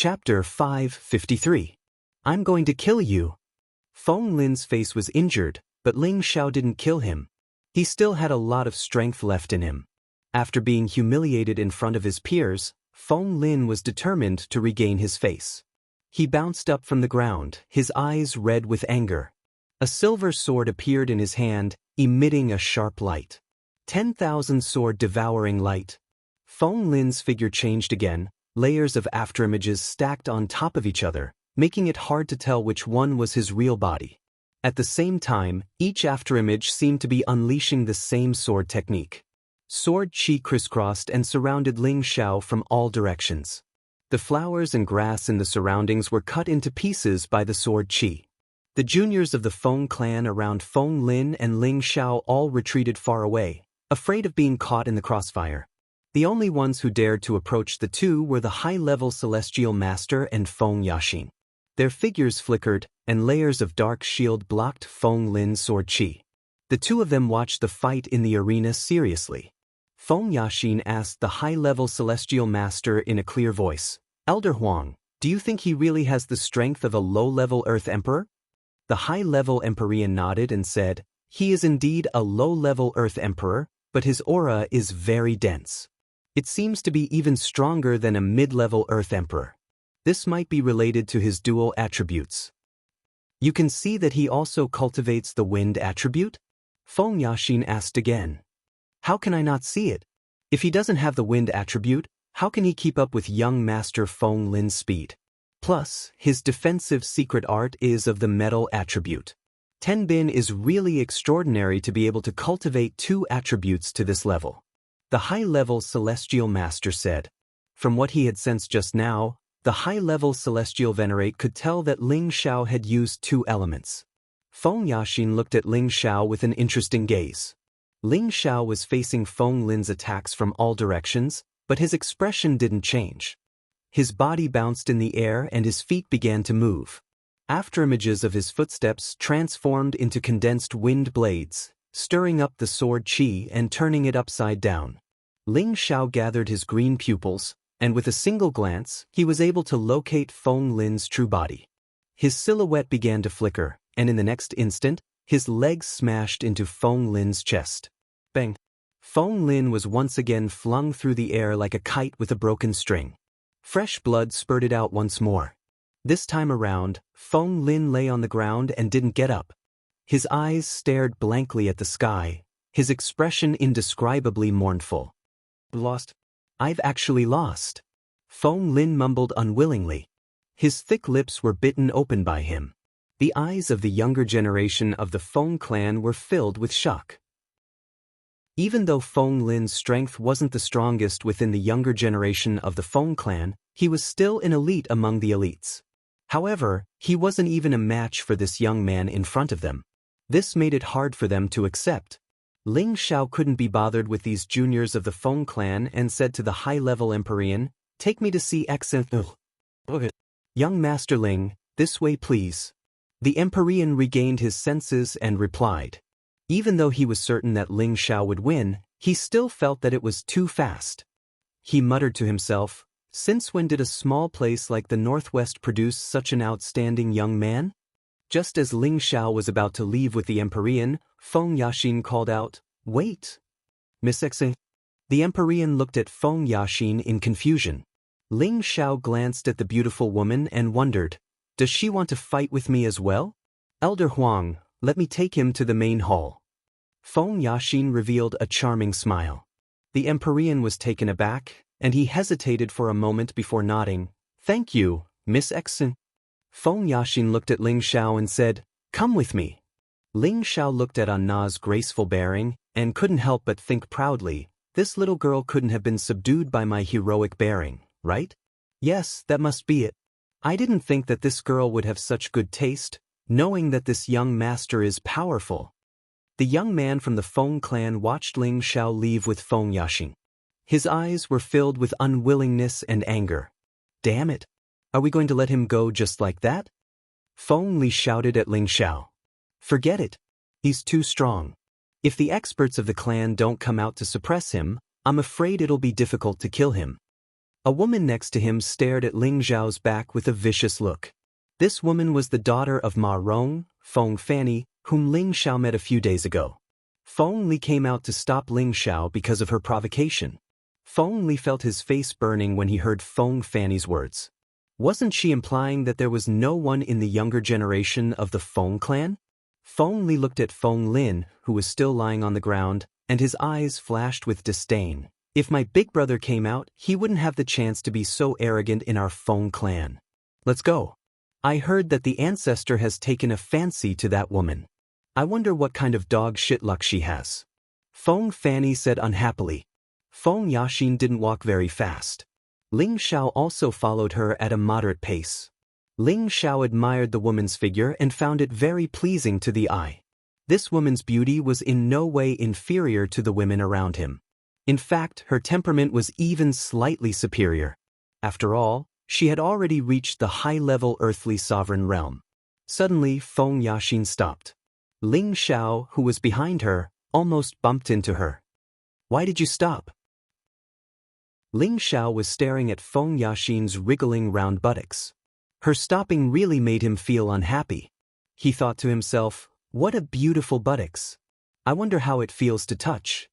Chapter 553. I'm going to kill you. Feng Lin's face was injured, but Ling Xiao didn't kill him. He still had a lot of strength left in him. After being humiliated in front of his peers, Feng Lin was determined to regain his face. He bounced up from the ground, his eyes red with anger. A silver sword appeared in his hand, emitting a sharp light. 10,000 sword devouring light. Feng Lin's figure changed again, layers of afterimages stacked on top of each other, making it hard to tell which one was his real body. At the same time, each afterimage seemed to be unleashing the same sword technique. Sword chi crisscrossed and surrounded Ling Xiao from all directions. The flowers and grass in the surroundings were cut into pieces by the sword chi. The juniors of the Feng clan around Feng Lin and Ling Xiao all retreated far away, afraid of being caught in the crossfire. The only ones who dared to approach the two were the high-level Celestial Master and Feng Yaxin. Their figures flickered, and layers of dark shield blocked Feng Lin's sword chi. The two of them watched the fight in the arena seriously. Feng Yaxin asked the high-level Celestial Master in a clear voice, "Elder Huang, do you think he really has the strength of a low-level Earth Emperor?" The high-level Empyrean nodded and said, "He is indeed a low-level Earth Emperor, but his aura is very dense. It seems to be even stronger than a mid-level Earth Emperor. This might be related to his dual attributes." "You can see that he also cultivates the wind attribute?" Feng Yaxin asked again. "How can I not see it? If he doesn't have the wind attribute, how can he keep up with young Master Feng Lin's speed? Plus, his defensive secret art is of the metal attribute. Tenbin is really extraordinary to be able to cultivate two attributes to this level," the high-level Celestial Master said. From what he had sensed just now, the high-level Celestial Venerate could tell that Ling Xiao had used two elements. Feng Yaxin looked at Ling Xiao with an interesting gaze. Ling Xiao was facing Feng Lin's attacks from all directions, but his expression didn't change. His body bounced in the air and his feet began to move. Afterimages of his footsteps transformed into condensed wind blades, stirring up the sword chi and turning it upside down. Ling Xiao gathered his green pupils, and with a single glance, he was able to locate Feng Lin's true body. His silhouette began to flicker, and in the next instant, his legs smashed into Feng Lin's chest. Bang! Feng Lin was once again flung through the air like a kite with a broken string. Fresh blood spurted out once more. This time around, Feng Lin lay on the ground and didn't get up. His eyes stared blankly at the sky, his expression indescribably mournful. "Lost? I've actually lost," Feng Lin mumbled unwillingly. His thick lips were bitten open by him. The eyes of the younger generation of the Feng clan were filled with shock. Even though Feng Lin's strength wasn't the strongest within the younger generation of the Feng clan, he was still an elite among the elites. However, he wasn't even a match for this young man in front of them. This made it hard for them to accept. Ling Xiao couldn't be bothered with these juniors of the Feng clan and said to the high-level Empyrean, "Take me to see Okay. Young Master Ling, this way please." The Empyrean regained his senses and replied. Even though he was certain that Ling Xiao would win, he still felt that it was too fast. He muttered to himself, "Since when did a small place like the Northwest produce such an outstanding young man?" Just as Ling Xiao was about to leave with the Empyrean, Feng Yaxin called out, "Wait! Miss Xe." The Empyrean looked at Feng Yaxin in confusion. Ling Xiao glanced at the beautiful woman and wondered, "Does she want to fight with me as well? Elder Huang, let me take him to the main hall." Feng Yaxin revealed a charming smile. The Empyrean was taken aback, and he hesitated for a moment before nodding. "Thank you, Miss Xe." Feng Yaxin looked at Ling Xiao and said, "Come with me." Ling Xiao looked at Anna's graceful bearing, and couldn't help but think proudly, "This little girl couldn't have been subdued by my heroic bearing, right? Yes, that must be it. I didn't think that this girl would have such good taste, knowing that this young master is powerful." The young man from the Feng clan watched Ling Xiao leave with Feng Yaxin. His eyes were filled with unwillingness and anger. "Damn it! Are we going to let him go just like that?" Feng Li shouted at Ling Xiao. "Forget it. He's too strong. If the experts of the clan don't come out to suppress him, I'm afraid it'll be difficult to kill him." A woman next to him stared at Ling Zhao's back with a vicious look. This woman was the daughter of Ma Rong, Feng Fanny, whom Ling Xiao met a few days ago. Feng Li came out to stop Ling Xiao because of her provocation. Feng Li felt his face burning when he heard Feng Fanny's words. Wasn't she implying that there was no one in the younger generation of the Feng clan? Feng Li looked at Feng Lin, who was still lying on the ground, and his eyes flashed with disdain. If my big brother came out, he wouldn't have the chance to be so arrogant in our Feng clan. Let's go. I heard that the ancestor has taken a fancy to that woman. I wonder what kind of dog shit luck she has. Feng Fanny said unhappily. Feng Yaxin didn't walk very fast. Ling Xiao also followed her at a moderate pace. Ling Xiao admired the woman's figure and found it very pleasing to the eye. This woman's beauty was in no way inferior to the women around him. In fact, her temperament was even slightly superior. After all, she had already reached the high-level earthly sovereign realm. Suddenly, Feng Yaxin stopped. Ling Xiao, who was behind her, almost bumped into her. Why did you stop? Ling Xiao was staring at Feng Yaxin's wriggling round buttocks. Her stopping really made him feel unhappy. He thought to himself, what a beautiful buttocks. I wonder how it feels to touch.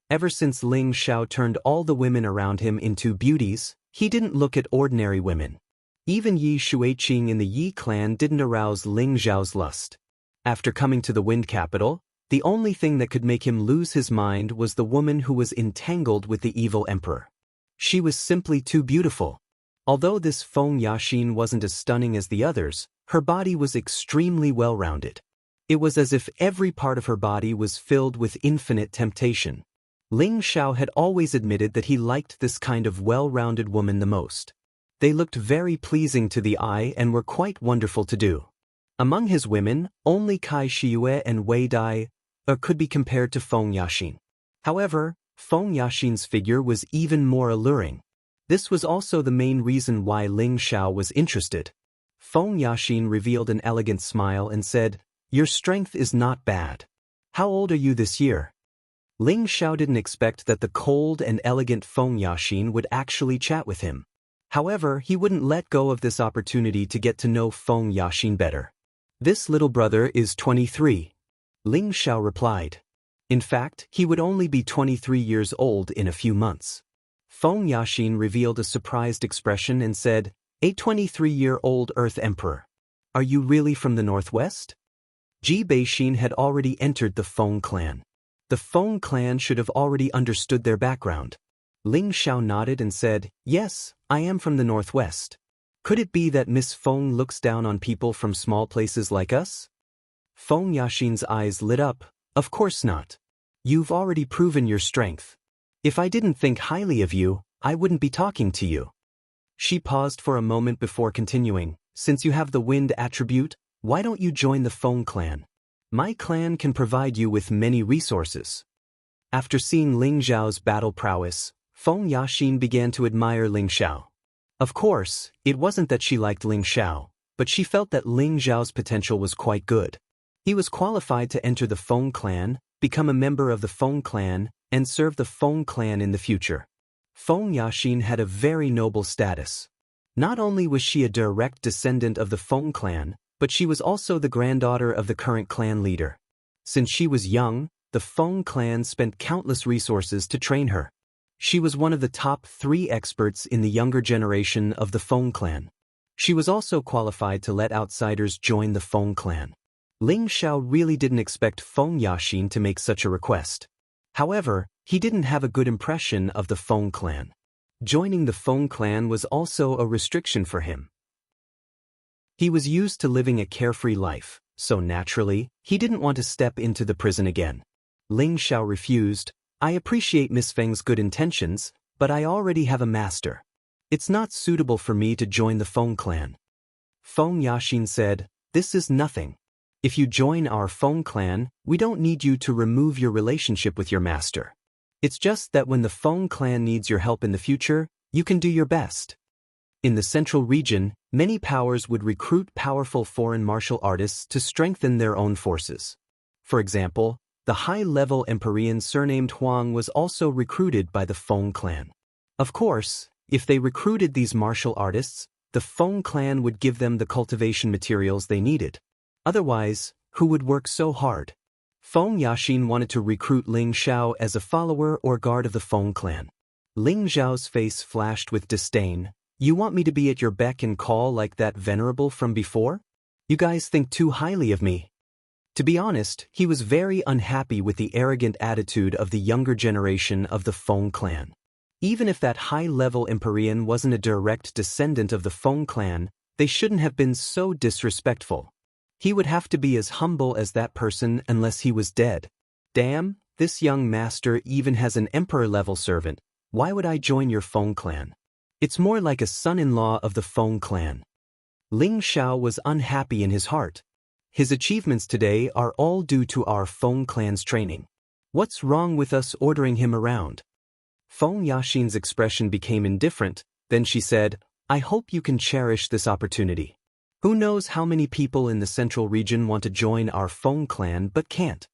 Ever since Ling Xiao turned all the women around him into beauties, he didn't look at ordinary women. Even Yi Shuiqing in the Yi clan didn't arouse Ling Xiao's lust. After coming to the Wind Capital, the only thing that could make him lose his mind was the woman who was entangled with the evil emperor. She was simply too beautiful. Although this Feng Yaxin wasn't as stunning as the others, her body was extremely well-rounded. It was as if every part of her body was filled with infinite temptation. Ling Xiao had always admitted that he liked this kind of well-rounded woman the most. They looked very pleasing to the eye and were quite wonderful to do. Among his women, only Kai Shiyue and Wei Dai could be compared to Feng Yaxin. However, Feng Yaxin's figure was even more alluring. This was also the main reason why Ling Xiao was interested. Feng Yaxin revealed an elegant smile and said, "Your strength is not bad. How old are you this year?" Ling Xiao didn't expect that the cold and elegant Feng Yaxin would actually chat with him. However, he wouldn't let go of this opportunity to get to know Feng Yaxin better. "This little brother is 23. Ling Xiao replied. In fact, he would only be 23 years old in a few months. Feng Yaxin revealed a surprised expression and said, "A 23-year-old Earth Emperor. Are you really from the Northwest?" Ji Beixin had already entered the Feng clan. The Feng clan should have already understood their background. Ling Xiao nodded and said, "Yes, I am from the Northwest. Could it be that Miss Feng looks down on people from small places like us?" Feng Yaxin's eyes lit up. "Of course not. You've already proven your strength. If I didn't think highly of you, I wouldn't be talking to you." She paused for a moment before continuing, "Since you have the wind attribute, why don't you join the Feng clan? My clan can provide you with many resources." After seeing Ling Xiao's battle prowess, Feng Yaxin began to admire Ling Xiao. Of course, it wasn't that she liked Ling Xiao, but she felt that Ling Xiao's potential was quite good. He was qualified to enter the Feng clan, become a member of the Feng clan, and serve the Feng clan in the future. Feng Yaxin had a very noble status. Not only was she a direct descendant of the Feng clan, but she was also the granddaughter of the current clan leader. Since she was young, the Feng clan spent countless resources to train her. She was one of the top 3 experts in the younger generation of the Feng clan. She was also qualified to let outsiders join the Feng clan. Ling Xiao really didn't expect Feng Yaxin to make such a request. However, he didn't have a good impression of the Feng clan. Joining the Feng clan was also a restriction for him. He was used to living a carefree life, so naturally, he didn't want to step into the prison again. Ling Xiao refused. "I appreciate Miss Feng's good intentions, but I already have a master. It's not suitable for me to join the Feng clan." Feng Yaxin said, "This is nothing. If you join our Feng clan, we don't need you to remove your relationship with your master. It's just that when the Feng clan needs your help in the future, you can do your best." In the central region, many powers would recruit powerful foreign martial artists to strengthen their own forces. For example, the high-level Empyrean surnamed Huang was also recruited by the Feng clan. Of course, If they recruited these martial artists, the Feng clan would give them the cultivation materials they needed. Otherwise, who would work so hard? Feng Yaxin wanted to recruit Ling Xiao as a follower or guard of the Feng clan. Ling Xiao's face flashed with disdain. You want me to be at your beck and call like that venerable from before? You guys think too highly of me. To be honest, he was very unhappy with the arrogant attitude of the younger generation of the Feng clan. Even if that high-level Empyrean wasn't a direct descendant of the Feng clan, they shouldn't have been so disrespectful. He would have to be as humble as that person unless he was dead. Damn, this young master even has an emperor-level servant. Why would I join your Feng clan? It's more like a son-in-law of the Feng clan. Ling Xiao was unhappy in his heart. His achievements today are all due to our Feng clan's training. What's wrong with us ordering him around? Feng Yaxin's expression became indifferent, then she said, I hope you can cherish this opportunity. Who knows how many people in the central region want to join our Feng clan but can't.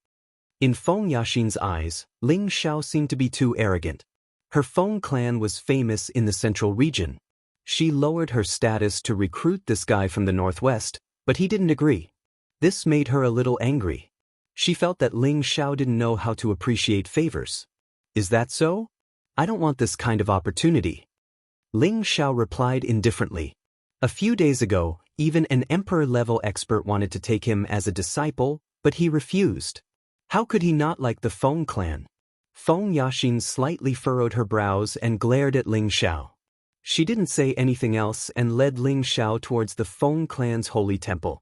In Feng Yaxin's eyes, Ling Xiao seemed to be too arrogant. Her Feng clan was famous in the central region. She lowered her status to recruit this guy from the northwest, but he didn't agree. This made her a little angry. She felt that Ling Xiao didn't know how to appreciate favors. Is that so? I don't want this kind of opportunity. Ling Xiao replied indifferently. A few days ago, even an emperor-level expert wanted to take him as a disciple, but he refused. How could he not like the Feng clan? Feng Yaxin slightly furrowed her brows and glared at Ling Xiao. She didn't say anything else and led Ling Xiao towards the Feng clan's holy temple.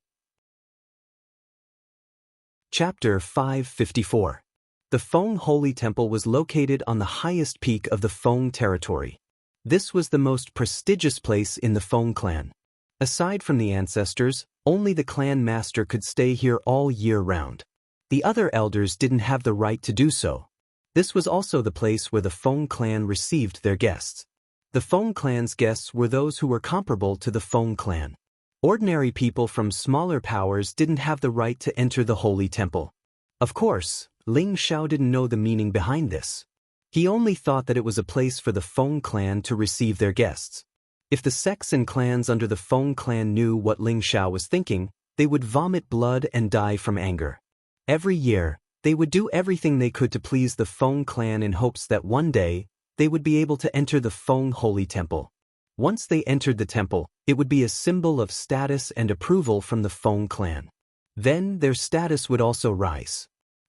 Chapter 554. The Feng Holy Temple was located on the highest peak of the Feng territory. This was the most prestigious place in the Feng clan. Aside from the ancestors, only the clan master could stay here all year round. The other elders didn't have the right to do so. This was also the place where the Feng clan received their guests. The Feng clan's guests were those who were comparable to the Feng clan. Ordinary people from smaller powers didn't have the right to enter the holy temple. Of course, Ling Xiao didn't know the meaning behind this. He only thought that it was a place for the Feng clan to receive their guests. If the sects and clans under the Feng clan knew what Ling Xiao was thinking, they would vomit blood and die from anger. Every year, they would do everything they could to please the Feng clan in hopes that one day, they would be able to enter the Feng Holy Temple. Once they entered the temple, it would be a symbol of status and approval from the Feng clan. Then their status would also rise.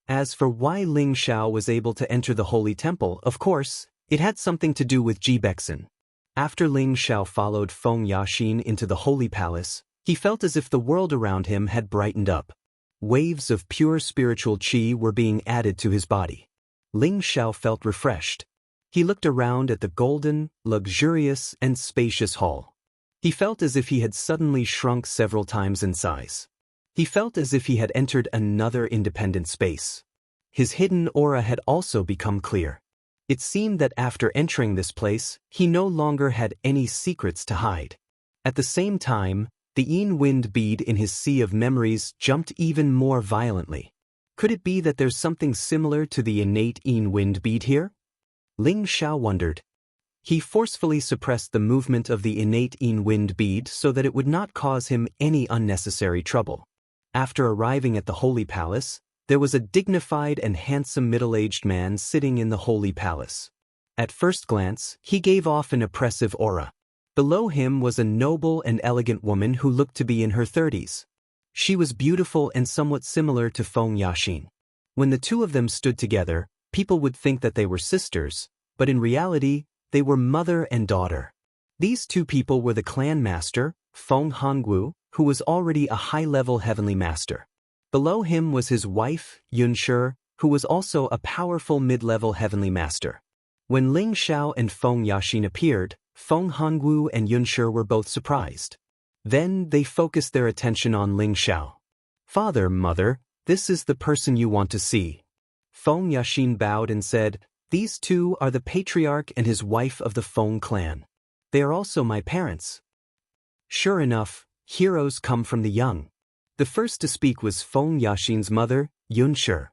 As for why Ling Xiao was able to enter the Holy Temple, of course, it had something to do with Jibexin. After Ling Xiao followed Feng Yaxin into the Holy Palace, he felt as if the world around him had brightened up. Waves of pure spiritual qi were being added to his body. Ling Xiao felt refreshed. He looked around at the golden, luxurious, and spacious hall. He felt as if he had suddenly shrunk several times in size. He felt as if he had entered another independent space. His hidden aura had also become clear. It seemed that after entering this place, he no longer had any secrets to hide. At the same time, the Yin wind bead in his sea of memories jumped even more violently. Could it be that there's something similar to the innate Yin wind bead here? Ling Xiao wondered. He forcefully suppressed the movement of the innate Yin wind bead so that it would not cause him any unnecessary trouble. After arriving at the Holy Palace, there was a dignified and handsome middle-aged man sitting in the Holy Palace. At first glance, he gave off an oppressive aura. Below him was a noble and elegant woman who looked to be in her 30s. She was beautiful and somewhat similar to Feng Yaxin. When the two of them stood together, people would think that they were sisters, but in reality, they were mother and daughter. These two people were the clan master, Feng Hongwu, who was already a high-level heavenly master. Below him was his wife, Yunshi, who was also a powerful mid-level heavenly master. When Ling Xiao and Feng Yaxin appeared, Feng Hongwu and Yunshi were both surprised. Then they focused their attention on Ling Xiao. "Father, mother, this is the person you want to see." Feng Yaxin bowed and said, "These two are the patriarch and his wife of the Feng clan. They are also my parents." Sure enough, heroes come from the young. The first to speak was Feng Yaxin's mother, Yunshi.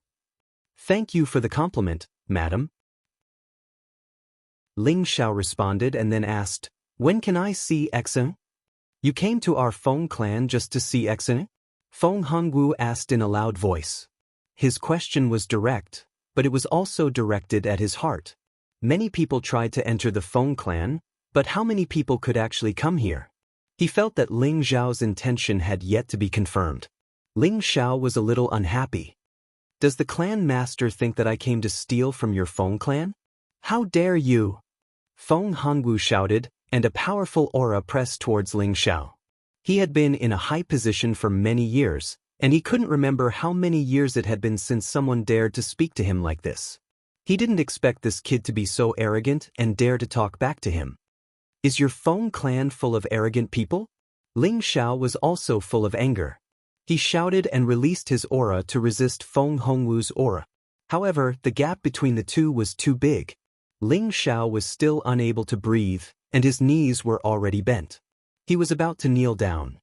"Thank you for the compliment, madam." Ling Xiao responded and then asked, "When can I see Exen?" "You came to our Feng clan just to see Exen?" Feng Hongwu asked in a loud voice. His question was direct, but it was also directed at his heart. Many people tried to enter the Feng clan, but how many people could actually come here? He felt that Ling Xiao's intention had yet to be confirmed. Ling Xiao was a little unhappy. "Does the clan master think that I came to steal from your Feng clan? How dare you?" Feng Hongwu shouted, and a powerful aura pressed towards Ling Xiao. He had been in a high position for many years, and he couldn't remember how many years it had been since someone dared to speak to him like this. He didn't expect this kid to be so arrogant and dare to talk back to him. "Is your Feng clan full of arrogant people?" Ling Xiao was also full of anger. He shouted and released his aura to resist Feng Hongwu's aura. However, the gap between the two was too big. Ling Xiao was still unable to breathe, and his knees were already bent. He was about to kneel down.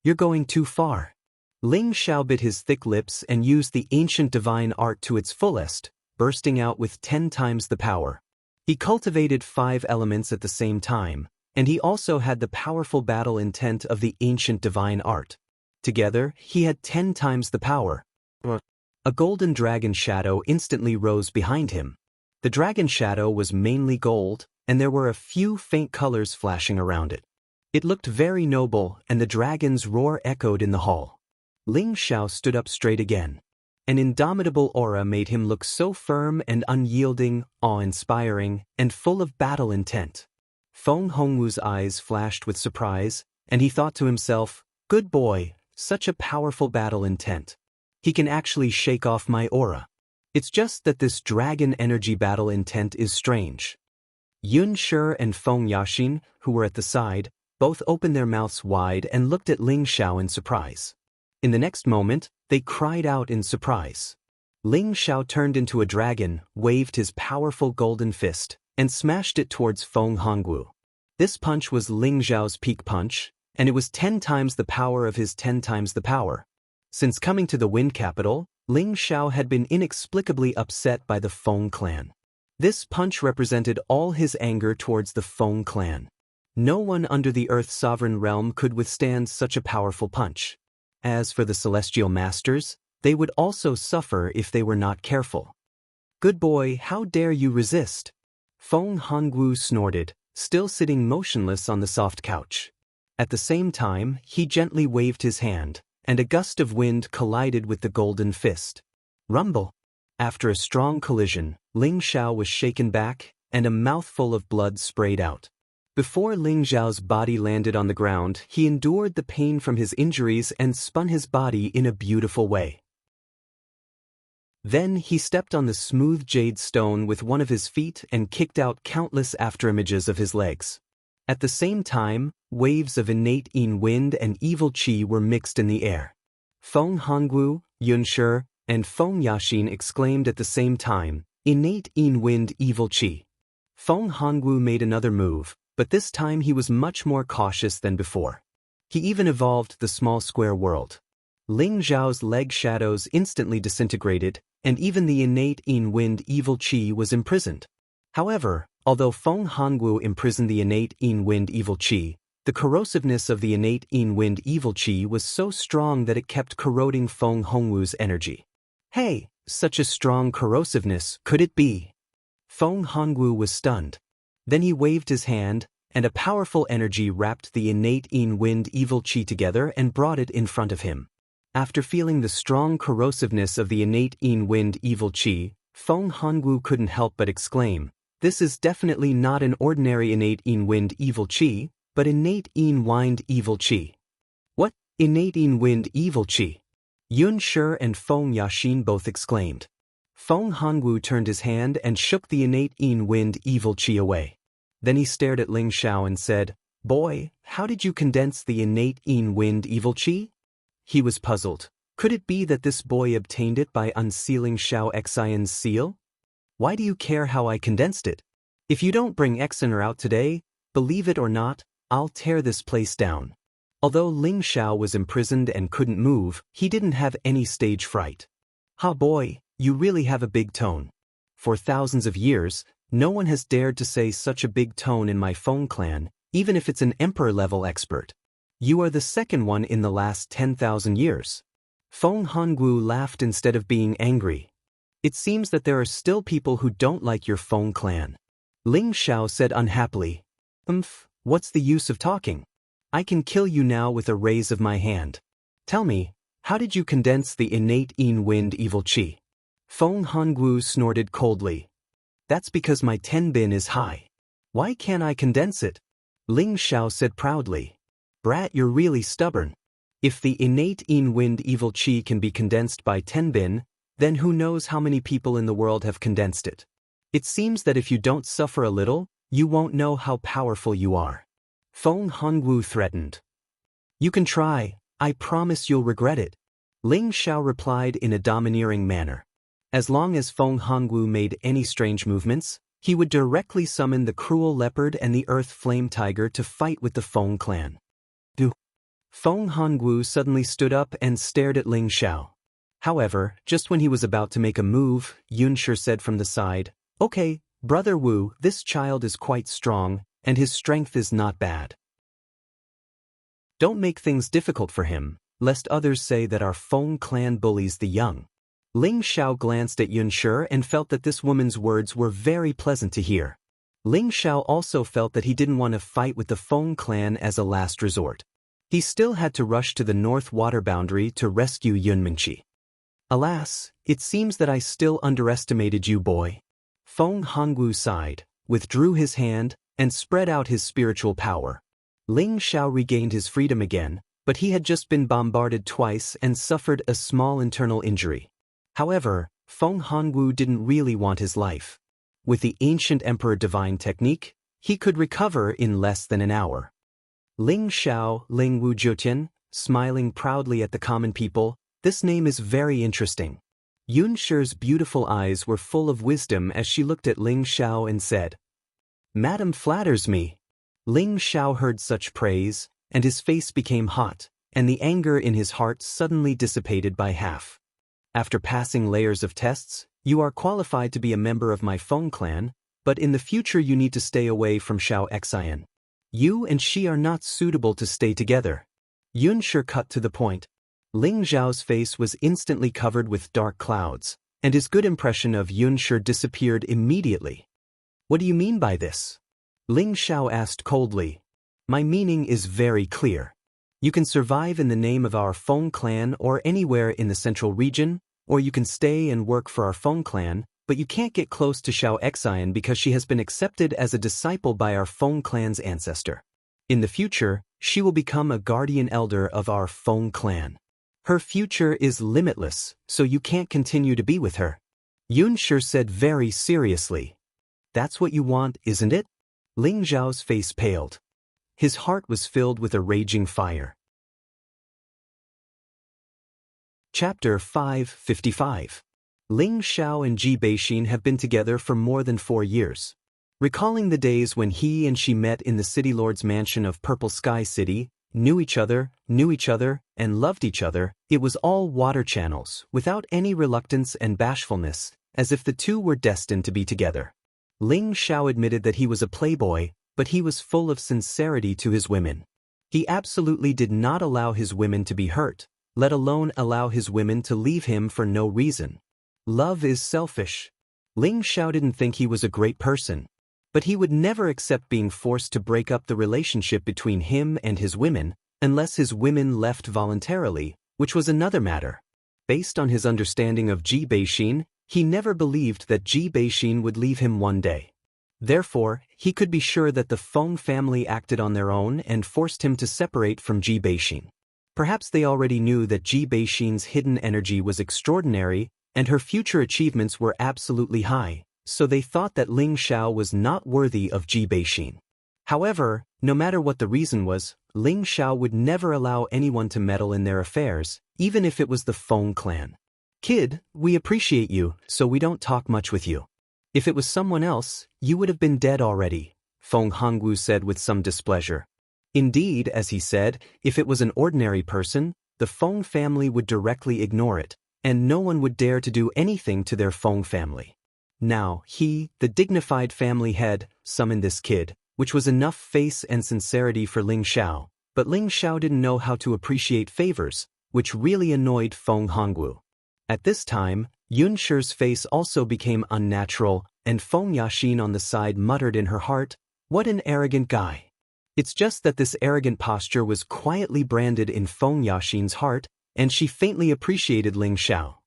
"You're going too far." Ling Xiao bit his thick lips and used the ancient divine art to its fullest, bursting out with 10 times the power. He cultivated 5 elements at the same time, and he also had the powerful battle intent of the ancient divine art. Together, he had 10 times the power. A golden dragon shadow instantly rose behind him. The dragon shadow was mainly gold, and there were a few faint colors flashing around it. It looked very noble, and the dragon's roar echoed in the hall. Ling Xiao stood up straight again. An indomitable aura made him look so firm and unyielding, awe-inspiring, and full of battle intent. Feng Hongwu's eyes flashed with surprise, and he thought to himself, "Good boy, such a powerful battle intent. He can actually shake off my aura. It's just that this dragon energy battle intent is strange." Yun Shi and Feng Yaxin, who were at the side, both opened their mouths wide and looked at Ling Xiao in surprise. In the next moment, they cried out in surprise. Ling Xiao turned into a dragon, waved his powerful golden fist, and smashed it towards Feng Hongwu. This punch was Ling Xiao's peak punch, and it was 10 times the power of his 10 times the power. Since coming to the Wind Capital, Ling Xiao had been inexplicably upset by the Feng clan. This punch represented all his anger towards the Feng clan. No one under the Earth's sovereign realm could withstand such a powerful punch. As for the Celestial Masters, they would also suffer if they were not careful. "Good boy, how dare you resist?" Feng Hongwu snorted, still sitting motionless on the soft couch. At the same time, he gently waved his hand, and a gust of wind collided with the golden fist. Rumble! After a strong collision, Ling Xiao was shaken back, and a mouthful of blood sprayed out. Before Ling Xiao's body landed on the ground, he endured the pain from his injuries and spun his body in a beautiful way. Then he stepped on the smooth jade stone with one of his feet and kicked out countless afterimages of his legs. At the same time, waves of innate yin wind and evil qi were mixed in the air. Feng Hongwu, Yun Shi, and Feng Yaxin exclaimed at the same time, "Innate yin wind evil qi." Feng Hongwu made another move, but this time he was much more cautious than before. He even evolved the small square world. Ling Xiao's leg shadows instantly disintegrated, and even the innate yin wind evil qi was imprisoned. However, although Feng Hongwu imprisoned the innate yin wind evil qi, the corrosiveness of the innate yin wind evil qi was so strong that it kept corroding Feng Hongwu's energy. "Hey, such a strong corrosiveness, could it be?" Feng Hongwu was stunned. Then he waved his hand, and a powerful energy wrapped the innate yin wind evil qi together and brought it in front of him. After feeling the strong corrosiveness of the innate yin wind evil qi, Feng Hongwu couldn't help but exclaim, "This is definitely not an ordinary innate yin wind evil qi, but innate yin wind evil qi." "What? Innate yin wind evil qi?" Yun Shi and Feng Yaxin both exclaimed. Feng Hongwu turned his hand and shook the innate yin wind evil qi away. Then he stared at Ling Xiao and said, "Boy, how did you condense the innate yin wind evil qi?" He was puzzled. Could it be that this boy obtained it by unsealing Xiao Xian's seal? "Why do you care how I condensed it? If you don't bring Xener out today, believe it or not, I'll tear this place down." Although Ling Xiao was imprisoned and couldn't move, he didn't have any stage fright. "Ha boy, you really have a big tone." For thousands of years, No one has dared to say such a big tone in my Feng clan, even if it's an emperor-level expert. You are the second one in the last 10,000 years. Feng Hongwu laughed instead of being angry. It seems that there are still people who don't like your Feng clan. Ling Xiao said unhappily. What's the use of talking? I can kill you now with a raise of my hand. Tell me, how did you condense the innate Yin Wind evil qi? Feng Hongwu snorted coldly. That's because my Tenbin is high. Why can't I condense it? Ling Xiao said proudly. Brat, you're really stubborn. If the innate Yin Wind evil qi can be condensed by Tenbin, then who knows how many people in the world have condensed it. It seems that if you don't suffer a little, you won't know how powerful you are. Feng Hongwu threatened. You can try, I promise you'll regret it. Ling Xiao replied in a domineering manner. As long as Feng Hongwu made any strange movements, he would directly summon the cruel leopard and the earth flame tiger to fight with the Feng clan. Feng Hongwu suddenly stood up and stared at Ling Xiao. However, just when he was about to make a move, Yunshi said from the side, Okay, Brother Wu, this child is quite strong, and his strength is not bad. Don't make things difficult for him, lest others say that our Feng clan bullies the young. Ling Xiao glanced at Yunshi and felt that this woman's words were very pleasant to hear. Ling Xiao also felt that he didn't want to fight with the Feng clan as a last resort. He still had to rush to the north water boundary to rescue Yunmingqi. Alas, it seems that I still underestimated you, boy. Feng Hongwu sighed, withdrew his hand, and spread out his spiritual power. Ling Xiao regained his freedom again, but he had just been bombarded twice and suffered a small internal injury. However, Feng Hongwu didn't really want his life. With the ancient Emperor Divine technique, he could recover in less than an hour. Ling Xiao, Ling Wu Jiutian, smiling proudly at the common people, this name is very interesting. Yunshi's beautiful eyes were full of wisdom as she looked at Ling Xiao and said, Madam flatters me. Ling Xiao heard such praise, and his face became hot, and the anger in his heart suddenly dissipated by half. After passing layers of tests, you are qualified to be a member of my Feng clan, but in the future you need to stay away from Xiao Xian. You and she are not suitable to stay together. Yunshi cut to the point. Ling Xiao's face was instantly covered with dark clouds, and his good impression of Yunshi disappeared immediately. What do you mean by this? Ling Xiao asked coldly. My meaning is very clear. You can survive in the name of our Feng clan or anywhere in the central region, or you can stay and work for our Feng clan, but you can't get close to Xiao Xian because she has been accepted as a disciple by our Feng clan's ancestor. In the future, she will become a guardian elder of our Feng clan. Her future is limitless, so you can't continue to be with her. Yunshi said very seriously. That's what you want, isn't it? Ling Xiao's face paled. His heart was filled with a raging fire. Chapter 555. Ling Xiao and Ji Beixin have been together for more than 4 years. Recalling the days when he and she met in the City Lord's mansion of Purple Sky City, knew each other, and loved each other, it was all water channels, without any reluctance and bashfulness, as if the two were destined to be together. Ling Xiao admitted that he was a playboy, but he was full of sincerity to his women. He absolutely did not allow his women to be hurt, let alone allow his women to leave him for no reason. Love is selfish. Ling Xiao didn't think he was a great person, but he would never accept being forced to break up the relationship between him and his women, unless his women left voluntarily, which was another matter. Based on his understanding of Ji Beixin, he never believed that Ji Beixin would leave him one day. Therefore, he could be sure that the Feng family acted on their own and forced him to separate from Ji Beixin. Perhaps they already knew that Ji Beixin's hidden energy was extraordinary, and her future achievements were absolutely high, so they thought that Ling Xiao was not worthy of Ji Beixin. However, no matter what the reason was, Ling Xiao would never allow anyone to meddle in their affairs, even if it was the Feng clan. Kid, we appreciate you, so we don't talk much with you. If it was someone else, you would have been dead already, Feng Hongwu said with some displeasure. Indeed, as he said, if it was an ordinary person, the Feng family would directly ignore it, and no one would dare to do anything to their Feng family. Now, he, the dignified family head, summoned this kid, which was enough face and sincerity for Ling Xiao, but Ling Xiao didn't know how to appreciate favors, which really annoyed Feng Hongwu. At this time, Yun Shi's face also became unnatural, and Feng Yaxin on the side muttered in her heart, "What an arrogant guy." It's just that this arrogant posture was quietly branded in Feng Yaxin's heart, and she faintly appreciated Ling Xiao.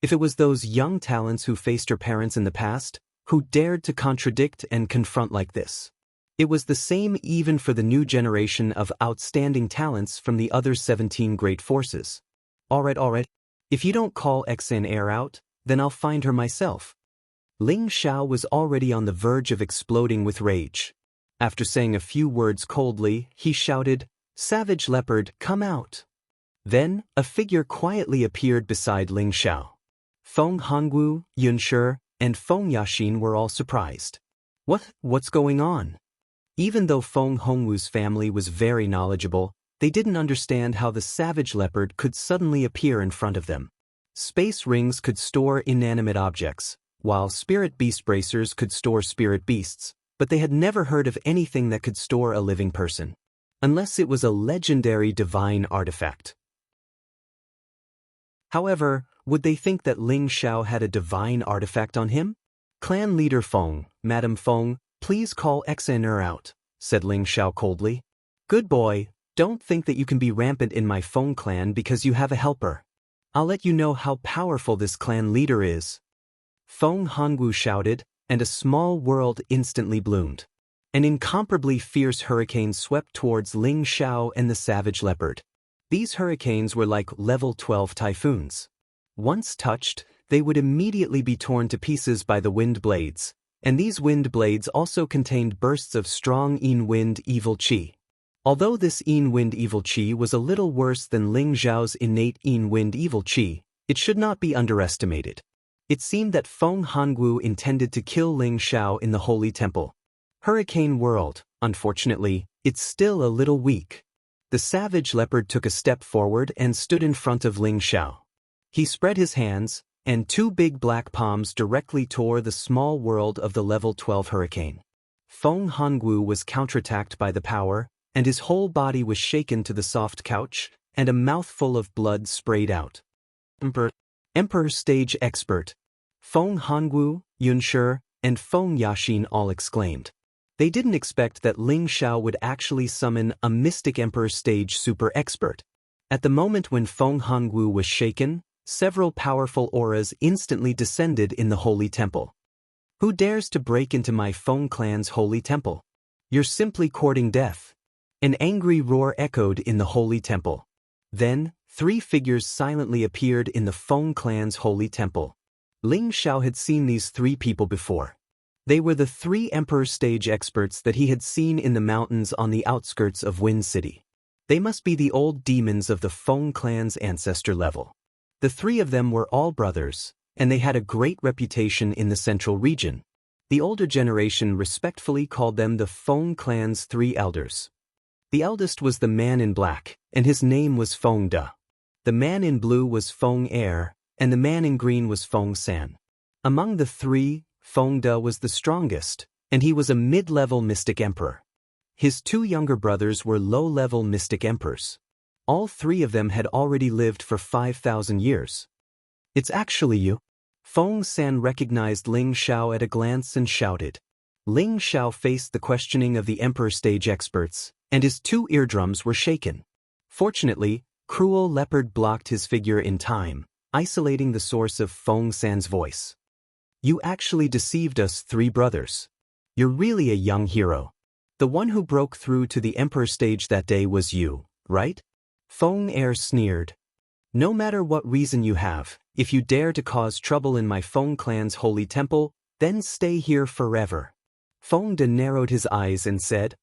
If it was those young talents who faced her parents in the past, who dared to contradict and confront like this. It was the same even for the new generation of outstanding talents from the other 17 great forces. Alright. If you don't call XNR out, then I'll find her myself. Ling Xiao was already on the verge of exploding with rage. After saying a few words coldly, he shouted, "Savage leopard, come out." Then, a figure quietly appeared beside Ling Xiao. Feng Hongwu, Yun Shi, and Feng Yaxin were all surprised. What's going on? Even though Feng Hongwu's family was very knowledgeable, they didn't understand how the savage leopard could suddenly appear in front of them. Space rings could store inanimate objects, while spirit beast bracers could store spirit beasts, but they had never heard of anything that could store a living person. Unless it was a legendary divine artifact. However, would they think that Ling Xiao had a divine artifact on him? Clan leader Feng, Madam Feng, please call XNR out, said Ling Xiao coldly. Good boy, don't think that you can be rampant in my Feng clan because you have a helper. I'll let you know how powerful this clan leader is. Feng Hongwu shouted, and a small world instantly bloomed. An incomparably fierce hurricane swept towards Ling Xiao and the savage leopard. These hurricanes were like level 12 typhoons. Once touched, they would immediately be torn to pieces by the wind blades, and these wind blades also contained bursts of strong Yin Wind Evil Qi. Although this Yin Wind Evil Qi was a little worse than Ling Xiao's innate Yin Wind Evil Qi, it should not be underestimated. It seemed that Feng Hongwu intended to kill Ling Xiao in the Holy Temple. Hurricane World, unfortunately, it's still a little weak. The savage leopard took a step forward and stood in front of Ling Xiao. He spread his hands, and two big black palms directly tore the small world of the level 12 hurricane. Feng Hongwu was counterattacked by the power, and his whole body was shaken to the soft couch, and a mouthful of blood sprayed out. Emperor Stage Expert. Feng Hongwu, Yun Shi, and Feng Yaxin all exclaimed. They didn't expect that Ling Xiao would actually summon a Mystic Emperor Stage Super Expert. At the moment when Feng Hongwu was shaken, several powerful auras instantly descended in the Holy Temple. Who dares to break into my Feng clan's Holy Temple? You're simply courting death. An angry roar echoed in the Holy Temple. Then, three figures silently appeared in the Feng clan's Holy Temple. Ling Xiao had seen these three people before. They were the three Emperor Stage experts that he had seen in the mountains on the outskirts of Wind City. They must be the old demons of the Feng clan's ancestor level. The three of them were all brothers, and they had a great reputation in the central region. The older generation respectfully called them the Feng clan's three elders. The eldest was the man in black, and his name was Feng De. The man in blue was Feng Er, and the man in green was Feng San. Among the three, Feng De was the strongest, and he was a mid-level mystic emperor. His two younger brothers were low-level mystic emperors. All three of them had already lived for 5,000 years. It's actually you. Feng San recognized Ling Xiao at a glance and shouted. Ling Xiao faced the questioning of the Emperor Stage experts, and his two eardrums were shaken. Fortunately, Cruel Leopard blocked his figure in time, isolating the source of Feng San's voice. You actually deceived us three brothers. You're really a young hero. The one who broke through to the Emperor Stage that day was you, right? Feng Er sneered. No matter what reason you have, if you dare to cause trouble in my Feng clan's holy temple, then stay here forever. Feng De narrowed his eyes and said.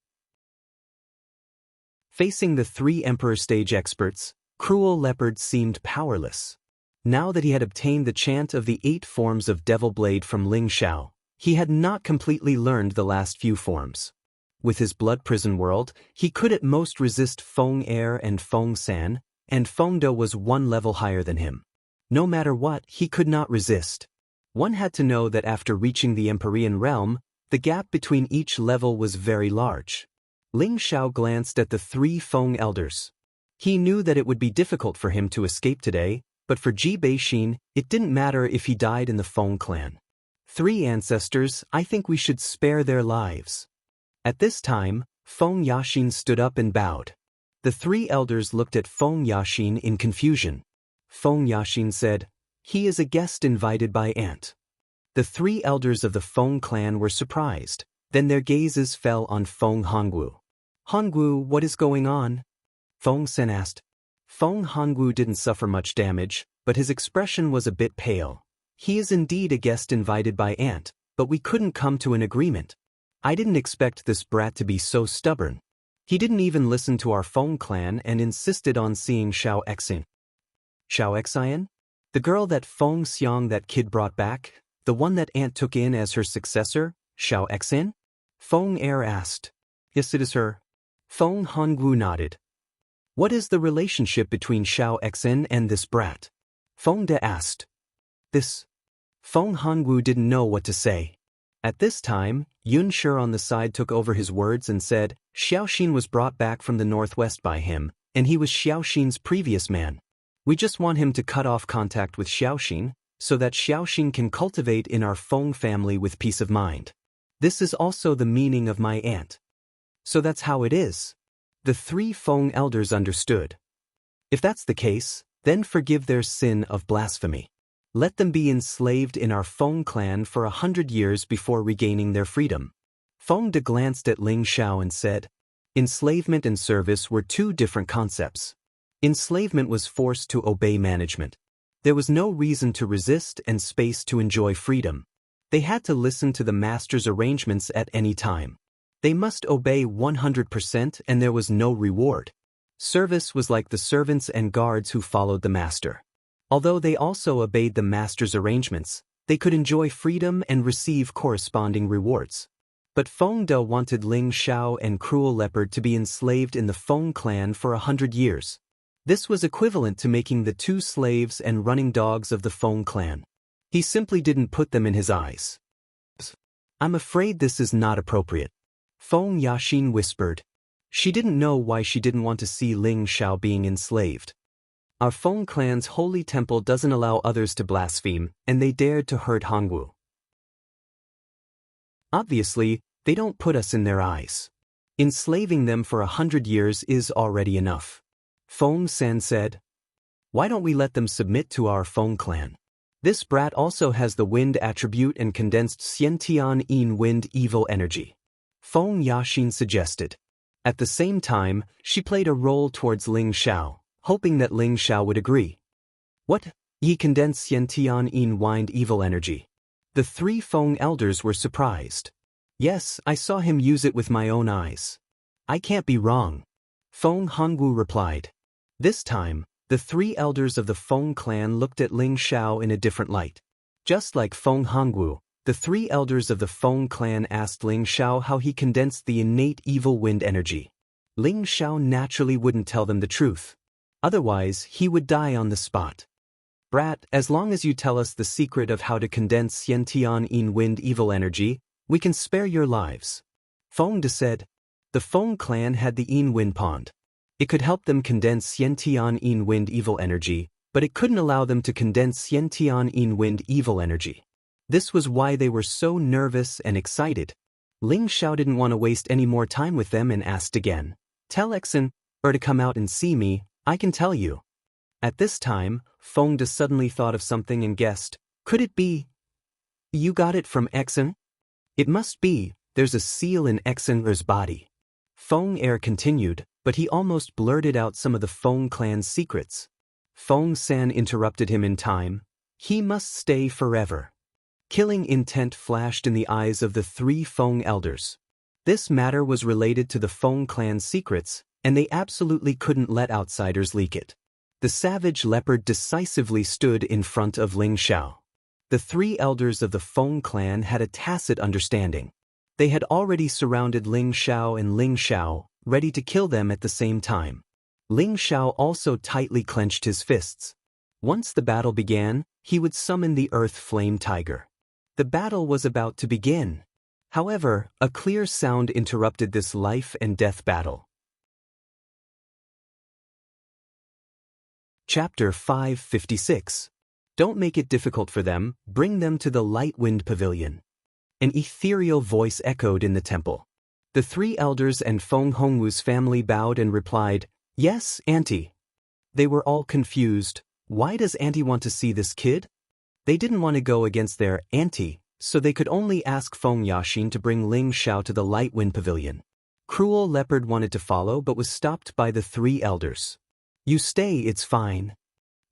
Facing the three Emperor Stage experts, Cruel Leopard seemed powerless. Now that he had obtained the chant of the 8 forms of Devil Blade from Ling Xiao, he had not completely learned the last few forms. With his blood prison world, he could at most resist Feng Er and Feng San, and Feng De was one level higher than him. No matter what, he could not resist. One had to know that after reaching the Empyrean realm, the gap between each level was very large. Ling Xiao glanced at the 3 Feng elders. He knew that it would be difficult for him to escape today, but for Ji Beixin, it didn't matter if he died in the Feng clan. 3 ancestors, I think we should spare their lives. At this time, Feng Yaxin stood up and bowed. The 3 elders looked at Feng Yaxin in confusion. Feng Yaxin said, "He is a guest invited by Aunt." The 3 elders of the Feng clan were surprised. Then their gazes fell on Feng Hongwu. "Hongwu, what is going on?" Feng Sen asked. Feng Hongwu didn't suffer much damage, but his expression was a bit pale. "He is indeed a guest invited by Aunt, but we couldn't come to an agreement. I didn't expect this brat to be so stubborn. He didn't even listen to our Feng clan and insisted on seeing Xiao Exin." "Xiao Exin? The girl that Feng Xiang that kid brought back? The one that Aunt took in as her successor, Xiao Exin?" Feng Er asked. "Yes, it is her." Feng Hongwu nodded. "What is the relationship between Xiao Exin and this brat?" Feng De asked. "This." Feng Hongwu didn't know what to say. At this time, Yun Shi on the side took over his words and said, "Xiaoxin was brought back from the northwest by him, and he was Xiaoxin's previous man. We just want him to cut off contact with Xiaoxin, so that Xiaoxin can cultivate in our Feng family with peace of mind. This is also the meaning of my aunt." "So that's how it is." The 3 Feng elders understood. "If that's the case, then forgive their sin of blasphemy. Let them be enslaved in our Feng clan for 100 years before regaining their freedom." Feng De glanced at Ling Xiao and said, "Enslavement and service were 2 different concepts. Enslavement was forced to obey management. There was no reason to resist and space to enjoy freedom. They had to listen to the master's arrangements at any time. They must obey 100% and there was no reward. Service was like the servants and guards who followed the master. Although they also obeyed the master's arrangements, they could enjoy freedom and receive corresponding rewards. But Feng De wanted Ling Xiao and Cruel Leopard to be enslaved in the Feng clan for 100 years. This was equivalent to making the 2 slaves and running dogs of the Feng clan. He simply didn't put them in his eyes. "I'm afraid this is not appropriate," Feng Yaxin whispered. She didn't know why she didn't want to see Ling Xiao being enslaved. "Our Feng clan's holy temple doesn't allow others to blaspheme, and they dared to hurt Hongwu. Obviously, they don't put us in their eyes. Enslaving them for 100 years is already enough." Feng San said. "Why don't we let them submit to our Feng clan? This brat also has the wind attribute and condensed Xiantian Yin wind evil energy," Feng Yaxin suggested. At the same time, she played a role towards Ling Xiao, hoping that Ling Xiao would agree. "What? Ye condense Xiantian Yin wind evil energy?" The 3 Feng elders were surprised. "Yes, I saw him use it with my own eyes. I can't be wrong," Feng Hongwu replied. This time, the 3 elders of the Feng clan looked at Ling Xiao in a different light. Just like Feng Hongwu, the 3 elders of the Feng clan asked Ling Xiao how he condensed the innate evil wind energy. Ling Xiao naturally wouldn't tell them the truth. Otherwise, he would die on the spot. "Brat, as long as you tell us the secret of how to condense Xiantian Yin wind evil energy, we can spare your lives," Feng De said. The Feng clan had the Yin wind pond. It could help them condense Xiantian Yin wind evil energy, but it couldn't allow them to condense Xiantian Yin wind evil energy. This was why they were so nervous and excited. Ling Xiao didn't want to waste any more time with them and asked again, "Tell Exin, or to come out and see me, I can tell you." At this time, Feng De suddenly thought of something and guessed, "Could it be? You got it from Exin?" "It must be, there's a seal in Exin's body." Feng Er continued, but he almost blurted out some of the Feng clan's secrets. Feng San interrupted him in time. "He must stay forever." Killing intent flashed in the eyes of the 3 Feng elders. This matter was related to the Feng clan's secrets, and they absolutely couldn't let outsiders leak it. The savage leopard decisively stood in front of Ling Xiao. The 3 elders of the Feng clan had a tacit understanding. They had already surrounded Ling Xiao and Ling Xiao, ready to kill them at the same time. Ling Xiao also tightly clenched his fists. Once the battle began, he would summon the Earth Flame Tiger. The battle was about to begin. However, a clear sound interrupted this life and death battle. Chapter 556. Don't make it difficult for them, bring them to the Light Wind Pavilion. An ethereal voice echoed in the temple. The three elders and Feng Hongwu's family bowed and replied, "Yes, Auntie." They were all confused. Why does Auntie want to see this kid? They didn't want to go against their auntie, so they could only ask Feng Yaxin to bring Ling Xiao to the Light Wind Pavilion. Cruel Leopard wanted to follow but was stopped by the three elders. "You stay, it's fine."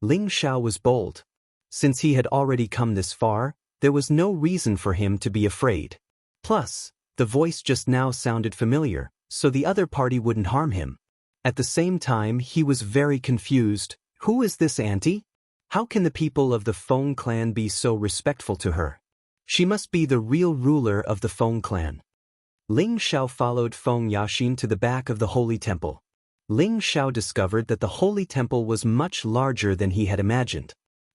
Ling Xiao was bold. Since he had already come this far, there was no reason for him to be afraid. Plus, the voice just now sounded familiar, so the other party wouldn't harm him. At the same time, he was very confused. Who is this auntie? How can the people of the Feng clan be so respectful to her? She must be the real ruler of the Feng clan. Ling Xiao followed Feng Yaxin to the back of the holy temple. Ling Xiao discovered that the holy temple was much larger than he had imagined.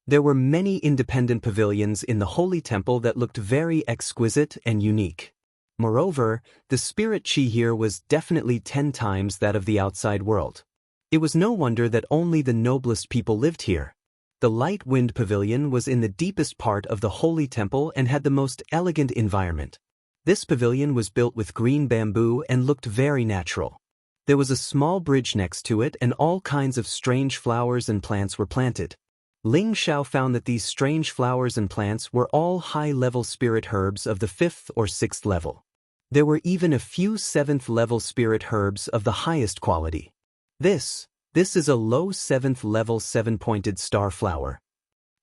There were many independent pavilions in the holy temple that looked very exquisite and unique. Moreover, the spirit chi here was definitely 10 times that of the outside world. It was no wonder that only the noblest people lived here. The Light Wind Pavilion was in the deepest part of the holy temple and had the most elegant environment. This pavilion was built with green bamboo and looked very natural. There was a small bridge next to it and all kinds of strange flowers and plants were planted. Ling Xiao found that these strange flowers and plants were all high-level spirit herbs of the 5th or 6th level. There were even a few 7th-level spirit herbs of the highest quality. This is a low 7th level 7-pointed star flower.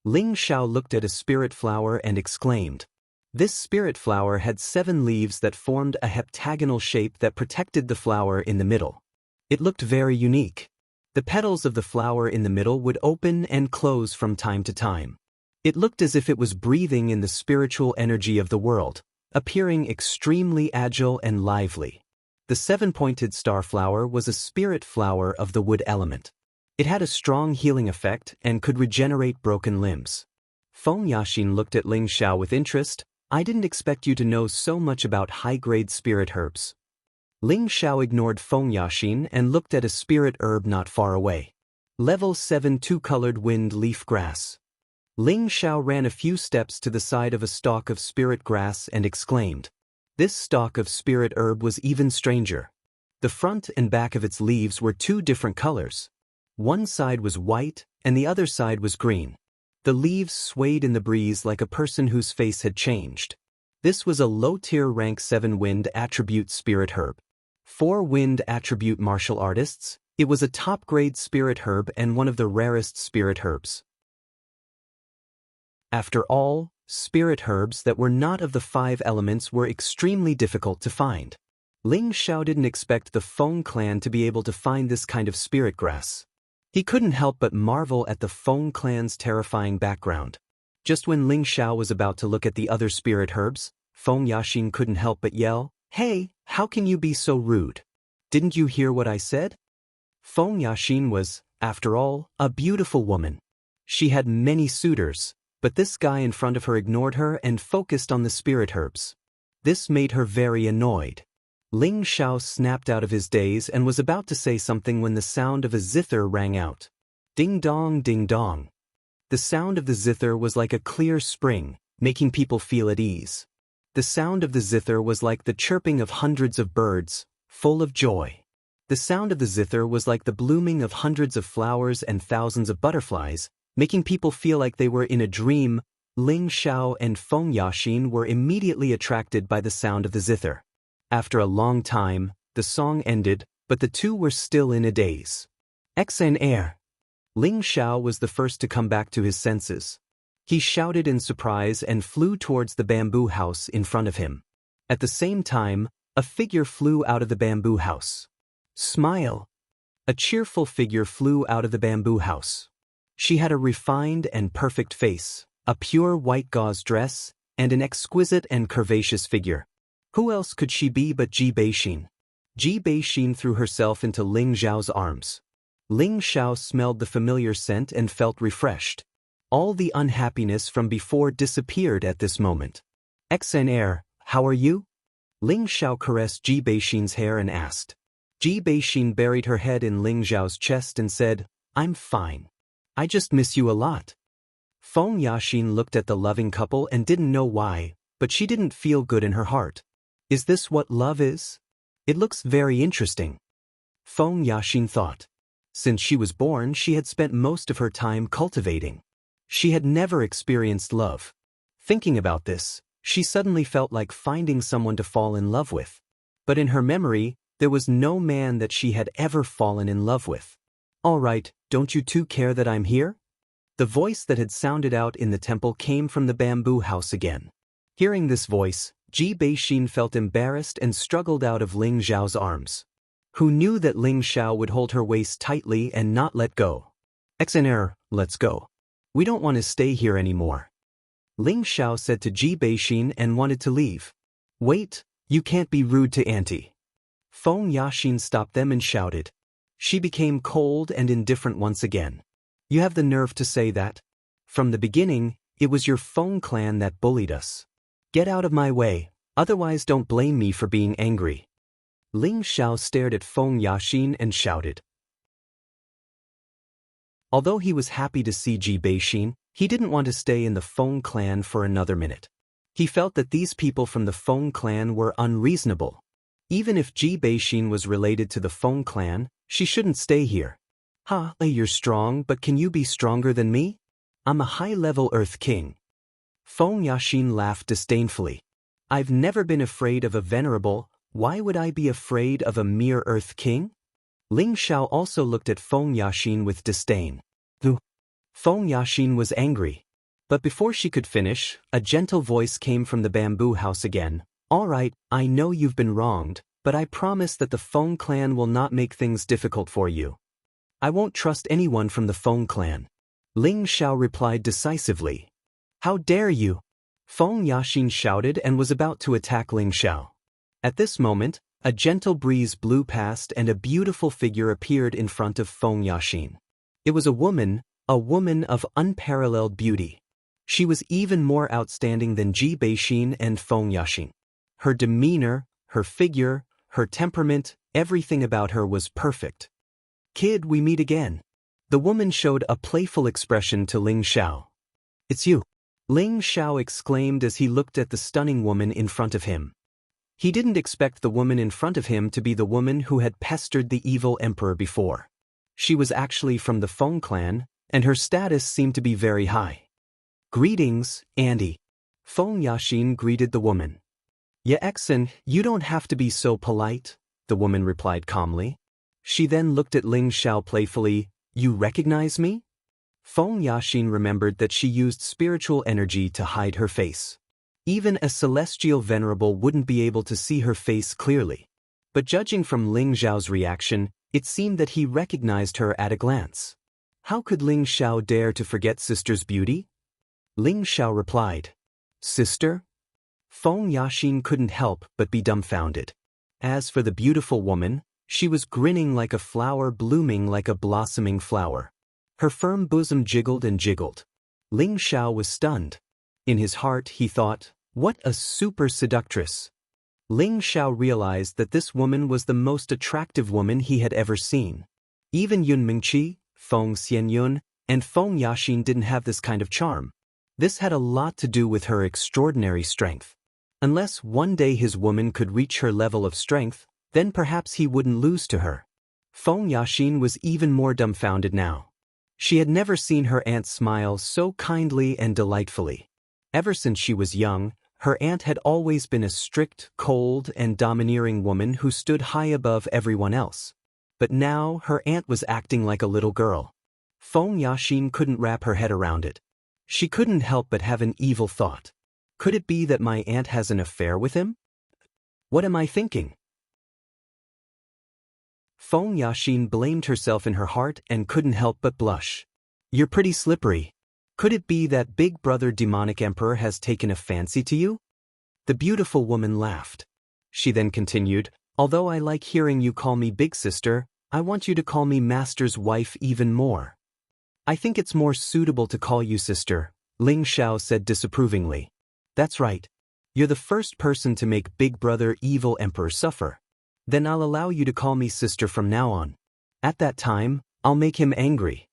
Ling Xiao looked at a spirit flower and exclaimed. This spirit flower had 7 leaves that formed a heptagonal shape that protected the flower in the middle. It looked very unique. The petals of the flower in the middle would open and close from time to time. It looked as if it was breathing in the spiritual energy of the world, appearing extremely agile and lively. The 7-pointed star flower was a spirit flower of the wood element. It had a strong healing effect and could regenerate broken limbs. Feng Yaxin looked at Ling Xiao with interest. "I didn't expect you to know so much about high-grade spirit herbs." Ling Xiao ignored Feng Yaxin and looked at a spirit herb not far away. Level 7 2-colored wind leaf grass. Ling Xiao ran a few steps to the side of a stalk of spirit grass and exclaimed. This stalk of spirit herb was even stranger. The front and back of its leaves were 2 different colors. One side was white and the other side was green. The leaves swayed in the breeze like a person whose face had changed. This was a low-tier rank 7 wind attribute spirit herb. 4 wind attribute martial artists, it was a top-grade spirit herb and one of the rarest spirit herbs. After all, spirit herbs that were not of the 5 elements were extremely difficult to find. Ling Xiao didn't expect the Feng clan to be able to find this kind of spirit grass. He couldn't help but marvel at the Feng clan's terrifying background. Just when Ling Xiao was about to look at the other spirit herbs, Feng Yaxin couldn't help but yell, "Hey, how can you be so rude? Didn't you hear what I said?" Feng Yaxin was, after all, a beautiful woman. She had many suitors, but this guy in front of her ignored her and focused on the spirit herbs. This made her very annoyed. Ling Xiao snapped out of his daze and was about to say something when the sound of a zither rang out. Ding dong, ding dong. The sound of the zither was like a clear spring, making people feel at ease. The sound of the zither was like the chirping of hundreds of birds, full of joy. The sound of the zither was like the blooming of hundreds of flowers and thousands of butterflies, making people feel like they were in a dream. Ling Xiao and Feng Yaxin were immediately attracted by the sound of the zither. After a long time, the song ended, but the two were still in a daze. Xn air. Ling Xiao was the first to come back to his senses. He shouted in surprise and flew towards the bamboo house in front of him. At the same time, a figure flew out of the bamboo house. Smile. A cheerful figure flew out of the bamboo house. She had a refined and perfect face, a pure white gauze dress, and an exquisite and curvaceous figure. Who else could she be but Ji Beixin? Ji Beixin threw herself into Ling Xiao's arms. Ling Xiao smelled the familiar scent and felt refreshed. All the unhappiness from before disappeared at this moment. XNR, how are you? Ling Xiao caressed Ji Beixin's hair and asked. Ji Beixin buried her head in Ling Xiao's chest and said, I'm fine. I just miss you a lot. Feng Yaxin looked at the loving couple and didn't know why, but she didn't feel good in her heart. Is this what love is? It looks very interesting. Feng Yaxin thought. Since she was born, she had spent most of her time cultivating. She had never experienced love. Thinking about this, she suddenly felt like finding someone to fall in love with. But in her memory, there was no man that she had ever fallen in love with. All right, don't you two care that I'm here? The voice that had sounded out in the temple came from the bamboo house again. Hearing this voice, Ji Beixin felt embarrassed and struggled out of Ling Xiao's arms. Who knew that Ling Xiao would hold her waist tightly and not let go? XNR, let's go. We don't want to stay here anymore. Ling Xiao said to Ji Beixin and wanted to leave. Wait, you can't be rude to Auntie. Feng Yaxin stopped them and shouted. She became cold and indifferent once again. You have the nerve to say that? From the beginning, it was your Feng clan that bullied us. Get out of my way, otherwise don't blame me for being angry. Ling Xiao stared at Feng Yaxin and shouted. Although he was happy to see Ji Beixin, he didn't want to stay in the Feng clan for another minute. He felt that these people from the Feng clan were unreasonable. Even if Ji Beixin was related to the Feng clan, she shouldn't stay here. You're strong, but can you be stronger than me? I'm a high-level Earth King. Feng Yaxin laughed disdainfully. I've never been afraid of a venerable, why would I be afraid of a mere Earth King? Ling Xiao also looked at Feng Yaxin with disdain. Feng Yaxin was angry. But before she could finish, a gentle voice came from the bamboo house again. All right, I know you've been wronged, but I promise that the Feng clan will not make things difficult for you. I won't trust anyone from the Feng clan. Ling Xiao replied decisively. How dare you? Feng Yaxin shouted and was about to attack Ling Xiao. At this moment, a gentle breeze blew past and a beautiful figure appeared in front of Feng Yaxin. It was a woman of unparalleled beauty. She was even more outstanding than Ji Beixin and Feng Yaxin. Her demeanor, her figure, her temperament, everything about her was perfect. Kid, we meet again. The woman showed a playful expression to Ling Xiao. It's you. Ling Xiao exclaimed as he looked at the stunning woman in front of him. He didn't expect the woman in front of him to be the woman who had pestered the evil emperor before. She was actually from the Feng clan, and her status seemed to be very high. Greetings, Auntie. Feng Yaxin greeted the woman. Ya Exen, you don't have to be so polite, the woman replied calmly. She then looked at Ling Xiao playfully. You recognize me? Feng Yaxin remembered that she used spiritual energy to hide her face. Even a celestial venerable wouldn't be able to see her face clearly. But judging from Ling Xiao's reaction, it seemed that he recognized her at a glance. How could Ling Xiao dare to forget sister's beauty? Ling Xiao replied. Sister? Feng Yaxin couldn't help but be dumbfounded. As for the beautiful woman, she was grinning like a flower blooming like a blossoming flower. Her firm bosom jiggled and jiggled. Ling Xiao was stunned. In his heart he thought, what a super seductress. Ling Xiao realized that this woman was the most attractive woman he had ever seen. Even Yun Mingqi, Feng Xianyun, and Feng Yaxin didn't have this kind of charm. This had a lot to do with her extraordinary strength. Unless one day his woman could reach her level of strength, then perhaps he wouldn't lose to her. Feng Yaxin was even more dumbfounded now. She had never seen her aunt smile so kindly and delightfully. Ever since she was young, her aunt had always been a strict, cold, and domineering woman who stood high above everyone else. But now her aunt was acting like a little girl. Feng Yaxin couldn't wrap her head around it. She couldn't help but have an evil thought. Could it be that my aunt has an affair with him? What am I thinking? Feng Yaxin blamed herself in her heart and couldn't help but blush. You're pretty slippery. Could it be that Big Brother Demonic Emperor has taken a fancy to you? The beautiful woman laughed. She then continued, although I like hearing you call me Big Sister, I want you to call me Master's wife even more. I think it's more suitable to call you sister, Ling Xiao said disapprovingly. That's right. You're the first person to make Big Brother Evil Emperor suffer. Then I'll allow you to call me sister from now on. At that time, I'll make him angry.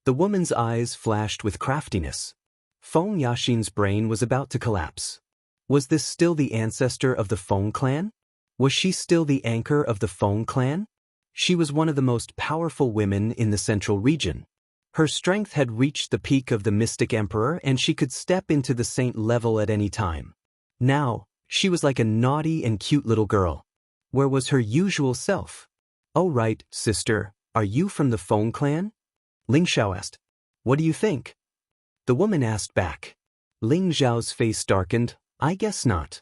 The woman's eyes flashed with craftiness. Feng Yaxin's brain was about to collapse. Was this still the ancestor of the Feng clan? Was she still the anchor of the Feng clan? She was one of the most powerful women in the central region. Her strength had reached the peak of the mystic emperor and she could step into the saint level at any time. Now, she was like a naughty and cute little girl. Where was her usual self? Oh right, sister, are you from the Feng clan? Ling Xiao asked. What do you think? The woman asked back. Ling Xiao's face darkened. I guess not.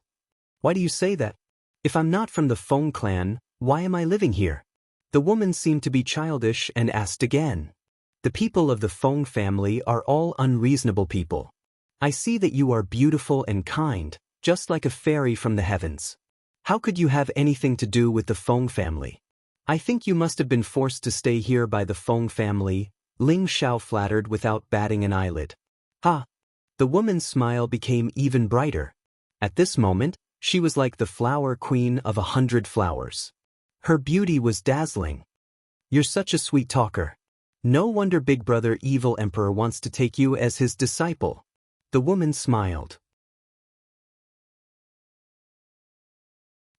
Why do you say that? If I'm not from the Feng clan, why am I living here? The woman seemed to be childish and asked again. The people of the Feng family are all unreasonable people. I see that you are beautiful and kind, just like a fairy from the heavens. How could you have anything to do with the Feng family? I think you must have been forced to stay here by the Feng family, Ling Xiao flattered without batting an eyelid. Ha! The woman's smile became even brighter. At this moment, she was like the flower queen of 100 flowers. Her beauty was dazzling. You're such a sweet talker. No wonder Big Brother Evil Emperor wants to take you as his disciple. The woman smiled.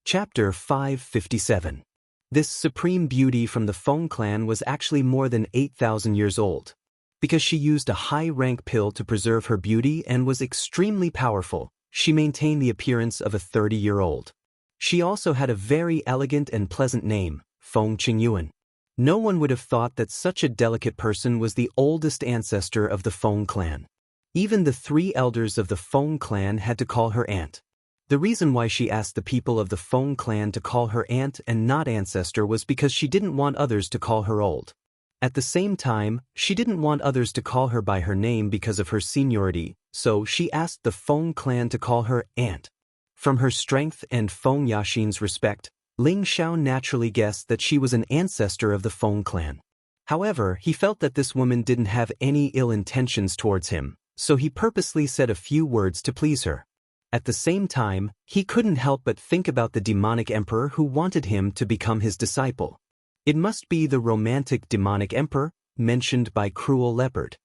Chapter 557. This supreme beauty from the Feng clan was actually more than 8,000 years old. Because she used a high-rank pill to preserve her beauty and was extremely powerful, she maintained the appearance of a 30-year-old. She also had a very elegant and pleasant name, Feng Qingyuan. No one would have thought that such a delicate person was the oldest ancestor of the Feng clan. Even the 3 elders of the Feng clan had to call her aunt. The reason why she asked the people of the Feng clan to call her aunt and not ancestor was because she didn't want others to call her old. At the same time, she didn't want others to call her by her name because of her seniority, so she asked the Feng clan to call her aunt. From her strength and Feng Yaxin's respect, Ling Xiao naturally guessed that she was an ancestor of the Feng clan. However, he felt that this woman didn't have any ill intentions towards him, so he purposely said a few words to please her. At the same time, he couldn't help but think about the demonic emperor who wanted him to become his disciple. It must be the romantic demonic emperor, mentioned by Cruel Leopard.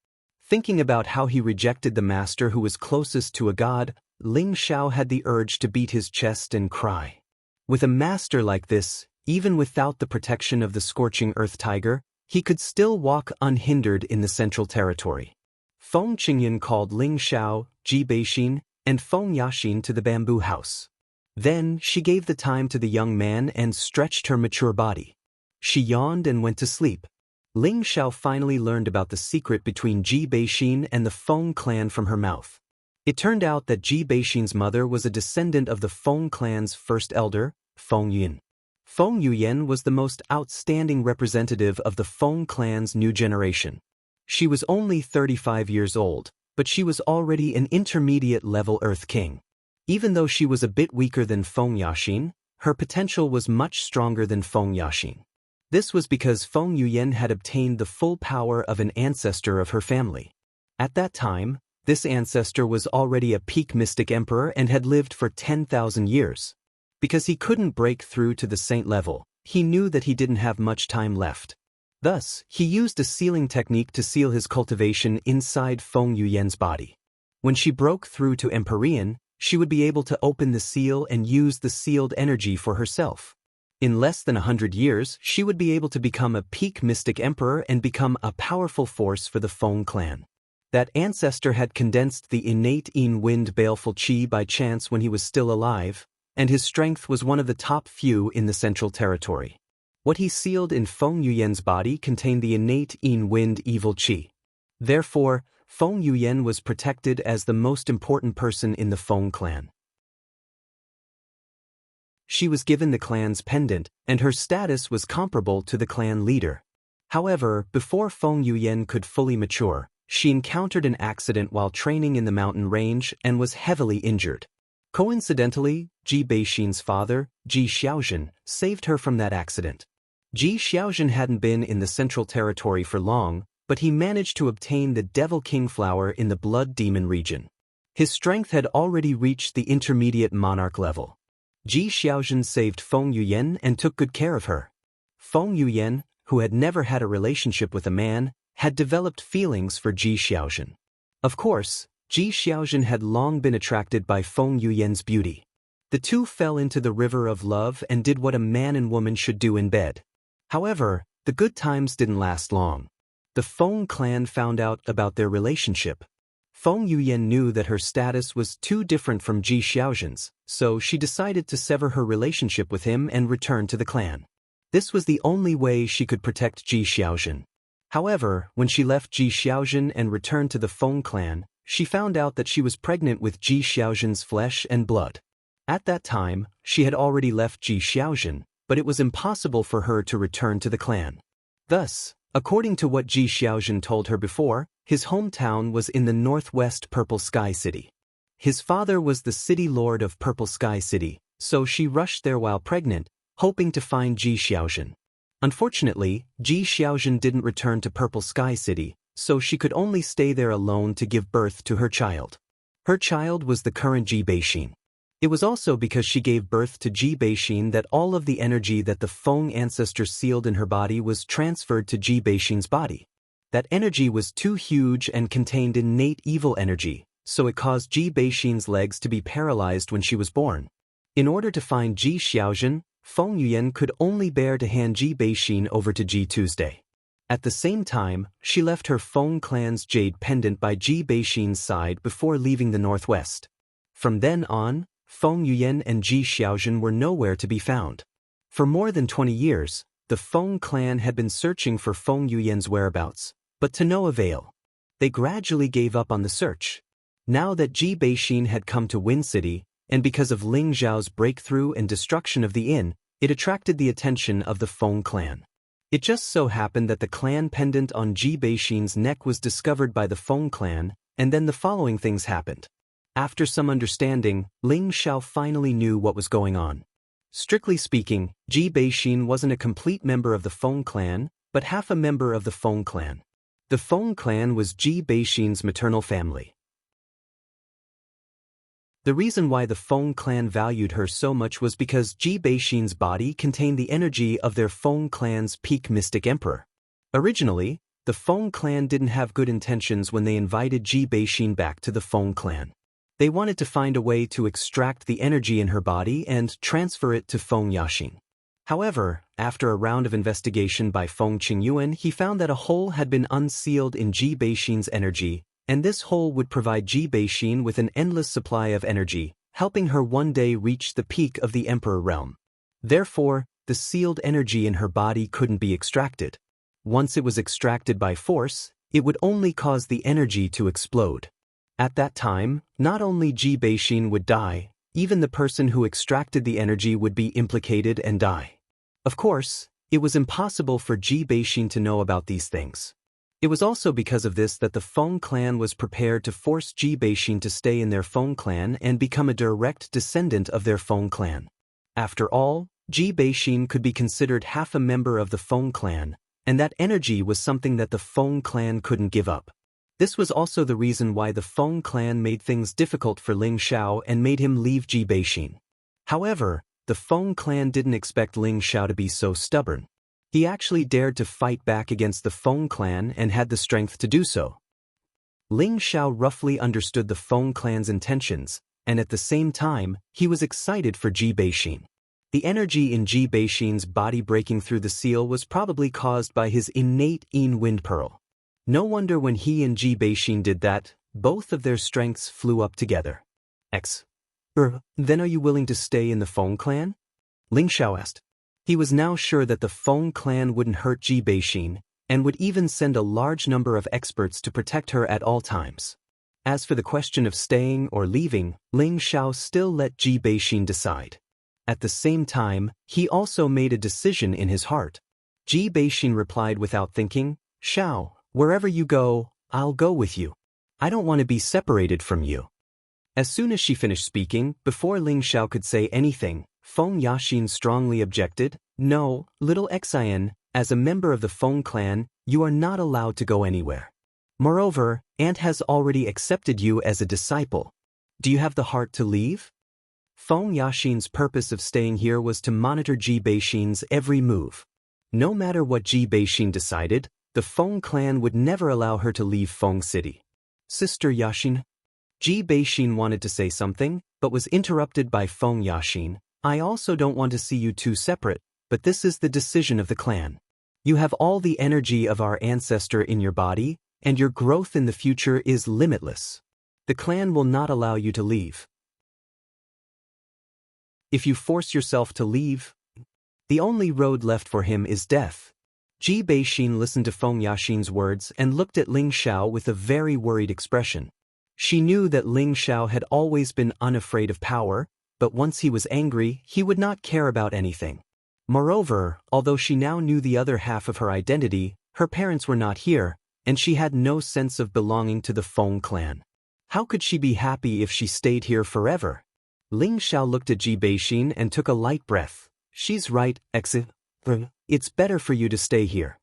Thinking about how he rejected the master who was closest to a god, Ling Xiao had the urge to beat his chest and cry. With a master like this, even without the protection of the scorching earth tiger, he could still walk unhindered in the central territory. Feng Qingyuan called Ling Xiao, Ji Beixin, and Feng Yaxin to the bamboo house. Then she gave the time to the young man and stretched her mature body. She yawned and went to sleep. Ling Xiao finally learned about the secret between Ji Beixin and the Feng clan from her mouth. It turned out that Ji Beixin's mother was a descendant of the Feng clan's first elder, Feng Yuan. Feng Yuan was the most outstanding representative of the Feng clan's new generation. She was only 35 years old, but she was already an intermediate-level Earth King. Even though she was a bit weaker than Feng Yaxin, her potential was much stronger than Feng Yaxin. This was because Feng Yuan had obtained the full power of an ancestor of her family. At that time, this ancestor was already a peak mystic emperor and had lived for 10,000 years. Because he couldn't break through to the saint level, he knew that he didn't have much time left. Thus, he used a sealing technique to seal his cultivation inside Feng Yuan's body. When she broke through to Empyrean, she would be able to open the seal and use the sealed energy for herself. In less than 100 years, she would be able to become a peak mystic emperor and become a powerful force for the Feng clan. That ancestor had condensed the innate in-wind baleful qi by chance when he was still alive, and his strength was one of the top few in the central territory. What he sealed in Feng Yuan's body contained the innate in-wind evil qi. Therefore, Feng Yuan was protected as the most important person in the Feng clan. She was given the clan's pendant, and her status was comparable to the clan leader. However, before Feng Yuan could fully mature, she encountered an accident while training in the mountain range and was heavily injured. Coincidentally, Ji Beixin's father, Ji Xiaozhen, saved her from that accident. Ji Xiaozhen hadn't been in the central territory for long, but he managed to obtain the Devil King flower in the Blood Demon region. His strength had already reached the intermediate monarch level. Ji Xiaozhen saved Feng Yuyan and took good care of her. Feng Yuyan, who had never had a relationship with a man, had developed feelings for Ji Xiaozhen. Of course, Ji Xiaozhen had long been attracted by Feng Yuyan's beauty. The two fell into the river of love and did what a man and woman should do in bed. However, the good times didn't last long. The Feng clan found out about their relationship. Feng Yuyan knew that her status was too different from Ji Xiaozhen's, so she decided to sever her relationship with him and return to the clan. This was the only way she could protect Ji Xiaozhen. However, when she left Ji Xiaozhen and returned to the Feng clan, she found out that she was pregnant with Ji Xiaozhen's flesh and blood. At that time, she had already left Ji Xiaozhen, but it was impossible for her to return to the clan. Thus, according to what Ji Xiaozhen told her before, his hometown was in the northwest Purple Sky City. His father was the city lord of Purple Sky City, so she rushed there while pregnant, hoping to find Ji Xiaozhen. Unfortunately, Ji Xiaozhen didn't return to Purple Sky City, so she could only stay there alone to give birth to her child. Her child was the current Ji Beixin. It was also because she gave birth to Ji Beixin that all of the energy that the Feng ancestor sealed in her body was transferred to Ji Beixin's body. That energy was too huge and contained innate evil energy, so it caused Ji Beixin's legs to be paralyzed when she was born. In order to find Ji Xiaozhen, Feng Yuyan could only bear to hand Ji Beixin over to Ji Tuesday. At the same time, she left her Feng clan's jade pendant by Ji Beixin's side before leaving the northwest. From then on, Feng Yuyan and Ji Xiaozhen were nowhere to be found. For more than 20 years, the Feng clan had been searching for Feng Yuyan's whereabouts, but to no avail. They gradually gave up on the search. Now that Ji Beixin had come to Wind City, and because of Ling Zhao's breakthrough and destruction of the inn, it attracted the attention of the Feng clan. It just so happened that the clan pendant on Ji Beixin's neck was discovered by the Feng clan, and then the following things happened. After some understanding, Ling Zhao finally knew what was going on. Strictly speaking, Ji Beixin wasn't a complete member of the Feng clan, but half a member of the Feng clan. The Feng clan was Ji Beixin's maternal family. The reason why the Feng clan valued her so much was because Ji Beixin's body contained the energy of their Feng clan's peak mystic emperor. Originally, the Feng clan didn't have good intentions when they invited Ji Beixin back to the Feng clan. They wanted to find a way to extract the energy in her body and transfer it to Feng Yaxing. However, after a round of investigation by Feng Qingyuan, he found that a hole had been unsealed in Ji Beixin's energy, and this hole would provide Ji Beixin with an endless supply of energy, helping her one day reach the peak of the Emperor realm. Therefore, the sealed energy in her body couldn't be extracted. Once it was extracted by force, it would only cause the energy to explode. At that time, not only Ji Beixin would die, even the person who extracted the energy would be implicated and die. Of course, it was impossible for Ji Beixin to know about these things. It was also because of this that the Feng clan was prepared to force Ji Beixin to stay in their Feng clan and become a direct descendant of their Feng clan. After all, Ji Beixin could be considered half a member of the Feng clan, and that energy was something that the Feng clan couldn't give up. This was also the reason why the Feng clan made things difficult for Ling Zhao and made him leave Ji Beixin. However, the Feng clan didn't expect Ling Zhao to be so stubborn. He actually dared to fight back against the Feng clan and had the strength to do so. Ling Zhao roughly understood the Feng clan's intentions, and at the same time, he was excited for Ji Beixin. The energy in Ji Beixin's body breaking through the seal was probably caused by his innate Yin Wind Pearl. No wonder when he and Ji Beixin did that, both of their strengths flew up together. Then are you willing to stay in the Feng clan? Ling Zhao asked. He was now sure that the Feng clan wouldn't hurt Ji Beixin, and would even send a large number of experts to protect her at all times. As for the question of staying or leaving, Ling Zhao still let Ji Beixin decide. At the same time, he also made a decision in his heart. Ji Beixin replied without thinking, "Zhao, wherever you go, I'll go with you. I don't want to be separated from you." As soon as she finished speaking, before Ling Zhao could say anything, Feng Yaxin strongly objected, "No, little Xian, As a member of the Feng clan, you are not allowed to go anywhere. Moreover, Aunt has already accepted you as a disciple. Do you have the heart to leave? Feng Yaxin's purpose of staying here was to monitor Ji Beixin's every move. No matter what Ji Beixin decided, the Feng clan would never allow her to leave Feng City. Sister Yaxin? Ji Beixin wanted to say something, but was interrupted by Feng Yaxin. I also don't want to see you two separate, but this is the decision of the clan. You have all the energy of our ancestor in your body, and your growth in the future is limitless. The clan will not allow you to leave. If you force yourself to leave, the only road left for him is death. Ji Beixin listened to Feng Yaxin's words and looked at Ling Xiao with a very worried expression. She knew that Ling Xiao had always been unafraid of power, but once he was angry, he would not care about anything. Moreover, although she now knew the other half of her identity, her parents were not here, and she had no sense of belonging to the Feng clan. How could she be happy if she stayed here forever? Ling Xiao looked at Ji Beixin and took a light breath. She's right, it's better for you to stay here.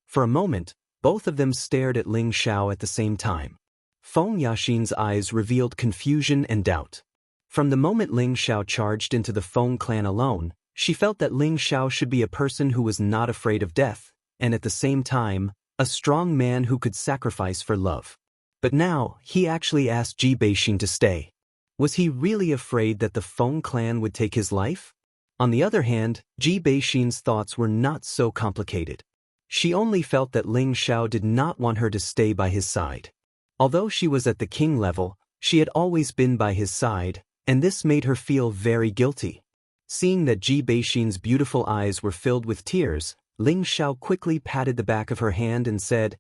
For a moment, both of them stared at Ling Xiao at the same time. Feng Yaxin's eyes revealed confusion and doubt. From the moment Ling Xiao charged into the Feng clan alone, she felt that Ling Xiao should be a person who was not afraid of death, and at the same time, a strong man who could sacrifice for love. But now, he actually asked Ji Beixin to stay. Was he really afraid that the Feng clan would take his life? On the other hand, Ji Beixin's thoughts were not so complicated. She only felt that Ling Xiao did not want her to stay by his side. Although she was at the king level, she had always been by his side, and this made her feel very guilty. Seeing that Ji Beixin's beautiful eyes were filled with tears, Ling Xiao quickly patted the back of her hand and said,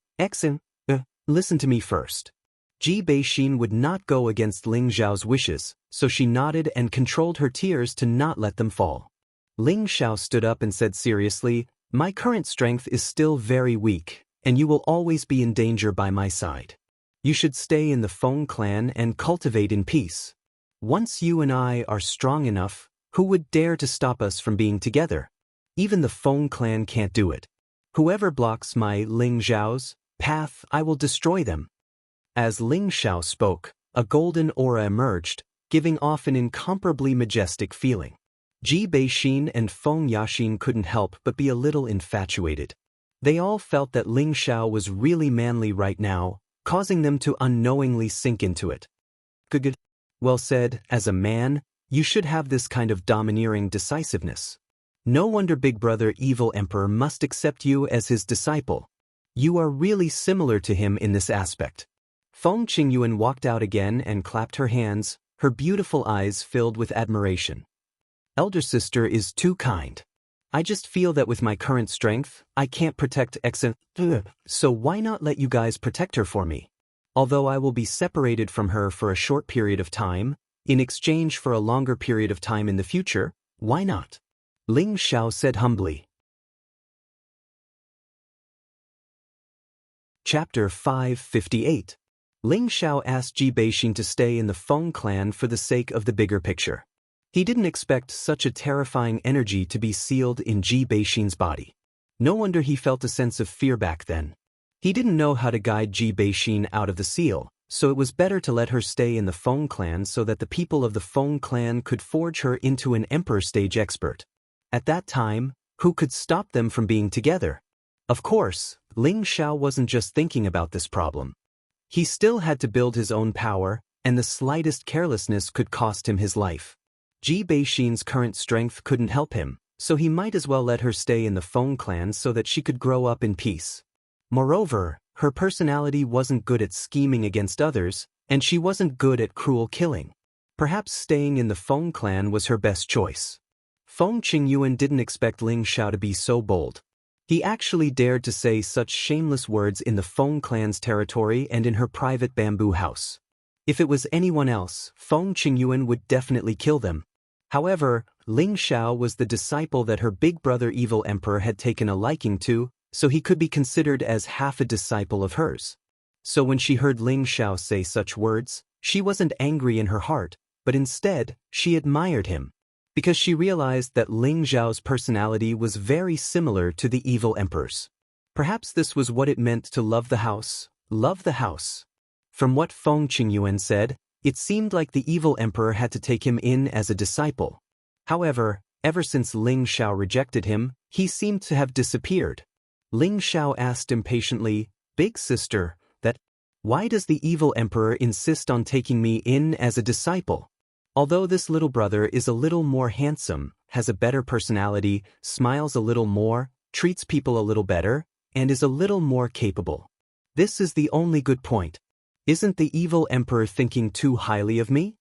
listen to me first. Ji Beixin would not go against Ling Xiao's wishes, so she nodded and controlled her tears to not let them fall. Ling Xiao stood up and said seriously, my current strength is still very weak, and you will always be in danger by my side. You should stay in the Feng clan and cultivate in peace. Once you and I are strong enough, who would dare to stop us from being together? Even the Feng clan can't do it. Whoever blocks my Ling Xiao's path, I will destroy them. As Ling Xiao spoke, a golden aura emerged, giving off an incomparably majestic feeling. Ji Beixin and Feng Yaxin couldn't help but be a little infatuated. They all felt that Ling Xiao was really manly right now, causing them to unknowingly sink into it. Good. Well said, as a man, you should have this kind of domineering decisiveness. No wonder Big Brother Evil Emperor must accept you as his disciple. You are really similar to him in this aspect. Feng Qingyuan walked out again and clapped her hands, her beautiful eyes filled with admiration. Elder sister is too kind. I just feel that with my current strength, I can't protect so why not let you guys protect her for me? Although I will be separated from her for a short period of time, in exchange for a longer period of time in the future, why not? Ling Xiao said humbly. Chapter 558. Ling Xiao asked Ji Beixin to stay in the Feng clan for the sake of the bigger picture. He didn't expect such a terrifying energy to be sealed in Ji Beixin's body. No wonder he felt a sense of fear back then. He didn't know how to guide Ji Beixin out of the seal, so it was better to let her stay in the Feng clan so that the people of the Feng clan could forge her into an emperor stage expert. At that time, who could stop them from being together? Of course, Ling Xiao wasn't just thinking about this problem. He still had to build his own power, and the slightest carelessness could cost him his life. Ji Beixin's current strength couldn't help him, so he might as well let her stay in the Feng clan so that she could grow up in peace. Moreover, her personality wasn't good at scheming against others, and she wasn't good at cruel killing. Perhaps staying in the Feng clan was her best choice. Feng Qingyuan didn't expect Ling Xiao to be so bold. He actually dared to say such shameless words in the Feng clan's territory and in her private bamboo house. If it was anyone else, Feng Qingyuan would definitely kill them. However, Ling Xiao was the disciple that her big brother Evil Emperor had taken a liking to, so he could be considered as half a disciple of hers. So when she heard Ling Xiao say such words, she wasn't angry in her heart, but instead, she admired him. because she realized that Ling Zhao's personality was very similar to the evil emperor's. Perhaps this was what it meant to love the house. Love the house. From what Feng Qingyuan said, it seemed like the evil emperor had to take him in as a disciple. However, ever since Ling Xiao rejected him, he seemed to have disappeared. Ling Xiao asked impatiently, "Big sister, why does the evil emperor insist on taking me in as a disciple? Although this little brother is a little more handsome, has a better personality, smiles a little more, treats people a little better, and is a little more capable. This is the only good point. Isn't the evil emperor thinking too highly of me?"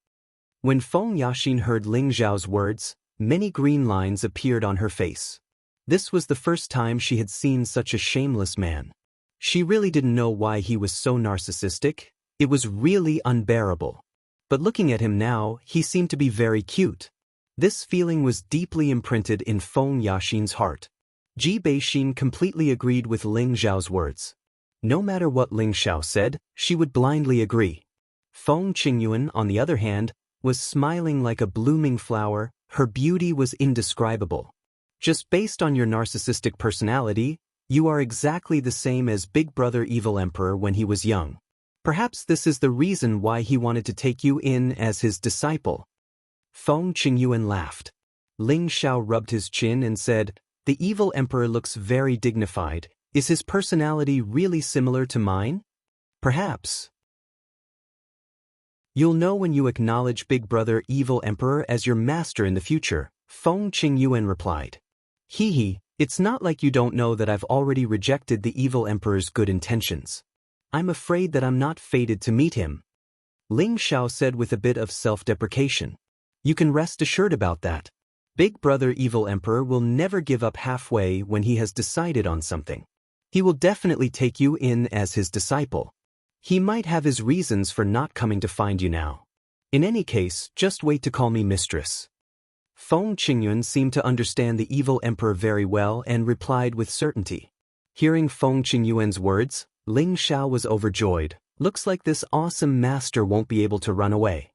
When Feng Yaxin heard Ling Zhao's words, many green lines appeared on her face. This was the first time she had seen such a shameless man. She really didn't know why he was so narcissistic. It was really unbearable. But looking at him now, he seemed to be very cute. This feeling was deeply imprinted in Feng Yaxin's heart. Ji Beixin completely agreed with Ling Zhao's words. No matter what Ling Xiao said, she would blindly agree. Feng Qingyuan, on the other hand, was smiling like a blooming flower. Her beauty was indescribable. Just based on your narcissistic personality, you are exactly the same as Big Brother Evil Emperor when he was young. Perhaps this is the reason why he wanted to take you in as his disciple. Feng Qingyuan laughed. Ling Xiao rubbed his chin and said, "The evil emperor looks very dignified. Is his personality really similar to mine? Perhaps. You'll know when you acknowledge Big Brother Evil Emperor as your master in the future," Feng Qingyuan replied. "Hee, it's not like you don't know that I've already rejected the evil emperor's good intentions. I'm afraid that I'm not fated to meet him," Ling Xiao said with a bit of self-deprecation. "You can rest assured about that. Big Brother Evil Emperor will never give up halfway when he has decided on something. He will definitely take you in as his disciple. He might have his reasons for not coming to find you now. In any case, just wait to call me mistress." Feng Qingyuan seemed to understand the evil emperor very well and replied with certainty. Hearing Feng Qingyuan's words, Ling Xiao was overjoyed. Looks like this awesome master won't be able to run away.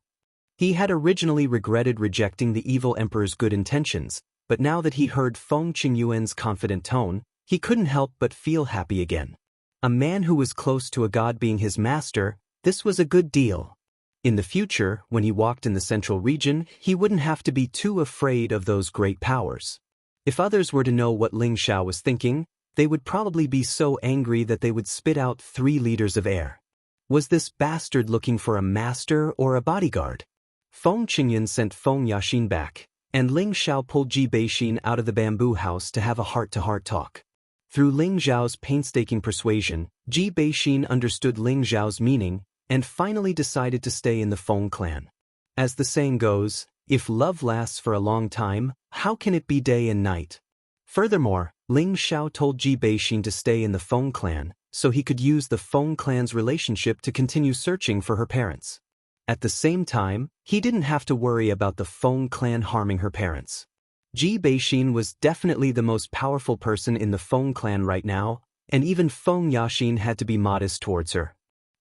He had originally regretted rejecting the evil emperor's good intentions, but now that he heard Feng Qingyuan's confident tone, he couldn't help but feel happy again. A man who was close to a god being his master, this was a good deal. In the future, when he walked in the central region, he wouldn't have to be too afraid of those great powers. If others were to know what Ling Xiao was thinking, they would probably be so angry that they would spit out 3 liters of air. Was this bastard looking for a master or a bodyguard? Feng Qingyuan sent Feng Yaxin back, and Ling Xiao pulled Ji Beixin out of the bamboo house to have a heart-to-heart talk. Through Ling Zhao's painstaking persuasion, Ji Beixin understood Ling Zhao's meaning and finally decided to stay in the Feng clan. As the saying goes, if love lasts for a long time, how can it be day and night? Furthermore, Ling Xiao told Ji Beixin to stay in the Feng clan so he could use the Feng clan's relationship to continue searching for her parents. At the same time, he didn't have to worry about the Feng clan harming her parents. Ji Beixin was definitely the most powerful person in the Feng clan right now, and even Feng Yaxin had to be modest towards her.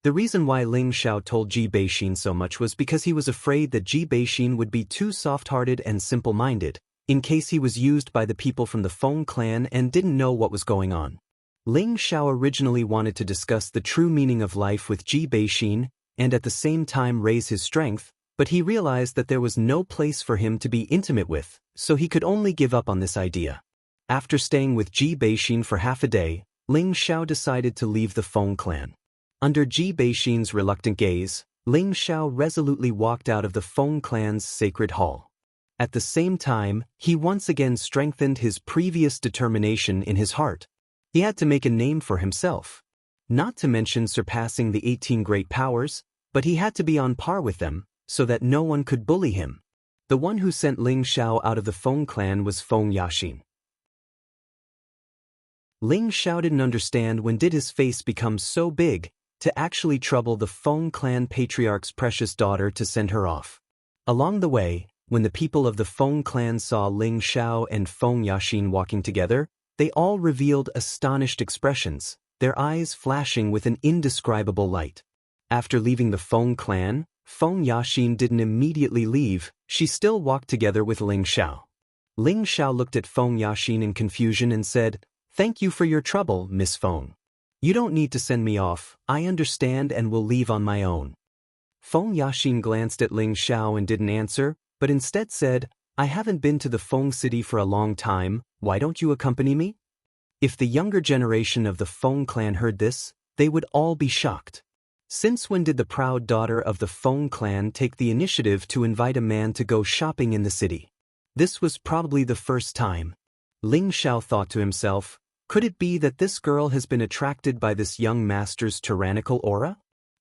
The reason why Ling Xiao told Ji Beixin so much was because he was afraid that Ji Beixin would be too soft-hearted and simple-minded, in case he was used by the people from the Feng clan and didn't know what was going on. Ling Xiao originally wanted to discuss the true meaning of life with Ji Beixin and at the same time raise his strength, but he realized that there was no place for him to be intimate with, so he could only give up on this idea. After staying with Ji Beixin for half a day, Ling Xiao decided to leave the Feng clan. Under Ji Beixin's reluctant gaze, Ling Xiao resolutely walked out of the Feng clan's sacred hall. At the same time, he once again strengthened his previous determination in his heart. He had to make a name for himself. Not to mention surpassing the 18 great powers, but he had to be on par with them, so that no one could bully him. The one who sent Ling Xiao out of the Feng clan was Feng Yaxin. Ling Xiao didn't understand when did his face become so big to actually trouble the Feng clan patriarch's precious daughter to send her off. Along the way, when the people of the Feng clan saw Ling Xiao and Feng Yaxin walking together, they all revealed astonished expressions, their eyes flashing with an indescribable light. After leaving the Feng clan, Feng Yaxin didn't immediately leave, she still walked together with Ling Xiao. Ling Xiao looked at Feng Yaxin in confusion and said, "Thank you for your trouble, Miss Feng. You don't need to send me off, I understand and will leave on my own." Feng Yaxin glanced at Ling Xiao and didn't answer, but instead said, "I haven't been to the Feng city for a long time, why don't you accompany me?" If the younger generation of the Feng clan heard this, they would all be shocked. Since when did the proud daughter of the Feng clan take the initiative to invite a man to go shopping in the city? This was probably the first time. Ling Xiao thought to himself, could it be that this girl has been attracted by this young master's tyrannical aura?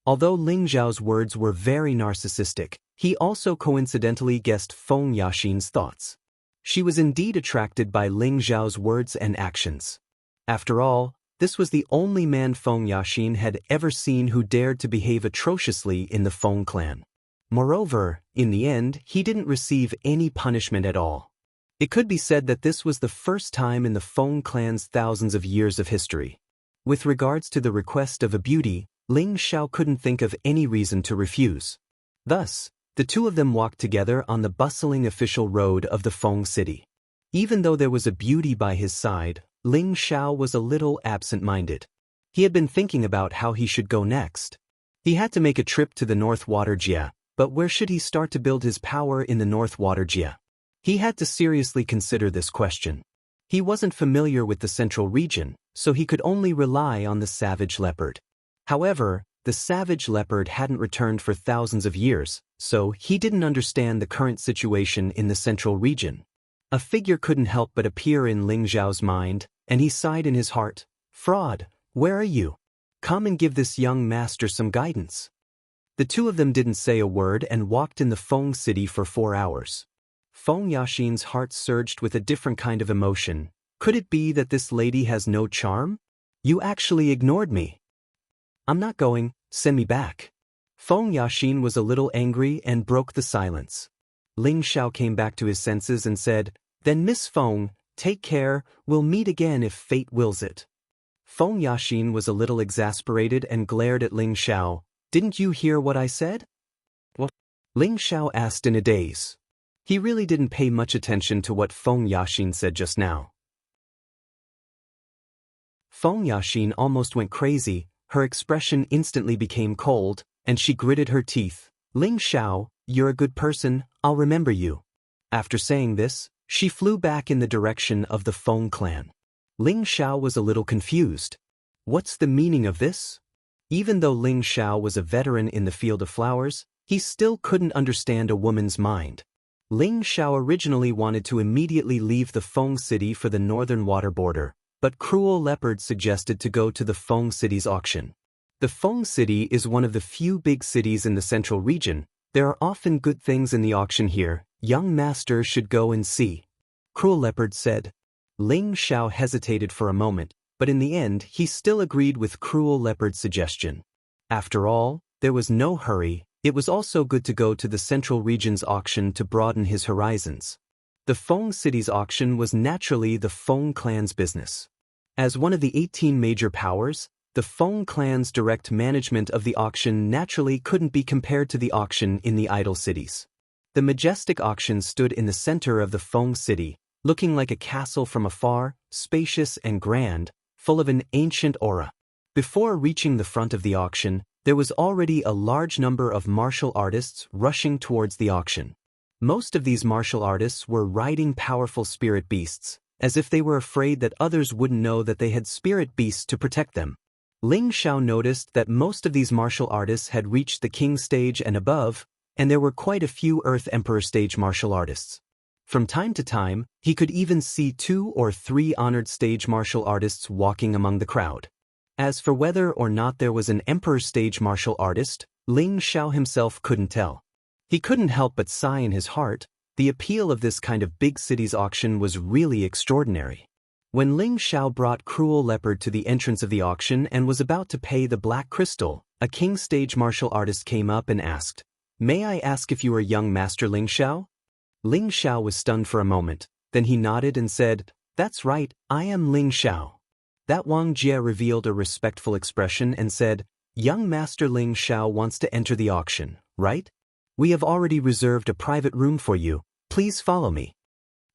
Although Ling Xiao's words were very narcissistic, he also coincidentally guessed Feng Yaxin's thoughts. She was indeed attracted by Ling Xiao's words and actions. After all, this was the only man Feng Yaxin had ever seen who dared to behave atrociously in the Feng clan. Moreover, in the end, he didn't receive any punishment at all. It could be said that this was the first time in the Feng clan's thousands of years of history. With regards to the request of a beauty, Ling Xiao couldn't think of any reason to refuse. Thus, the two of them walked together on the bustling official road of the Feng city. Even though there was a beauty by his side, Ling Xiao was a little absent-minded. He had been thinking about how he should go next. He had to make a trip to the North Water Jia, but where should he start to build his power in the North Water Jia? He had to seriously consider this question. He wasn't familiar with the central region, so he could only rely on the savage leopard. However, the savage leopard hadn't returned for thousands of years, so he didn't understand the current situation in the central region. A figure couldn't help but appear in Ling Xiao's mind, and he sighed in his heart, "Fraud, where are you? Come and give this young master some guidance." The two of them didn't say a word and walked in the Feng city for 4 hours. Feng Yaxin's heart surged with a different kind of emotion. Could it be that this lady has no charm? You actually ignored me. I'm not going, send me back. Feng Yaxin was a little angry and broke the silence. Ling Xiao came back to his senses and said, "Then Miss Feng, take care, we'll meet again if fate wills it." Feng Yaxin was a little exasperated and glared at Ling Xiao. "Didn't you hear what I said?" "What?" Ling Xiao asked in a daze. He really didn't pay much attention to what Feng Yaxin said just now. Feng Yaxin almost went crazy, her expression instantly became cold, and she gritted her teeth. "Ling Xiao, you're a good person, I'll remember you." After saying this, she flew back in the direction of the Feng clan. Ling Xiao was a little confused. What's the meaning of this? Even though Ling Xiao was a veteran in the field of flowers, he still couldn't understand a woman's mind. Ling Xiao originally wanted to immediately leave the Feng city for the northern water border, but Cruel Leopard suggested to go to the Feng city's auction. The Feng city is one of the few big cities in the central region. There are often good things in the auction here, young master should go and see. Cruel Leopard said. Ling Xiao hesitated for a moment, but in the end he still agreed with Cruel Leopard's suggestion. After all, there was no hurry. It was also good to go to the central region's auction to broaden his horizons. The Feng city's auction was naturally the Feng clan's business. As one of the 18 major powers, the Feng clan's direct management of the auction naturally couldn't be compared to the auction in the idol cities. The majestic auction stood in the center of the Feng city, looking like a castle from afar, spacious and grand, full of an ancient aura. Before reaching the front of the auction, there was already a large number of martial artists rushing towards the auction. Most of these martial artists were riding powerful spirit beasts, as if they were afraid that others wouldn't know that they had spirit beasts to protect them. Ling Xiao noticed that most of these martial artists had reached the king stage and above, and there were quite a few Earth Emperor stage martial artists. From time to time, he could even see 2 or 3 honored stage martial artists walking among the crowd. As for whether or not there was an Emperor stage martial artist, Ling Xiao himself couldn't tell. He couldn't help but sigh in his heart. The appeal of this kind of big cities auction was really extraordinary. When Ling Xiao brought Cruel Leopard to the entrance of the auction and was about to pay the black crystal, a king stage martial artist came up and asked, "May I ask if you are young Master Ling Xiao?" Ling Xiao was stunned for a moment, then he nodded and said, "That's right, I am Ling Xiao." That Wang Jie revealed a respectful expression and said, "Young Master Ling Xiao wants to enter the auction, right?" We have already reserved a private room for you. Please follow me.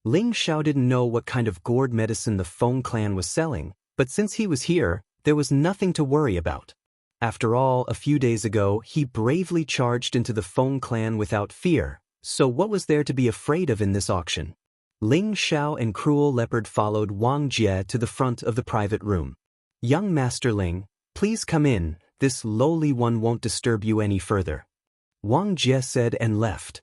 Ling Xiao didn't know what kind of gourd medicine the Feng clan was selling, but since he was here, there was nothing to worry about. After all, a few days ago, he bravely charged into the Feng clan without fear, so what was there to be afraid of in this auction? Ling Xiao and Cruel Leopard followed Wang Jie to the front of the private room. Young Master Ling, please come in, this lowly one won't disturb you any further. Wang Jie said and left.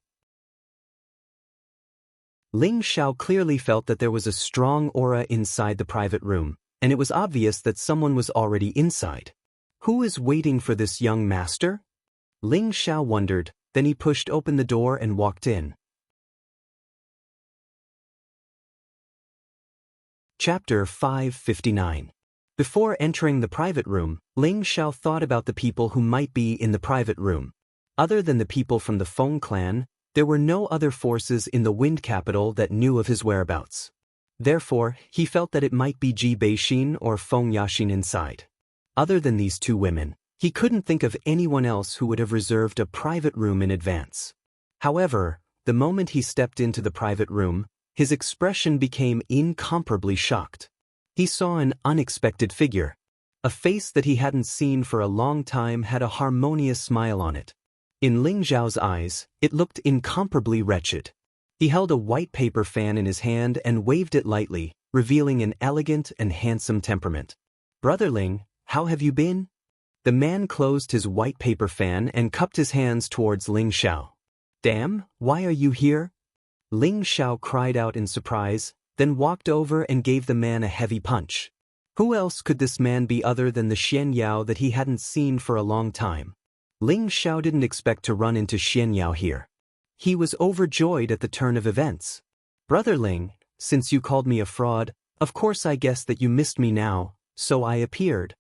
Ling Xiao clearly felt that there was a strong aura inside the private room, and it was obvious that someone was already inside. Who is waiting for this young master? Ling Xiao wondered, then he pushed open the door and walked in. Chapter 559. Before entering the private room, Ling Xiao thought about the people who might be in the private room. Other than the people from the Feng clan, there were no other forces in the Wind Capital that knew of his whereabouts. Therefore, he felt that it might be Ji Beixin or Feng Yaxin inside. Other than these two women, he couldn't think of anyone else who would have reserved a private room in advance. However, the moment he stepped into the private room, his expression became incomparably shocked. He saw an unexpected figure. A face that he hadn't seen for a long time had a harmonious smile on it. In Ling Xiao's eyes, it looked incomparably wretched. He held a white paper fan in his hand and waved it lightly, revealing an elegant and handsome temperament. Brother Ling, how have you been? The man closed his white paper fan and cupped his hands towards Ling Xiao. Damn, why are you here? Ling Xiao cried out in surprise, then walked over and gave the man a heavy punch. Who else could this man be other than the Xian Yao that he hadn't seen for a long time? Ling Xiao didn't expect to run into Xian Yao here. He was overjoyed at the turn of events. Brother Ling, since you called me a fraud, of course I guessed that you missed me now, so I appeared.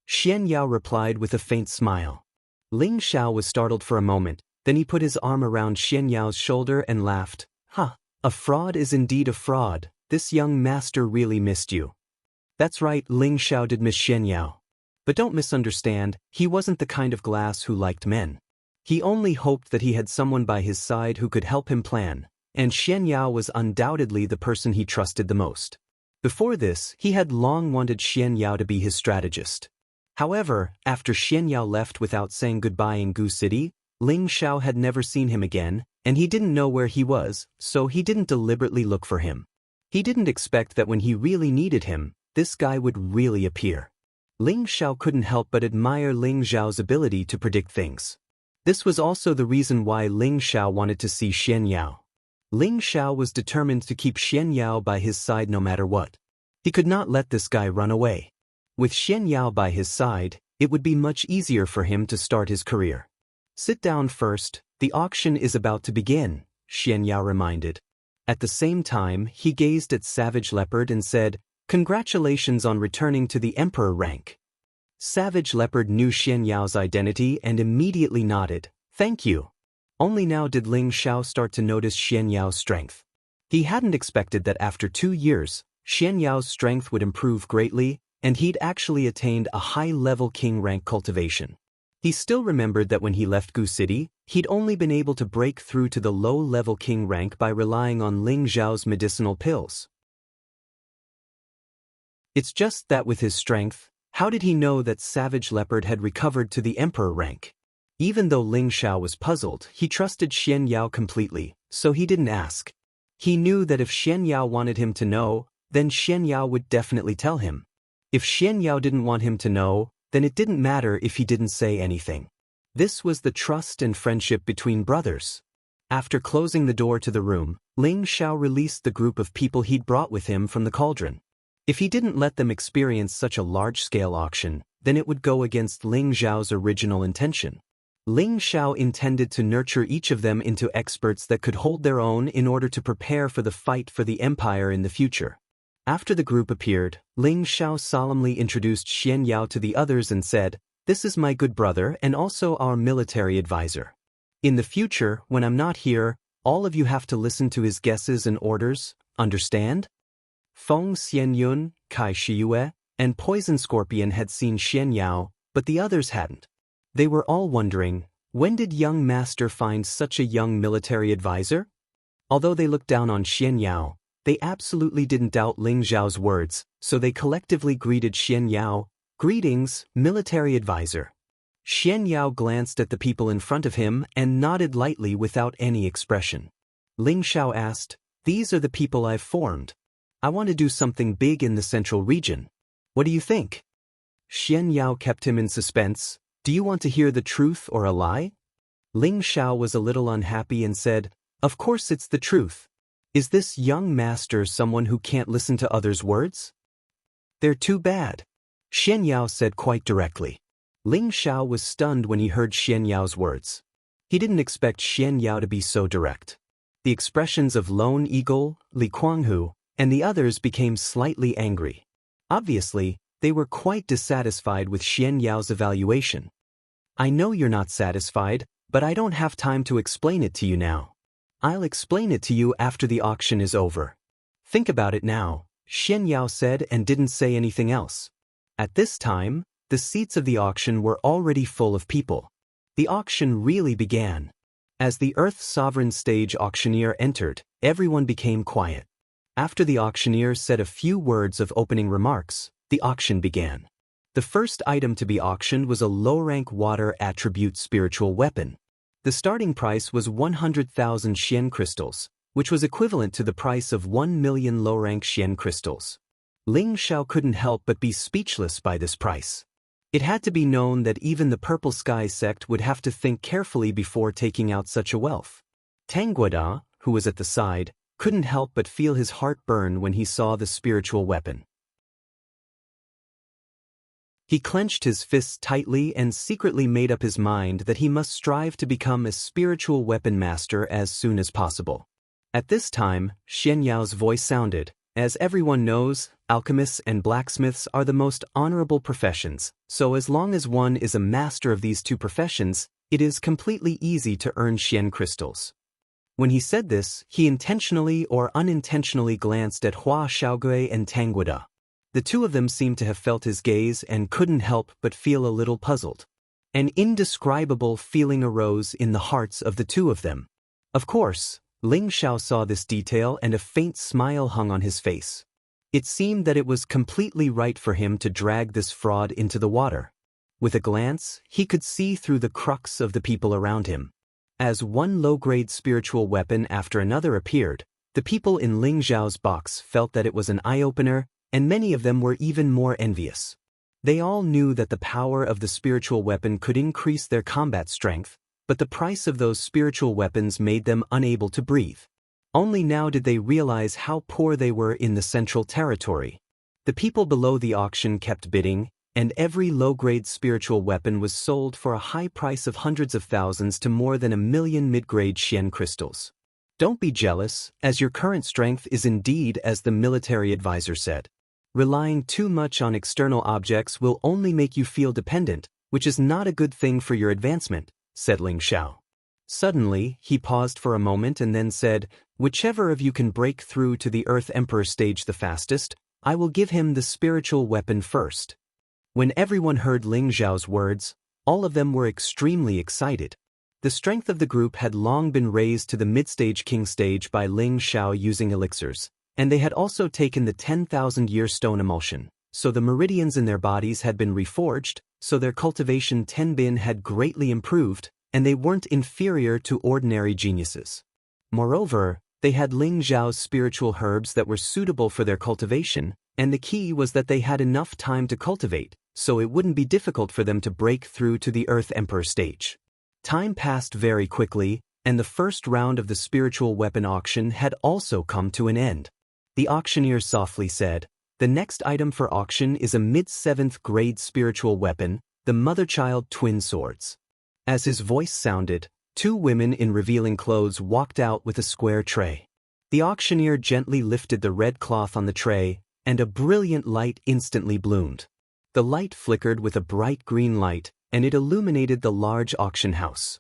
Xian Yao replied with a faint smile. Ling Xiao was startled for a moment, then he put his arm around Xian Yao's shoulder and laughed. A fraud is indeed a fraud. This young master really missed you. That's right, Ling Xiao did miss Xian Yao. But don't misunderstand, he wasn't the kind of glass who liked men. He only hoped that he had someone by his side who could help him plan, and Xian Yao was undoubtedly the person he trusted the most. Before this, he had long wanted Xian Yao to be his strategist. However, after Xian Yao left without saying goodbye in Gu City, Ling Xiao had never seen him again, and he didn't know where he was, so he didn't deliberately look for him. He didn't expect that when he really needed him, this guy would really appear. Ling Xiao couldn't help but admire Ling Xiao's ability to predict things. This was also the reason why Ling Xiao wanted to see Xian Yao. Ling Xiao was determined to keep Xian Yao by his side no matter what. He could not let this guy run away. With Xian Yao by his side, it would be much easier for him to start his career. Sit down first, the auction is about to begin, Xian Yao reminded. At the same time, he gazed at Savage Leopard and said, Congratulations on returning to the Emperor rank. Savage Leopard knew Xian Yao's identity and immediately nodded, Thank you. Only now did Ling Xiao start to notice Xian Yao's strength. He hadn't expected that after 2 years, Xian Yao's strength would improve greatly, and he'd actually attained a high-level king rank cultivation. He still remembered that when he left Gu City, he'd only been able to break through to the low-level king rank by relying on Ling Xiao's medicinal pills. It's just that with his strength, how did he know that Savage Leopard had recovered to the Emperor rank? Even though Ling Xiao was puzzled, he trusted Xian Yao completely, so he didn't ask. He knew that if Xian Yao wanted him to know, then Xian Yao would definitely tell him. If Xian Yao didn't want him to know, then it didn't matter if he didn't say anything. This was the trust and friendship between brothers. After closing the door to the room, Ling Xiao released the group of people he'd brought with him from the cauldron. If he didn't let them experience such a large-scale auction, then it would go against Ling Xiao's original intention. Ling Xiao intended to nurture each of them into experts that could hold their own in order to prepare for the fight for the empire in the future. After the group appeared, Ling Xiao solemnly introduced Xian Yao to the others and said, This is my good brother and also our military advisor. In the future, when I'm not here, all of you have to listen to his guesses and orders, understand? Feng Xianyun, Kai Shiyue, and Poison Scorpion had seen Xian Yao, but the others hadn't. They were all wondering, When did young master find such a young military advisor? Although they looked down on Xian Yao, they absolutely didn't doubt Ling Zhao's words, so they collectively greeted Xian Yao, "Greetings, military advisor." Xian Yao glanced at the people in front of him and nodded lightly without any expression. Ling Zhao asked, "These are the people I've formed. I want to do something big in the central region. What do you think?" Xian Yao kept him in suspense. "Do you want to hear the truth or a lie?" Ling Zhao was a little unhappy and said, "Of course it's the truth. Is this young master someone who can't listen to others' words?" "They're too bad," Xian Yao said quite directly. Ling Zhao was stunned when he heard Xian Yao's words. He didn't expect Xian Yao to be so direct. The expressions of Lone Eagle, Li Kuanghu, and the others became slightly angry. Obviously, they were quite dissatisfied with Xian Yao's evaluation. "I know you're not satisfied, but I don't have time to explain it to you now. I'll explain it to you after the auction is over. Think about it now," Xian Yao said and didn't say anything else. At this time, the seats of the auction were already full of people. The auction really began. As the Earth Sovereign stage auctioneer entered, everyone became quiet. After the auctioneer said a few words of opening remarks, the auction began. The first item to be auctioned was a low-rank water attribute spiritual weapon. The starting price was 100,000 Xian crystals, which was equivalent to the price of 1 million low-rank Xian crystals. Ling Zhao couldn't help but be speechless by this price. It had to be known that even the Purple Sky sect would have to think carefully before taking out such a wealth. Tangguada, who was at the side, couldn't help but feel his heart burn when he saw the spiritual weapon. He clenched his fists tightly and secretly made up his mind that he must strive to become a spiritual weapon master as soon as possible. At this time, Xian Yao's voice sounded. "As everyone knows, alchemists and blacksmiths are the most honorable professions, so as long as one is a master of these two professions, it is completely easy to earn Xian crystals." When he said this, he intentionally or unintentionally glanced at Hua Xiaogui and Tangguada. The two of them seemed to have felt his gaze and couldn't help but feel a little puzzled. An indescribable feeling arose in the hearts of the two of them. Of course, Ling Zhao saw this detail and a faint smile hung on his face. It seemed that it was completely right for him to drag this fraud into the water. With a glance, he could see through the crux of the people around him. As one low-grade spiritual weapon after another appeared, the people in Ling Zhao's box felt that it was an eye-opener, and many of them were even more envious. They all knew that the power of the spiritual weapon could increase their combat strength, but the price of those spiritual weapons made them unable to breathe. Only now did they realize how poor they were in the central territory. The people below the auction kept bidding, and every low-grade spiritual weapon was sold for a high price of hundreds of thousands to more than 1 million mid-grade Xian crystals. "Don't be jealous, as your current strength is indeed as the military advisor said. Relying too much on external objects will only make you feel dependent, which is not a good thing for your advancement," said Ling Zhao. Suddenly, he paused for a moment and then said, "Whichever of you can break through to the Earth Emperor stage the fastest, I will give him the spiritual weapon first." When everyone heard Ling Zhao's words, all of them were extremely excited. The strength of the group had long been raised to the mid-stage king stage by Ling Zhao using elixirs, and they had also taken the 10,000-year stone emulsion, so the meridians in their bodies had been reforged, so their cultivation tenbin had greatly improved, and they weren't inferior to ordinary geniuses. Moreover, they had Ling Zhao's spiritual herbs that were suitable for their cultivation, and the key was that they had enough time to cultivate, so it wouldn't be difficult for them to break through to the Earth Emperor stage. Time passed very quickly, and the first round of the spiritual weapon auction had also come to an end. The auctioneer softly said, "The next item for auction is a mid-7th grade spiritual weapon, the Motherchild Twin Swords." As his voice sounded, two women in revealing clothes walked out with a square tray. The auctioneer gently lifted the red cloth on the tray, and a brilliant light instantly bloomed. The light flickered with a bright green light, and it illuminated the large auction house.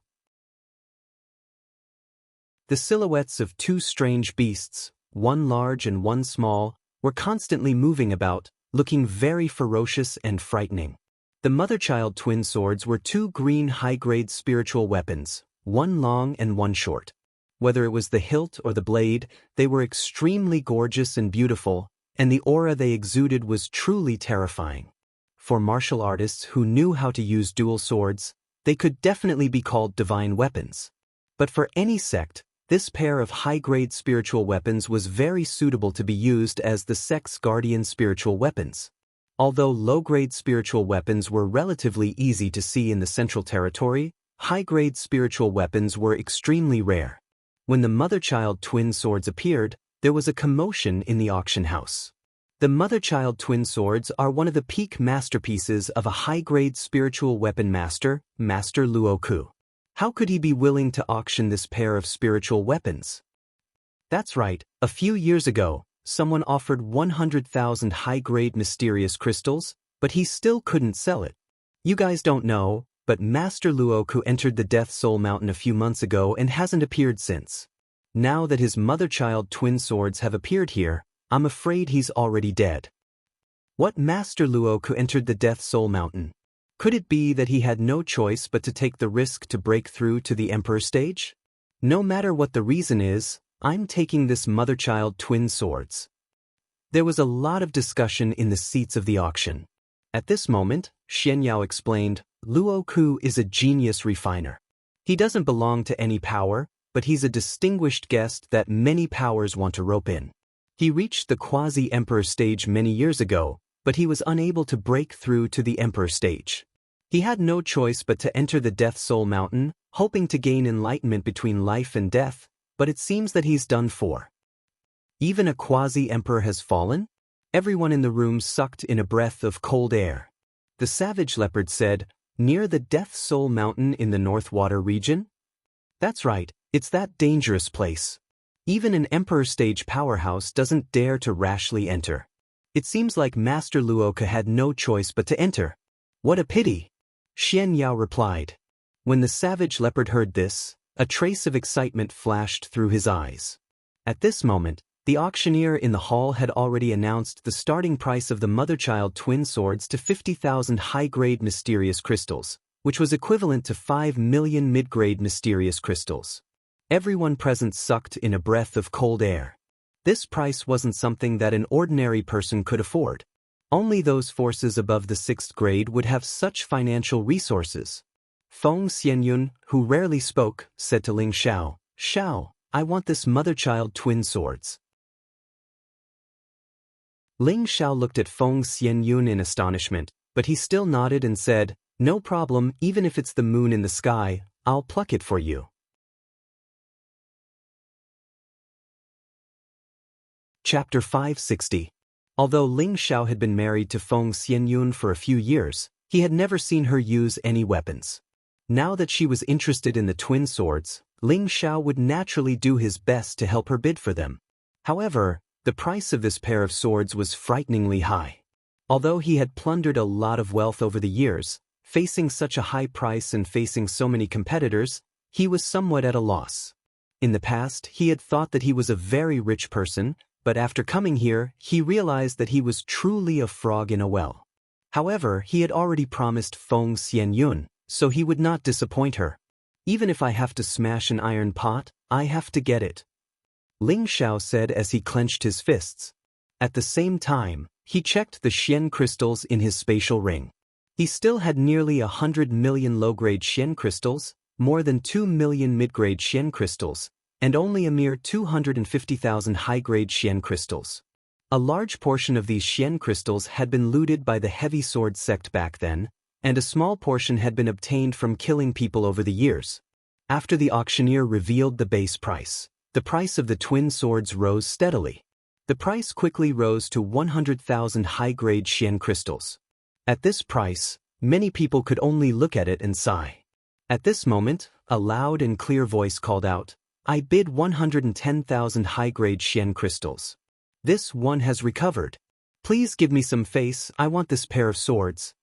The silhouettes of two strange beasts, one large and one small, were constantly moving about, looking very ferocious and frightening. The mother-child twin swords were two green high-grade spiritual weapons, one long and one short. Whether it was the hilt or the blade, they were extremely gorgeous and beautiful, and the aura they exuded was truly terrifying. For martial artists who knew how to use dual swords, they could definitely be called divine weapons. But for any sect, this pair of high-grade spiritual weapons was very suitable to be used as the sect's guardian spiritual weapons. Although low-grade spiritual weapons were relatively easy to see in the Central Territory, high-grade spiritual weapons were extremely rare. When the mother-child twin swords appeared, there was a commotion in the auction house. The mother-child twin swords are one of the peak masterpieces of a high-grade spiritual weapon master, Master Luoku. How could he be willing to auction this pair of spiritual weapons? That's right, a few years ago, someone offered 100,000 high-grade mysterious crystals, but he still couldn't sell it. You guys don't know, but Master Luoku entered the Death Soul Mountain a few months ago and hasn't appeared since. Now that his mother-child twin swords have appeared here, I'm afraid he's already dead. What Master Luoku entered the Death Soul Mountain? Could it be that he had no choice but to take the risk to break through to the Emperor stage? No matter what the reason is, I'm taking this mother-child twin swords. There was a lot of discussion in the seats of the auction. At this moment, Xian Yao explained, Luoku is a genius refiner. He doesn't belong to any power, but he's a distinguished guest that many powers want to rope in. He reached the quasi-emperor stage many years ago, but he was unable to break through to the emperor stage. He had no choice but to enter the Death Soul Mountain, hoping to gain enlightenment between life and death, but it seems that he's done for. Even a quasi-emperor has fallen? Everyone in the room sucked in a breath of cold air. The savage leopard said, near the Death Soul Mountain in the North Water region? That's right, it's that dangerous place. Even an emperor stage powerhouse doesn't dare to rashly enter. It seems like Master Luoku had no choice but to enter. What a pity! Xian Yao replied. When the savage leopard heard this, a trace of excitement flashed through his eyes. At this moment, the auctioneer in the hall had already announced the starting price of the mother-child twin swords to 50,000 high-grade mysterious crystals, which was equivalent to 5 million mid-grade mysterious crystals. Everyone present sucked in a breath of cold air. This price wasn't something that an ordinary person could afford. Only those forces above the 6th grade would have such financial resources. Feng Xianyun, who rarely spoke, said to Ling Xiao, Xiao, I want this mother-child twin swords. Ling Xiao looked at Feng Xianyun in astonishment, but he still nodded and said, no problem, even if it's the moon in the sky, I'll pluck it for you. Chapter 560. Although Ling Xiao had been married to Feng Xianyun for a few years, he had never seen her use any weapons. Now that she was interested in the twin swords, Ling Xiao would naturally do his best to help her bid for them. However, the price of this pair of swords was frighteningly high. Although he had plundered a lot of wealth over the years, facing such a high price and facing so many competitors, he was somewhat at a loss. In the past, he had thought that he was a very rich person, but after coming here, he realized that he was truly a frog in a well. However, he had already promised Feng Xianyun, so he would not disappoint her. Even if I have to smash an iron pot, I have to get it. Ling Xiao said as he clenched his fists. At the same time, he checked the Xian crystals in his spatial ring. He still had nearly 100 million low-grade Xian crystals, more than 2 million mid-grade Xian crystals, and only a mere 250,000 high-grade Xian crystals. A large portion of these Xian crystals had been looted by the heavy sword sect back then, and a small portion had been obtained from killing people over the years. After the auctioneer revealed the base price, the price of the twin swords rose steadily. The price quickly rose to 100,000 high-grade Xian crystals. At this price, many people could only look at it and sigh. At this moment, a loud and clear voice called out, I bid 110,000 high-grade Xian crystals. This one has recovered. Please give me some face, I want this pair of swords.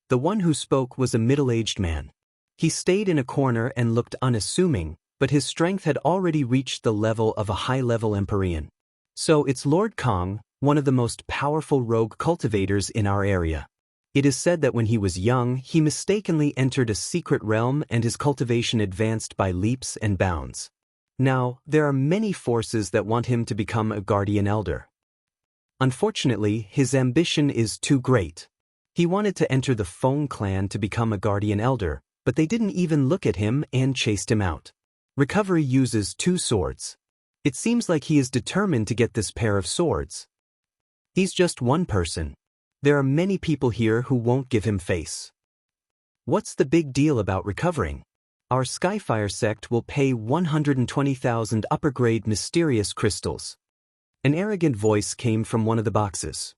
The one who spoke was a middle-aged man. He stayed in a corner and looked unassuming, but his strength had already reached the level of a high-level Empyrean. So it's Lord Kong, one of the most powerful rogue cultivators in our area. It is said that when he was young, he mistakenly entered a secret realm and his cultivation advanced by leaps and bounds. Now, there are many forces that want him to become a guardian elder. Unfortunately, his ambition is too great. He wanted to enter the Feng clan to become a guardian elder, but they didn't even look at him and chased him out. Recovery uses 2 swords. It seems like he is determined to get this pair of swords. He's just one person. There are many people here who won't give him face. What's the big deal about recovering? Our Skyfire sect will pay 120,000 upper-grade mysterious crystals. An arrogant voice came from one of the boxes.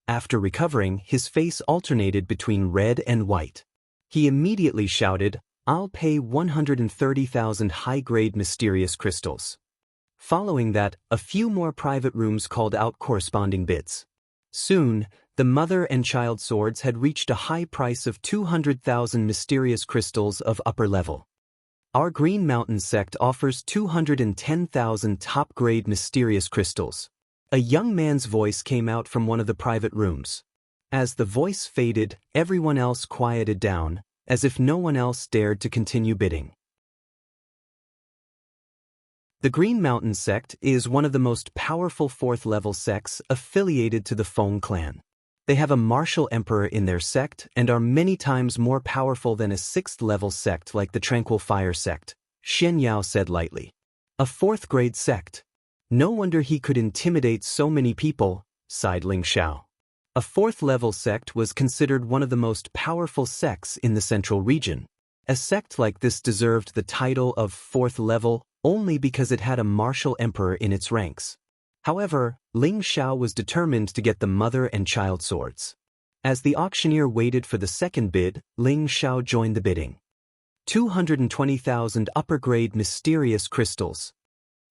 After recovering, his face alternated between red and white. He immediately shouted, "I'll pay 130,000 high-grade mysterious crystals." Following that, a few more private rooms called out corresponding bids. Soon, the mother and child swords had reached a high price of 200,000 mysterious crystals of upper level. Our Green Mountain sect offers 210,000 top-grade mysterious crystals. A young man's voice came out from one of the private rooms. As the voice faded, everyone else quieted down, as if no one else dared to continue bidding. The Green Mountain sect is one of the most powerful 4th-level sects affiliated to the Feng clan. They have a martial emperor in their sect and are many times more powerful than a 6th-level sect like the Tranquil Fire sect, Xian Yao said lightly. A 4th-grade sect. No wonder he could intimidate so many people, sighed Ling Xiao. A 4th-level sect was considered one of the most powerful sects in the central region. A sect like this deserved the title of 4th level only because it had a martial emperor in its ranks. However, Ling Xiao was determined to get the mother and child swords. As the auctioneer waited for the second bid, Ling Xiao joined the bidding. 220,000 upper-grade mysterious crystals.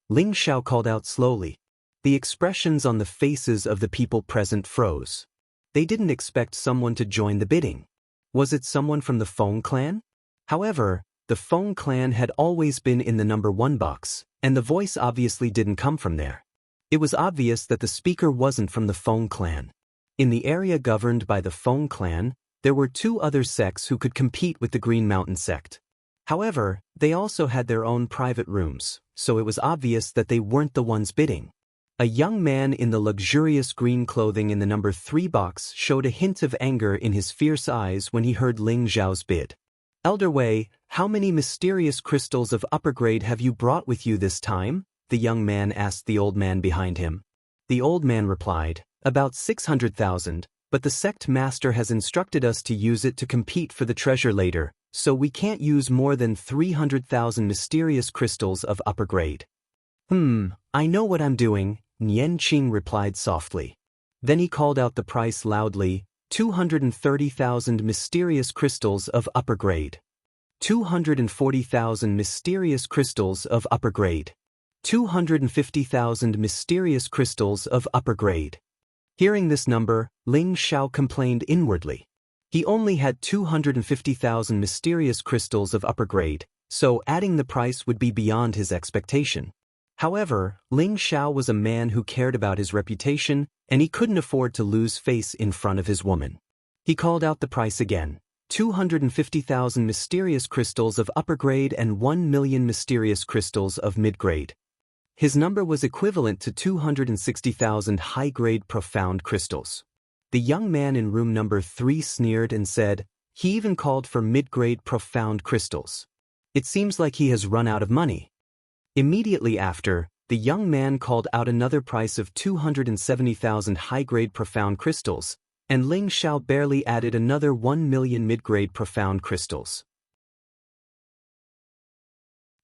Ling Xiao called out slowly. The expressions on the faces of the people present froze. They didn't expect someone to join the bidding. Was it someone from the Feng clan? However, the Feng clan had always been in the number 1 box, and the voice obviously didn't come from there. It was obvious that the speaker wasn't from the Feng clan. In the area governed by the Feng clan, there were 2 other sects who could compete with the Green Mountain sect. However, they also had their own private rooms, so it was obvious that they weren't the ones bidding. A young man in the luxurious green clothing in the number 3 box showed a hint of anger in his fierce eyes when he heard Ling Xiao's bid. "Elder Wei, how many mysterious crystals of upper grade have you brought with you this time?" the young man asked the old man behind him. The old man replied, "About 600,000, but the sect master has instructed us to use it to compete for the treasure later, so we can't use more than 300,000 mysterious crystals of upper grade." I know what I'm doing," Nian Qing replied softly. Then he called out the price loudly, 230,000 mysterious crystals of upper grade. 240,000 mysterious crystals of upper grade. 250,000 mysterious crystals of upper grade. Hearing this number, Ling Xiao complained inwardly. He only had 250,000 mysterious crystals of upper grade, so adding the price would be beyond his expectation. However, Ling Xiao was a man who cared about his reputation, and he couldn't afford to lose face in front of his woman. He called out the price again, 250,000 mysterious crystals of upper grade and 1 million mysterious crystals of mid-grade. His number was equivalent to 260,000 high-grade profound crystals. The young man in room number 3 sneered and said, he even called for mid-grade profound crystals. It seems like he has run out of money. Immediately after, the young man called out another price of 270,000 high-grade profound crystals, and Ling Xiao barely added another 1 million mid-grade profound crystals.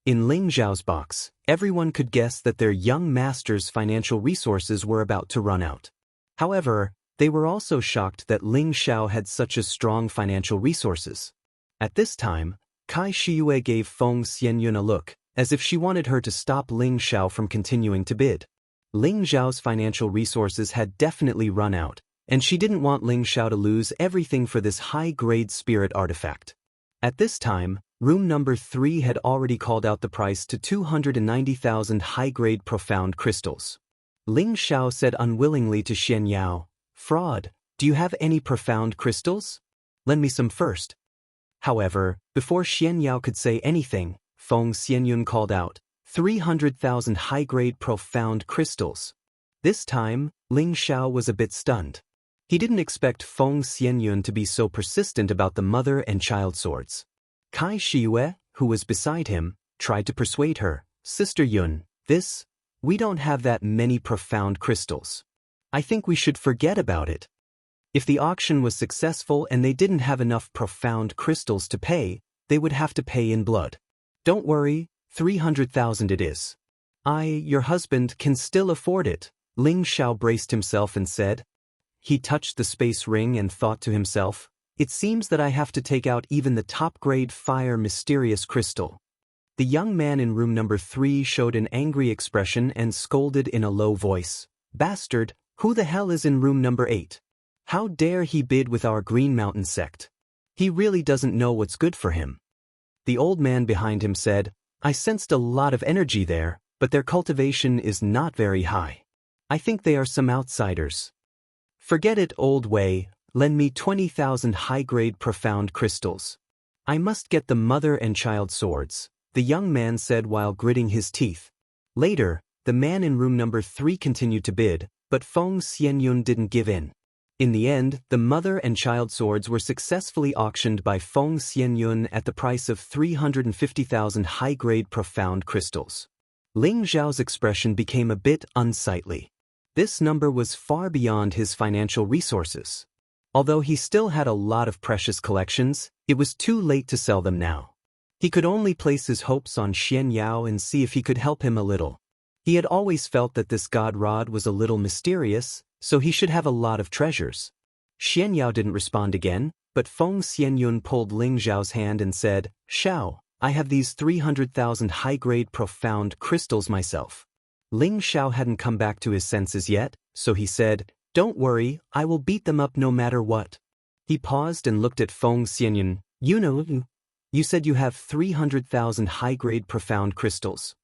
In Ling Xiao's box, everyone could guess that their young master's financial resources were about to run out. However, they were also shocked that Ling Xiao had such a strong financial resources. At this time, Kai Shiyue gave Feng Xianyun a look, as if she wanted her to stop Ling Xiao from continuing to bid. Ling Xiao's financial resources had definitely run out, and she didn't want Ling Xiao to lose everything for this high-grade spirit artifact. At this time, room number 3 had already called out the price to 290,000 high-grade profound crystals. Ling Xiao said unwillingly to Xian Yao, "Fraud, do you have any profound crystals?" Lend me some first. However, before Xian Yao could say anything, Feng Xianyun called out, 300,000 high-grade profound crystals. This time, Ling Xiao was a bit stunned. He didn't expect Feng Xianyun to be so persistent about the mother and child swords. Kai Shiyue, who was beside him, tried to persuade her, Sister Yun, we don't have that many profound crystals. I think we should forget about it. If the auction was successful and they didn't have enough profound crystals to pay, they would have to pay in blood. Don't worry, 300,000 it is. Your husband, can still afford it. Ling Xiao braced himself and said. He touched the space ring and thought to himself, it seems that I have to take out even the top-grade fire mysterious crystal. The young man in room number 3 showed an angry expression and scolded in a low voice. Bastard, who the hell is in room number 8? How dare he bid with our Green Mountain sect? He really doesn't know what's good for him. The old man behind him said, I sensed a lot of energy there, but their cultivation is not very high. I think they are some outsiders. Forget it, old Wei, lend me 20,000 high-grade profound crystals. I must get the mother and child swords, the young man said while gritting his teeth. Later, the man in room number 3 continued to bid, but Feng Xianyun didn't give in. In the end, the mother and child swords were successfully auctioned by Feng Xianyun at the price of 350,000 high-grade profound crystals. Ling Zhao's expression became a bit unsightly. This number was far beyond his financial resources. Although he still had a lot of precious collections, it was too late to sell them now. He could only place his hopes on Xian Yao and see if he could help him a little. He had always felt that this god rod was a little mysterious, so he should have a lot of treasures. Xian Yao didn't respond again, but Feng Xianyun pulled Ling Zhao's hand and said, Xiao, I have these 300,000 high-grade profound crystals myself. Ling Xiao hadn't come back to his senses yet, so he said, Don't worry, I will beat them up no matter what. He paused and looked at Feng Xianyun. You said you have 300,000 high-grade profound crystals.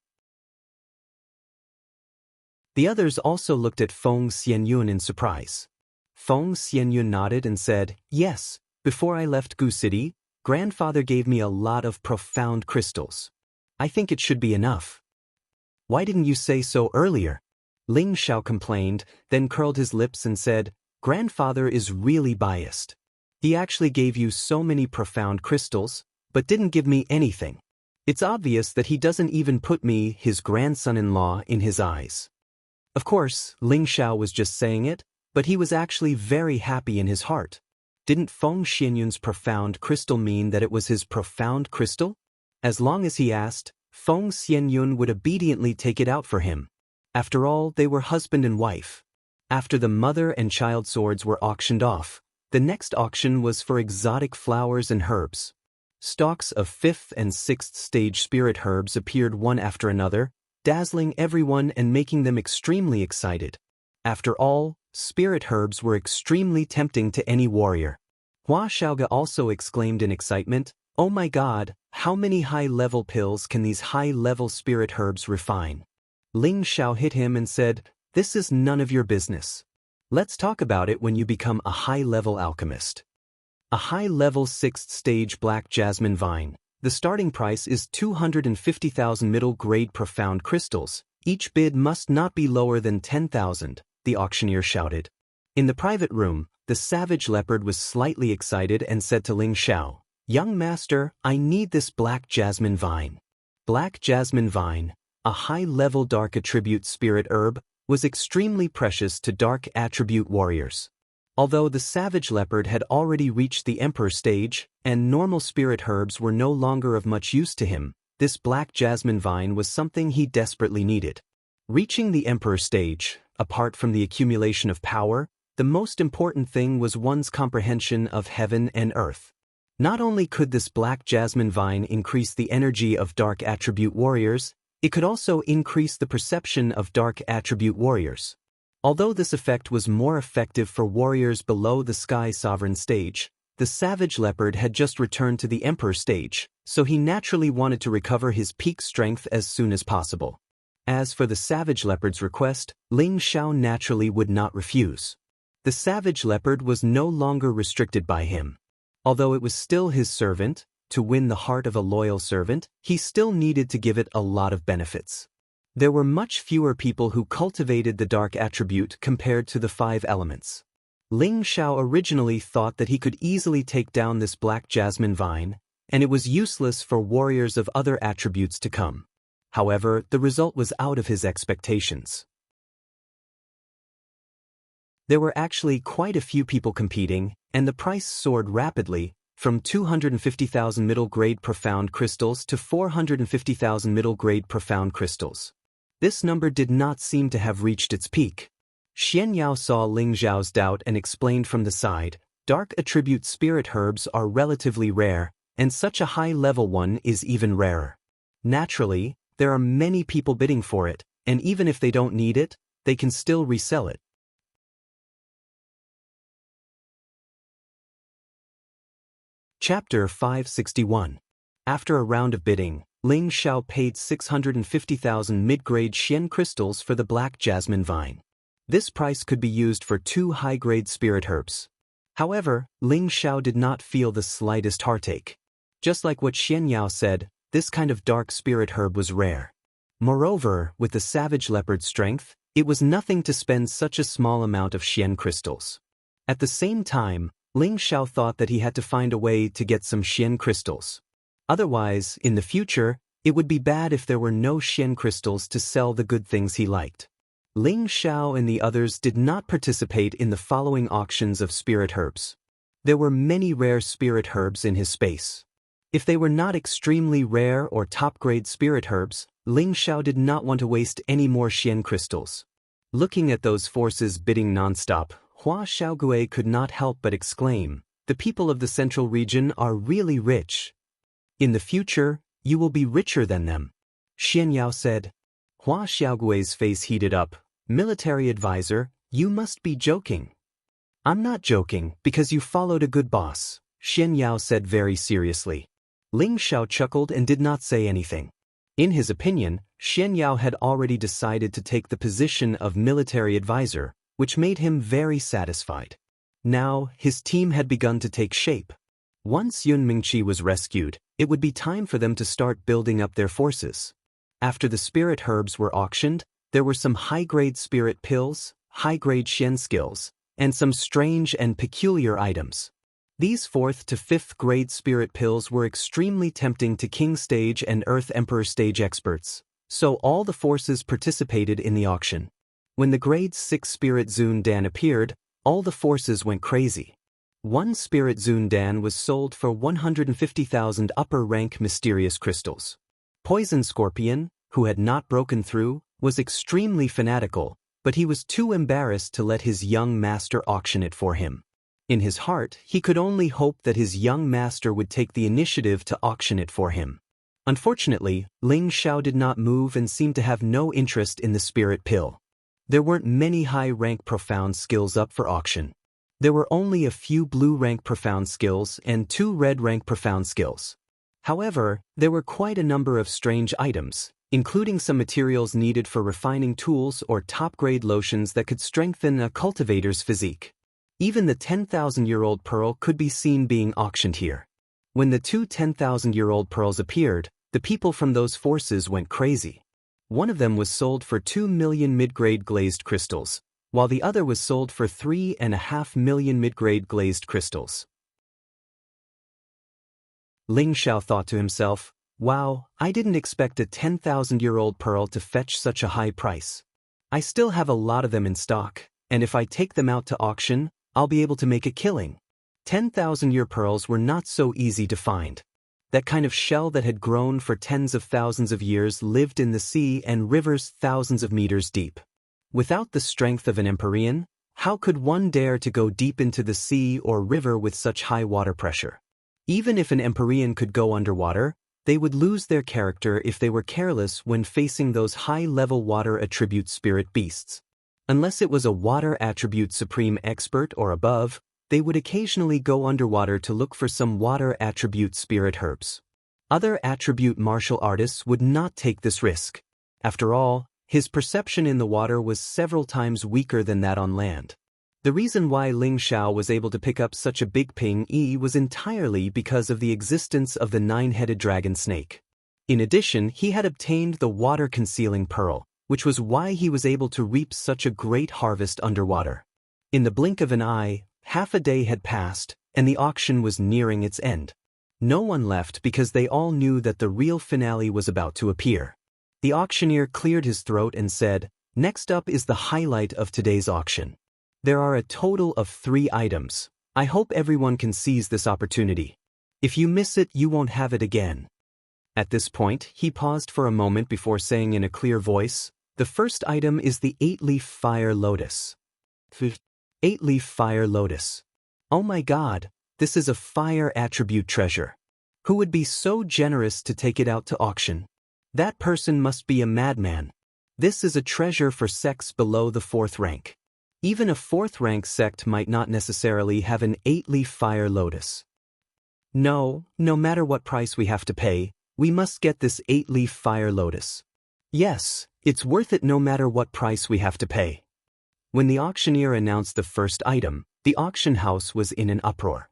The others also looked at Feng Xianyun in surprise. Feng Xianyun nodded and said, Yes, before I left Gu City, grandfather gave me a lot of profound crystals. I think it should be enough. Why didn't you say so earlier? Ling Xiao complained, then curled his lips and said, Grandfather is really biased. He actually gave you so many profound crystals, but didn't give me anything. It's obvious that he doesn't even put me, his grandson-in-law, in his eyes. Of course, Ling Xiao was just saying it, but he was actually very happy in his heart. Didn't Feng Xianyun's profound crystal mean that it was his profound crystal? As long as he asked, Feng Xianyun would obediently take it out for him. After all, they were husband and wife. After the mother and child swords were auctioned off, the next auction was for exotic flowers and herbs. Stalks of 5th and 6th stage spirit herbs appeared one after another, dazzling everyone and making them extremely excited. After all, spirit herbs were extremely tempting to any warrior. Hua Xiaoge also exclaimed in excitement, Oh my god, how many high-level pills can these high-level spirit herbs refine? Ling Xiao hit him and said, This is none of your business. Let's talk about it when you become a high-level alchemist. A high-level 6th stage black jasmine vine. The starting price is 250,000 middle-grade profound crystals. Each bid must not be lower than 10,000, the auctioneer shouted. In the private room, the savage leopard was slightly excited and said to Ling Xiao, Young master, I need this black jasmine vine. Black jasmine vine, a high-level dark attribute spirit herb, was extremely precious to dark attribute warriors. Although the savage leopard had already reached the emperor stage, and normal spirit herbs were no longer of much use to him, this black jasmine vine was something he desperately needed. Reaching the emperor stage, apart from the accumulation of power, the most important thing was one's comprehension of heaven and earth. Not only could this black jasmine vine increase the energy of dark attribute warriors, it could also increase the perception of dark attribute warriors. Although this effect was more effective for warriors below the Sky Sovereign stage, the savage leopard had just returned to the emperor stage, so he naturally wanted to recover his peak strength as soon as possible. As for the savage leopard's request, Ling Xiao naturally would not refuse. The savage leopard was no longer restricted by him. Although it was still his servant, to win the heart of a loyal servant, he still needed to give it a lot of benefits. There were much fewer people who cultivated the dark attribute compared to the 5 elements. Ling Xiao originally thought that he could easily take down this black jasmine vine, and it was useless for warriors of other attributes to come. However, the result was out of his expectations. There were actually quite a few people competing, and the price soared rapidly, from 250,000 middle-grade profound crystals to 450,000 middle-grade profound crystals. This number did not seem to have reached its peak. Xian Yao saw Ling Xiao's doubt and explained from the side, dark attribute spirit herbs are relatively rare, and such a high-level one is even rarer. Naturally, there are many people bidding for it, and even if they don't need it, they can still resell it. Chapter 561. After a round of bidding, Ling Xiao paid 650,000 mid-grade Xian crystals for the black jasmine vine. This price could be used for 2 high-grade spirit herbs. However, Ling Xiao did not feel the slightest heartache. Just like what Xian Yao said, this kind of dark spirit herb was rare. Moreover, with the savage leopard's strength, it was nothing to spend such a small amount of Xian crystals. At the same time, Ling Xiao thought that he had to find a way to get some Xian crystals. Otherwise, in the future, it would be bad if there were no Xian crystals to sell the good things he liked. Ling Xiao and the others did not participate in the following auctions of spirit herbs. There were many rare spirit herbs in his space. If they were not extremely rare or top-grade spirit herbs, Ling Xiao did not want to waste any more Xian crystals. Looking at those forces bidding non-stop, Hua Xiaogui could not help but exclaim, "The people of the central region are really rich. In the future, you will be richer than them." Xian Yao said. Hua Xiaogui's face heated up. "Military advisor, you must be joking." "I'm not joking, because you followed a good boss," Xian Yao said very seriously. Ling Xiao chuckled and did not say anything. In his opinion, Xian Yao had already decided to take the position of military advisor, which made him very satisfied. Now, his team had begun to take shape. Once Yun Mingqi was rescued, it would be time for them to start building up their forces. After the spirit herbs were auctioned, there were some high-grade spirit pills, high-grade Xian skills, and some strange and peculiar items. These 4th to 5th grade spirit pills were extremely tempting to King Stage and Earth Emperor Stage experts, so all the forces participated in the auction. When the grade 6 spirit Zun Dan appeared, all the forces went crazy. One spirit Zun Dan was sold for 150,000 upper-rank mysterious crystals. Poison Scorpion, who had not broken through, was extremely fanatical, but he was too embarrassed to let his young master auction it for him. In his heart, he could only hope that his young master would take the initiative to auction it for him. Unfortunately, Ling Xiao did not move and seemed to have no interest in the spirit pill. There weren't many high-rank profound skills up for auction. There were only a few blue-rank profound skills and 2 red-rank profound skills. However, there were quite a number of strange items, including some materials needed for refining tools or top-grade lotions that could strengthen a cultivator's physique. Even the 10,000-year-old pearl could be seen being auctioned here. When the 2 10,000-year-old pearls appeared, the people from those forces went crazy. One of them was sold for 2 million mid-grade glazed crystals, while the other was sold for 3.5 million mid-grade glazed crystals. Ling Xiao thought to himself, "Wow, I didn't expect a 10,000-year-old pearl to fetch such a high price. I still have a lot of them in stock, and if I take them out to auction, I'll be able to make a killing." 10,000-year pearls were not so easy to find. That kind of shell that had grown for tens of thousands of years lived in the sea and rivers thousands of meters deep. Without the strength of an Empyrean, how could one dare to go deep into the sea or river with such high water pressure? Even if an Empyrean could go underwater, they would lose their character if they were careless when facing those high-level water attribute spirit beasts. Unless it was a water attribute supreme expert or above, they would occasionally go underwater to look for some water attribute spirit herbs. Other attribute martial artists would not take this risk. After all, his perception in the water was several times weaker than that on land. The reason why Ling Xiao was able to pick up such a big ping-yi was entirely because of the existence of the nine-headed dragon snake. In addition, he had obtained the water-concealing pearl, which was why he was able to reap such a great harvest underwater. In the blink of an eye, half a day had passed, and the auction was nearing its end. No one left because they all knew that the real finale was about to appear. The auctioneer cleared his throat and said, "Next up is the highlight of today's auction. There are a total of 3 items. I hope everyone can seize this opportunity. If you miss it, you won't have it again." At this point, he paused for a moment before saying in a clear voice, "The first item is the 8-leaf fire lotus." 8-leaf fire lotus. Oh my god, this is a fire attribute treasure. Who would be so generous to take it out to auction? That person must be a madman. This is a treasure for sects below the 4th rank. Even a 4th rank sect might not necessarily have an 8-leaf fire lotus. No matter what price we have to pay, we must get this 8-leaf fire lotus. Yes, it's worth it no matter what price we have to pay. When the auctioneer announced the first item, the auction house was in an uproar.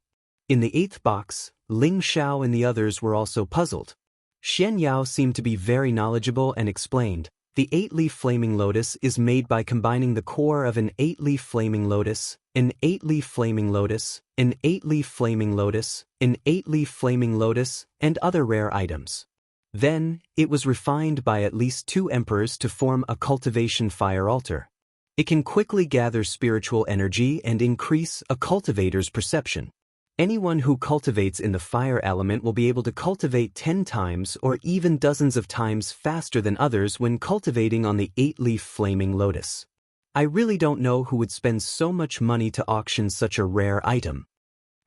In the 8th box, Ling Xiao and the others were also puzzled. Xian Yao seemed to be very knowledgeable and explained, "The 8-leaf flaming lotus is made by combining the core of an 8-leaf flaming lotus, an 8-leaf flaming lotus, an 8-leaf flaming lotus, an 8-leaf flaming lotus, and other rare items. Then, it was refined by at least 2 emperors to form a cultivation fire altar. It can quickly gather spiritual energy and increase a cultivator's perception. Anyone who cultivates in the fire element will be able to cultivate 10 times or even dozens of times faster than others when cultivating on the 8-leaf flaming lotus. I really don't know who would spend so much money to auction such a rare item."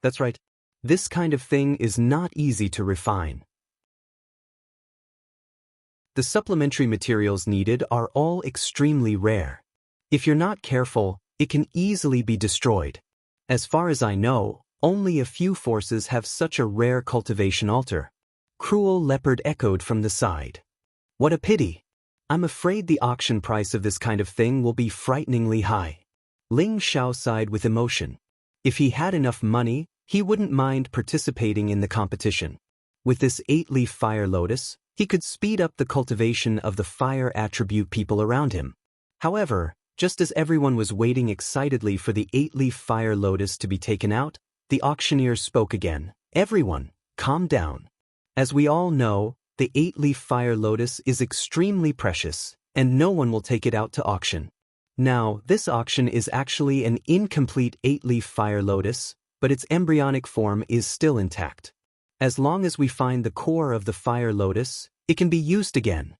That's right. This kind of thing is not easy to refine. The supplementary materials needed are all extremely rare. If you're not careful, it can easily be destroyed. As far as I know, only a few forces have such a rare cultivation altar. Cruel Leopard echoed from the side. What a pity. I'm afraid the auction price of this kind of thing will be frighteningly high. Ling Xiao sighed with emotion. If he had enough money, he wouldn't mind participating in the competition. With this 8-leaf fire lotus, he could speed up the cultivation of the fire attribute people around him. However, just as everyone was waiting excitedly for the 8-leaf fire lotus to be taken out, the auctioneer spoke again. "Everyone, calm down. As we all know, the 8-leaf fire lotus is extremely precious, and no one will take it out to auction. Now, this auction is actually an incomplete 8-leaf fire lotus, but its embryonic form is still intact. As long as we find the core of the fire lotus, it can be used again."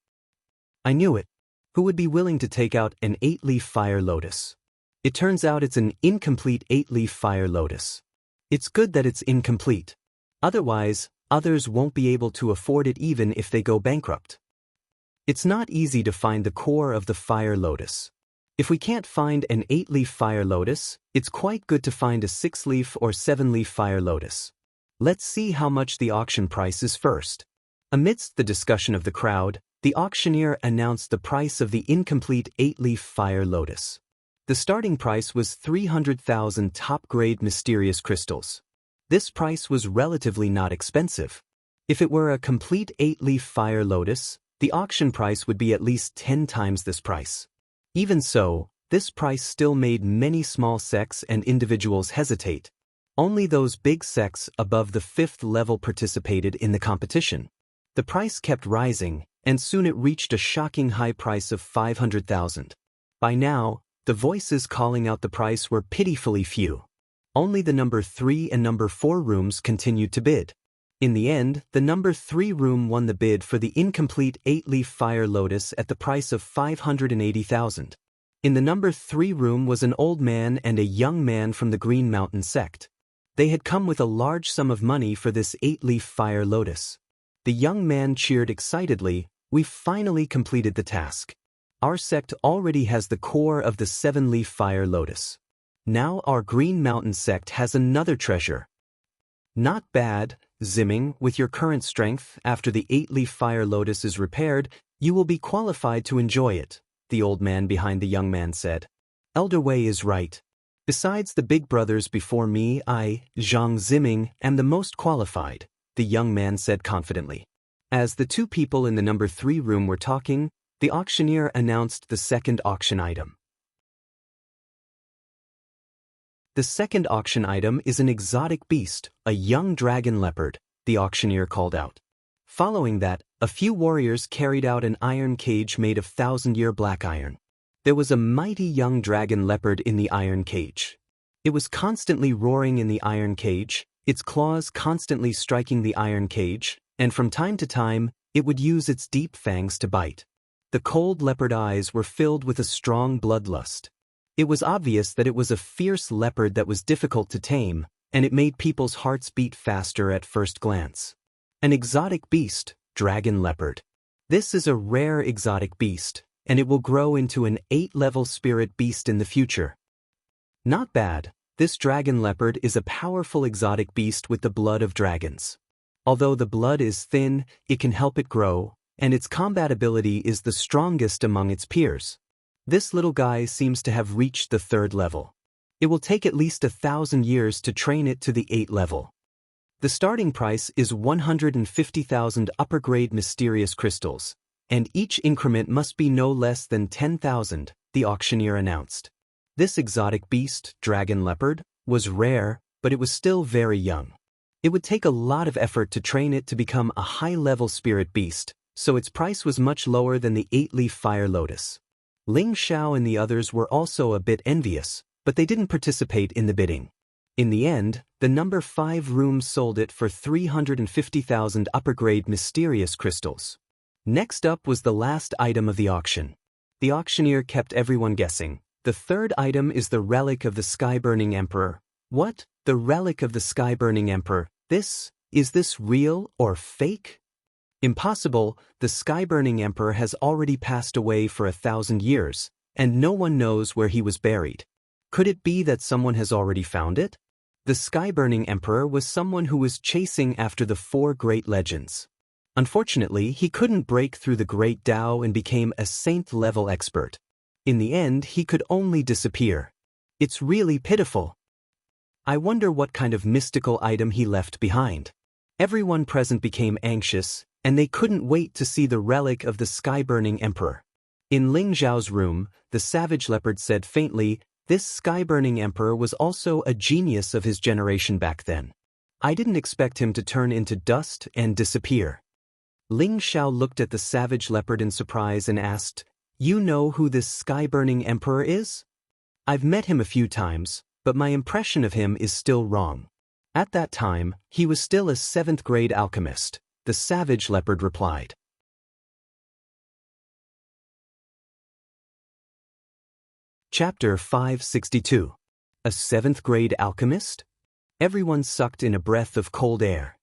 I knew it. Who would be willing to take out an 8-leaf fire lotus? It turns out it's an incomplete 8-leaf fire lotus. It's good that it's incomplete. Otherwise, others won't be able to afford it even if they go bankrupt. It's not easy to find the core of the fire lotus. If we can't find an 8-leaf fire lotus, it's quite good to find a 6-leaf or 7-leaf fire lotus. Let's see how much the auction price is first. Amidst the discussion of the crowd, the auctioneer announced the price of the incomplete 8-leaf fire lotus. The starting price was 300,000 top-grade mysterious crystals. This price was relatively not expensive. If it were a complete 8-leaf fire lotus, the auction price would be at least 10 times this price. Even so, this price still made many small sects and individuals hesitate. Only those big sects above the 5th level participated in the competition. The price kept rising, and soon it reached a shocking high price of 500,000. By now, the voices calling out the price were pitifully few. Only the number 3 and number 4 rooms continued to bid. In the end, the number 3 room won the bid for the incomplete 8-leaf fire lotus at the price of 580,000. In the number 3 room was an old man and a young man from the Green Mountain sect. They had come with a large sum of money for this 8-leaf fire lotus. The young man cheered excitedly, "We've finally completed the task. Our sect already has the core of the 7-leaf fire lotus. Now our Green Mountain sect has another treasure." "Not bad, Zimming. With your current strength, after the 8-leaf fire lotus is repaired, you will be qualified to enjoy it," the old man behind the young man said. "Elder Wei is right. Besides the big brothers before me, I, Zhang Ziming, am the most qualified, the young man said confidently. As the two people in the number 3 room were talking, the auctioneer announced the second auction item. The second auction item is an exotic beast, a young dragon leopard, the auctioneer called out. Following that, a few warriors carried out an iron cage made of 1,000-year black iron. There was a mighty young dragon leopard in the iron cage. It was constantly roaring in the iron cage, its claws constantly striking the iron cage, and from time to time, it would use its deep fangs to bite. The cold leopard eyes were filled with a strong bloodlust. It was obvious that it was a fierce leopard that was difficult to tame, and it made people's hearts beat faster at first glance. An exotic beast, dragon leopard. This is a rare exotic beast, and it will grow into an 8-level spirit beast in the future. Not bad, this dragon leopard is a powerful exotic beast with the blood of dragons. Although the blood is thin, it can help it grow, and its combat ability is the strongest among its peers. This little guy seems to have reached the 3rd level. It will take at least 1,000 years to train it to the 8th level. The starting price is 150,000 upper-grade mysterious crystals, and each increment must be no less than 10,000, the auctioneer announced. This exotic beast, dragon leopard, was rare, but it was still very young. It would take a lot of effort to train it to become a high-level spirit beast, so its price was much lower than the 8-leaf fire lotus. Ling Xiao and the others were also a bit envious, but they didn't participate in the bidding. In the end, the number 5 room sold it for 350,000 upper-grade mysterious crystals. Next up was the last item of the auction. The auctioneer kept everyone guessing. The 3rd item is the relic of the sky-burning emperor. What? The relic of the sky-burning emperor? Is this real or fake? Impossible, the sky-burning emperor has already passed away for 1,000 years, and no one knows where he was buried. Could it be that someone has already found it? The sky-burning emperor was someone who was chasing after the 4 great legends. Unfortunately, he couldn't break through the great Tao and became a saint-level expert. In the end, he could only disappear. It's really pitiful. I wonder what kind of mystical item he left behind. Everyone present became anxious, and they couldn't wait to see the relic of the sky-burning emperor. In Ling Zhao's room, the savage leopard said faintly, "This sky-burning emperor was also a genius of his generation back then. I didn't expect him to turn into dust and disappear." Ling Xiao looked at the savage leopard in surprise and asked, "You know who this sky-burning emperor is?" "I've met him a few times, but my impression of him is still wrong. At that time, he was still a 7th-grade alchemist," the savage leopard replied. Chapter 562. A 7th-grade alchemist? Everyone sucked in a breath of cold air.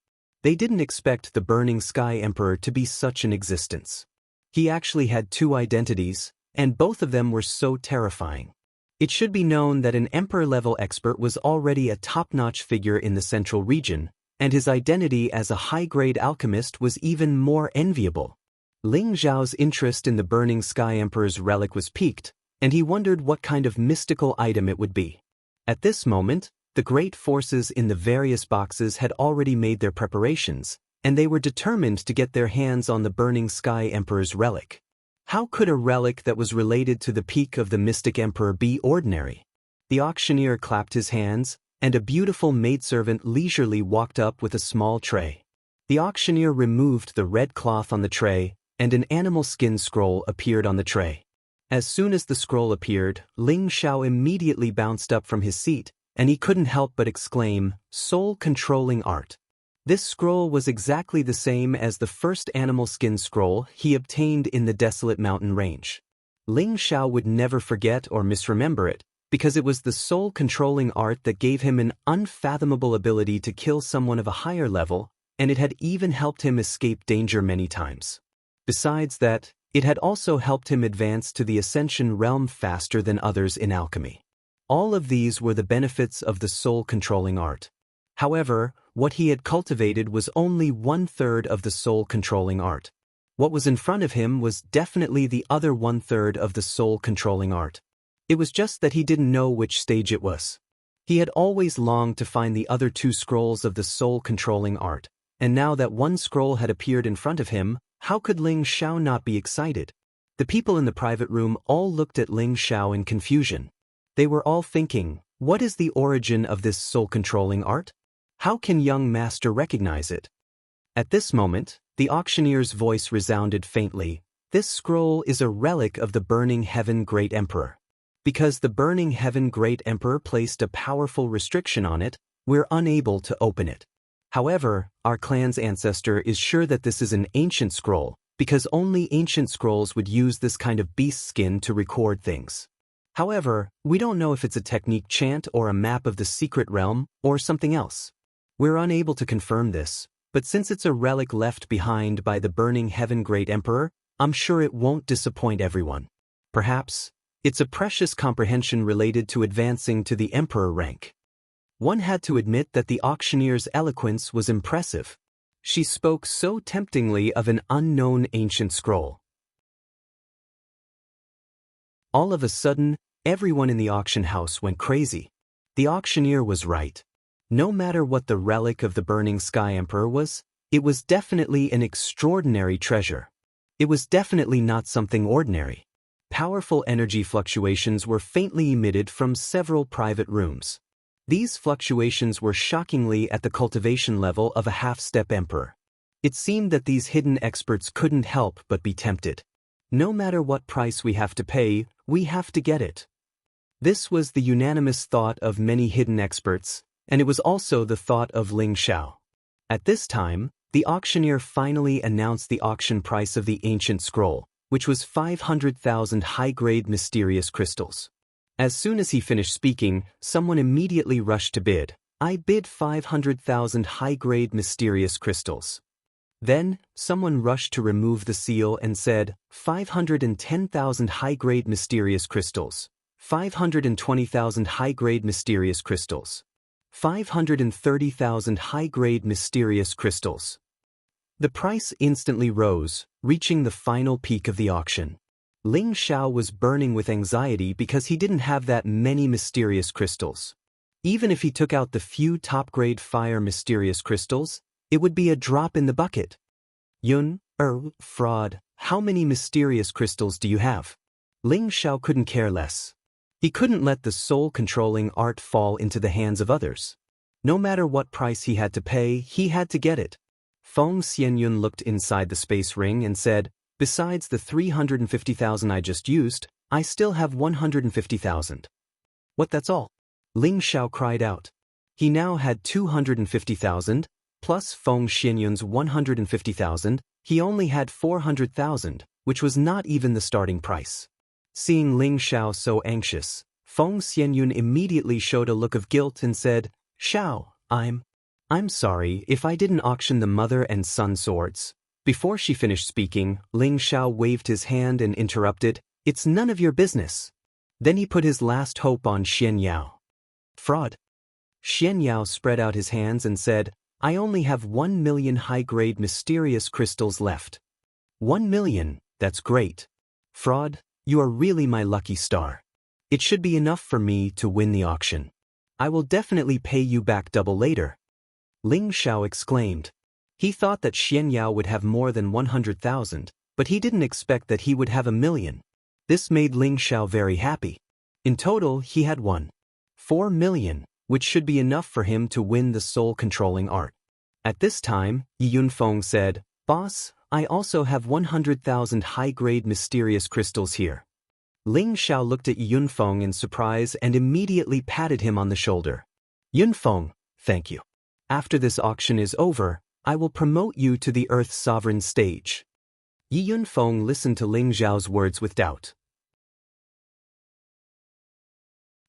They didn't expect the Burning Sky Emperor to be such an existence. He actually had 2 identities, and both of them were so terrifying. It should be known that an Emperor-level expert was already a top-notch figure in the central region, and his identity as a high-grade alchemist was even more enviable. Ling Zhao's interest in the Burning Sky Emperor's relic was piqued, and he wondered what kind of mystical item it would be. At this moment, the great forces in the various boxes had already made their preparations, and they were determined to get their hands on the Burning Sky Emperor's relic. How could a relic that was related to the peak of the mystic emperor be ordinary? The auctioneer clapped his hands, and a beautiful maidservant leisurely walked up with a small tray. The auctioneer removed the red cloth on the tray, and an animal skin scroll appeared on the tray. As soon as the scroll appeared, Ling Xiao immediately bounced up from his seat, and he couldn't help but exclaim, "Soul-controlling art." This scroll was exactly the same as the first animal skin scroll he obtained in the desolate mountain range. Ling Xiao would never forget or misremember it, because it was the soul-controlling art that gave him an unfathomable ability to kill someone of a higher level, and it had even helped him escape danger many times. Besides that, it had also helped him advance to the Ascension realm faster than others in alchemy. All of these were the benefits of the soul-controlling art. However, what he had cultivated was only 1/3 of the soul-controlling art. What was in front of him was definitely the other 1/3 of the soul-controlling art. It was just that he didn't know which stage it was. He had always longed to find the other two scrolls of the soul-controlling art, and now that one scroll had appeared in front of him, how could Ling Xiao not be excited? The people in the private room all looked at Ling Xiao in confusion. They were all thinking, what is the origin of this soul-controlling art? How can young master recognize it? At this moment, the auctioneer's voice resounded faintly. This scroll is a relic of the Burning Heaven Great Emperor. Because the Burning Heaven Great Emperor placed a powerful restriction on it, we're unable to open it. However, our clan's ancestor is sure that this is an ancient scroll, because only ancient scrolls would use this kind of beast skin to record things. However, we don't know if it's a technique chant or a map of the secret realm, or something else. We're unable to confirm this, but since it's a relic left behind by the Burning Heaven Great Emperor, I'm sure it won't disappoint everyone. Perhaps, it's a precious comprehension related to advancing to the Emperor rank. One had to admit that the auctioneer's eloquence was impressive. She spoke so temptingly of an unknown ancient scroll. All of a sudden, everyone in the auction house went crazy. The auctioneer was right. No matter what the relic of the Burning Sky Emperor was, it was definitely an extraordinary treasure. It was definitely not something ordinary. Powerful energy fluctuations were faintly emitted from several private rooms. These fluctuations were shockingly at the cultivation level of a half-step emperor. It seemed that these hidden experts couldn't help but be tempted. No matter what price we have to pay, we have to get it. This was the unanimous thought of many hidden experts, and it was also the thought of Ling Xiao. At this time, the auctioneer finally announced the auction price of the ancient scroll, which was 500,000 high-grade mysterious crystals. As soon as he finished speaking, someone immediately rushed to bid. I bid 500,000 high-grade mysterious crystals. Then, someone rushed to remove the seal and said, 510,000 high-grade mysterious crystals, 520,000 high-grade mysterious crystals, 530,000 high-grade mysterious crystals. The price instantly rose, reaching the final peak of the auction. Ling Xiao was burning with anxiety because he didn't have that many mysterious crystals. Even if he took out the few top-grade fire mysterious crystals, it would be a drop in the bucket. Fraud, how many mysterious crystals do you have? Ling Xiao couldn't care less. He couldn't let the soul-controlling art fall into the hands of others. No matter what price he had to pay, he had to get it. Feng Xianyun looked inside the space ring and said, besides the 350,000 I just used, I still have 150,000. What, that's all? Ling Xiao cried out. He now had 250,000, plus Feng Xianyun's 150,000, he only had 400,000, which was not even the starting price. Seeing Ling Xiao so anxious, Feng Xianyun immediately showed a look of guilt and said, Xiao, I'm sorry if I didn't auction the mother and son swords. Before she finished speaking, Ling Xiao waved his hand and interrupted, it's none of your business. Then he put his last hope on Xian Yao. Fraud. Xian Yao spread out his hands and said, I only have 1 million high-grade mysterious crystals left. 1 million, that's great. Fraud, you are really my lucky star. It should be enough for me to win the auction. I will definitely pay you back double later. Ling Xiao exclaimed. He thought that Xian Yao would have more than 100,000, but he didn't expect that he would have 1 million. This made Ling Xiao very happy. In total, he had 4 million, which should be enough for him to win the soul-controlling art. At this time, Yi Yunfeng said, Boss, I also have 100,000 high-grade mysterious crystals here. Ling Xiao looked at Yi Yunfeng in surprise and immediately patted him on the shoulder. Yunfeng, thank you. After this auction is over, I will promote you to the Earth's sovereign stage. Yi Yunfeng listened to Ling Xiao's words with doubt.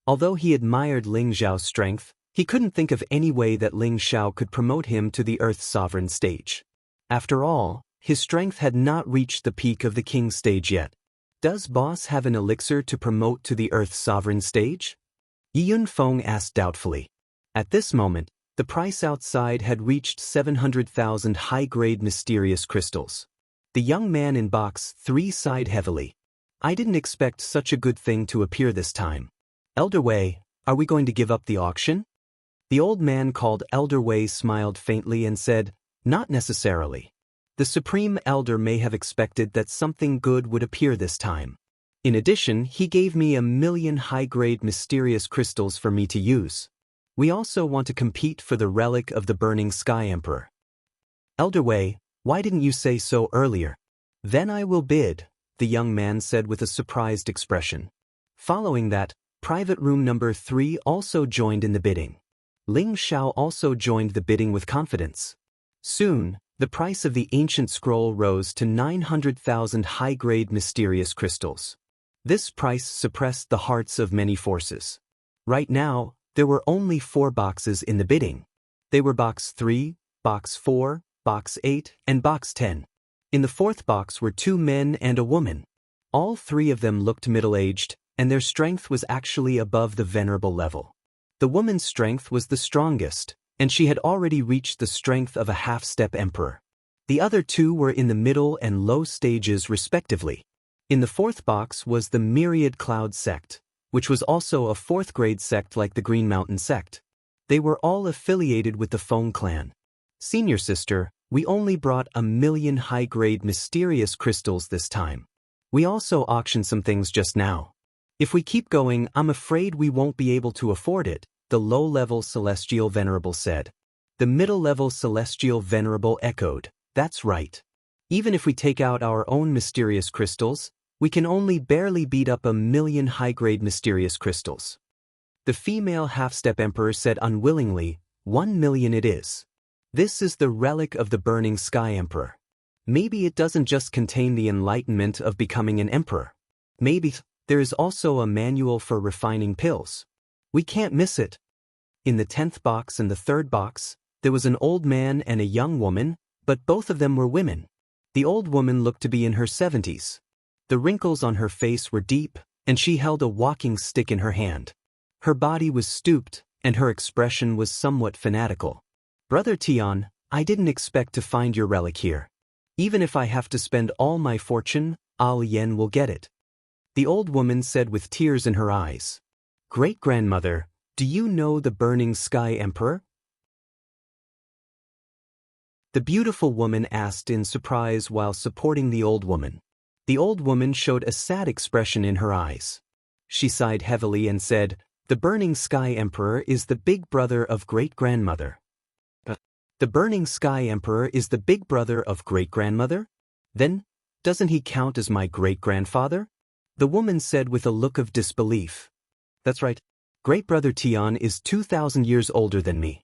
Although he admired Ling Xiao's strength, he couldn't think of any way that Ling Xiao could promote him to the Earth's sovereign stage. After all, his strength had not reached the peak of the king stage yet. Does boss have an elixir to promote to the Earth's sovereign stage? Yi Yunfeng asked doubtfully. At this moment, the price outside had reached 700,000 high-grade mysterious crystals. The young man in box 3 sighed heavily. I didn't expect such a good thing to appear this time. Elder Wei, are we going to give up the auction? The old man called Elder Wei smiled faintly and said, not necessarily. The Supreme Elder may have expected that something good would appear this time. In addition, he gave me 1,000,000 high-grade mysterious crystals for me to use. We also want to compete for the relic of the Burning Sky Emperor. Elder Wei, why didn't you say so earlier? Then I will bid, the young man said with a surprised expression. Following that, private room number 3 also joined in the bidding. Ling Xiao also joined the bidding with confidence. Soon, the price of the ancient scroll rose to 900,000 high-grade mysterious crystals. This price suppressed the hearts of many forces. Right now, there were only 4 boxes in the bidding. They were Box 3, Box 4, Box 8, and Box 10. In the 4th box were 2 men and a woman. All 3 of them looked middle-aged, and their strength was actually above the venerable level. The woman's strength was the strongest, and she had already reached the strength of a half-step emperor. The other 2 were in the middle and low stages respectively. In the 4th box was the Myriad Cloud sect, which was also a 4th-grade sect like the Green Mountain sect. They were all affiliated with the Feng clan. Senior sister, we only brought 1,000,000 high-grade mysterious crystals this time. We also auctioned some things just now. If we keep going, I'm afraid we won't be able to afford it, the low-level Celestial Venerable said. The middle-level Celestial Venerable echoed, that's right. Even if we take out our own mysterious crystals, we can only barely beat up 1,000,000 high-grade mysterious crystals. The female half-step emperor said unwillingly, 1,000,000 it is. This is the relic of the Burning Sky Emperor. Maybe it doesn't just contain the enlightenment of becoming an emperor. Maybe there is also a manual for refining pills. We can't miss it. In the 10th box and the 3rd box, there was an old man and a young woman, but both of them were women. The old woman looked to be in her 70s. The wrinkles on her face were deep, and she held a walking stick in her hand. Her body was stooped, and her expression was somewhat fanatical. Brother Tian, I didn't expect to find your relic here. Even if I have to spend all my fortune, Al Yen will get it. The old woman said with tears in her eyes. Great-grandmother, do you know the Burning Sky Emperor? The beautiful woman asked in surprise while supporting the old woman. The old woman showed a sad expression in her eyes. She sighed heavily and said, the Burning Sky Emperor is the big brother of great-grandmother. The Burning Sky Emperor is the big brother of great-grandmother? Then, doesn't he count as my great-grandfather? The woman said with a look of disbelief. That's right. Great-brother Tian is 2,000 years older than me.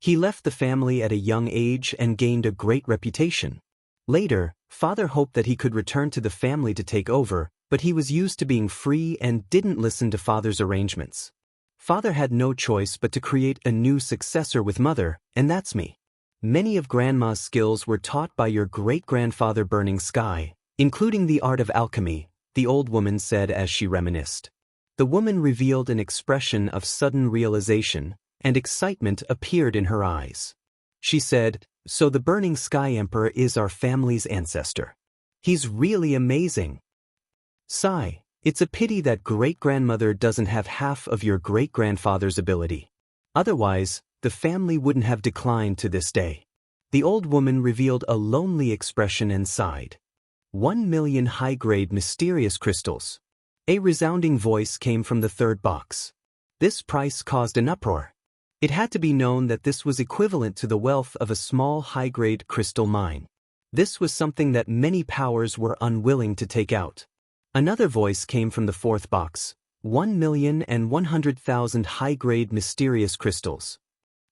He left the family at a young age and gained a great reputation. Later, father hoped that he could return to the family to take over, but he was used to being free and didn't listen to father's arrangements. Father had no choice but to create a new successor with mother, and that's me. Many of grandma's skills were taught by your great-grandfather Burning Sky, including the art of alchemy, the old woman said as she reminisced. The woman revealed an expression of sudden realization, and excitement appeared in her eyes. She said, so the Burning Sky Emperor is our family's ancestor. He's really amazing. Sigh, it's a pity that great-grandmother doesn't have half of your great-grandfather's ability. Otherwise, the family wouldn't have declined to this day. The old woman revealed a lonely expression and sighed. 1,000,000 high-grade mysterious crystals. A resounding voice came from the 3rd box. This price caused an uproar. It had to be known that this was equivalent to the wealth of a small high-grade crystal mine. This was something that many powers were unwilling to take out. Another voice came from the 4th box. 1,100,000 high-grade mysterious crystals.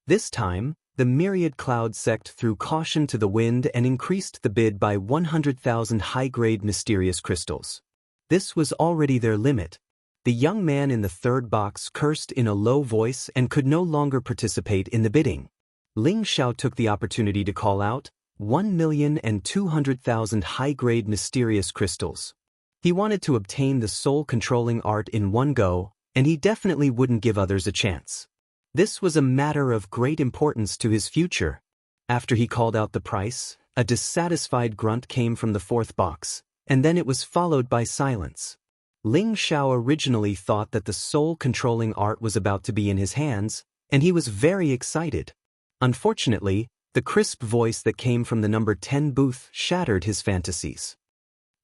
This time, the Myriad Cloud sect threw caution to the wind and increased the bid by 100,000 high-grade mysterious crystals. This was already their limit. The young man in the 3rd box cursed in a low voice and could no longer participate in the bidding. Ling Xiao took the opportunity to call out, 1,200,000 high-grade mysterious crystals. He wanted to obtain the soul-controlling art in one go, and he definitely wouldn't give others a chance. This was a matter of great importance to his future. After he called out the price, a dissatisfied grunt came from the 4th box. and then it was followed by silence. Ling Xiao originally thought that the soul-controlling art was about to be in his hands, and he was very excited. Unfortunately, the crisp voice that came from the number 10 booth shattered his fantasies.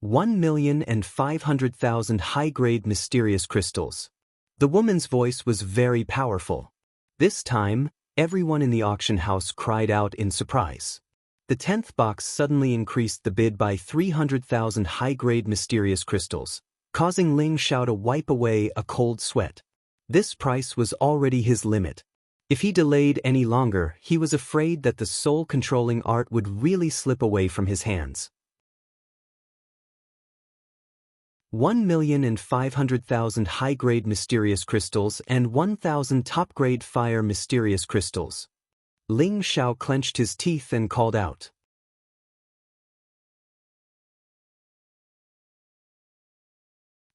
1,500,000 high-grade mysterious crystals. The woman's voice was very powerful. This time, everyone in the auction house cried out in surprise. The 10th box suddenly increased the bid by 300,000 high-grade mysterious crystals, causing Ling Xiao to wipe away a cold sweat. This price was already his limit. If he delayed any longer, he was afraid that the soul-controlling art would really slip away from his hands. 1,500,000 high-grade mysterious crystals and 1,000 top-grade fire mysterious crystals. Ling Xiao clenched his teeth and called out.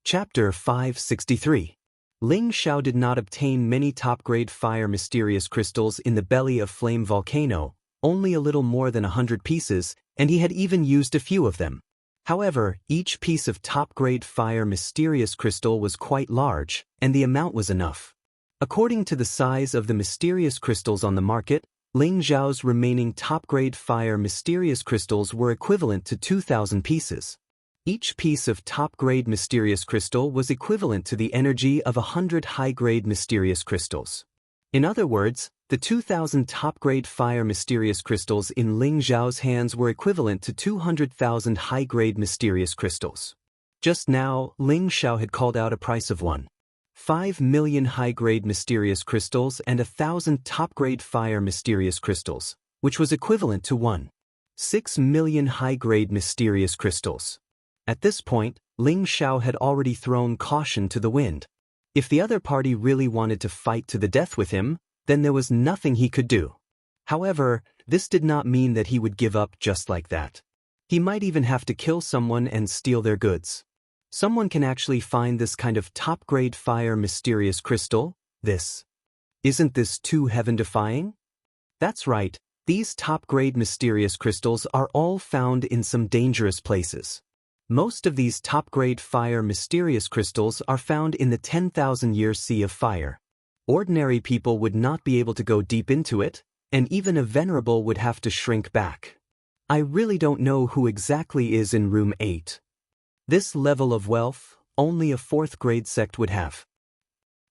Chapter 563. Ling Xiao did not obtain many top-grade fire mysterious crystals in the belly of Flame Volcano, only a little more than 100 pieces, and he had even used a few of them. However, each piece of top-grade fire mysterious crystal was quite large, and the amount was enough. According to the size of the mysterious crystals on the market, Ling Xiao's remaining top-grade fire mysterious crystals were equivalent to 2,000 pieces. Each piece of top-grade mysterious crystal was equivalent to the energy of 100 high-grade mysterious crystals. In other words, the 2,000 top-grade fire mysterious crystals in Ling Xiao's hands were equivalent to 200,000 high-grade mysterious crystals. Just now, Ling Xiao had called out a price of 1.5 million high-grade mysterious crystals and 1,000 top-grade fire mysterious crystals, which was equivalent to 1.6 million high-grade mysterious crystals. At this point, Ling Xiao had already thrown caution to the wind. If the other party really wanted to fight to the death with him, then there was nothing he could do. However, this did not mean that he would give up just like that. He might even have to kill someone and steal their goods. Someone can actually find this kind of top-grade fire mysterious crystal? Isn't this too heaven-defying? That's right, these top-grade mysterious crystals are all found in some dangerous places. Most of these top-grade fire mysterious crystals are found in the 10,000-year Sea of Fire. Ordinary people would not be able to go deep into it, and even a venerable would have to shrink back. I really don't know who exactly is in room 8. This level of wealth, only a 4th-grade sect would have.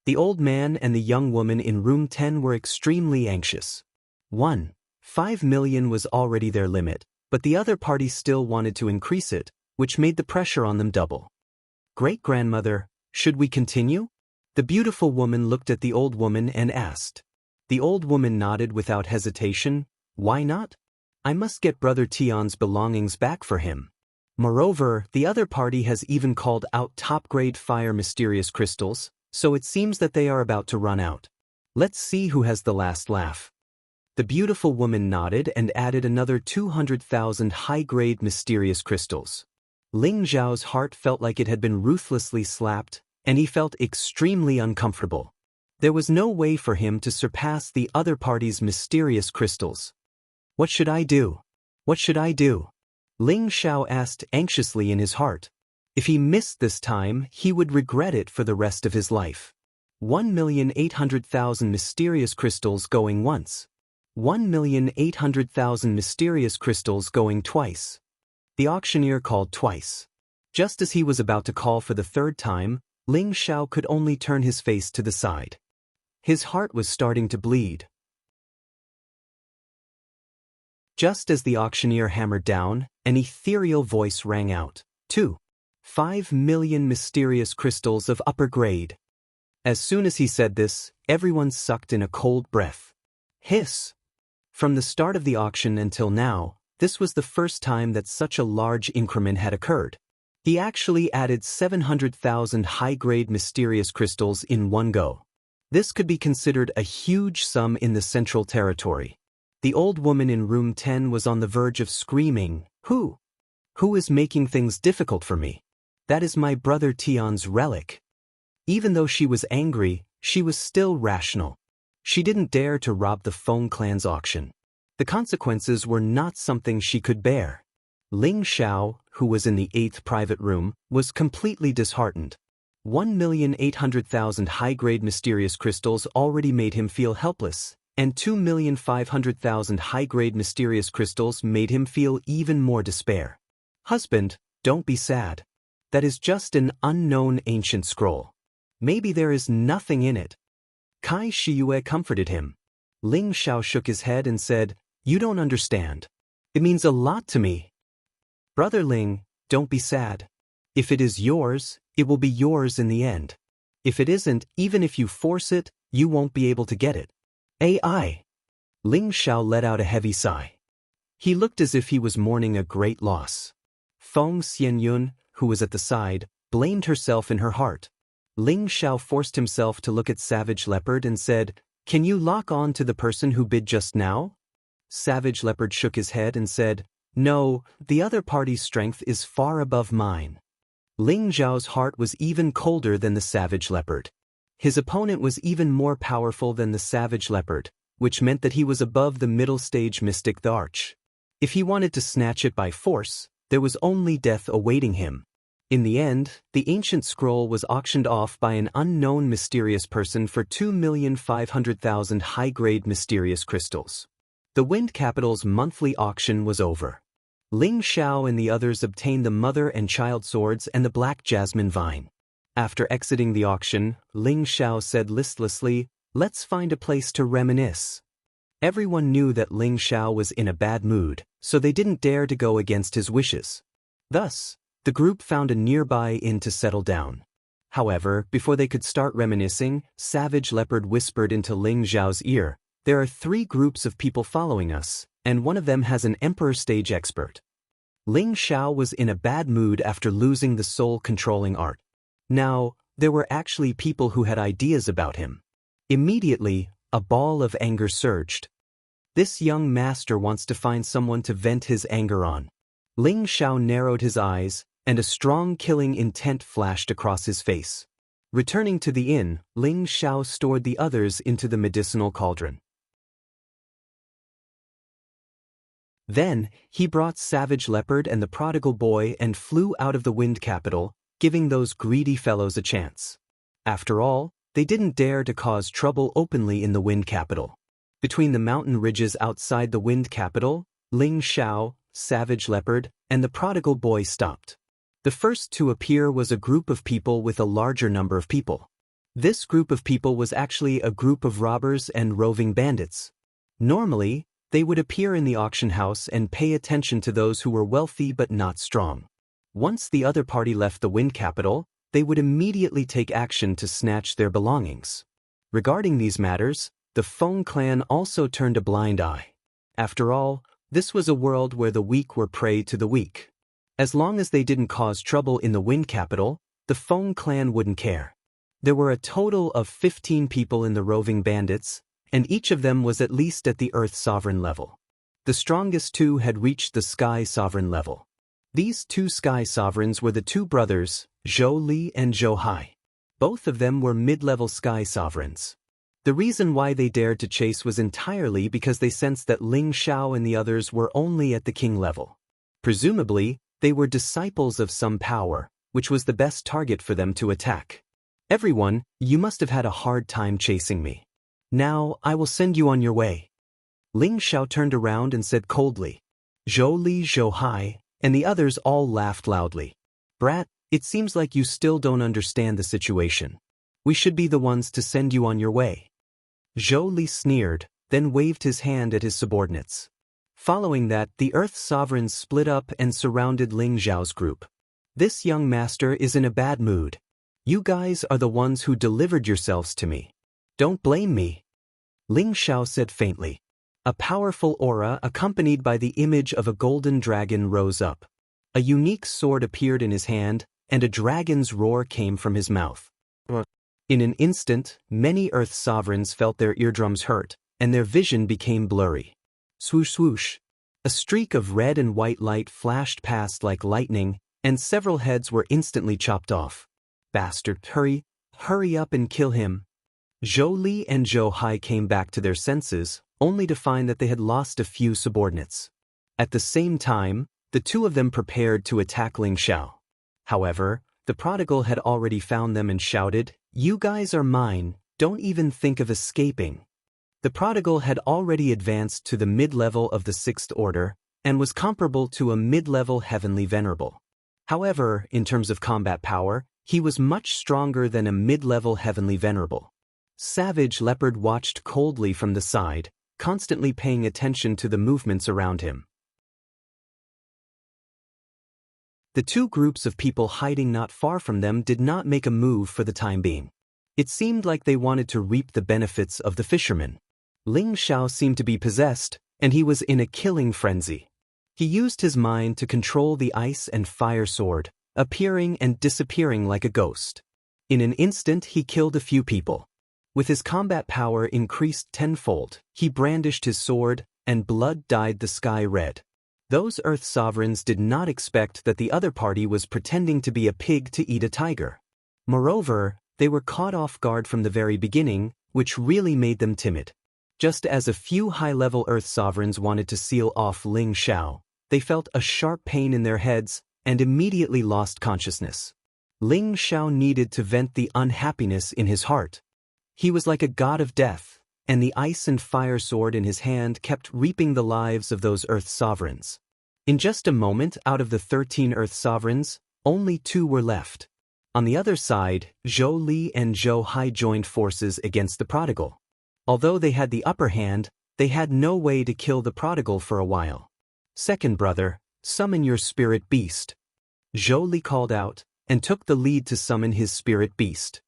The old man and the young woman in room 10 were extremely anxious. 1.5 million was already their limit, but the other party still wanted to increase it, which made the pressure on them double. Great-grandmother, should we continue? The beautiful woman looked at the old woman and asked. The old woman nodded without hesitation. Why not? I must get Brother Tian's belongings back for him. Moreover, the other party has even called out top-grade fire mysterious crystals, so it seems that they are about to run out. Let's see who has the last laugh. The beautiful woman nodded and added another 200,000 high-grade mysterious crystals. Ling Xiao's heart felt like it had been ruthlessly slapped, and he felt extremely uncomfortable. There was no way for him to surpass the other party's mysterious crystals. What should I do? What should I do? Ling Xiao asked anxiously in his heart. If he missed this time, he would regret it for the rest of his life. 1,800,000 mysterious crystals going once. 1,800,000 mysterious crystals going twice. The auctioneer called twice. Just as he was about to call for the 3rd time, Ling Xiao could only turn his face to the side. His heart was starting to bleed. Just as the auctioneer hammered down, an ethereal voice rang out. 2.5 million mysterious crystals of upper grade. As soon as he said this, everyone sucked in a cold breath. Hiss! From the start of the auction until now, this was the first time that such a large increment had occurred. He actually added 700,000 high-grade mysterious crystals in one go. This could be considered a huge sum in the Central Territory. The old woman in room 10 was on the verge of screaming, Who is making things difficult for me? That is my brother Tian's relic. Even though she was angry, she was still rational. She didn't dare to rob the Feng clan's auction. The consequences were not something she could bear. Ling Xiao, who was in the 8th private room, was completely disheartened. 1,800,000 high-grade mysterious crystals already made him feel helpless, and 2,500,000 high-grade mysterious crystals made him feel even more despair. Husband, don't be sad. That is just an unknown ancient scroll. Maybe there is nothing in it. Kai Shiyue comforted him. Ling Xiao shook his head and said, "You don't understand. It means a lot to me." Brother Ling, don't be sad. If it is yours, it will be yours in the end. If it isn't, even if you force it, you won't be able to get it. AI. Ling Xiao let out a heavy sigh. He looked as if he was mourning a great loss. Feng Xianyun, who was at the side, blamed herself in her heart. Ling Xiao forced himself to look at Savage Leopard and said, "Can you lock on to the person who bid just now?" Savage Leopard shook his head and said, "No, the other party's strength is far above mine." Ling Xiao's heart was even colder than the Savage Leopard. His opponent was even more powerful than the Savage Leopard, which meant that he was above the middle-stage mystic the Arch. If he wanted to snatch it by force, there was only death awaiting him. In the end, the ancient scroll was auctioned off by an unknown mysterious person for 2,500,000 high-grade mysterious crystals. The Wind Capital's monthly auction was over. Ling Xiao and the others obtained the mother and child swords and the black jasmine vine. After exiting the auction, Ling Xiao said listlessly, "Let's find a place to reminisce." Everyone knew that Ling Xiao was in a bad mood, so they didn't dare to go against his wishes. Thus, the group found a nearby inn to settle down. However, before they could start reminiscing, Savage Leopard whispered into Ling Xiao's ear, "There are 3 groups of people following us, and one of them has an Emperor stage expert." Ling Xiao was in a bad mood after losing the soul-controlling art. Now, there were actually people who had ideas about him. Immediately, a ball of anger surged. This young master wants to find someone to vent his anger on. Ling Xiao narrowed his eyes, and a strong killing intent flashed across his face. Returning to the inn, Ling Xiao stored the others into the medicinal cauldron. Then, he brought Savage Leopard and the prodigal boy and flew out of the Wind Capital, giving those greedy fellows a chance. After all, they didn't dare to cause trouble openly in the Wind Capital. Between the mountain ridges outside the Wind Capital, Ling Xiao, Savage Leopard, and the prodigal boy stopped. The first to appear was a group of people with a larger number of people. This group of people was actually a group of robbers and roving bandits. Normally, they would appear in the auction house and pay attention to those who were wealthy but not strong. Once the other party left the Wind Capital, they would immediately take action to snatch their belongings. Regarding these matters, the Feng clan also turned a blind eye. After all, this was a world where the weak were prey to the weak. As long as they didn't cause trouble in the Wind Capital, the Feng clan wouldn't care. There were a total of 15 people in the roving bandits, and each of them was at least at the Earth Sovereign level. The strongest 2 had reached the Sky Sovereign level. These 2 Sky Sovereigns were the 2 brothers, Zhou Li and Zhou Hai. Both of them were mid-level Sky Sovereigns. The reason why they dared to chase was entirely because they sensed that Ling Xiao and the others were only at the king level. Presumably, they were disciples of some power, which was the best target for them to attack. "Everyone, you must have had a hard time chasing me. Now, I will send you on your way." Ling Xiao turned around and said coldly. Zhou Li, Zhou Hai, and the others all laughed loudly. "Brat, it seems like you still don't understand the situation. We should be the ones to send you on your way." Zhou Li sneered, then waved his hand at his subordinates. Following that, the Earth Sovereigns split up and surrounded Ling Xiao's group. "This young master is in a bad mood. You guys are the ones who delivered yourselves to me. Don't blame me." Ling Xiao said faintly. A powerful aura accompanied by the image of a golden dragon rose up. A unique sword appeared in his hand, and a dragon's roar came from his mouth. In an instant, many Earth Sovereigns felt their eardrums hurt, and their vision became blurry. Swoosh swoosh. A streak of red and white light flashed past like lightning, and several heads were instantly chopped off. "Bastard, hurry up and kill him." Zhou Li and Zhou Hai came back to their senses, only to find that they had lost a few subordinates. At the same time, the two of them prepared to attack Ling Xiao. However, the prodigal had already found them and shouted, "You guys are mine, don't even think of escaping." The prodigal had already advanced to the mid-level of the Sixth Order, and was comparable to a mid-level Heavenly Venerable. However, in terms of combat power, he was much stronger than a mid-level Heavenly Venerable. Savage Leopard watched coldly from the side, constantly paying attention to the movements around him. The two groups of people hiding not far from them did not make a move for the time being. It seemed like they wanted to reap the benefits of the fisherman. Ling Xiao seemed to be possessed, and he was in a killing frenzy. He used his mind to control the ice and fire sword, appearing and disappearing like a ghost. In an instant he killed a few people. With his combat power increased tenfold, he brandished his sword, and blood dyed the sky red. Those Earth sovereigns did not expect that the other party was pretending to be a pig to eat a tiger. Moreover, they were caught off guard from the very beginning, which really made them timid. Just as a few high-level Earth sovereigns wanted to seal off Ling Xiao, they felt a sharp pain in their heads and immediately lost consciousness. Ling Xiao needed to vent the unhappiness in his heart. He was like a god of death, and the ice and fire sword in his hand kept reaping the lives of those Earth sovereigns. In just a moment, out of the 13 Earth sovereigns, only 2 were left. On the other side, Zhou Li and Zhou Hai joined forces against the prodigal. Although they had the upper hand, they had no way to kill the prodigal for a while. "Second brother, summon your spirit beast." Zhou Li called out, and took the lead to summon his spirit beast.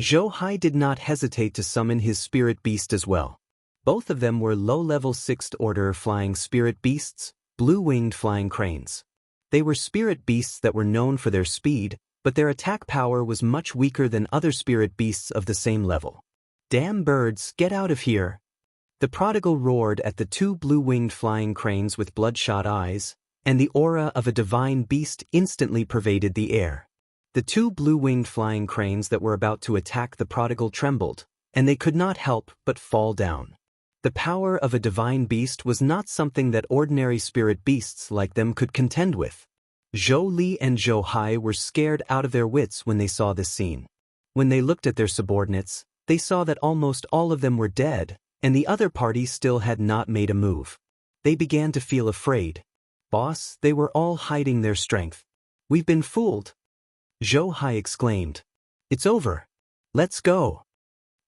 Zhou Hai did not hesitate to summon his spirit beast as well. Both of them were low-level 6th Order flying spirit beasts, blue-winged flying cranes. They were spirit beasts that were known for their speed, but their attack power was much weaker than other spirit beasts of the same level. "Damn birds, get out of here!" The prodigal roared at the 2 blue-winged flying cranes with bloodshot eyes, and the aura of a divine beast instantly pervaded the air. The 2 blue-winged flying cranes that were about to attack the prodigal trembled, and they could not help but fall down. The power of a divine beast was not something that ordinary spirit beasts like them could contend with. Zhou Li and Zhou Hai were scared out of their wits when they saw this scene. When they looked at their subordinates, they saw that almost all of them were dead, and the other party still had not made a move. They began to feel afraid. "Boss, they were all hiding their strength. We've been fooled." Zhou Hai exclaimed. "It's over. Let's go."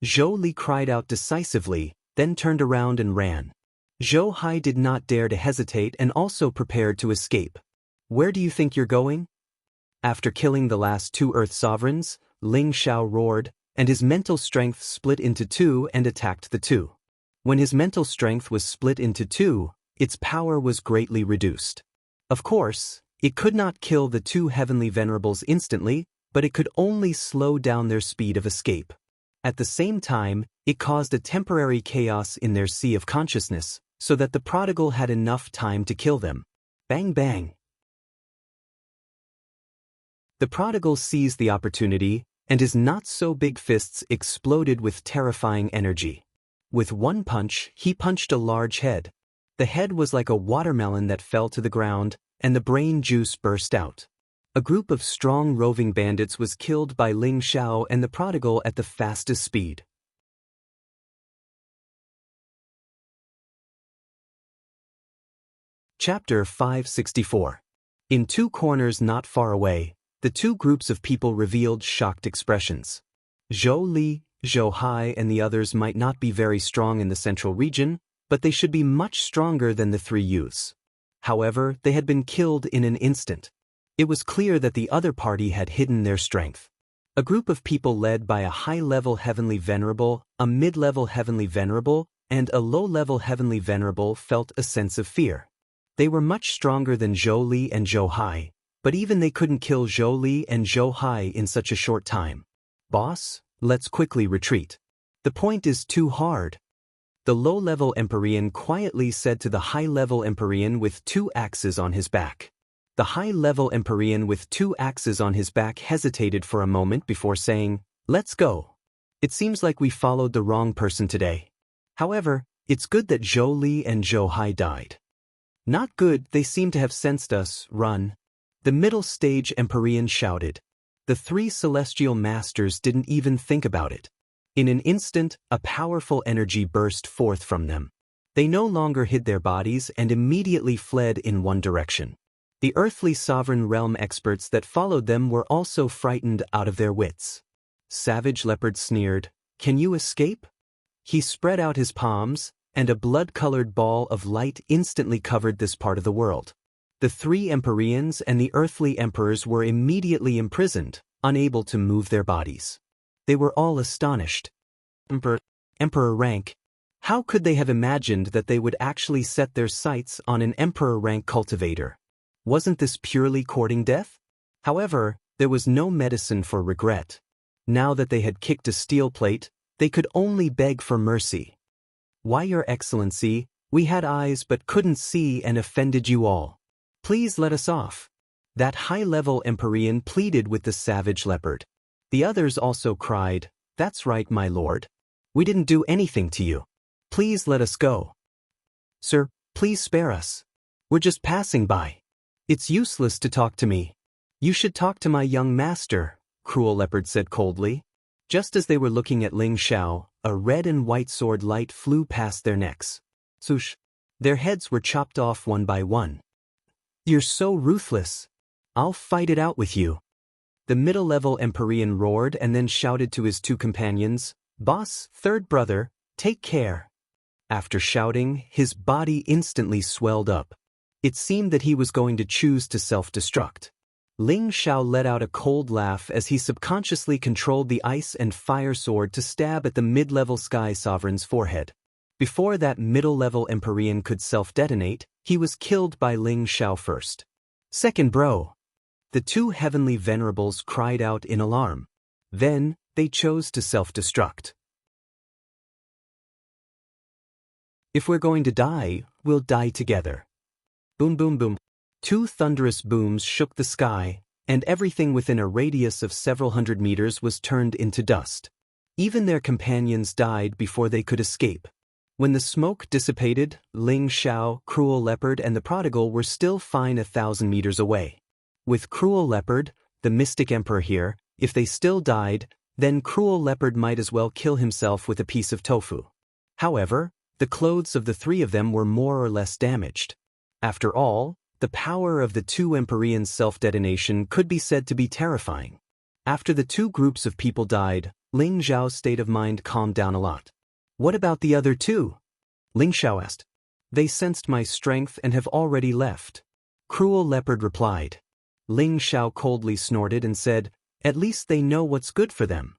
Zhou Li cried out decisively, then turned around and ran. Zhou Hai did not dare to hesitate and also prepared to escape. "Where do you think you're going?" After killing the last 2 Earth sovereigns, Ling Xiao roared, and his mental strength split into 2 and attacked the 2. When his mental strength was split into 2, its power was greatly reduced. Of course, it could not kill the 2 heavenly venerables instantly, but it could only slow down their speed of escape. At the same time, it caused a temporary chaos in their sea of consciousness, so that the prodigal had enough time to kill them. Bang bang. The prodigal seized the opportunity, and his not-so-big fists exploded with terrifying energy. With one punch, he punched a large head. The head was like a watermelon that fell to the ground, and the brain juice burst out. A group of strong roving bandits was killed by Ling Xiao and the prodigal at the fastest speed. Chapter 564. In 2 corners not far away, the 2 groups of people revealed shocked expressions. Zhou Li, Zhou Hai and the others might not be very strong in the central region, but they should be much stronger than the 3 youths. However, they had been killed in an instant. It was clear that the other party had hidden their strength. A group of people led by a high-level Heavenly Venerable, a mid-level Heavenly Venerable, and a low-level Heavenly Venerable felt a sense of fear. They were much stronger than Zhou Li and Zhou Hai, but even they couldn't kill Zhou Li and Zhou Hai in such a short time. "Boss, let's quickly retreat. The point is too hard." The low-level Empyrean quietly said to the high-level Empyrean with 2 axes on his back. The high-level Empyrean with 2 axes on his back hesitated for a moment before saying, "Let's go. It seems like we followed the wrong person today. However, it's good that Zhou Li and Zhou Hai died." Not good, they seem to have sensed us, run. The middle stage Empyrean shouted. The three celestial masters didn't even think about it. In an instant, a powerful energy burst forth from them. They no longer hid their bodies and immediately fled in one direction. The earthly sovereign realm experts that followed them were also frightened out of their wits. Savage Leopard sneered, "Can you escape?" He spread out his palms, and a blood-colored ball of light instantly covered this part of the world. The three Empyreans and the earthly emperors were immediately imprisoned, unable to move their bodies. They were all astonished. Emperor rank. How could they have imagined that they would actually set their sights on an emperor rank cultivator? Wasn't this purely courting death? However, there was no medicine for regret. Now that they had kicked a steel plate, they could only beg for mercy. "Why, Your Excellency, we had eyes but couldn't see and offended you all. Please let us off." That high-level Empyrean pleaded with the savage leopard. The others also cried, "That's right, my lord. We didn't do anything to you. Please let us go. Sir, please spare us. We're just passing by. It's useless to talk to me." "You should talk to my young master," Cruel Leopard said coldly. Just as they were looking at Ling Xiao, a red and white sword light flew past their necks. Swoosh! Their heads were chopped off one by one. "You're so ruthless. I'll fight it out with you." The middle-level Empyrean roared and then shouted to his two companions, "Boss, third brother, take care." After shouting, his body instantly swelled up. It seemed that he was going to choose to self-destruct. Ling Xiao let out a cold laugh as he subconsciously controlled the ice and fire sword to stab at the mid-level Sky Sovereign's forehead. Before that middle-level Empyrean could self-detonate, he was killed by Ling Xiao first. "Second bro!" The two heavenly venerables cried out in alarm. Then, they chose to self-destruct. "If we're going to die, we'll die together." Boom boom boom. Two thunderous booms shook the sky, and everything within a radius of several hundred meters was turned into dust. Even their companions died before they could escape. When the smoke dissipated, Ling Xiao, Cruel Leopard and the Prodigal were still fine 1,000 meters away. With Cruel Leopard, the Mystic Emperor here, if they still died, then Cruel Leopard might as well kill himself with a piece of tofu. However, the clothes of the three of them were more or less damaged. After all, the power of the two Empyreans' self-detonation could be said to be terrifying. After the two groups of people died, Ling Xiao's state of mind calmed down a lot. "What about the other two?" Ling Xiao asked. "They sensed my strength and have already left," Cruel Leopard replied. Ling Xiao coldly snorted and said, "At least they know what's good for them."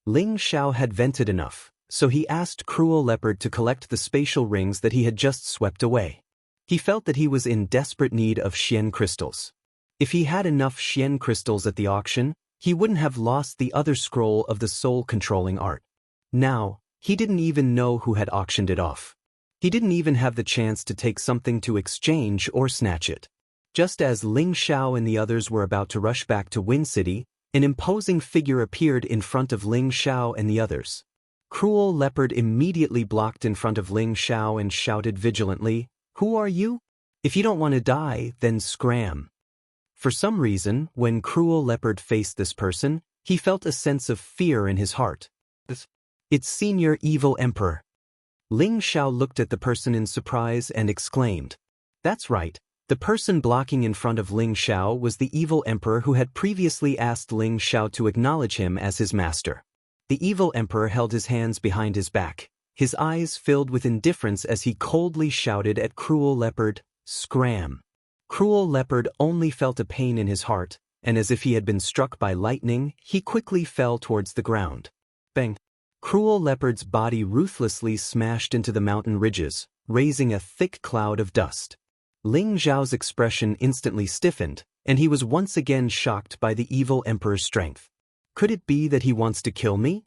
Ling Xiao had vented enough, so he asked Cruel Leopard to collect the spatial rings that he had just swept away. He felt that he was in desperate need of Xian crystals. If he had enough Xian crystals at the auction, he wouldn't have lost the other scroll of the soul-controlling art. Now, he didn't even know who had auctioned it off. He didn't even have the chance to take something to exchange or snatch it. Just as Ling Xiao and the others were about to rush back to Wind City, an imposing figure appeared in front of Ling Xiao and the others. Cruel Leopard immediately blocked in front of Ling Xiao and shouted vigilantly, "Who are you? If you don't want to die, then scram." For some reason, when Cruel Leopard faced this person, he felt a sense of fear in his heart. "It's Senior Evil Emperor." Ling Xiao looked at the person in surprise and exclaimed. That's right, the person blocking in front of Ling Xiao was the Evil Emperor who had previously asked Ling Xiao to acknowledge him as his master. The Evil Emperor held his hands behind his back, his eyes filled with indifference as he coldly shouted at Cruel Leopard, "Scram." Cruel Leopard only felt a pain in his heart, and as if he had been struck by lightning, he quickly fell towards the ground. Bang! Cruel Leopard's body ruthlessly smashed into the mountain ridges, raising a thick cloud of dust. Ling Xiao's expression instantly stiffened, and he was once again shocked by the Evil Emperor's strength. Could it be that he wants to kill me?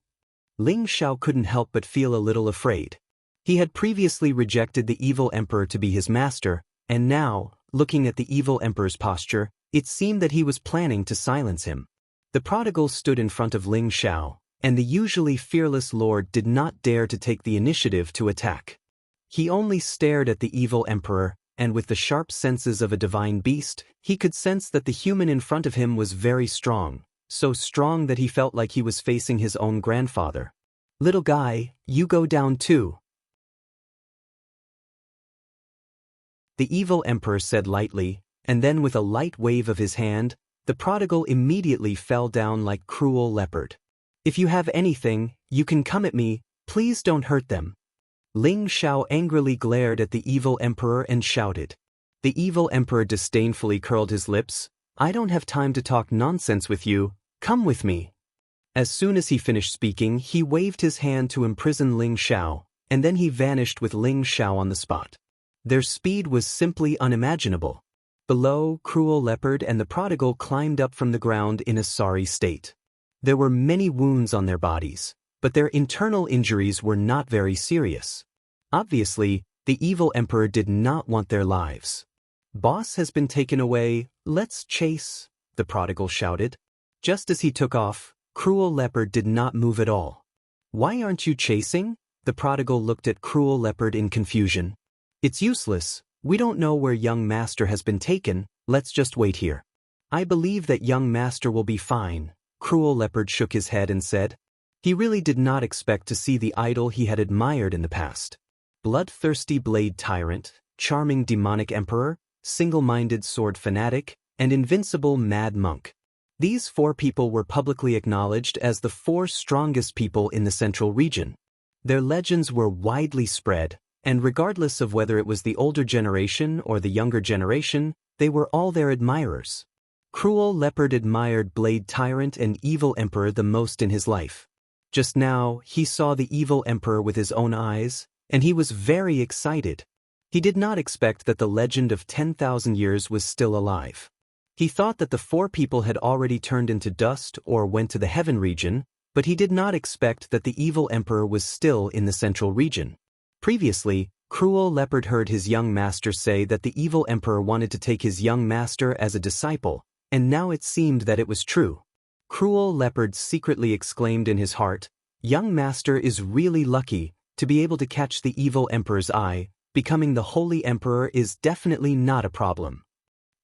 Ling Xiao couldn't help but feel a little afraid. He had previously rejected the Evil Emperor to be his master, and now, looking at the Evil Emperor's posture, it seemed that he was planning to silence him. The Prodigal stood in front of Ling Xiao, and the usually fearless lord did not dare to take the initiative to attack. He only stared at the Evil Emperor, and with the sharp senses of a divine beast, he could sense that the human in front of him was very strong, so strong that he felt like he was facing his own grandfather. "Little guy, you go down too," the evil emperor said lightly, and then with a light wave of his hand, the prodigal immediately fell down like cruel leopard. "If you have anything, you can come at me, please don't hurt them." Ling Xiao angrily glared at the evil emperor and shouted. The evil emperor disdainfully curled his lips. "I don't have time to talk nonsense with you, come with me." As soon as he finished speaking, he waved his hand to imprison Ling Xiao, and then he vanished with Ling Xiao on the spot. Their speed was simply unimaginable. Below, Cruel Leopard and the prodigal climbed up from the ground in a sorry state. There were many wounds on their bodies, but their internal injuries were not very serious. Obviously, the evil emperor did not want their lives. "Boss has been taken away, let's chase," the prodigal shouted. Just as he took off, Cruel Leopard did not move at all. "Why aren't you chasing?" The prodigal looked at Cruel Leopard in confusion. "It's useless, we don't know where young master has been taken, let's just wait here." "I believe that young master will be fine," Cruel Leopard shook his head and said. He really did not expect to see the idol he had admired in the past. Bloodthirsty blade tyrant, charming demonic emperor, single-minded sword fanatic, and invincible mad monk. These 4 people were publicly acknowledged as the 4 strongest people in the central region. Their legends were widely spread, and regardless of whether it was the older generation or the younger generation, they were all their admirers. Cruel Leopard admired Blade Tyrant and Evil Emperor the most in his life. Just now, he saw the Evil Emperor with his own eyes, and he was very excited. He did not expect that the legend of 10,000 years was still alive. He thought that the 4 people had already turned into dust or went to the heaven region, but he did not expect that the Evil Emperor was still in the central region. Previously, Cruel Leopard heard his young master say that the Evil Emperor wanted to take his young master as a disciple, and now it seemed that it was true. Cruel Leopard secretly exclaimed in his heart, "Young master is really lucky to be able to catch the Evil Emperor's eye. Becoming the Holy Emperor is definitely not a problem."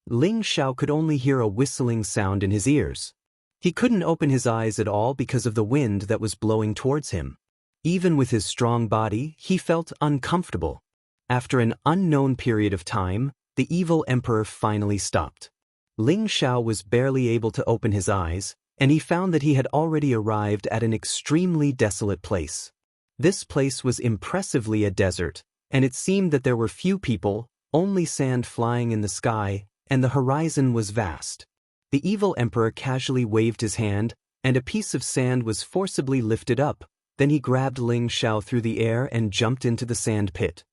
Ling Xiao could only hear a whistling sound in his ears. He couldn't open his eyes at all because of the wind that was blowing towards him. Even with his strong body, he felt uncomfortable. After an unknown period of time, the Evil Emperor finally stopped. Ling Xiao was barely able to open his eyes, and he found that he had already arrived at an extremely desolate place. This place was impressively a desert, and it seemed that there were few people, only sand flying in the sky, and the horizon was vast. The Evil Emperor casually waved his hand, and a piece of sand was forcibly lifted up. Then he grabbed Ling Xiao through the air and jumped into the sand pit.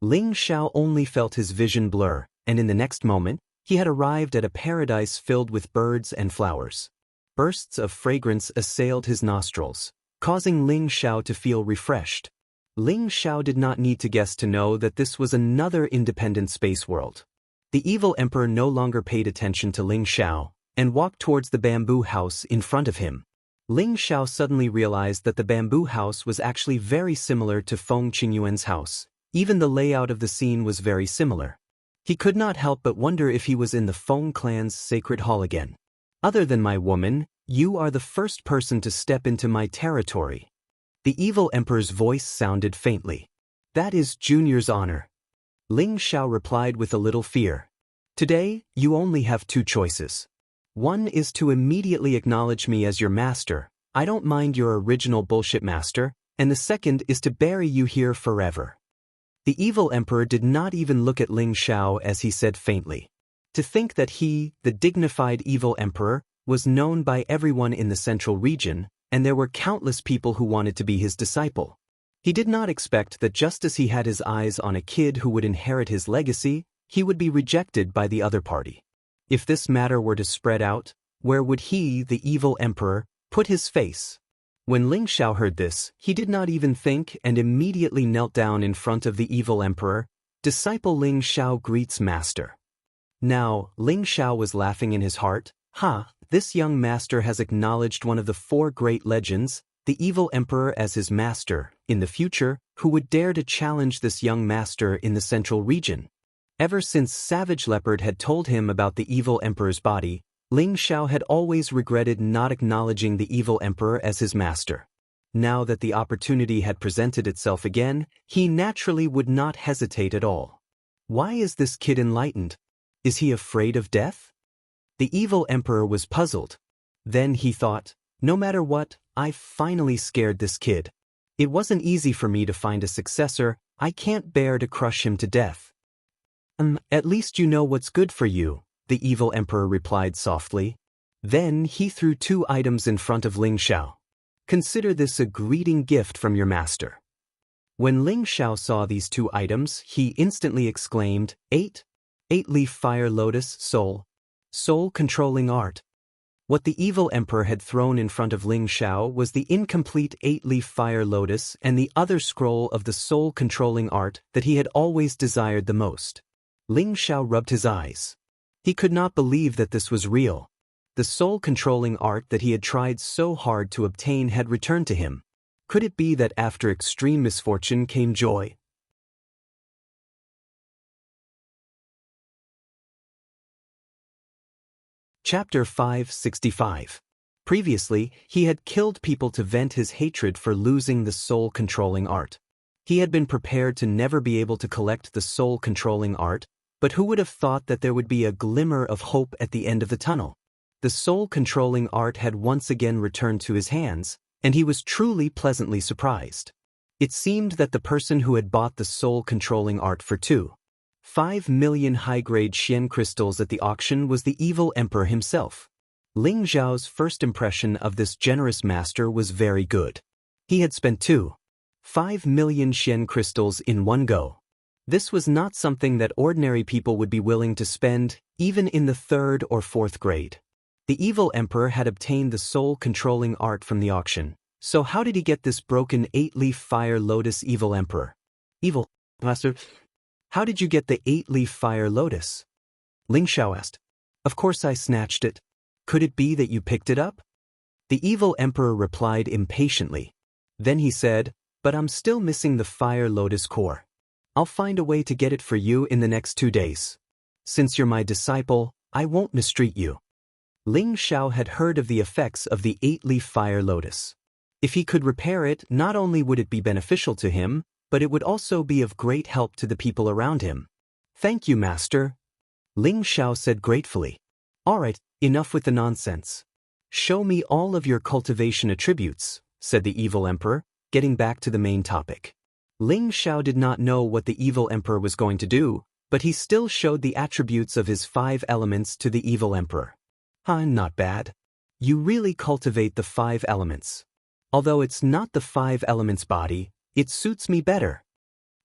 Ling Xiao only felt his vision blur, and in the next moment, he had arrived at a paradise filled with birds and flowers. Bursts of fragrance assailed his nostrils, causing Ling Xiao to feel refreshed. Ling Xiao did not need to guess to know that this was another independent space world. The Evil Emperor no longer paid attention to Ling Xiao, and walked towards the bamboo house in front of him. Ling Xiao suddenly realized that the bamboo house was actually very similar to Feng Qingyuan's house. Even the layout of the scene was very similar. He could not help but wonder if he was in the Feng clan's sacred hall again. "Other than my woman, you are the first person to step into my territory." The Evil Emperor's voice sounded faintly. "That is Junior's honor." Ling Xiao replied with a little fear. "Today, you only have 2 choices. One is to immediately acknowledge me as your master, I don't mind your original bullshit master, and the second is to bury you here forever." The Evil Emperor did not even look at Ling Xiao as he said faintly. To think that he, the dignified Evil Emperor, was known by everyone in the central region, and there were countless people who wanted to be his disciple. He did not expect that just as he had his eyes on a kid who would inherit his legacy, he would be rejected by the other party. If this matter were to spread out, where would he, the Evil Emperor, put his face? When Ling Xiao heard this, he did not even think and immediately knelt down in front of the Evil Emperor. "Disciple Ling Xiao greets master." Now, Ling Xiao was laughing in his heart. This young master has acknowledged one of the 4 great legends, the evil emperor as his master, in the future, who would dare to challenge this young master in the central region. Ever since Savage Leopard had told him about the evil emperor's body, Ling Xiao had always regretted not acknowledging the evil emperor as his master. Now that the opportunity had presented itself again, he naturally would not hesitate at all. Why is this kid enlightened? Is he afraid of death? The evil emperor was puzzled. Then he thought, no matter what, I finally scared this kid. It wasn't easy for me to find a successor, I can't bear to crush him to death. At least you know what's good for you, the evil emperor replied softly. Then he threw 2 items in front of Ling Xiao. Consider this a greeting gift from your master. When Ling Xiao saw these 2 items, he instantly exclaimed, 8-leaf fire lotus soul controlling art. What the evil emperor had thrown in front of Ling Xiao was the incomplete 8-leaf fire lotus and the other scroll of the soul controlling art that he had always desired the most. Ling Xiao rubbed his eyes. He could not believe that this was real. The soul-controlling art that he had tried so hard to obtain had returned to him. Could it be that after extreme misfortune came joy? Chapter 565. Previously, he had killed people to vent his hatred for losing the soul-controlling art. He had been prepared to never be able to collect the soul-controlling art, but who would have thought that there would be a glimmer of hope at the end of the tunnel? The soul-controlling art had once again returned to his hands, and he was truly pleasantly surprised. It seemed that the person who had bought the soul-controlling art for 2.5 million high-grade Xian crystals at the auction was the evil emperor himself. Ling Xiao's first impression of this generous master was very good. He had spent 2.5 million Xian crystals in one go. This was not something that ordinary people would be willing to spend, even in the 3rd or 4th grade. The evil emperor had obtained the soul-controlling art from the auction, so how did he get this broken 8-leaf fire lotus evil emperor? Evil master, how did you get the 8-leaf fire lotus? Ling Xiao asked. Of course I snatched it. Could it be that you picked it up? The evil emperor replied impatiently. Then he said, but I'm still missing the fire lotus core. I'll find a way to get it for you in the next 2 days. Since you're my disciple, I won't mistreat you. Ling Xiao had heard of the effects of the 8-leaf fire lotus. If he could repair it, not only would it be beneficial to him, but it would also be of great help to the people around him. Thank you, master. Ling Xiao said gratefully. All right, enough with the nonsense. Show me all of your cultivation attributes, said the evil emperor, getting back to the main topic. Ling Xiao did not know what the evil emperor was going to do, but he still showed the attributes of his 5 elements to the evil emperor. Not bad. You really cultivate the 5 elements. Although it's not the 5 elements body, it suits me better.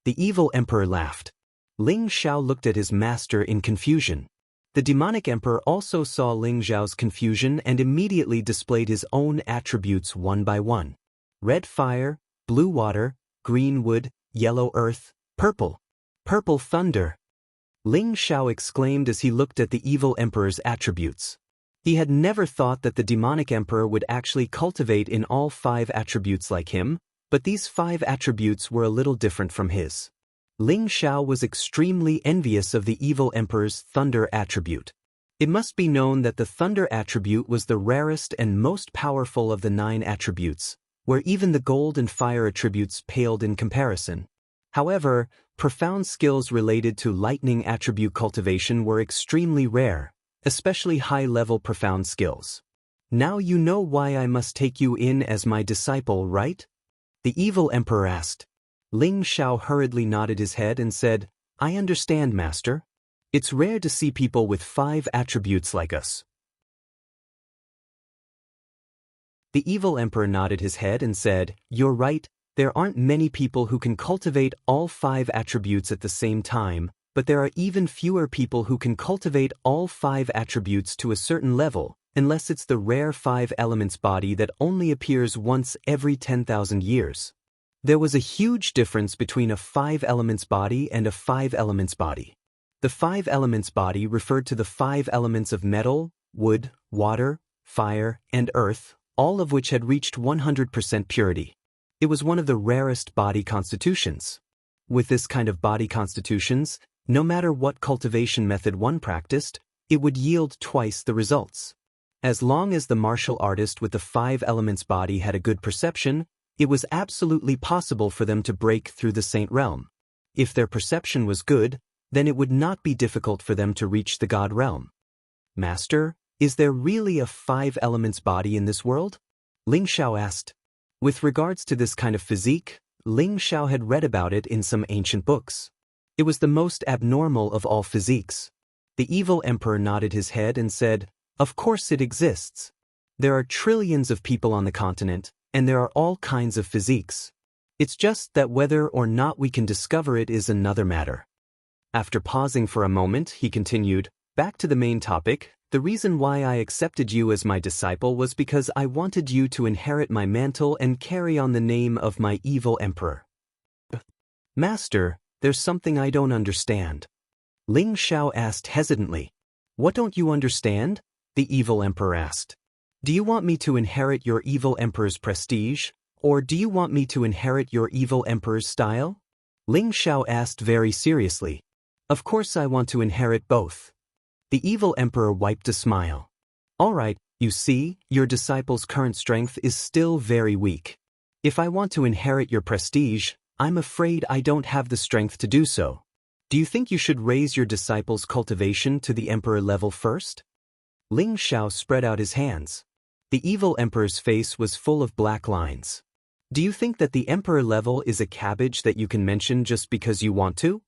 The evil emperor laughed. Ling Xiao looked at his master in confusion. The demonic emperor also saw Ling Xiao's confusion and immediately displayed his own attributes one by one. Red fire, blue water, green wood, yellow earth, purple thunder. Ling Xiao exclaimed as he looked at the evil emperor's attributes. He had never thought that the demonic emperor would actually cultivate in all 5 attributes like him, but these 5 attributes were a little different from his. Ling Xiao was extremely envious of the evil emperor's thunder attribute. It must be known that the thunder attribute was the rarest and most powerful of the 9 attributes, where even the gold and fire attributes paled in comparison. However, profound skills related to lightning attribute cultivation were extremely rare, especially high-level profound skills. Now you know why I must take you in as my disciple, right? The evil emperor asked. Ling Xiao hurriedly nodded his head and said, I understand, master. It's rare to see people with 5 attributes like us. The evil emperor nodded his head and said, You're right, there aren't many people who can cultivate all 5 attributes at the same time, but there are even fewer people who can cultivate all 5 attributes to a certain level, unless it's the rare 5 elements body that only appears once every 10,000 years. There was a huge difference between a 5 elements body and a 5 elements body. The 5 elements body referred to the 5 elements of metal, wood, water, fire, and earth, all of which had reached 100% purity. It was one of the rarest body constitutions. With this kind of body constitutions, no matter what cultivation method one practiced, it would yield twice the results. As long as the martial artist with the 5 elements body had a good perception, it was absolutely possible for them to break through the saint realm. If their perception was good, then it would not be difficult for them to reach the god realm. Master, is there really a 5 elements body in this world? Ling Xiao asked. With regards to this kind of physique, Ling Xiao had read about it in some ancient books. It was the most abnormal of all physiques. The evil emperor nodded his head and said, "Of course it exists. There are trillions of people on the continent, and there are all kinds of physiques. It's just that whether or not we can discover it is another matter." After pausing for a moment, he continued, "Back to the main topic. The reason why I accepted you as my disciple was because I wanted you to inherit my mantle and carry on the name of my evil emperor." "Master, there's something I don't understand." Ling Xiao asked hesitantly. "What don't you understand?" the evil emperor asked. "Do you want me to inherit your evil emperor's prestige, or do you want me to inherit your evil emperor's style?" Ling Xiao asked very seriously. "Of course I want to inherit both." The evil emperor wiped a smile. "All right, you see, your disciple's current strength is still very weak. If I want to inherit your prestige, I'm afraid I don't have the strength to do so. Do you think you should raise your disciple's cultivation to the emperor level first?" Ling Xiao spread out his hands. The evil emperor's face was full of black lines. "Do you think that the emperor level is a cabbage that you can mention just because you want to?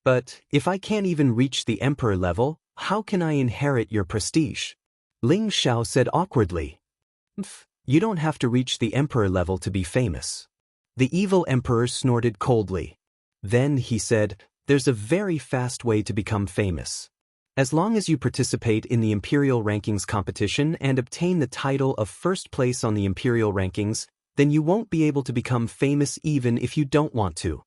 But if I can't even reach the emperor level, how can I inherit your prestige?" Ling Xiao said awkwardly. "You don't have to reach the emperor level to be famous." The evil emperor snorted coldly. Then he said, "There's a very fast way to become famous. As long as you participate in the imperial rankings competition and obtain the title of first place on the imperial rankings, then you won't be able to become famous even if you don't want to."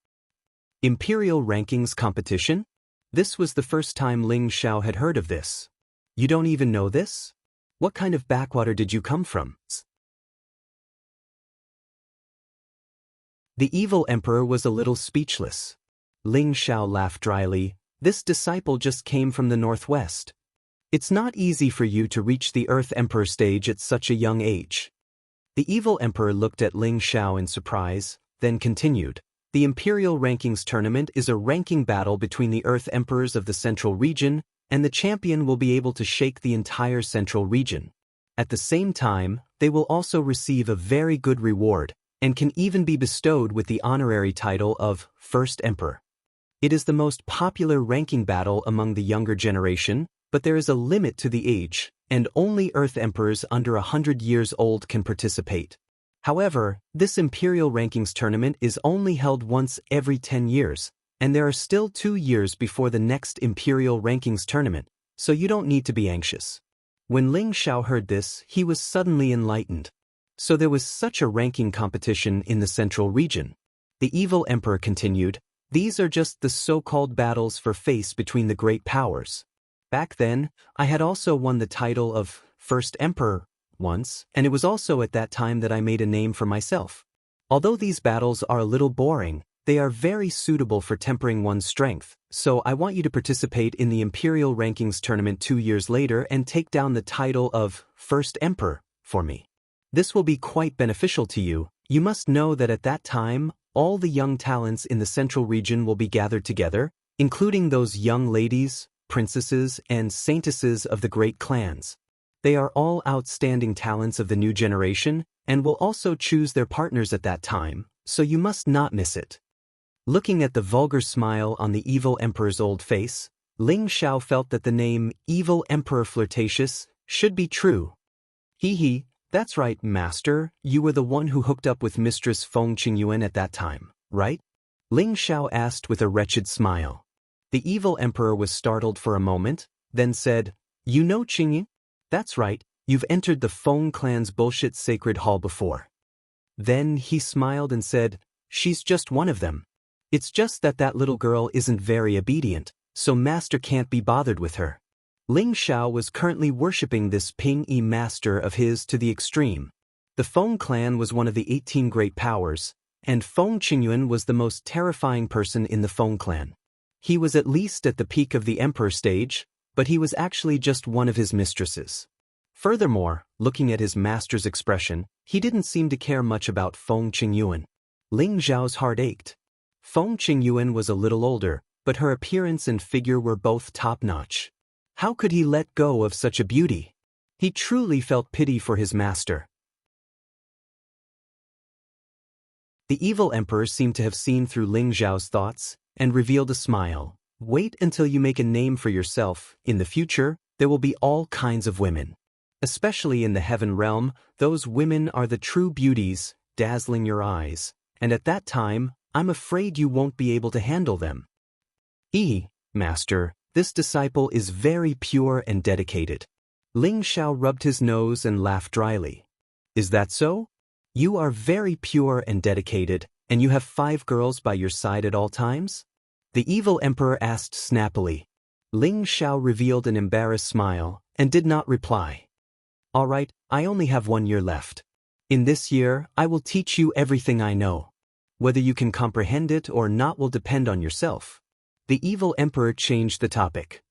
Imperial rankings competition? This was the first time Ling Xiao had heard of this. "You don't even know this? What kind of backwater did you come from?" The evil emperor was a little speechless. Ling Xiao laughed dryly. "This disciple just came from the northwest. It's not easy for you to reach the Earth Emperor stage at such a young age." The evil emperor looked at Ling Xiao in surprise, then continued, "The Imperial Rankings Tournament is a ranking battle between the Earth Emperors of the Central Region, and the champion will be able to shake the entire Central Region. At the same time, they will also receive a very good reward, and can even be bestowed with the honorary title of First Emperor. It is the most popular ranking battle among the younger generation, but there is a limit to the age, and only Earth Emperors under 100 years old can participate. However, this Imperial Rankings Tournament is only held once every 10 years, and there are still 2 years before the next Imperial Rankings Tournament, so you don't need to be anxious." When Ling Xiao heard this, he was suddenly enlightened. So there was such a ranking competition in the Central Region. The evil emperor continued, "These are just the so-called battles for face between the great powers. Back then, I had also won the title of First Emperor once, and it was also at that time that I made a name for myself. Although these battles are a little boring, they are very suitable for tempering one's strength, so I want you to participate in the Imperial Rankings Tournament 2 years later and take down the title of First Emperor for me. This will be quite beneficial to you. You must know that at that time, all the young talents in the Central Region will be gathered together, including those young ladies, princesses, and saintesses of the great clans. They are all outstanding talents of the new generation, and will also choose their partners at that time, so you must not miss it." Looking at the vulgar smile on the evil emperor's old face, Ling Xiao felt that the name Evil Emperor Flirtatious should be true. "Hee, that's right, master, you were the one who hooked up with Mistress Feng Qingyuan at that time, right?" Ling Xiao asked with a wretched smile. The evil emperor was startled for a moment, then said, "You know Qingyuan? That's right, you've entered the Feng clan's bullshit sacred hall before." Then he smiled and said, "She's just one of them. It's just that that little girl isn't very obedient, so master can't be bothered with her." Ling Xiao was currently worshipping this Ping Yi master of his to the extreme. The Feng clan was one of the 18 great powers, and Feng Qingyuan was the most terrifying person in the Feng clan. He was at least at the peak of the emperor stage, but he was actually just one of his mistresses. Furthermore, looking at his master's expression, he didn't seem to care much about Feng Qingyuan. Ling Zhao's heart ached. Feng Qingyuan was a little older, but her appearance and figure were both top-notch. How could he let go of such a beauty? He truly felt pity for his master. The evil emperor seemed to have seen through Ling Zhao's thoughts and revealed a smile. Wait until you make a name for yourself. In the future, there will be all kinds of women. Especially in the heaven realm, those women are the true beauties, dazzling your eyes, and at that time, I'm afraid you won't be able to handle them. Master, this disciple is very pure and dedicated. Ling Zhao rubbed his nose and laughed dryly. Is that so? You are very pure and dedicated, and you have 5 girls by your side at all times? The evil emperor asked snappily. Ling Zhao revealed an embarrassed smile and did not reply. All right, I only have 1 year left. In this year, I will teach you everything I know. Whether you can comprehend it or not will depend on yourself. The evil emperor changed the topic.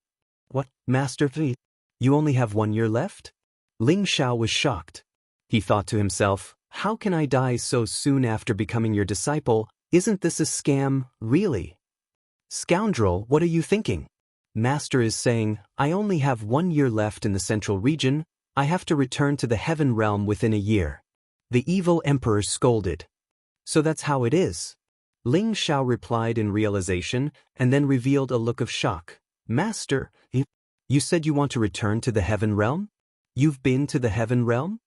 What, Master? You only have 1 year left? Ling Zhao was shocked. He thought to himself, how can I die so soon after becoming your disciple? Isn't this a scam, really? Scoundrel, what are you thinking? Master is saying, I only have 1 year left in the central region. I have to return to the heaven realm within a year. The evil emperor scolded. So that's how it is. Ling Zhao replied in realization and then revealed a look of shock. Master, you said you want to return to the heaven realm? You've been to the heaven realm?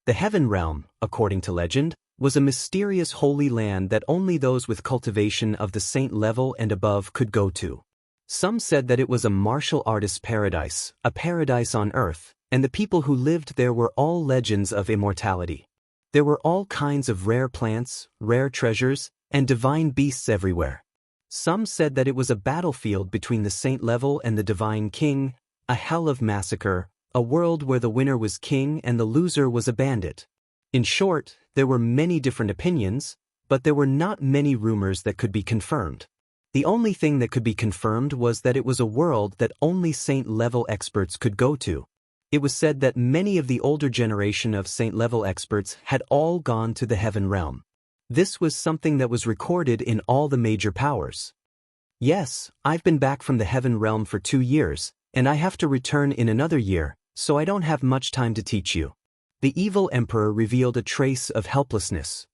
The heaven realm, according to legend, was a mysterious holy land that only those with cultivation of the saint level and above could go to. Some said that it was a martial artist's paradise, a paradise on earth, and the people who lived there were all legends of immortality. There were all kinds of rare plants, rare treasures, and divine beasts everywhere. Some said that it was a battlefield between the saint level and the divine king, a hell of massacre, a world where the winner was king and the loser was a bandit. In short, there were many different opinions, but there were not many rumors that could be confirmed. The only thing that could be confirmed was that it was a world that only saint-level experts could go to. It was said that many of the older generation of saint-level experts had all gone to the heaven realm. This was something that was recorded in all the major powers. Yes, I've been back from the heaven realm for 2 years, and I have to return in another year, so I don't have much time to teach you. The evil emperor revealed a trace of helplessness.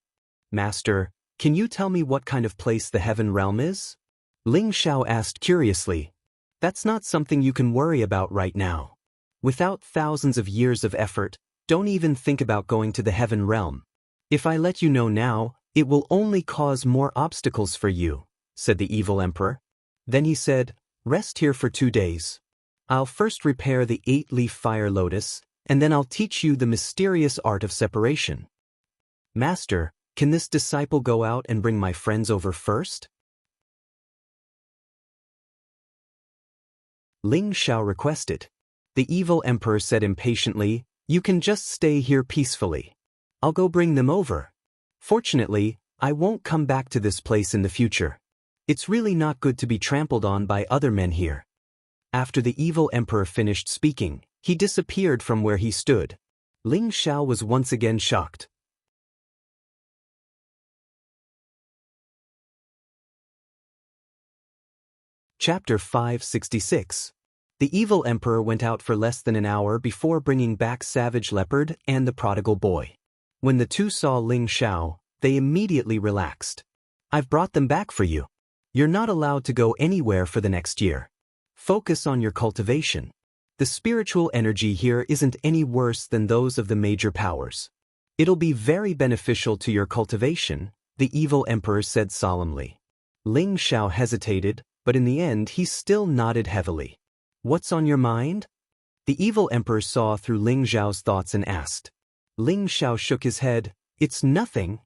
Master, can you tell me what kind of place the heaven realm is? Ling Zhao asked curiously. That's not something you can worry about right now. Without thousands of years of effort, don't even think about going to the heaven realm. If I let you know now, it will only cause more obstacles for you, said the evil emperor. Then he said, rest here for 2 days. I'll first repair the 8-leaf fire lotus, and then I'll teach you the mysterious art of separation. Master, can this disciple go out and bring my friends over first? Ling Zhao requested. The evil emperor said impatiently, you can just stay here peacefully. I'll go bring them over. Fortunately, I won't come back to this place in the future. It's really not good to be trampled on by other men here. After the evil emperor finished speaking, he disappeared from where he stood. Ling Zhao was once again shocked. Chapter 566. The evil emperor went out for less than an hour before bringing back Savage Leopard and the prodigal boy. When the two saw Ling Zhao, they immediately relaxed. I've brought them back for you. You're not allowed to go anywhere for the next year. Focus on your cultivation. The spiritual energy here isn't any worse than those of the major powers. It'll be very beneficial to your cultivation, the evil emperor said solemnly. Ling Zhao hesitated, but in the end he still nodded heavily. What's on your mind? The evil emperor saw through Ling Zhao's thoughts and asked. Ling Zhao shook his head. It's nothing.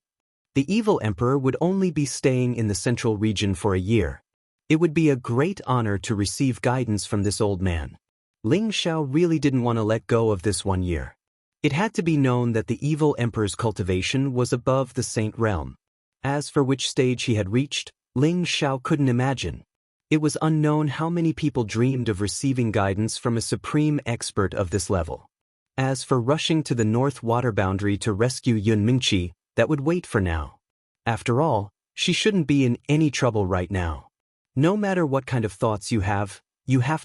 The evil emperor would only be staying in the central region for a year. It would be a great honor to receive guidance from this old man. Ling Zhao really didn't want to let go of this 1 year. It had to be known that the evil emperor's cultivation was above the saint realm. As for which stage he had reached, Ling Xiao couldn't imagine. It was unknown how many people dreamed of receiving guidance from a supreme expert of this level. As for rushing to the north water boundary to rescue Yun Mingqi, that would wait for now. After all, she shouldn't be in any trouble right now. No matter what kind of thoughts you have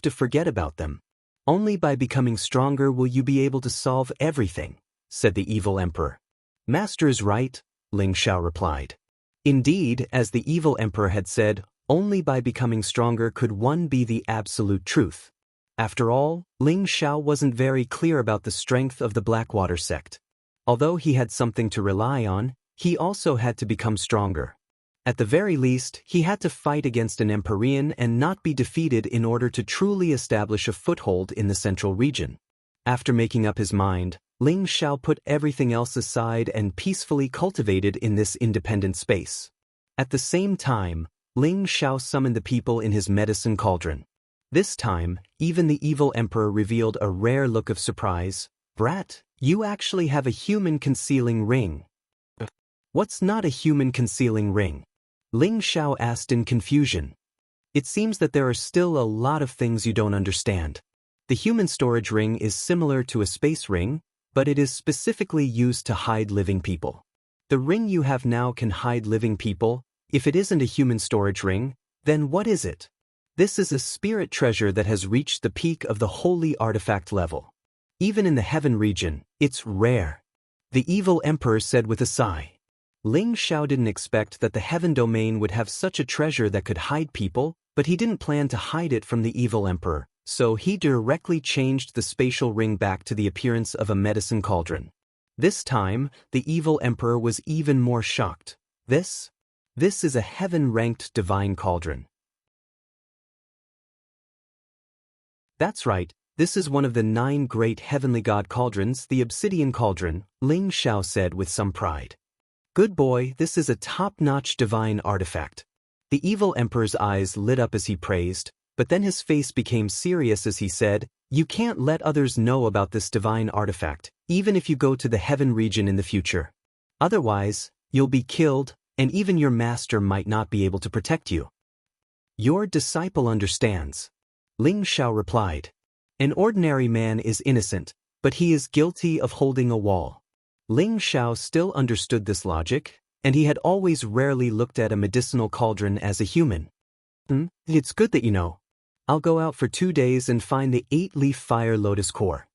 to forget about them. Only by becoming stronger will you be able to solve everything, said the evil emperor. Master is right, Ling Xiao replied. Indeed, as the evil emperor had said, only by becoming stronger could one be the absolute truth. After all, Ling Xiao wasn't very clear about the strength of the Blackwater sect. Although he had something to rely on, he also had to become stronger. At the very least, he had to fight against an Empyrean and not be defeated in order to truly establish a foothold in the central region. After making up his mind, Ling Xiao put everything else aside and peacefully cultivated in this independent space. At the same time, Ling Xiao summoned the people in his medicine cauldron. This time, even the evil emperor revealed a rare look of surprise. Brat, you actually have a human concealing ring. What's not a human concealing ring? Ling Xiao asked in confusion. It seems that there are still a lot of things you don't understand. The human storage ring is similar to a space ring, but it is specifically used to hide living people. The ring you have now can hide living people. If it isn't a human storage ring, then what is it? This is a spirit treasure that has reached the peak of the holy artifact level. Even in the heaven region, it's rare. The evil emperor said with a sigh. Ling Xiao didn't expect that the heaven domain would have such a treasure that could hide people, but he didn't plan to hide it from the evil emperor, so he directly changed the spatial ring back to the appearance of a medicine cauldron. This time, the evil emperor was even more shocked. This is a heaven-ranked divine cauldron. That's right, this is one of the 9 great heavenly god cauldrons, the obsidian cauldron, Ling Xiao said with some pride. Good boy, this is a top-notch divine artifact. The evil emperor's eyes lit up as he praised, but then his face became serious as he said, you can't let others know about this divine artifact, even if you go to the heaven region in the future. Otherwise, you'll be killed, and even your master might not be able to protect you. Your disciple understands. Ling Xiao replied. An ordinary man is innocent, but he is guilty of holding a wall. Ling Xiao still understood this logic, and he had always rarely looked at a medicinal cauldron as a human. It's good that you know. I'll go out for 2 days and find the 8-leaf fire lotus core.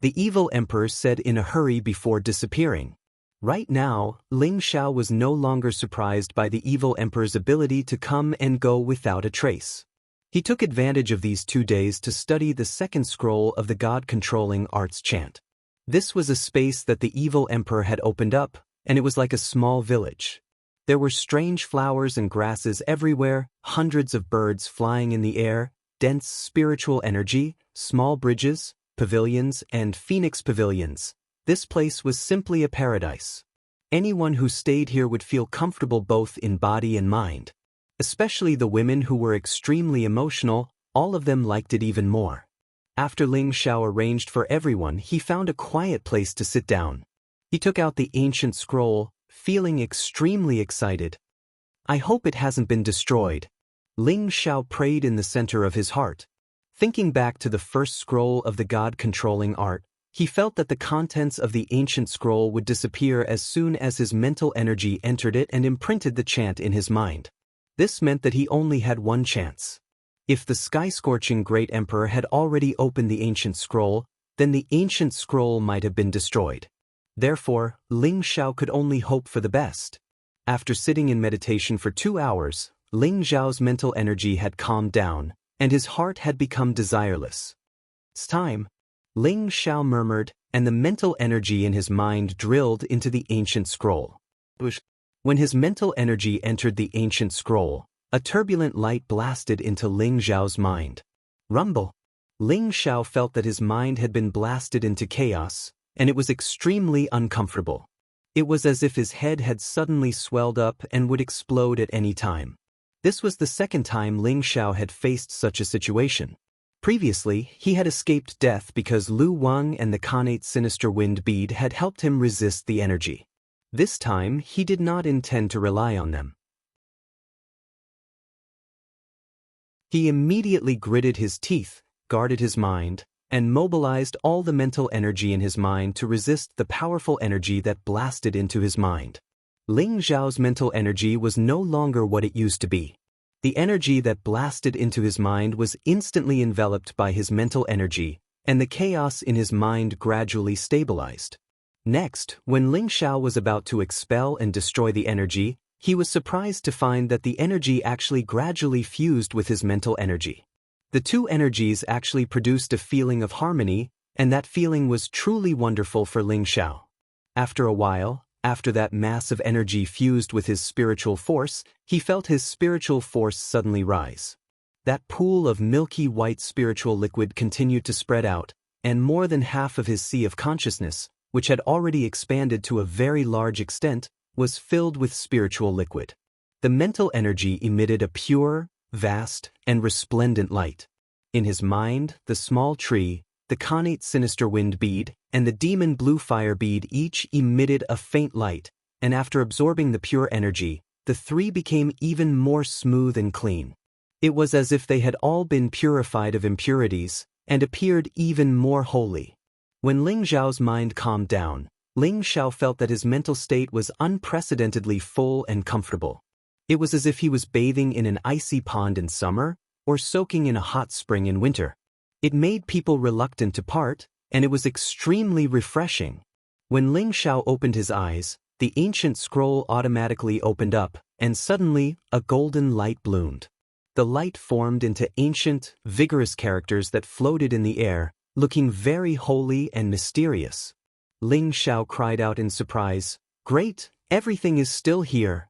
The evil emperor said in a hurry before disappearing. Right now, Ling Xiao was no longer surprised by the evil emperor's ability to come and go without a trace. He took advantage of these 2 days to study the second scroll of the God-controlling arts chant. This was a space that the evil emperor had opened up, and it was like a small village. There were strange flowers and grasses everywhere, hundreds of birds flying in the air, dense spiritual energy, small bridges, pavilions, and phoenix pavilions. This place was simply a paradise. Anyone who stayed here would feel comfortable both in body and mind. Especially the women who were extremely emotional, all of them liked it even more. After Ling Xiao arranged for everyone, he found a quiet place to sit down. He took out the ancient scroll, feeling extremely excited. I hope it hasn't been destroyed. Ling Xiao prayed in the center of his heart. Thinking back to the first scroll of the God-controlling art, he felt that the contents of the ancient scroll would disappear as soon as his mental energy entered it and imprinted the chant in his mind. This meant that he only had one chance. If the sky-scorching great emperor had already opened the ancient scroll, then the ancient scroll might have been destroyed. Therefore, Ling Xiao could only hope for the best. After sitting in meditation for 2 hours, Ling Xiao's mental energy had calmed down, and his heart had become desireless. It's time, Ling Xiao murmured, and the mental energy in his mind drilled into the ancient scroll. When his mental energy entered the ancient scroll, a turbulent light blasted into Ling Xiao's mind. Rumble. Ling Xiao felt that his mind had been blasted into chaos, and it was extremely uncomfortable. It was as if his head had suddenly swelled up and would explode at any time. This was the second time Ling Xiao had faced such a situation. Previously, he had escaped death because Lu Wang and the Khanate Sinister Wind Bead had helped him resist the energy. This time, he did not intend to rely on them. He immediately gritted his teeth, guarded his mind, and mobilized all the mental energy in his mind to resist the powerful energy that blasted into his mind. Ling Zhao's mental energy was no longer what it used to be. The energy that blasted into his mind was instantly enveloped by his mental energy, and the chaos in his mind gradually stabilized. Next, when Ling Zhao was about to expel and destroy the energy, he was surprised to find that the energy actually gradually fused with his mental energy. The two energies actually produced a feeling of harmony, and that feeling was truly wonderful for Ling Zhao. After a while, after that mass of energy fused with his spiritual force, he felt his spiritual force suddenly rise. That pool of milky white spiritual liquid continued to spread out, and more than half of his sea of consciousness, which had already expanded to a very large extent, was filled with spiritual liquid. The mental energy emitted a pure, vast, and resplendent light. In his mind, the small tree, the Khanate Sinister Wind Bead, and the Demon Blue Fire Bead each emitted a faint light, and after absorbing the pure energy, the three became even more smooth and clean. It was as if they had all been purified of impurities, and appeared even more holy. When Ling Zhao's mind calmed down, Ling Zhao felt that his mental state was unprecedentedly full and comfortable. It was as if he was bathing in an icy pond in summer, or soaking in a hot spring in winter. It made people reluctant to part, and it was extremely refreshing. When Ling Zhao opened his eyes, the ancient scroll automatically opened up, and suddenly, a golden light bloomed. The light formed into ancient, vigorous characters that floated in the air, looking very holy and mysterious. Ling Zhao cried out in surprise, "Great, everything is still here."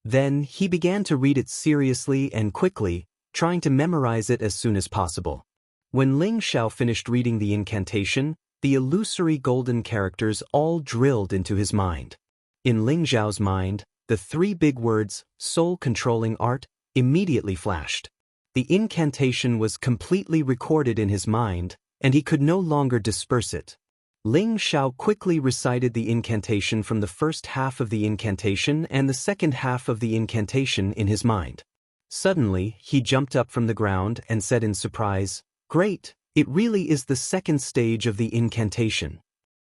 Then, he began to read it seriously and quickly, trying to memorize it as soon as possible. When Ling Zhao finished reading the incantation, the illusory golden characters all drilled into his mind. In Ling Zhao's mind, the three big words, soul-controlling art, immediately flashed. The incantation was completely recorded in his mind, and he could no longer disperse it. Ling Zhao quickly recited the incantation from the first half of the incantation and the second half of the incantation in his mind. Suddenly, he jumped up from the ground and said in surprise, "Great, it really is the second stage of the incantation."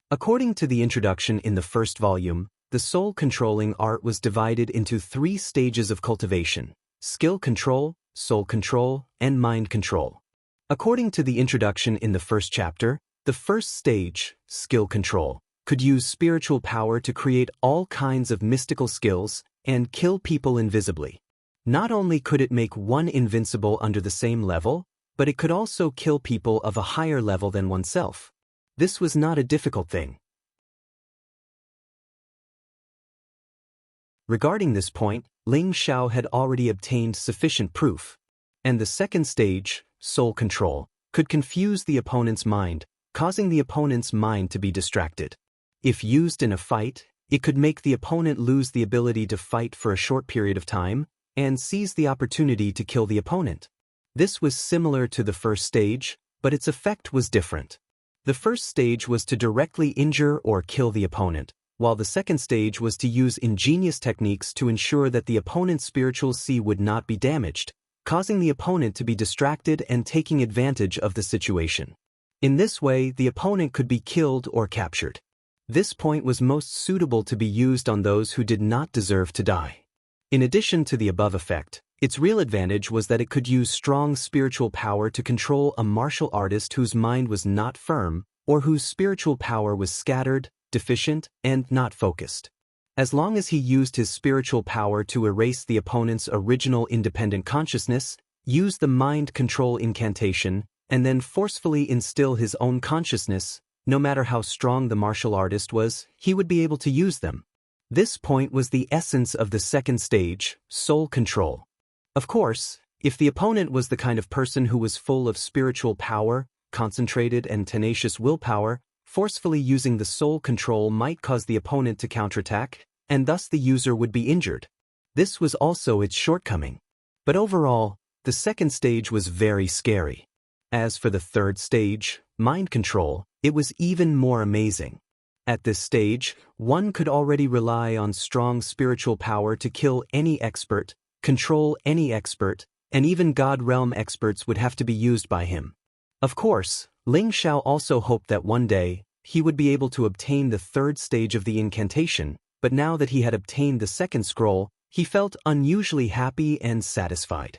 According to the introduction in the first volume, the soul-controlling art was divided into 3 stages of cultivation: skill control, soul control, and mind control. According to the introduction in the first chapter, the first stage, skill control, could use spiritual power to create all kinds of mystical skills and kill people invisibly. Not only could it make one invincible under the same level, but it could also kill people of a higher level than oneself. This was not a difficult thing. Regarding this point, Ling Zhao had already obtained sufficient proof. And the second stage, soul control, could confuse the opponent's mind, causing the opponent's mind to be distracted. If used in a fight, it could make the opponent lose the ability to fight for a short period of time, and seize the opportunity to kill the opponent. This was similar to the first stage, but its effect was different. The first stage was to directly injure or kill the opponent, while the second stage was to use ingenious techniques to ensure that the opponent's spiritual sea would not be damaged, causing the opponent to be distracted and taking advantage of the situation. In this way, the opponent could be killed or captured. This point was most suitable to be used on those who did not deserve to die. In addition to the above effect, its real advantage was that it could use strong spiritual power to control a martial artist whose mind was not firm, or whose spiritual power was scattered, deficient, and not focused. As long as he used his spiritual power to erase the opponent's original independent consciousness, use the mind control incantation, and then forcefully instill his own consciousness, no matter how strong the martial artist was, he would be able to use them. This point was the essence of the second stage, soul control. Of course, if the opponent was the kind of person who was full of spiritual power, concentrated and tenacious willpower, forcefully using the soul control might cause the opponent to counterattack, and thus the user would be injured. This was also its shortcoming. But overall, the second stage was very scary. As for the third stage, mind control, it was even more amazing. At this stage, one could already rely on strong spiritual power to kill any expert, control any expert, and even God realm experts would have to be used by him. Of course, Ling Xiao also hoped that one day, he would be able to obtain the third stage of the incantation, but now that he had obtained the second scroll, he felt unusually happy and satisfied.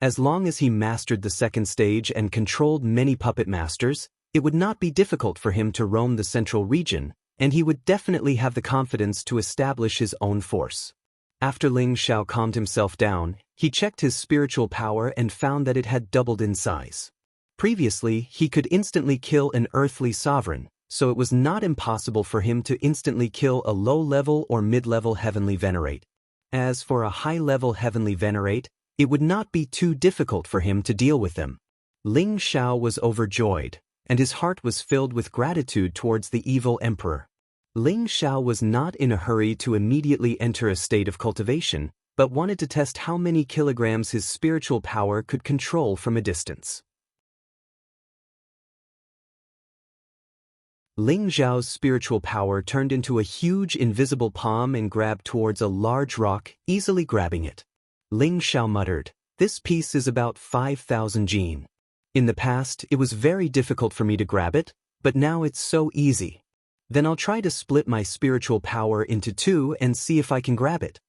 As long as he mastered the second stage and controlled many puppet masters, it would not be difficult for him to roam the central region, and he would definitely have the confidence to establish his own force. After Ling Xiao calmed himself down, he checked his spiritual power and found that it had doubled in size. Previously, he could instantly kill an earthly sovereign, so it was not impossible for him to instantly kill a low-level or mid-level heavenly venerate. As for a high-level heavenly venerate, it would not be too difficult for him to deal with them. Ling Xiao was overjoyed, and his heart was filled with gratitude towards the evil emperor. Ling Xiao was not in a hurry to immediately enter a state of cultivation, but wanted to test how many kilograms his spiritual power could control from a distance. Ling Xiao's spiritual power turned into a huge invisible palm and grabbed towards a large rock, easily grabbing it. Ling Xiao muttered, "This piece is about 5,000 jin. In the past, it was very difficult for me to grab it, but now it's so easy. Then I'll try to split my spiritual power into two and see if I can grab it."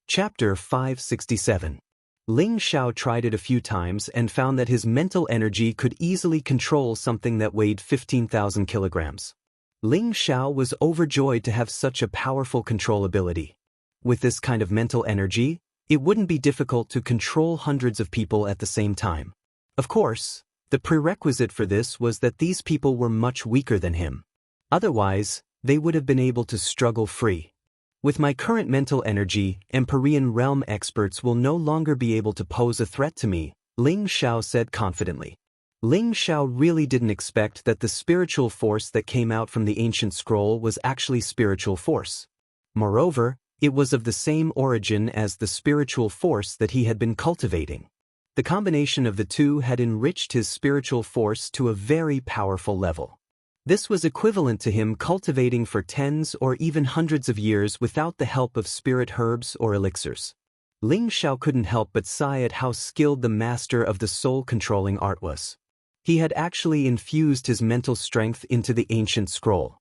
Chapter 567. Ling Xiao tried it a few times and found that his mental energy could easily control something that weighed 15,000 kilograms. Ling Xiao was overjoyed to have such a powerful control ability. With this kind of mental energy, it wouldn't be difficult to control hundreds of people at the same time. Of course, the prerequisite for this was that these people were much weaker than him. Otherwise, they would have been able to struggle free. With my current mental energy, Empyrean realm experts will no longer be able to pose a threat to me, Ling Xiao said confidently. Ling Xiao really didn't expect that the spiritual force that came out from the ancient scroll was actually spiritual force. Moreover, it was of the same origin as the spiritual force that he had been cultivating. The combination of the two had enriched his spiritual force to a very powerful level. This was equivalent to him cultivating for tens or even hundreds of years without the help of spirit herbs or elixirs. Ling Xiao couldn't help but sigh at how skilled the master of the soul-controlling art was. He had actually infused his mental strength into the ancient scroll.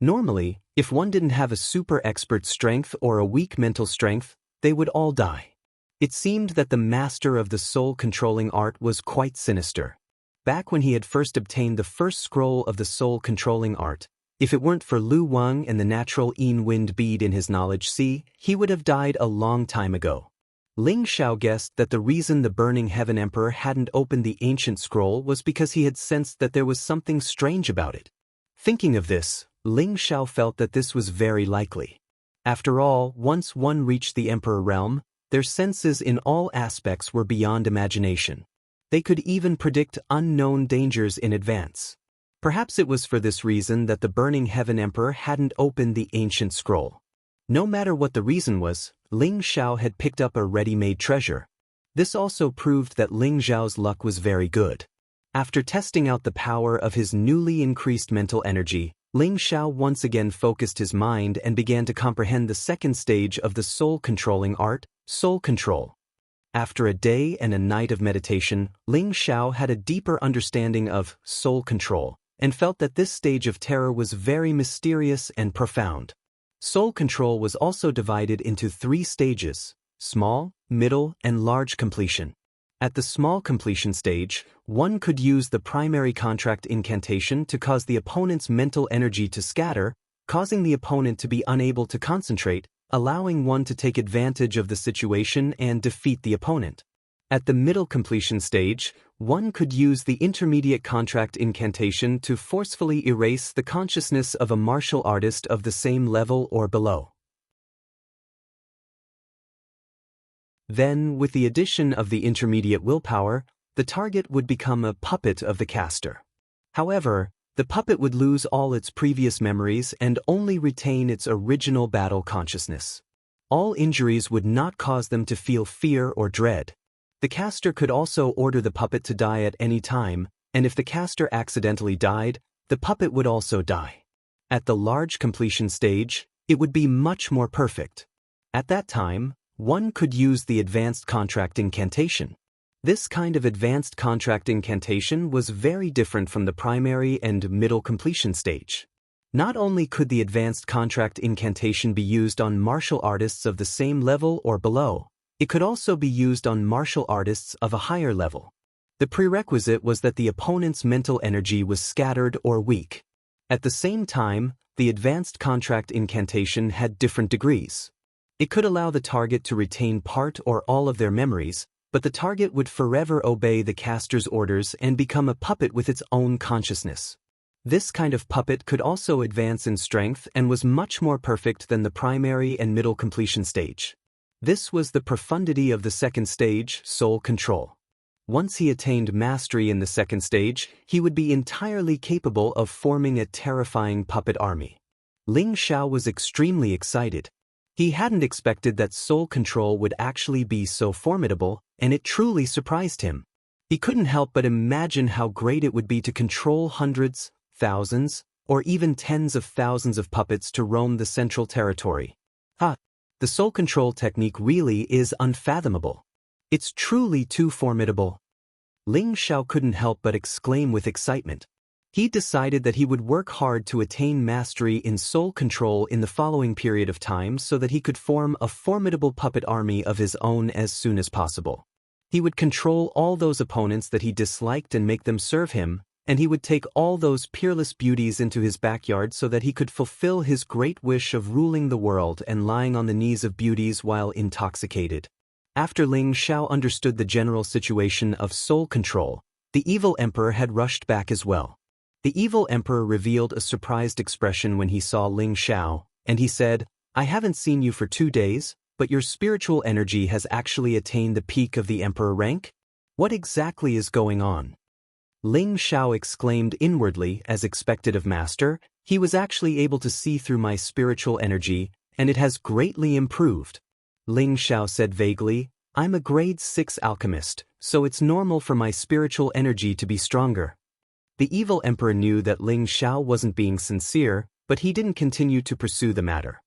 Normally, if one didn't have a super expert strength or a weak mental strength, they would all die. It seemed that the master of the soul-controlling art was quite sinister. Back when he had first obtained the first scroll of the soul-controlling art, if it weren't for Lu Wang and the natural Yin Wind bead in his knowledge sea, he would have died a long time ago. Ling Xiao guessed that the reason the Burning Heaven Emperor hadn't opened the ancient scroll was because he had sensed that there was something strange about it. Thinking of this, Ling Xiao felt that this was very likely. After all, once one reached the Emperor realm, their senses in all aspects were beyond imagination. They could even predict unknown dangers in advance. Perhaps it was for this reason that the Burning Heaven Emperor hadn't opened the ancient scroll. No matter what the reason was, Ling Xiao had picked up a ready-made treasure. This also proved that Ling Xiao's luck was very good. After testing out the power of his newly increased mental energy, Ling Xiao once again focused his mind and began to comprehend the second stage of the soul-controlling art, soul control. After a day and a night of meditation, Ling Xiao had a deeper understanding of soul control and felt that this stage of terror was very mysterious and profound. Soul control was also divided into 3 stages: small, middle, and large completion. At the small completion stage, one could use the primary contract incantation to cause the opponent's mental energy to scatter, causing the opponent to be unable to concentrate, allowing one to take advantage of the situation and defeat the opponent. At the middle completion stage, one could use the intermediate contract incantation to forcefully erase the consciousness of a martial artist of the same level or below. Then, with the addition of the intermediate willpower, the target would become a puppet of the caster. However, the puppet would lose all its previous memories and only retain its original battle consciousness. All injuries would not cause them to feel fear or dread. The caster could also order the puppet to die at any time, and if the caster accidentally died, the puppet would also die. At the large completion stage, it would be much more perfect. At that time, one could use the advanced contract incantation. This kind of advanced contract incantation was very different from the primary and middle completion stage. Not only could the advanced contract incantation be used on martial artists of the same level or below, it could also be used on martial artists of a higher level. The prerequisite was that the opponent's mental energy was scattered or weak. At the same time, the advanced contract incantation had different degrees. It could allow the target to retain part or all of their memories, but the target would forever obey the caster's orders and become a puppet with its own consciousness. This kind of puppet could also advance in strength and was much more perfect than the primary and middle completion stage. This was the profundity of the second stage, soul control. Once he attained mastery in the second stage, he would be entirely capable of forming a terrifying puppet army. Ling Xiao was extremely excited. He hadn't expected that soul control would actually be so formidable, and it truly surprised him. He couldn't help but imagine how great it would be to control hundreds, thousands, or even tens of thousands of puppets to roam the central territory. The soul control technique really is unfathomable. It's truly too formidable. Ling Xiao couldn't help but exclaim with excitement. He decided that he would work hard to attain mastery in soul control in the following period of time so that he could form a formidable puppet army of his own as soon as possible. He would control all those opponents that he disliked and make them serve him, and he would take all those peerless beauties into his backyard so that he could fulfill his great wish of ruling the world and lying on the knees of beauties while intoxicated. After Ling Xiao understood the general situation of soul control, the evil emperor had rushed back as well. The evil emperor revealed a surprised expression when he saw Ling Xiao, and he said, "I haven't seen you for 2 days, but your spiritual energy has actually attained the peak of the emperor rank? What exactly is going on?" Ling Xiao exclaimed inwardly, as expected of master, "He was actually able to see through my spiritual energy, and it has greatly improved." Ling Xiao said vaguely, "I'm a grade 6 alchemist, so it's normal for my spiritual energy to be stronger." The evil emperor knew that Ling Xiao wasn't being sincere, but he didn't continue to pursue the matter.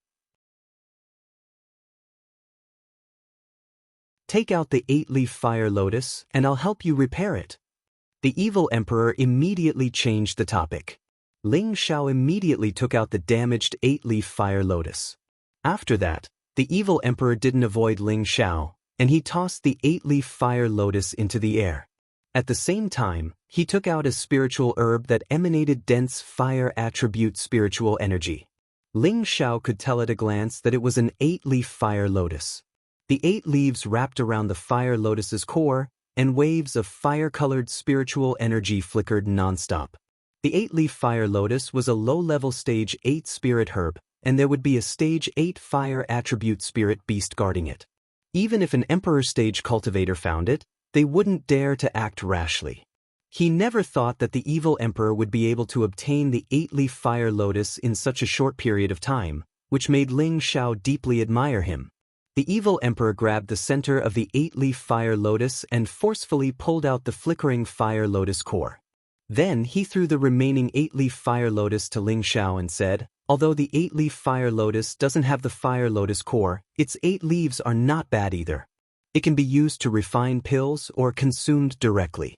"Take out the 8-leaf fire lotus, and I'll help you repair it." The evil emperor immediately changed the topic. Ling Xiao immediately took out the damaged 8-leaf fire lotus. After that, the evil emperor didn't avoid Ling Xiao, and he tossed the 8-leaf fire lotus into the air. At the same time, he took out a spiritual herb that emanated dense fire attribute spiritual energy. Ling Xiao could tell at a glance that it was an 8-leaf fire lotus. The 8 leaves wrapped around the fire lotus's core, and waves of fire-colored spiritual energy flickered non-stop. The 8-leaf fire lotus was a low-level stage 8 spirit herb, and there would be a stage 8 fire attribute spirit beast guarding it. Even if an emperor stage cultivator found it, they wouldn't dare to act rashly. He never thought that the evil emperor would be able to obtain the 8-leaf fire lotus in such a short period of time, which made Ling Xiao deeply admire him. The evil emperor grabbed the center of the 8-leaf fire lotus and forcefully pulled out the flickering fire lotus core. Then he threw the remaining 8-leaf fire lotus to Ling Xiao and said, "Although the 8-leaf fire lotus doesn't have the fire lotus core, its 8 leaves are not bad either. It can be used to refine pills or consumed directly."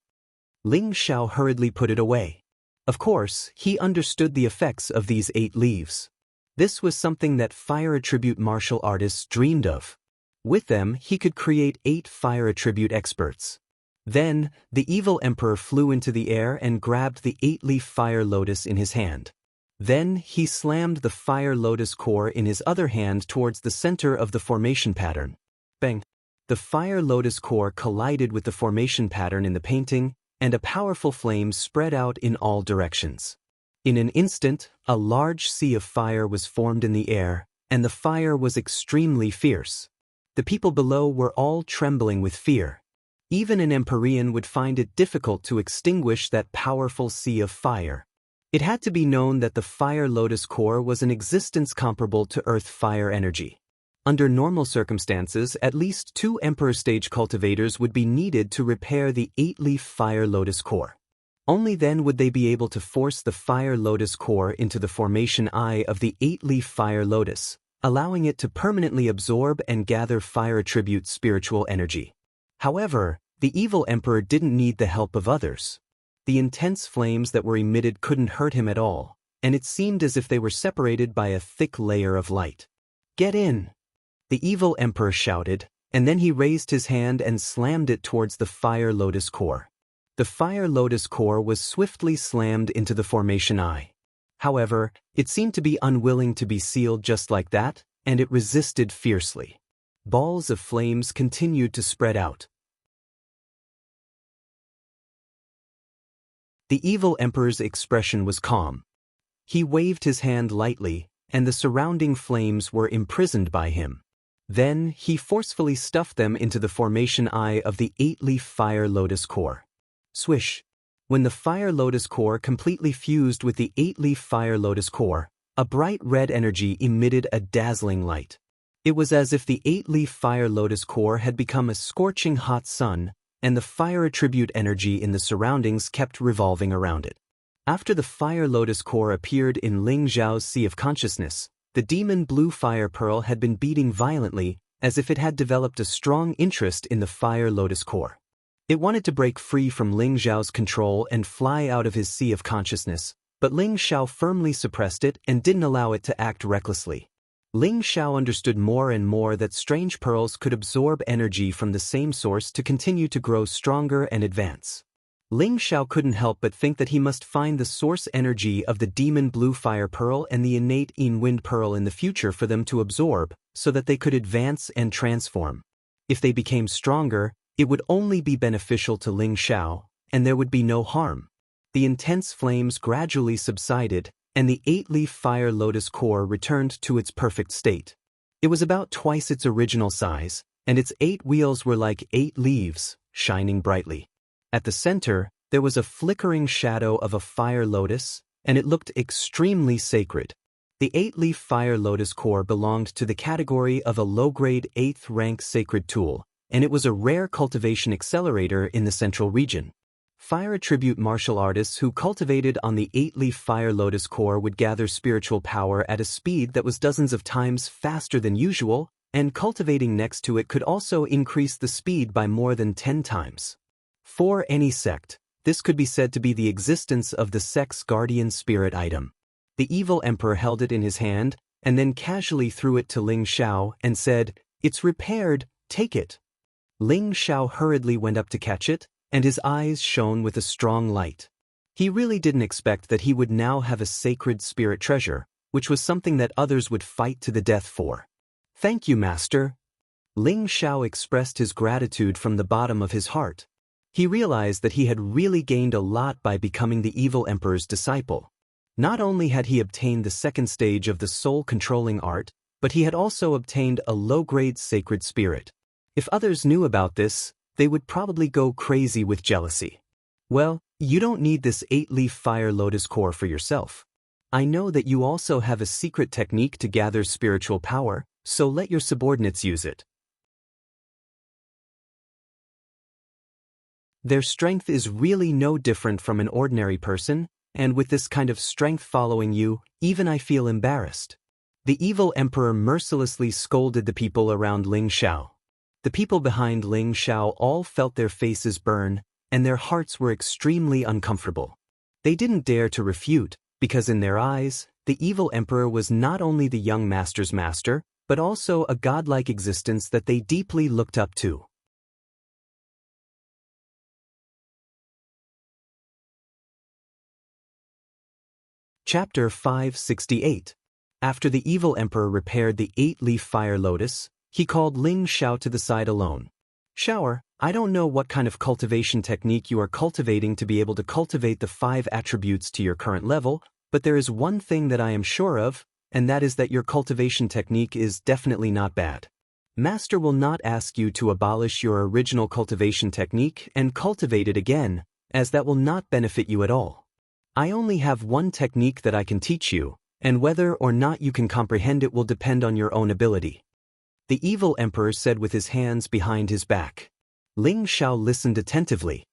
Ling Xiao hurriedly put it away. Of course, he understood the effects of these 8 leaves. This was something that fire attribute martial artists dreamed of. With them, he could create 8 fire attribute experts. Then, the evil emperor flew into the air and grabbed the 8-leaf fire lotus in his hand. Then, he slammed the fire lotus core in his other hand towards the center of the formation pattern. Bang! The fire lotus core collided with the formation pattern in the painting, and a powerful flame spread out in all directions. In an instant, a large sea of fire was formed in the air, and the fire was extremely fierce. The people below were all trembling with fear. Even an Empyrean would find it difficult to extinguish that powerful sea of fire. It had to be known that the fire lotus core was an existence comparable to earth fire energy. Under normal circumstances, at least 2 Emperor Stage cultivators would be needed to repair the 8-leaf Fire Lotus core. Only then would they be able to force the Fire Lotus core into the formation eye of the 8-leaf Fire Lotus, allowing it to permanently absorb and gather fire attribute spiritual energy. However, the evil emperor didn't need the help of others. The intense flames that were emitted couldn't hurt him at all, and it seemed as if they were separated by a thick layer of light. "Get in!" the evil emperor shouted, and then he raised his hand and slammed it towards the Fire Lotus core. The Fire Lotus core was swiftly slammed into the formation eye. However, it seemed to be unwilling to be sealed just like that, and it resisted fiercely. Balls of flames continued to spread out. The evil emperor's expression was calm. He waved his hand lightly, and the surrounding flames were imprisoned by him. Then, he forcefully stuffed them into the formation eye of the 8-leaf Fire Lotus core. Swish! When the Fire Lotus core completely fused with the 8-leaf Fire Lotus core, a bright red energy emitted a dazzling light. It was as if the 8-leaf Fire Lotus core had become a scorching hot sun, and the fire attribute energy in the surroundings kept revolving around it. After the Fire Lotus core appeared in Ling Zhao's Sea of Consciousness, the demon blue fire pearl had been beating violently, as if it had developed a strong interest in the Fire Lotus core. It wanted to break free from Ling Zhao's control and fly out of his Sea of Consciousness, but Ling Zhao firmly suppressed it and didn't allow it to act recklessly. Ling Zhao understood more and more that strange pearls could absorb energy from the same source to continue to grow stronger and advance. Ling Zhao couldn't help but think that he must find the source energy of the demon blue fire pearl and the innate Yin wind pearl in the future for them to absorb, so that they could advance and transform. If they became stronger, it would only be beneficial to Ling Zhao, and there would be no harm. The intense flames gradually subsided, and the 8-leaf Fire Lotus core returned to its perfect state. It was about twice its original size, and its 8 wheels were like 8 leaves, shining brightly. At the center, there was a flickering shadow of a fire lotus, and it looked extremely sacred. The 8-leaf Fire Lotus core belonged to the category of a low-grade 8th-rank sacred tool, and it was a rare cultivation accelerator in the central region. Fire attribute martial artists who cultivated on the 8-leaf Fire Lotus core would gather spiritual power at a speed that was dozens of times faster than usual, and cultivating next to it could also increase the speed by more than 10 times. For any sect, this could be said to be the existence of the sect's guardian spirit item. The evil emperor held it in his hand, and then casually threw it to Ling Zhao and said, "It's repaired, take it." Ling Zhao hurriedly went up to catch it, and his eyes shone with a strong light. He really didn't expect that he would now have a sacred spirit treasure, which was something that others would fight to the death for. "Thank you, Master." Ling Zhao expressed his gratitude from the bottom of his heart. He realized that he had really gained a lot by becoming the evil emperor's disciple. Not only had he obtained the second stage of the soul-controlling art, but he had also obtained a low-grade sacred spirit. If others knew about this, they would probably go crazy with jealousy. Well, you don't need this 8-leaf Fire Lotus core for yourself. I know that you also have a secret technique to gather spiritual power, so let your subordinates use it. Their strength is really no different from an ordinary person, and with this kind of strength following you, even I feel embarrassed. The evil emperor mercilessly scolded the people around Ling Zhao. The people behind Ling Zhao all felt their faces burn, and their hearts were extremely uncomfortable. They didn't dare to refute, because in their eyes, the evil emperor was not only the young master's master, but also a godlike existence that they deeply looked up to. Chapter 568. After the evil emperor repaired the 8-leaf Fire Lotus, he called Ling Zhao to the side alone. "Shower, I don't know what kind of cultivation technique you are cultivating to be able to cultivate the 5 attributes to your current level, but there is one thing that I am sure of, and that is that your cultivation technique is definitely not bad. Master will not ask you to abolish your original cultivation technique and cultivate it again, as that will not benefit you at all. I only have one technique that I can teach you, and whether or not you can comprehend it will depend on your own ability. the evil emperor said with his hands behind his back. Ling Xiao listened attentively.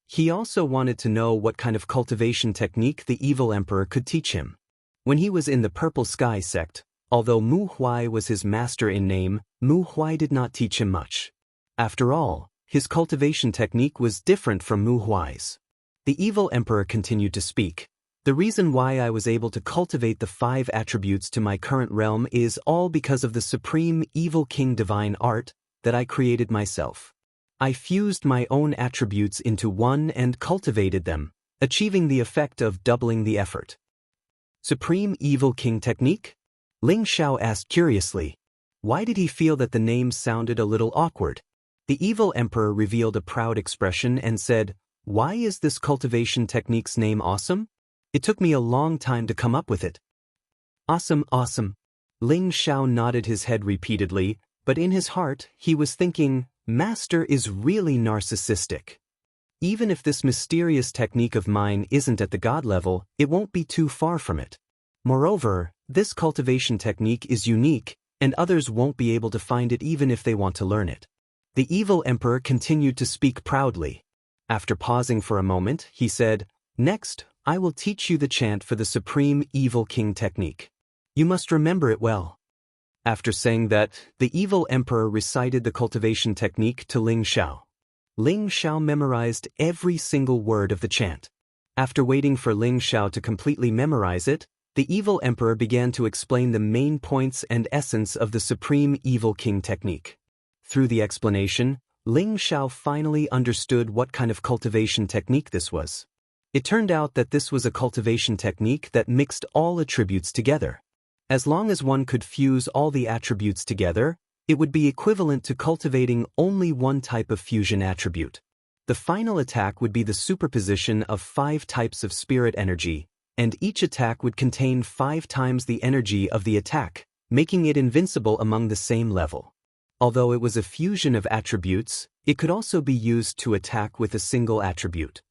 He also wanted to know what kind of cultivation technique the evil emperor could teach him. When he was in the Purple Sky sect, although Mu Huai was his master in name, Mu Huai did not teach him much. After all, his cultivation technique was different from Mu Huai's. The evil emperor continued to speak. The reason why I was able to cultivate the 5 attributes to my current realm is all because of the supreme evil king divine art that I created myself. I fused my own attributes into one and cultivated them, achieving the effect of doubling the effort. Supreme Evil King Technique? Ling Xiao asked curiously. Why did he feel that the name sounded a little awkward? The evil emperor revealed a proud expression and said, "Why is this cultivation technique's name awesome? It took me a long time to come up with it." Awesome, awesome. Ling Xiao nodded his head repeatedly, but in his heart, he was thinking, Master is really narcissistic. Even if this mysterious technique of mine isn't at the god level, it won't be too far from it. Moreover, this cultivation technique is unique, and others won't be able to find it even if they want to learn it. The evil emperor continued to speak proudly. After pausing for a moment, he said, "Next, I will teach you the chant for the Supreme Evil King technique. You must remember it well." After saying that, the evil emperor recited the cultivation technique to Ling Xiao. Ling Xiao memorized every single word of the chant. After waiting for Ling Xiao to completely memorize it, the evil emperor began to explain the main points and essence of the Supreme Evil King technique. Through the explanation, Ling Xiao finally understood what kind of cultivation technique this was. It turned out that this was a cultivation technique that mixed all attributes together. As long as one could fuse all the attributes together, it would be equivalent to cultivating only one type of fusion attribute. The final attack would be the superposition of 5 types of spirit energy, and each attack would contain 5 times the energy of the attack, making it invincible among the same level. Although it was a fusion of attributes, it could also be used to attack with a single attribute.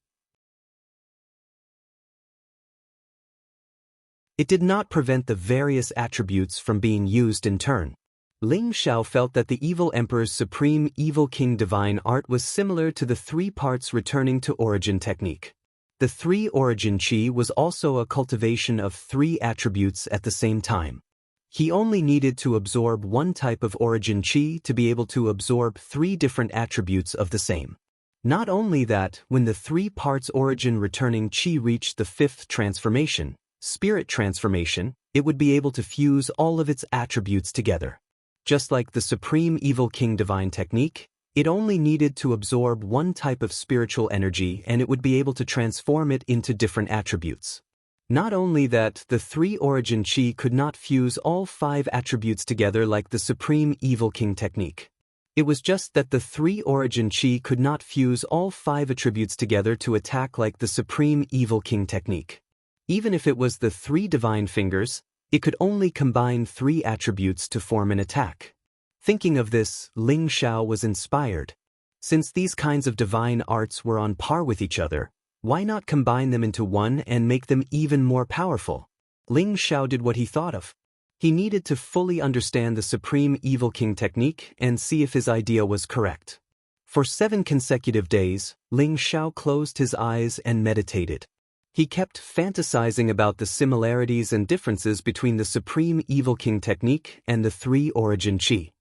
It did not prevent the various attributes from being used in turn. Ling Xiao felt that the evil emperor's Supreme Evil King divine art was similar to the 3 parts returning to origin technique. The 3 origin chi was also a cultivation of 3 attributes at the same time. He only needed to absorb one type of origin chi to be able to absorb 3 different attributes of the same. Not only that, when the 3 parts origin returning chi reached the 5th transformation, spirit transformation, it would be able to fuse all of its attributes together. Just like the Supreme Evil King divine technique, it only needed to absorb one type of spiritual energy and it would be able to transform it into different attributes. Not only that, the 3 origin chi could not fuse all 5 attributes together like the Supreme Evil King technique. It was just that the 3 origin chi could not fuse all 5 attributes together to attack like the Supreme Evil King technique. Even if it was the 3 divine fingers, it could only combine 3 attributes to form an attack. Thinking of this, Ling Xiao was inspired. Since these kinds of divine arts were on par with each other, why not combine them into one and make them even more powerful? Ling Xiao did what he thought of. He needed to fully understand the Supreme Evil King technique and see if his idea was correct. For 7 consecutive days, Ling Xiao closed his eyes and meditated. He kept fantasizing about the similarities and differences between the Supreme Evil King technique and the 3 origin chi.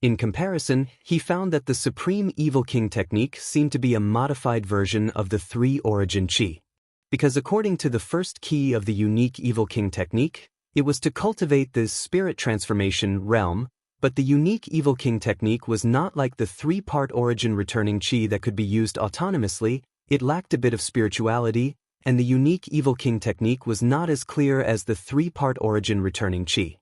In comparison, he found that the Supreme Evil King technique seemed to be a modified version of the 3 origin chi. Because according to the first key of the unique Evil King technique, it was to cultivate the spirit transformation realm, but the unique Evil King technique was not like the 3-part origin returning chi that could be used autonomously. It lacked a bit of spirituality, and the unique Evil King technique was not as clear as the 3-part origin returning chi.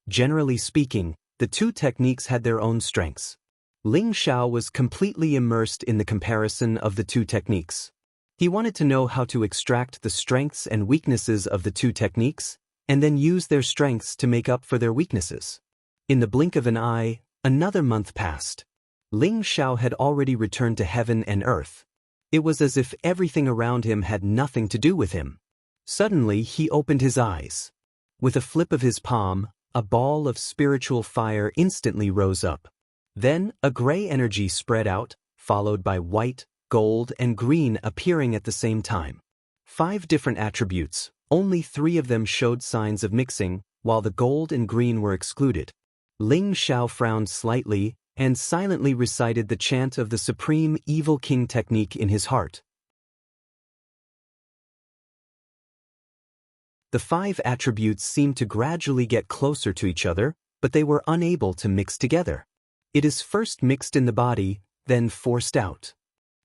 Generally speaking, the 2 techniques had their own strengths. Ling Xiao was completely immersed in the comparison of the 2 techniques. He wanted to know how to extract the strengths and weaknesses of the 2 techniques, and then use their strengths to make up for their weaknesses. In the blink of an eye, another month passed. Ling Xiao had already returned to heaven and earth. It was as if everything around him had nothing to do with him. Suddenly, he opened his eyes. With a flip of his palm, a ball of spiritual fire instantly rose up. Then, a gray energy spread out, followed by white, gold, and green appearing at the same time. 5 different attributes, only 3 of them showed signs of mixing, while the gold and green were excluded. Ling Xiao frowned slightly and silently recited the chant of the Supreme Evil King technique in his heart. The 5 attributes seemed to gradually get closer to each other, but they were unable to mix together. It is first mixed in the body, then forced out.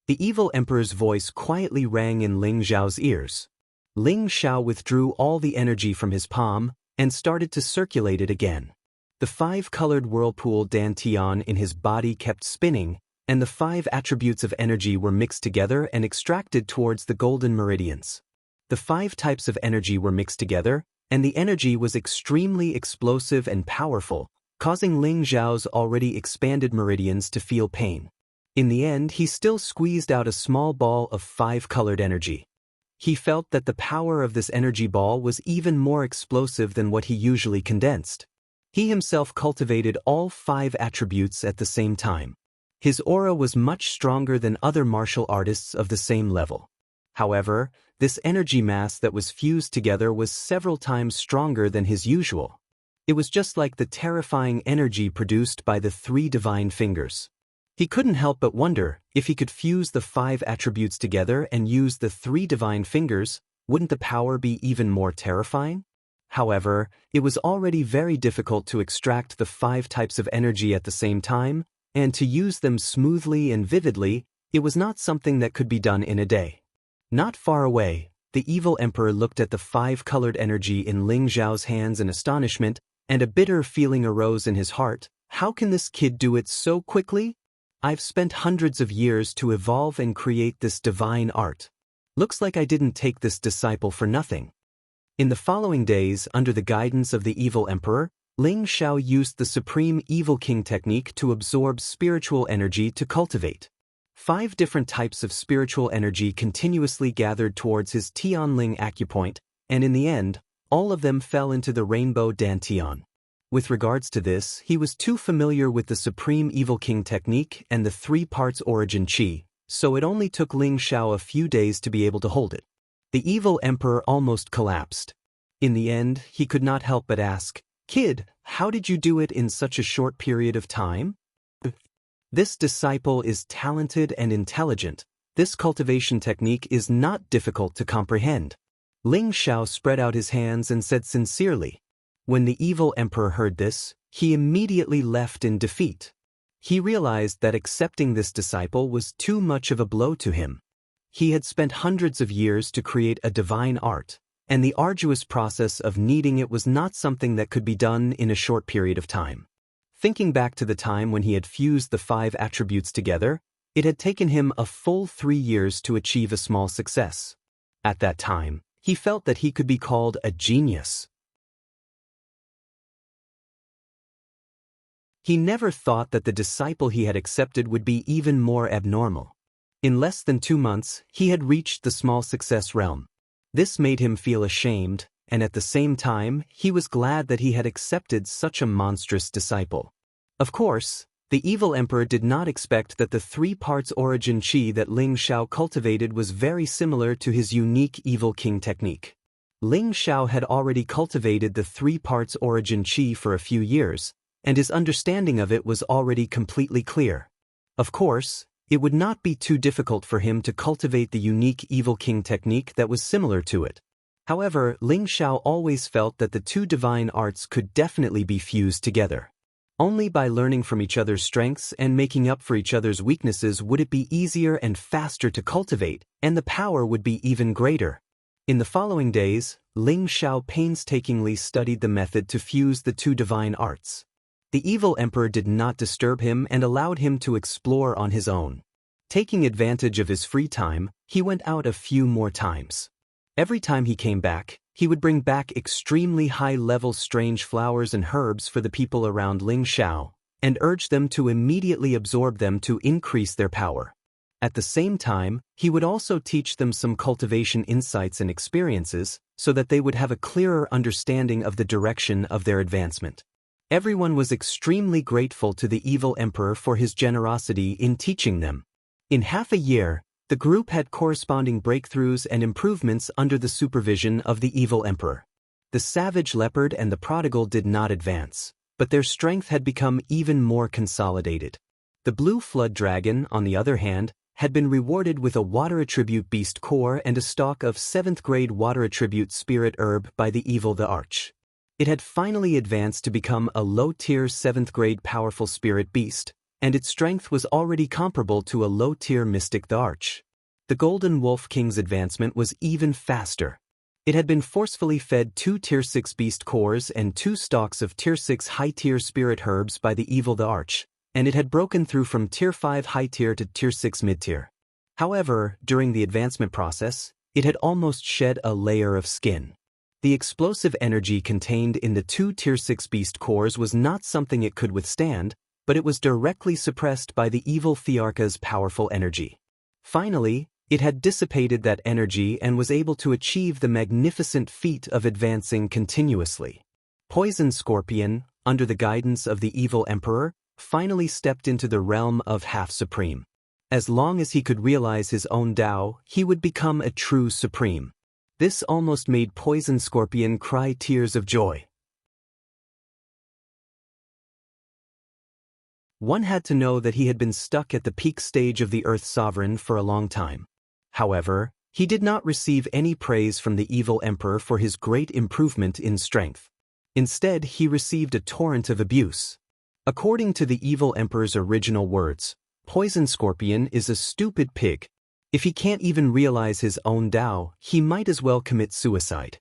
The evil emperor's voice quietly rang in Ling Xiao's ears. Ling Xiao withdrew all the energy from his palm and started to circulate it again. The 5-colored whirlpool dantian in his body kept spinning, and the 5 attributes of energy were mixed together and extracted towards the golden meridians. The 5 types of energy were mixed together, and the energy was extremely explosive and powerful, causing Ling Xiao's already expanded meridians to feel pain. In the end, he still squeezed out a small ball of 5-colored energy. He felt that the power of this energy ball was even more explosive than what he usually condensed. He himself cultivated all 5 attributes at the same time. His aura was much stronger than other martial artists of the same level. However, this energy mass that was fused together was several times stronger than his usual. It was just like the terrifying energy produced by the 3 divine fingers. He couldn't help but wonder, if he could fuse the 5 attributes together and use the 3 divine fingers, wouldn't the power be even more terrifying? However, it was already very difficult to extract the 5 types of energy at the same time, and to use them smoothly and vividly, it was not something that could be done in a day. Not far away, the evil emperor looked at the 5-colored energy in Ling Xiao's hands in astonishment, and a bitter feeling arose in his heart. How can this kid do it so quickly? I've spent hundreds of years to evolve and create this divine art. Looks like I didn't take this disciple for nothing. In the following days, under the guidance of the evil emperor, Ling Xiao used the Supreme Evil King technique to absorb spiritual energy to cultivate. 5 different types of spiritual energy continuously gathered towards his Tianling acupoint, and in the end, all of them fell into the rainbow dantian. With regards to this, he was too familiar with the Supreme Evil King technique and the 3 parts origin qi, so it only took Ling Xiao a few days to be able to hold it. The evil emperor almost collapsed. In the end, he could not help but ask, "Kid, how did you do it in such a short period of time?" This disciple is talented and intelligent. This cultivation technique is not difficult to comprehend. Ling Xiao spread out his hands and said sincerely. When the evil emperor heard this, he immediately left in defeat. He realized that accepting this disciple was too much of a blow to him. He had spent hundreds of years to create a divine art, and the arduous process of kneading it was not something that could be done in a short period of time. Thinking back to the time when he had fused the 5 attributes together, it had taken him a full 3 years to achieve a small success. At that time, he felt that he could be called a genius. He never thought that the disciple he had accepted would be even more abnormal. In less than 2 months, he had reached the small success realm. This made him feel ashamed, and at the same time, he was glad that he had accepted such a monstrous disciple. Of course, the evil emperor did not expect that the 3 parts origin qi that Ling Xiao cultivated was very similar to his unique evil king technique. Ling Xiao had already cultivated the 3 parts origin qi for a few years, and his understanding of it was already completely clear. Of course, it would not be too difficult for him to cultivate the unique evil king technique that was similar to it. However, Ling Xiao always felt that the 2 divine arts could definitely be fused together. Only by learning from each other's strengths and making up for each other's weaknesses would it be easier and faster to cultivate, and the power would be even greater. In the following days, Ling Xiao painstakingly studied the method to fuse the 2 divine arts. The evil emperor did not disturb him and allowed him to explore on his own. Taking advantage of his free time, he went out a few more times. Every time he came back, he would bring back extremely high-level strange flowers and herbs for the people around Ling Xiao, and urge them to immediately absorb them to increase their power. At the same time, he would also teach them some cultivation insights and experiences, so that they would have a clearer understanding of the direction of their advancement. Everyone was extremely grateful to the evil emperor for his generosity in teaching them. In half a year, the group had corresponding breakthroughs and improvements under the supervision of the evil emperor. The savage leopard and the prodigal did not advance, but their strength had become even more consolidated. The blue flood dragon, on the other hand, had been rewarded with a water attribute beast core and a stalk of 7th grade water attribute spirit herb by the evil the arch. It had finally advanced to become a low-tier 7th grade powerful spirit beast, and its strength was already comparable to a low-tier mystic the arch. The golden wolf king's advancement was even faster. It had been forcefully fed 2 tier 6 beast cores and 2 stalks of tier 6 high-tier spirit herbs by the evil the arch, and it had broken through from tier 5 high-tier to tier 6 mid-tier. However, during the advancement process, it had almost shed a layer of skin. The explosive energy contained in the 2 tier 6 beast cores was not something it could withstand, but it was directly suppressed by the evil Thearka's powerful energy. Finally, it had dissipated that energy and was able to achieve the magnificent feat of advancing continuously. Poison Scorpion, under the guidance of the evil emperor, finally stepped into the realm of half-supreme. As long as he could realize his own Tao, he would become a true supreme. This almost made Poison Scorpion cry tears of joy. One had to know that he had been stuck at the peak stage of the Earth Sovereign for a long time. However, he did not receive any praise from the evil emperor for his great improvement in strength. Instead, he received a torrent of abuse. According to the evil emperor's original words, Poison Scorpion is a stupid pig. If he can't even realize his own Tao, he might as well commit suicide.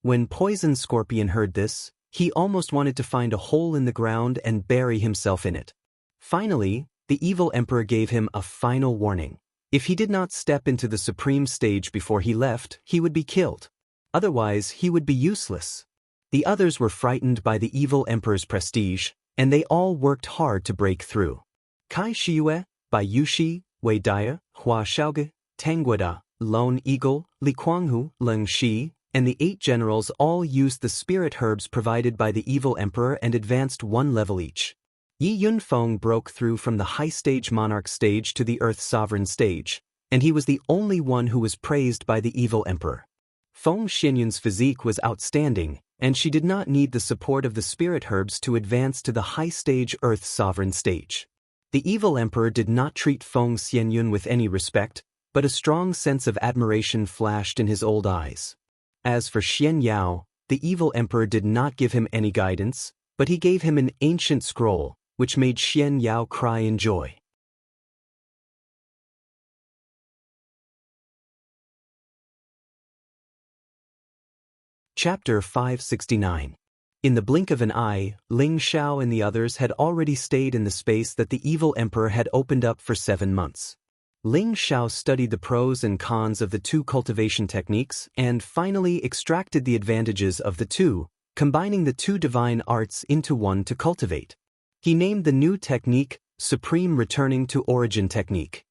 When Poison Scorpion heard this, he almost wanted to find a hole in the ground and bury himself in it. Finally, the evil emperor gave him a final warning. If he did not step into the supreme stage before he left, he would be killed. Otherwise, he would be useless. The others were frightened by the evil emperor's prestige, and they all worked hard to break through. Kai Shiyue, Bai Yushi, Wei Dia, Hua Shaoge, Tangguada, Lone Eagle, Li Kuanghu, Leng Shi, and the 8 generals all used the spirit herbs provided by the evil emperor and advanced 1 level each. Yi Yunfeng broke through from the high-stage monarch stage to the Earth Sovereign stage, and he was the only one who was praised by the evil emperor. Feng Xianyun's physique was outstanding, and she did not need the support of the spirit herbs to advance to the high-stage Earth Sovereign stage. The evil emperor did not treat Feng Xianyun with any respect, but a strong sense of admiration flashed in his old eyes. As for Xian Yao, the evil emperor did not give him any guidance, but he gave him an ancient scroll, which made Xian Yao cry in joy. Chapter 569. In the blink of an eye, Ling Xiao and the others had already stayed in the space that the evil emperor had opened up for 7 months. Ling Xiao studied the pros and cons of the 2 cultivation techniques and finally extracted the advantages of the 2, combining the 2 divine arts into one to cultivate. He named the new technique Supreme Returning to Origin Technique.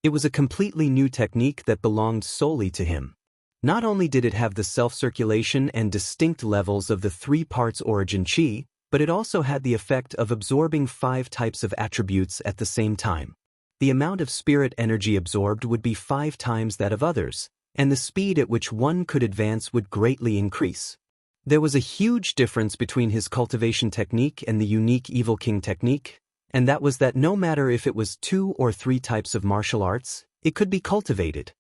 It was a completely new technique that belonged solely to him. Not only did it have the self-circulation and distinct levels of the 3 parts origin qi, but it also had the effect of absorbing 5 types of attributes at the same time. The amount of spirit energy absorbed would be 5 times that of others, and the speed at which one could advance would greatly increase. There was a huge difference between his cultivation technique and the unique Evil King technique, and that was that no matter if it was 2 or 3 types of martial arts, it could be cultivated.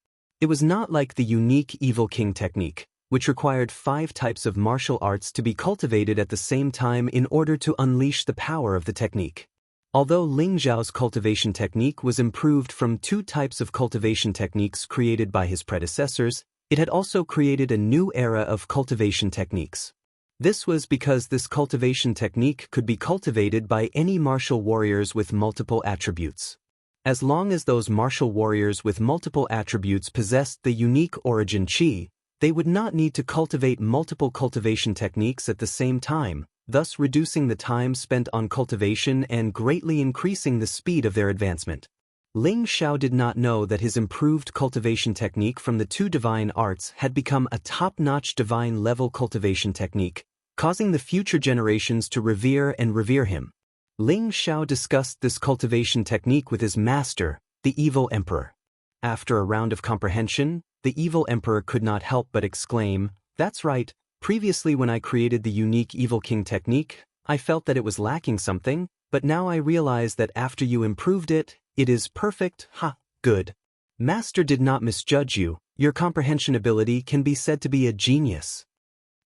It was not like the unique Evil King technique, which required 5 types of martial arts to be cultivated at the same time in order to unleash the power of the technique. Although Ling Zhao's cultivation technique was improved from 2 types of cultivation techniques created by his predecessors, it had also created a new era of cultivation techniques. This was because this cultivation technique could be cultivated by any martial warriors with multiple attributes. As long as those martial warriors with multiple attributes possessed the unique origin qi, they would not need to cultivate multiple cultivation techniques at the same time, thus reducing the time spent on cultivation and greatly increasing the speed of their advancement. Ling Xiao did not know that his improved cultivation technique from the 2 divine arts had become a top-notch divine-level cultivation technique, causing the future generations to revere him. Ling Xiao discussed this cultivation technique with his master, the evil emperor. After a round of comprehension, the evil emperor could not help but exclaim, "That's right, previously when I created the unique evil king technique, I felt that it was lacking something, but now I realize that after you improved it, it is perfect. Ha, good. Master did not misjudge you, your comprehension ability can be said to be a genius."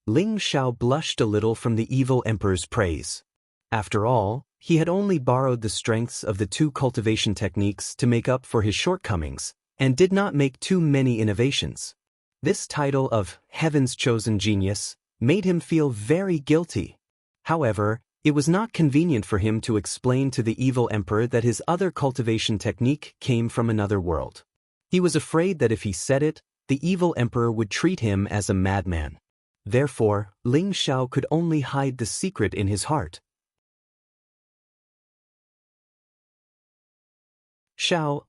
Ling Xiao blushed a little from the evil emperor's praise. After all, he had only borrowed the strengths of the two cultivation techniques to make up for his shortcomings, and did not make too many innovations. This title of Heaven's Chosen Genius made him feel very guilty. However, it was not convenient for him to explain to the evil emperor that his other cultivation technique came from another world. He was afraid that if he said it, the evil emperor would treat him as a madman. Therefore, Ling Xiao could only hide the secret in his heart. "Xiao,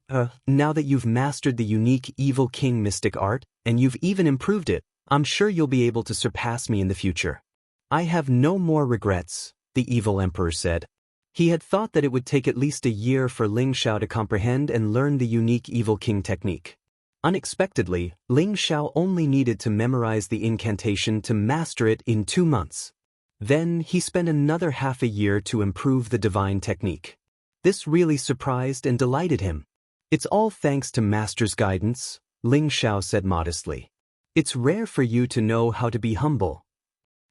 now that you've mastered the unique evil king mystic art, and you've even improved it, I'm sure you'll be able to surpass me in the future." "I have no more regrets," the evil emperor said. He had thought that it would take at least a year for Ling Xiao to comprehend and learn the unique evil king technique. Unexpectedly, Ling Xiao only needed to memorize the incantation to master it in 2 months. Then he spent another half a year to improve the divine technique. This really surprised and delighted him. "It's all thanks to Master's guidance," Ling Xiao said modestly. "It's rare for you to know how to be humble."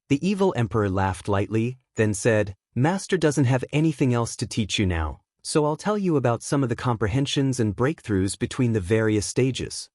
The evil emperor laughed lightly, then said, "Master doesn't have anything else to teach you now, so I'll tell you about some of the comprehensions and breakthroughs between the various stages."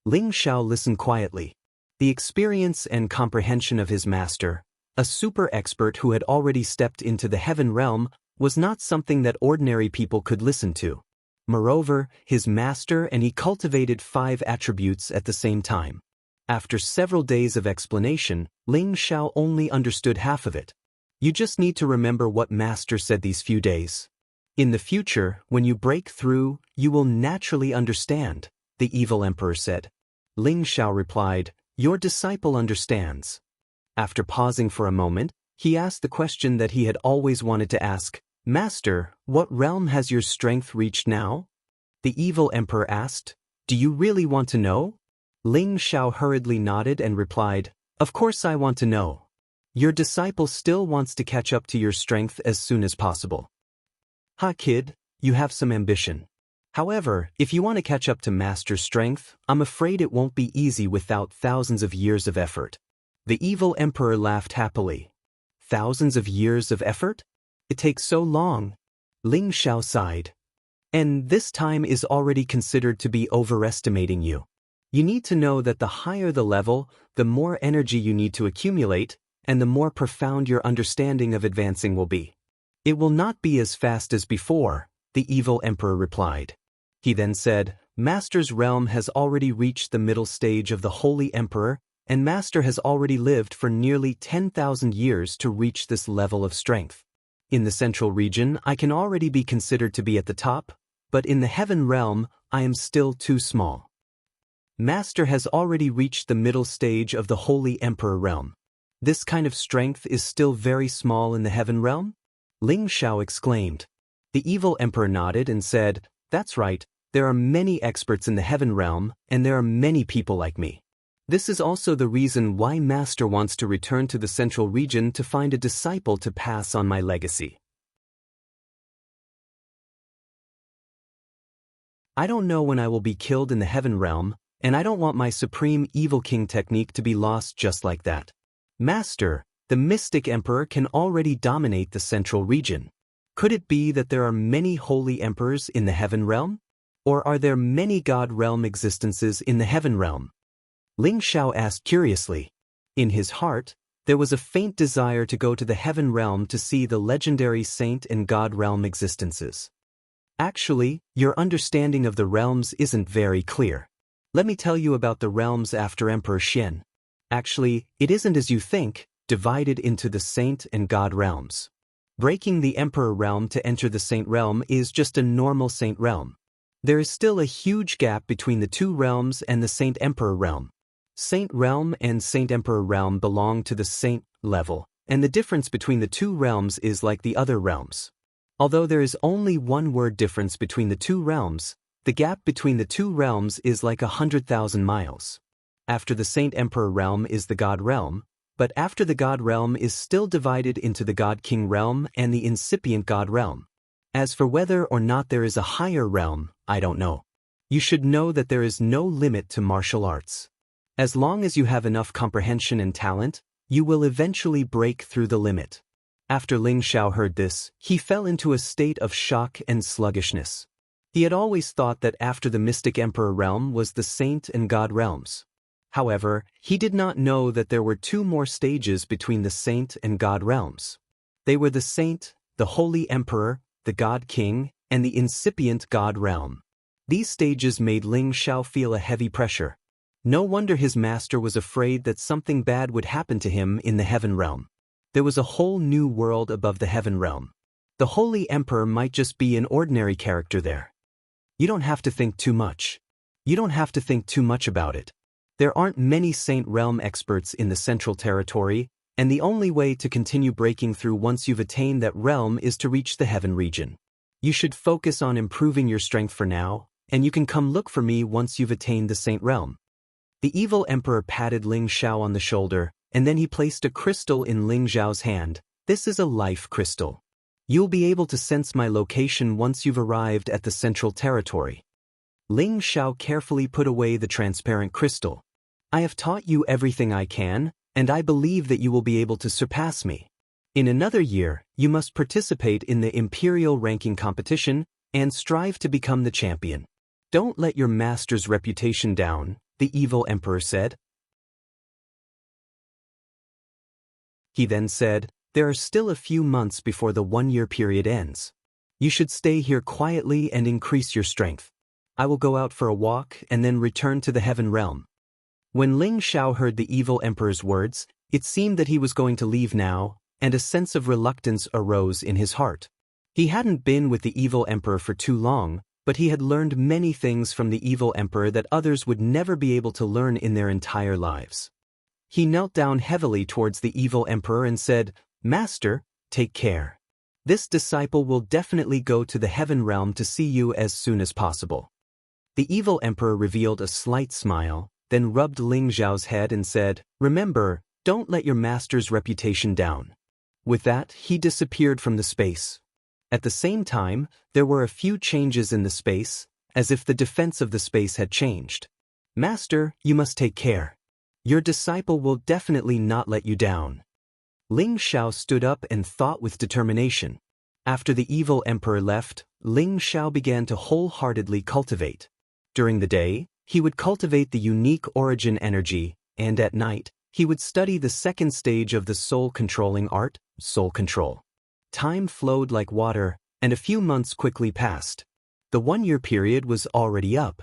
Ling Xiao listened quietly. The experience and comprehension of his master, a super expert who had already stepped into the heaven realm, was not something that ordinary people could listen to. Moreover, his master and he cultivated 5 attributes at the same time. After several days of explanation, Ling Xiao only understood half of it. "You just need to remember what Master said these few days. In the future, when you break through, you will naturally understand," the evil emperor said. Ling Xiao replied, "Your disciple understands." After pausing for a moment, he asked the question that he had always wanted to ask, "Master, what realm has your strength reached now?" The evil emperor asked, "Do you really want to know?" Ling Xiao hurriedly nodded and replied, "Of course I want to know. Your disciple still wants to catch up to your strength as soon as possible." "Ha, kid, you have some ambition. However, if you want to catch up to Master's strength, I'm afraid it won't be easy without thousands of years of effort." The evil emperor laughed happily. "Thousands of years of effort? It takes so long." Ling Xiao sighed. "And this time is already considered to be overestimating you. You need to know that the higher the level, the more energy you need to accumulate, and the more profound your understanding of advancing will be." "It will not be as fast as before," the evil emperor replied. He then said, "Master's realm has already reached the middle stage of the Holy Emperor, and Master has already lived for nearly 10,000 years to reach this level of strength. In the central region, I can already be considered to be at the top, but in the heaven realm, I am still too small. Master has already reached the middle stage of the Holy Emperor realm. This kind of strength is still very small in the heaven realm?" Ling Xiao exclaimed. The evil emperor nodded and said, "That's right, there are many experts in the heaven realm, and there are many people like me. This is also the reason why Master wants to return to the central region to find a disciple to pass on my legacy. I don't know when I will be killed in the heaven realm, and I don't want my supreme evil king technique to be lost just like that. Master, the mystic emperor can already dominate the central region. Could it be that there are many holy emperors in the heaven realm? Or are there many god realm existences in the heaven realm?" Ling Xiao asked curiously. In his heart, there was a faint desire to go to the heaven realm to see the legendary saint and god realm existences. "Actually, your understanding of the realms isn't very clear. Let me tell you about the realms after Emperor Xian. Actually, it isn't as you think, divided into the saint and god realms. Breaking the emperor realm to enter the saint realm is just a normal saint realm. There is still a huge gap between the two realms and the saint emperor realm. Saint realm and saint emperor realm belong to the saint level, and the difference between the two realms is like the other realms. Although there is only one word difference between the two realms, the gap between the two realms is like 100,000 miles. After the Saint Emperor realm is the God realm, but after the God realm is still divided into the God King realm and the incipient God realm. As for whether or not there is a higher realm, I don't know. You should know that there is no limit to martial arts. As long as you have enough comprehension and talent, you will eventually break through the limit. After Ling Xiao heard this, he fell into a state of shock and sluggishness. He had always thought that after the Mystic Emperor realm was the Saint and God realms. However, he did not know that there were two more stages between the Saint and God realms. They were the Saint, the Holy Emperor, the God King, and the incipient God realm. These stages made Ling Xiao feel a heavy pressure. No wonder his master was afraid that something bad would happen to him in the Heaven realm. There was a whole new world above the Heaven realm. The Holy Emperor might just be an ordinary character there. You don't have to think too much. You don't have to think too much about it. There aren't many Saint Realm experts in the Central Territory, and the only way to continue breaking through once you've attained that realm is to reach the Heaven region. You should focus on improving your strength for now, and you can come look for me once you've attained the Saint Realm. The evil emperor patted Ling Xiao on the shoulder, and then he placed a crystal in Ling Xiao's hand. This is a life crystal. You'll be able to sense my location once you've arrived at the Central Territory. Ling Xiao carefully put away the transparent crystal. I have taught you everything I can, and I believe that you will be able to surpass me. In another year, you must participate in the Imperial ranking competition and strive to become the champion. Don't let your master's reputation down, the evil emperor said. He then said, there are still a few months before the 1-year period ends. You should stay here quietly and increase your strength. I will go out for a walk and then return to the Heaven realm. When Ling Xiao heard the evil emperor's words, it seemed that he was going to leave now, and a sense of reluctance arose in his heart. He hadn't been with the evil emperor for too long, but he had learned many things from the evil emperor that others would never be able to learn in their entire lives. He knelt down heavily towards the evil emperor and said, Master, take care. This disciple will definitely go to the Heaven realm to see you as soon as possible. The evil emperor revealed a slight smile, then rubbed Ling Xiao's head and said, Remember, don't let your master's reputation down. With that, he disappeared from the space. At the same time, there were a few changes in the space, as if the defense of the space had changed. Master, you must take care. Your disciple will definitely not let you down. Ling Xiao stood up and thought with determination. After the evil emperor left, Ling Xiao began to wholeheartedly cultivate. During the day, he would cultivate the unique origin energy, and at night, he would study the second stage of the soul-controlling art, soul control. Time flowed like water, and a few months quickly passed. The 1-year period was already up.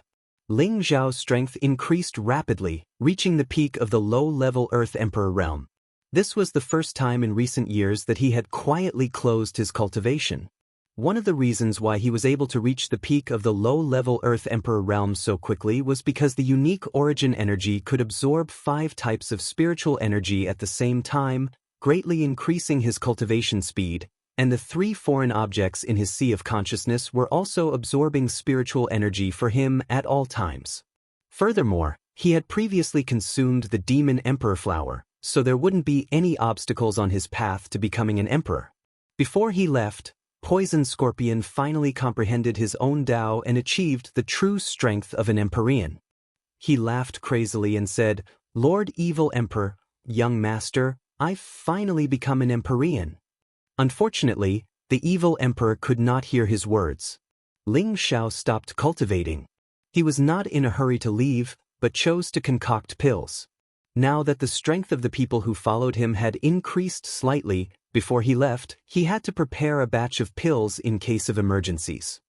Ling Xiao's strength increased rapidly, reaching the peak of the low-level Earth Emperor realm. This was the first time in recent years that he had quietly closed his cultivation. One of the reasons why he was able to reach the peak of the low-level Earth Emperor realm so quickly was because the unique origin energy could absorb 5 types of spiritual energy at the same time, greatly increasing his cultivation speed, and the 3 foreign objects in his sea of consciousness were also absorbing spiritual energy for him at all times. Furthermore, he had previously consumed the Demon Emperor flower, so there wouldn't be any obstacles on his path to becoming an emperor. Before he left, Poison Scorpion finally comprehended his own Tao and achieved the true strength of an Empyrean. He laughed crazily and said, Lord Evil Emperor, young master, I've finally become an Empyrean. Unfortunately, the evil emperor could not hear his words. Ling Xiao stopped cultivating. He was not in a hurry to leave, but chose to concoct pills. Now that the strength of the people who followed him had increased slightly, before he left, he had to prepare a batch of pills in case of emergencies.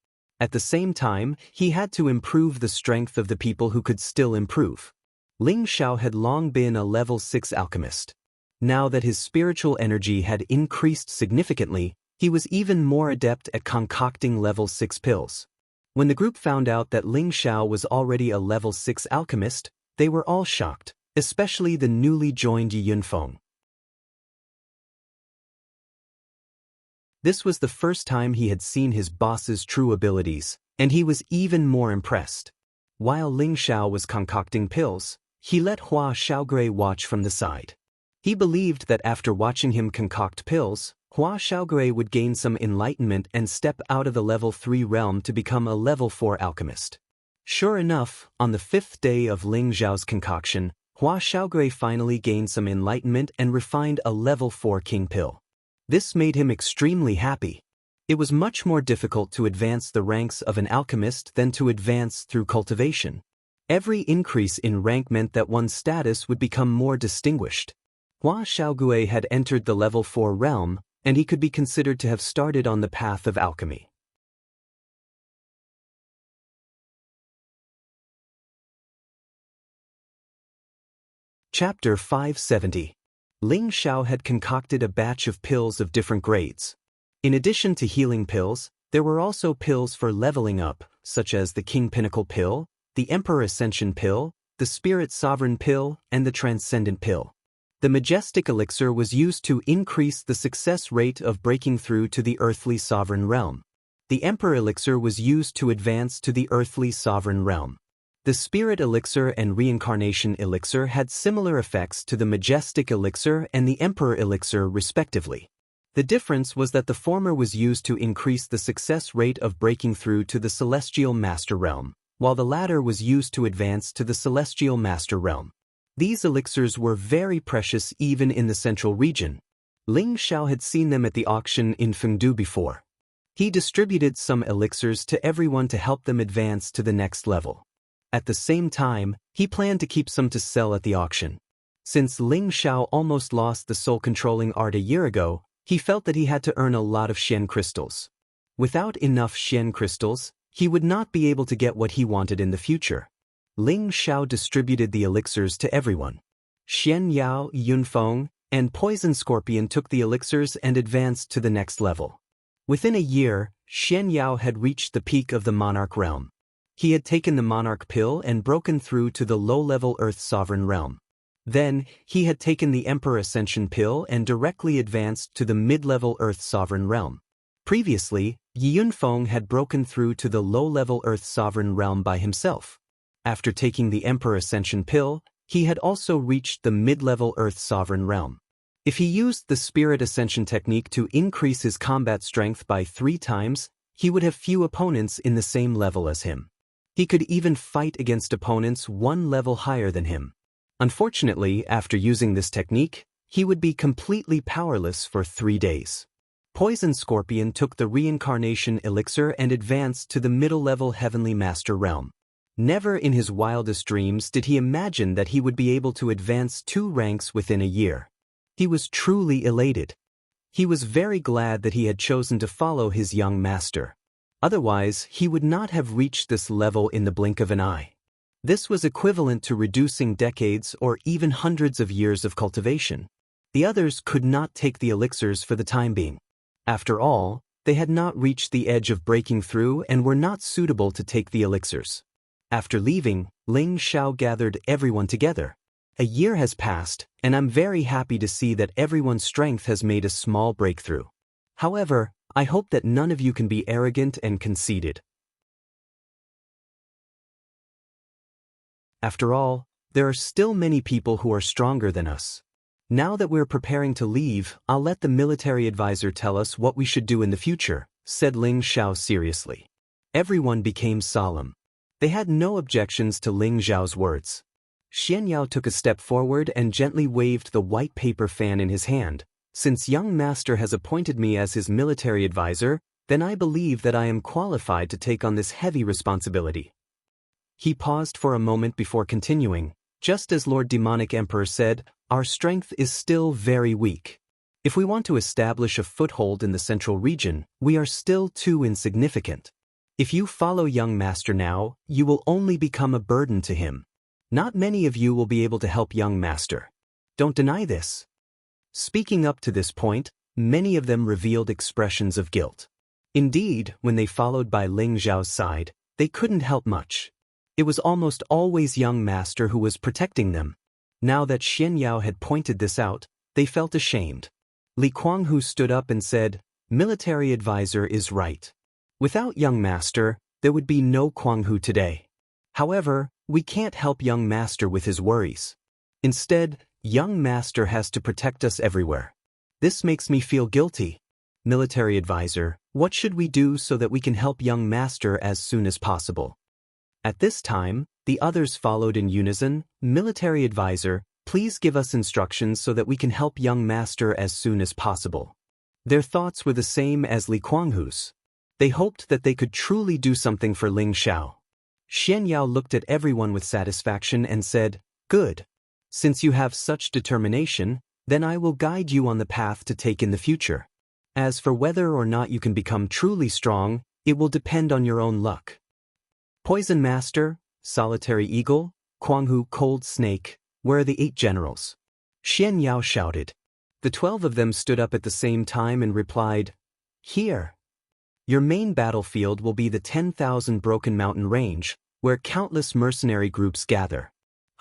At the same time, he had to improve the strength of the people who could still improve. Ling Xiao had long been a level 6 alchemist. Now that his spiritual energy had increased significantly, he was even more adept at concocting level 6 pills. When the group found out that Ling Xiao was already a level 6 alchemist, they were all shocked, especially the newly joined Yunfeng. This was the first time he had seen his boss's true abilities, and he was even more impressed. While Ling Xiao was concocting pills, he let Hua Xiaogui watch from the side. He believed that after watching him concoct pills, Hua Xiaogui would gain some enlightenment and step out of the level 3 realm to become a level 4 alchemist. Sure enough, on the 5th day of Ling Xiao's concoction, Hua Xiaogui finally gained some enlightenment and refined a level 4 king pill. This made him extremely happy. It was much more difficult to advance the ranks of an alchemist than to advance through cultivation. Every increase in rank meant that one's status would become more distinguished. Hua Xiaogui had entered the level 4 realm, and he could be considered to have started on the path of alchemy. Chapter 570. Ling Xiao had concocted a batch of pills of different grades. In addition to healing pills, there were also pills for leveling up, such as the King Pinnacle Pill, the Emperor Ascension Pill, the Spirit Sovereign Pill, and the Transcendent Pill. The Majestic Elixir was used to increase the success rate of breaking through to the Earthly Sovereign Realm. The Emperor Elixir was used to advance to the Earthly Sovereign Realm. The Spirit Elixir and Reincarnation Elixir had similar effects to the Majestic Elixir and the Emperor Elixir respectively. The difference was that the former was used to increase the success rate of breaking through to the Celestial Master Realm, while the latter was used to advance to the Celestial Master Realm. These elixirs were very precious even in the central region. Ling Xiao had seen them at the auction in Fengdu before. He distributed some elixirs to everyone to help them advance to the next level. At the same time, he planned to keep some to sell at the auction. Since Ling Xiao almost lost the soul-controlling art a year ago, he felt that he had to earn a lot of Xian crystals. Without enough Xian crystals, he would not be able to get what he wanted in the future. Ling Xiao distributed the elixirs to everyone. Xian Yao, Yunfeng, and Poison Scorpion took the elixirs and advanced to the next level. Within a year, Xian Yao had reached the peak of the Monarch realm. He had taken the Monarch Pill and broken through to the low-level Earth Sovereign realm. Then, he had taken the Emperor Ascension Pill and directly advanced to the mid-level Earth Sovereign realm. Previously, Yunfeng had broken through to the low-level Earth Sovereign realm by himself. After taking the Emperor Ascension Pill, he had also reached the mid-level Earth Sovereign realm. If he used the Spirit Ascension technique to increase his combat strength by 3 times, he would have few opponents in the same level as him. He could even fight against opponents 1 level higher than him. Unfortunately, after using this technique, he would be completely powerless for 3 days. Poison Scorpion took the Reincarnation Elixir and advanced to the middle-level Heavenly Master realm. Never in his wildest dreams did he imagine that he would be able to advance 2 ranks within a year. He was truly elated. He was very glad that he had chosen to follow his young master. Otherwise, he would not have reached this level in the blink of an eye. This was equivalent to reducing decades or even hundreds of years of cultivation. The others could not take the elixirs for the time being. After all, they had not reached the edge of breaking through and were not suitable to take the elixirs. After leaving, Ling Xiao gathered everyone together. A year has passed, and I'm very happy to see that everyone's strength has made a small breakthrough. However, I hope that none of you can be arrogant and conceited. After all, there are still many people who are stronger than us. Now that we're preparing to leave, I'll let the military advisor tell us what we should do in the future, said Ling Xiao seriously. Everyone became solemn. They had no objections to Ling Xiao's words. Xian Yao took a step forward and gently waved the white paper fan in his hand. Since young master has appointed me as his military advisor, then I believe that I am qualified to take on this heavy responsibility. He paused for a moment before continuing. Just as Lord Demonic Emperor said, our strength is still very weak. If we want to establish a foothold in the central region, we are still too insignificant. If you follow young master now, you will only become a burden to him. Not many of you will be able to help young master. Don't deny this. Speaking up to this point, many of them revealed expressions of guilt. Indeed, when they followed by Ling Xiao's side, they couldn't help much. It was almost always young master who was protecting them. Now that Xian Yao had pointed this out, they felt ashamed. Li Kuanghu stood up and said, Military advisor is right. Without young master, there would be no Kwanghu today. However, we can't help young master with his worries. Instead, young master has to protect us everywhere. This makes me feel guilty. Military advisor, what should we do so that we can help young master as soon as possible? At this time, the others followed in unison. Military advisor, please give us instructions so that we can help young master as soon as possible. Their thoughts were the same as Li Kuanghu's. They hoped that they could truly do something for Ling Xiao. Xian Yao looked at everyone with satisfaction and said, "Good. Since you have such determination, then I will guide you on the path to take in the future. As for whether or not you can become truly strong, it will depend on your own luck." Poison Master, Solitary Eagle, Kwanghu Cold Snake, where are the 8 generals? Xian Yao shouted. The 12 of them stood up at the same time and replied, "Here. Your main battlefield will be the 10,000 Broken Mountain Range, where countless mercenary groups gather.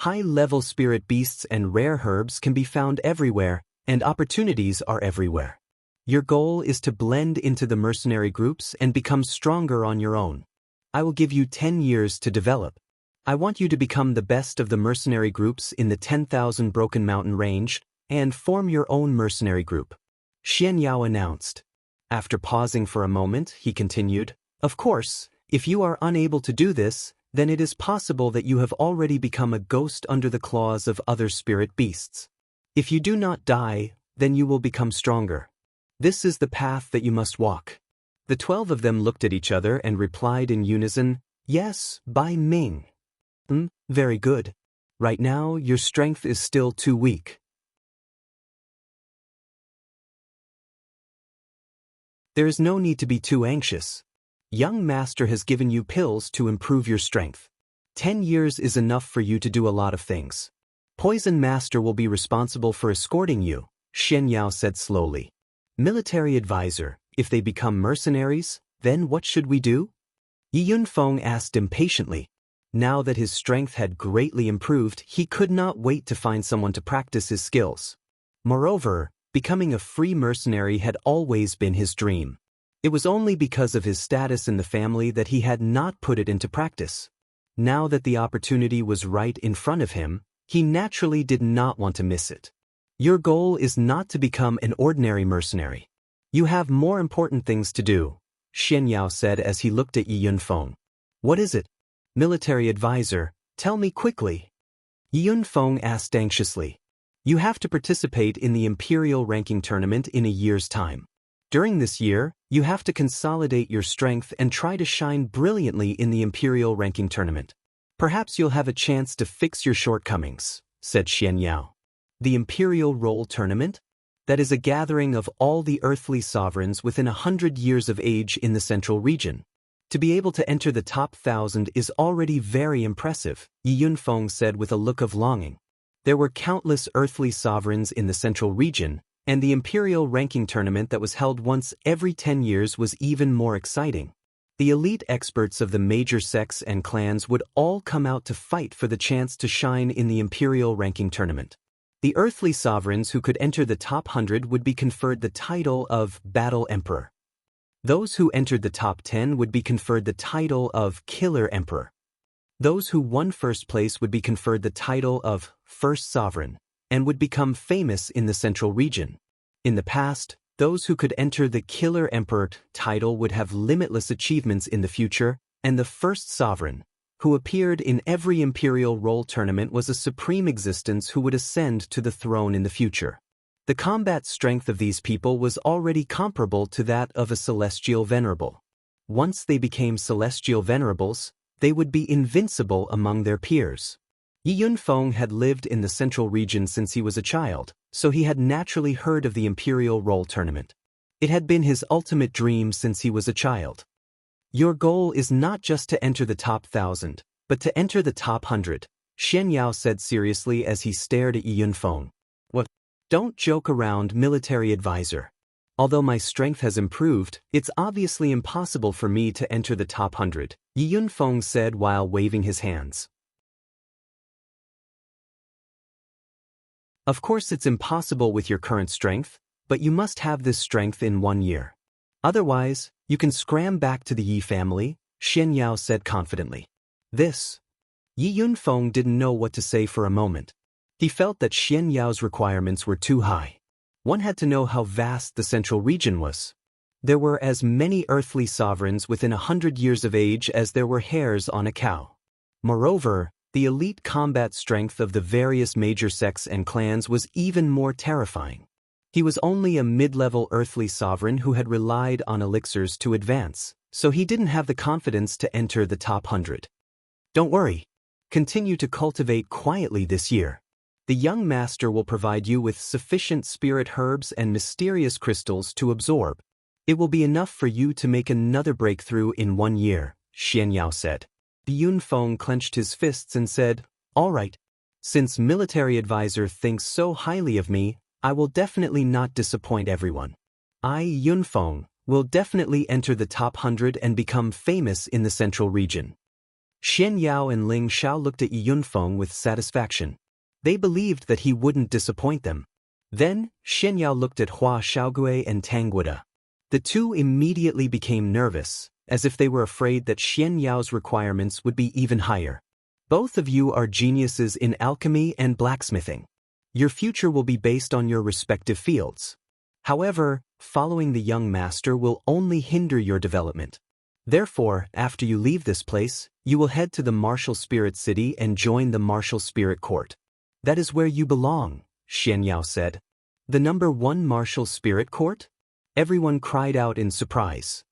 High-level spirit beasts and rare herbs can be found everywhere, and opportunities are everywhere. Your goal is to blend into the mercenary groups and become stronger on your own. I will give you 10 years to develop. I want you to become the best of the mercenary groups in the 10,000 Broken Mountain Range and form your own mercenary group," Xian Yao announced. After pausing for a moment, he continued, "Of course, if you are unable to do this, then it is possible that you have already become a ghost under the claws of other spirit beasts. If you do not die, then you will become stronger. This is the path that you must walk." The 12 of them looked at each other and replied in unison, "Yes, Bai Ming." Very good. Right now, your strength is still too weak. There is no need to be too anxious. Young Master has given you pills to improve your strength. 10 years is enough for you to do a lot of things. Poison Master will be responsible for escorting you, Xian Yao said slowly. Military advisor, if they become mercenaries, then what should we do? Yi Yunfeng asked impatiently. Now that his strength had greatly improved, he could not wait to find someone to practice his skills. Moreover, becoming a free mercenary had always been his dream. It was only because of his status in the family that he had not put it into practice. Now that the opportunity was right in front of him, he naturally did not want to miss it. Your goal is not to become an ordinary mercenary. You have more important things to do, Xian Yao said as he looked at Yi Yunfeng. What is it? Military advisor, tell me quickly. Yi Yunfeng asked anxiously. You have to participate in the Imperial Ranking Tournament in a year's time. During this year, you have to consolidate your strength and try to shine brilliantly in the Imperial Ranking Tournament. Perhaps you'll have a chance to fix your shortcomings, said Xian Yao. The Imperial Roll Tournament? That is a gathering of all the earthly sovereigns within 100 years of age in the central region. To be able to enter the top 1,000 is already very impressive, Yi Yunfeng said with a look of longing. There were countless earthly sovereigns in the central region, and the Imperial Ranking Tournament that was held once every 10 years was even more exciting. The elite experts of the major sects and clans would all come out to fight for the chance to shine in the Imperial Ranking Tournament. The earthly sovereigns who could enter the top 100 would be conferred the title of Battle Emperor. Those who entered the top 10 would be conferred the title of Killer Emperor. Those who won first place would be conferred the title of First Sovereign, and would become famous in the central region. In the past, those who could enter the Killer Emperor title would have limitless achievements in the future, and the First Sovereign, who appeared in every Imperial Roll Tournament, was a supreme existence who would ascend to the throne in the future. The combat strength of these people was already comparable to that of a Celestial Venerable. Once they became Celestial Venerables, they would be invincible among their peers. Yi Yunfeng had lived in the central region since he was a child, so he had naturally heard of the Imperial Roll Tournament. It had been his ultimate dream since he was a child. Your goal is not just to enter the top 1,000, but to enter the top 100, Xian Yao said seriously as he stared at Yi Yunfeng. What? Don't joke around, military advisor. Although my strength has improved, it's obviously impossible for me to enter the top 100, Yi Yunfeng said while waving his hands. Of course it's impossible with your current strength, but you must have this strength in 1 year. Otherwise, you can scram back to the Yi family, Xian Yao said confidently. This. Yi Yunfeng didn't know what to say for a moment. He felt that Xian Yao's requirements were too high. One had to know how vast the central region was. There were as many earthly sovereigns within 100 years of age as there were hairs on a cow. Moreover, the elite combat strength of the various major sects and clans was even more terrifying. He was only a mid-level earthly sovereign who had relied on elixirs to advance, so he didn't have the confidence to enter the top 100. Don't worry. Continue to cultivate quietly this year. The young master will provide you with sufficient spirit herbs and mysterious crystals to absorb. It will be enough for you to make another breakthrough in 1 year, Xian Yao said. The Yunfeng clenched his fists and said, All right. Since military advisor thinks so highly of me, I will definitely not disappoint everyone. I, Yunfeng, will definitely enter the top 100 and become famous in the central region. Xian Yao and Ling Xiao looked at Yunfeng with satisfaction. They believed that he wouldn't disappoint them. Then, Xian Yao looked at Hua Xiaogui and Tang Guoda. The two immediately became nervous, as if they were afraid that Xian Yao's requirements would be even higher. Both of you are geniuses in alchemy and blacksmithing. Your future will be based on your respective fields. However, following the young master will only hinder your development. Therefore, after you leave this place, you will head to the Martial Spirit City and join the Martial Spirit Court. That is where you belong, Xian Yao said. The number 1 Martial Spirit Court? Everyone cried out in surprise.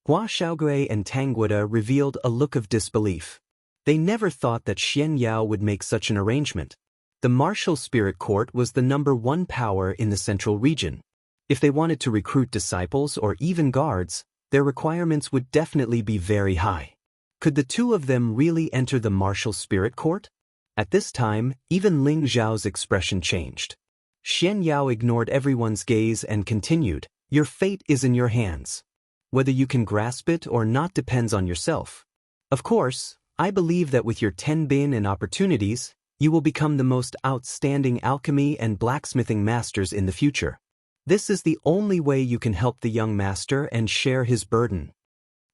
Hua Xiaogui and Tang Guoda revealed a look of disbelief. They never thought that Xian Yao would make such an arrangement. The Martial Spirit Court was the number 1 power in the central region. If they wanted to recruit disciples or even guards, their requirements would definitely be very high. Could the two of them really enter the Martial Spirit Court? At this time, even Ling Xiao's expression changed. Xian Yao ignored everyone's gaze and continued, Your fate is in your hands. Whether you can grasp it or not depends on yourself. Of course, I believe that with your tenbin and opportunities, you will become the most outstanding alchemy and blacksmithing masters in the future. This is the only way you can help the young master and share his burden.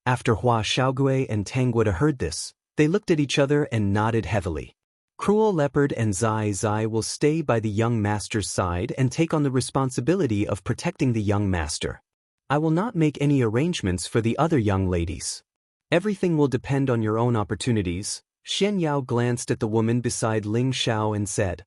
After Hua Xiaogui and Tang Guoda heard this, they looked at each other and nodded heavily. Cruel Leopard and Zai Zai will stay by the young master's side and take on the responsibility of protecting the young master. I will not make any arrangements for the other young ladies. Everything will depend on your own opportunities. Xian Yao glanced at the woman beside Ling Xiao and said,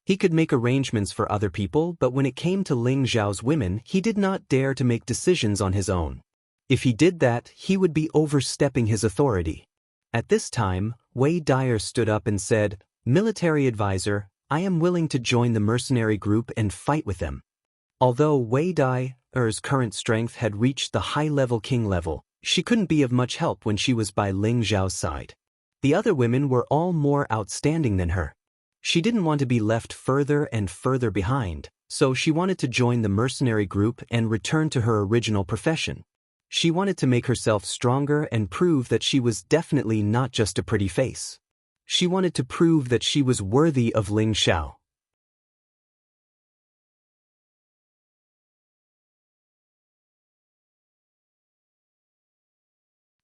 He could make arrangements for other people, but when it came to Ling Xiao's women, he did not dare to make decisions on his own. If he did that, he would be overstepping his authority. At this time, Wei Dyer stood up and said, Military advisor, I am willing to join the mercenary group and fight with them. Although Wei Dyer's current strength had reached the high-level king level, she couldn't be of much help when she was by Ling Xiao's side. The other women were all more outstanding than her. She didn't want to be left further and further behind, so she wanted to join the mercenary group and return to her original profession. She wanted to make herself stronger and prove that she was definitely not just a pretty face. She wanted to prove that she was worthy of Ling Xiao.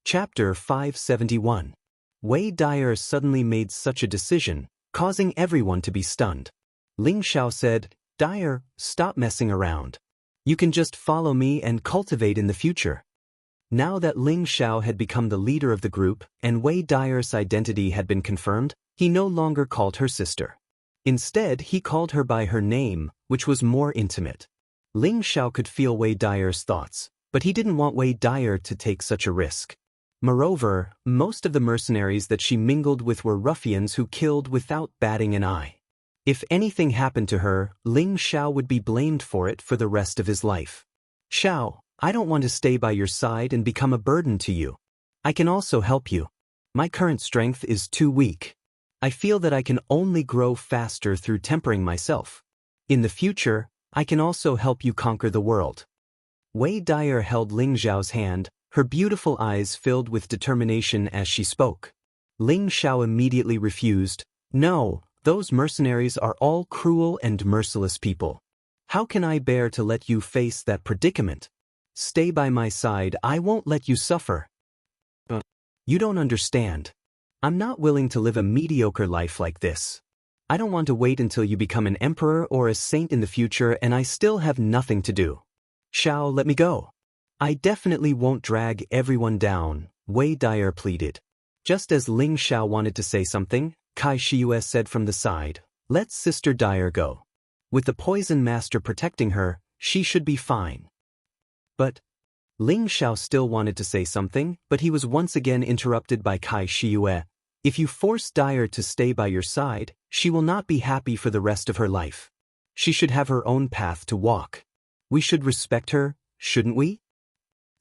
Chapter 571. Wei Dyer suddenly made such a decision, causing everyone to be stunned. Ling Xiao said, Dyer, stop messing around. You can just follow me and cultivate in the future. Now that Ling Xiao had become the leader of the group and Wei Dyer's identity had been confirmed, he no longer called her sister. Instead, he called her by her name, which was more intimate. Ling Xiao could feel Wei Dyer's thoughts, but he didn't want Wei Dyer to take such a risk. Moreover, most of the mercenaries that she mingled with were ruffians who killed without batting an eye. If anything happened to her, Ling Xiao would be blamed for it for the rest of his life. Xiao, I don't want to stay by your side and become a burden to you. I can also help you. My current strength is too weak. I feel that I can only grow faster through tempering myself. In the future, I can also help you conquer the world. Wei Dyer held Ling Xiao's hand, her beautiful eyes filled with determination as she spoke. Ling Xiao immediately refused. No, those mercenaries are all cruel and merciless people. How can I bear to let you face that predicament? Stay by my side, I won't let you suffer. You don't understand. I'm not willing to live a mediocre life like this. I don't want to wait until you become an emperor or a saint in the future and I still have nothing to do. Xiao, let me go. I definitely won't drag everyone down, Wei Dyer pleaded. Just as Ling Xiao wanted to say something, Kai Shiyue said from the side, let Sister Dyer go. With the poison master protecting her, she should be fine. But Ling Xiao still wanted to say something, but he was once again interrupted by Kai Shiyue. If you force Dyer to stay by your side, she will not be happy for the rest of her life. She should have her own path to walk. We should respect her, shouldn't we?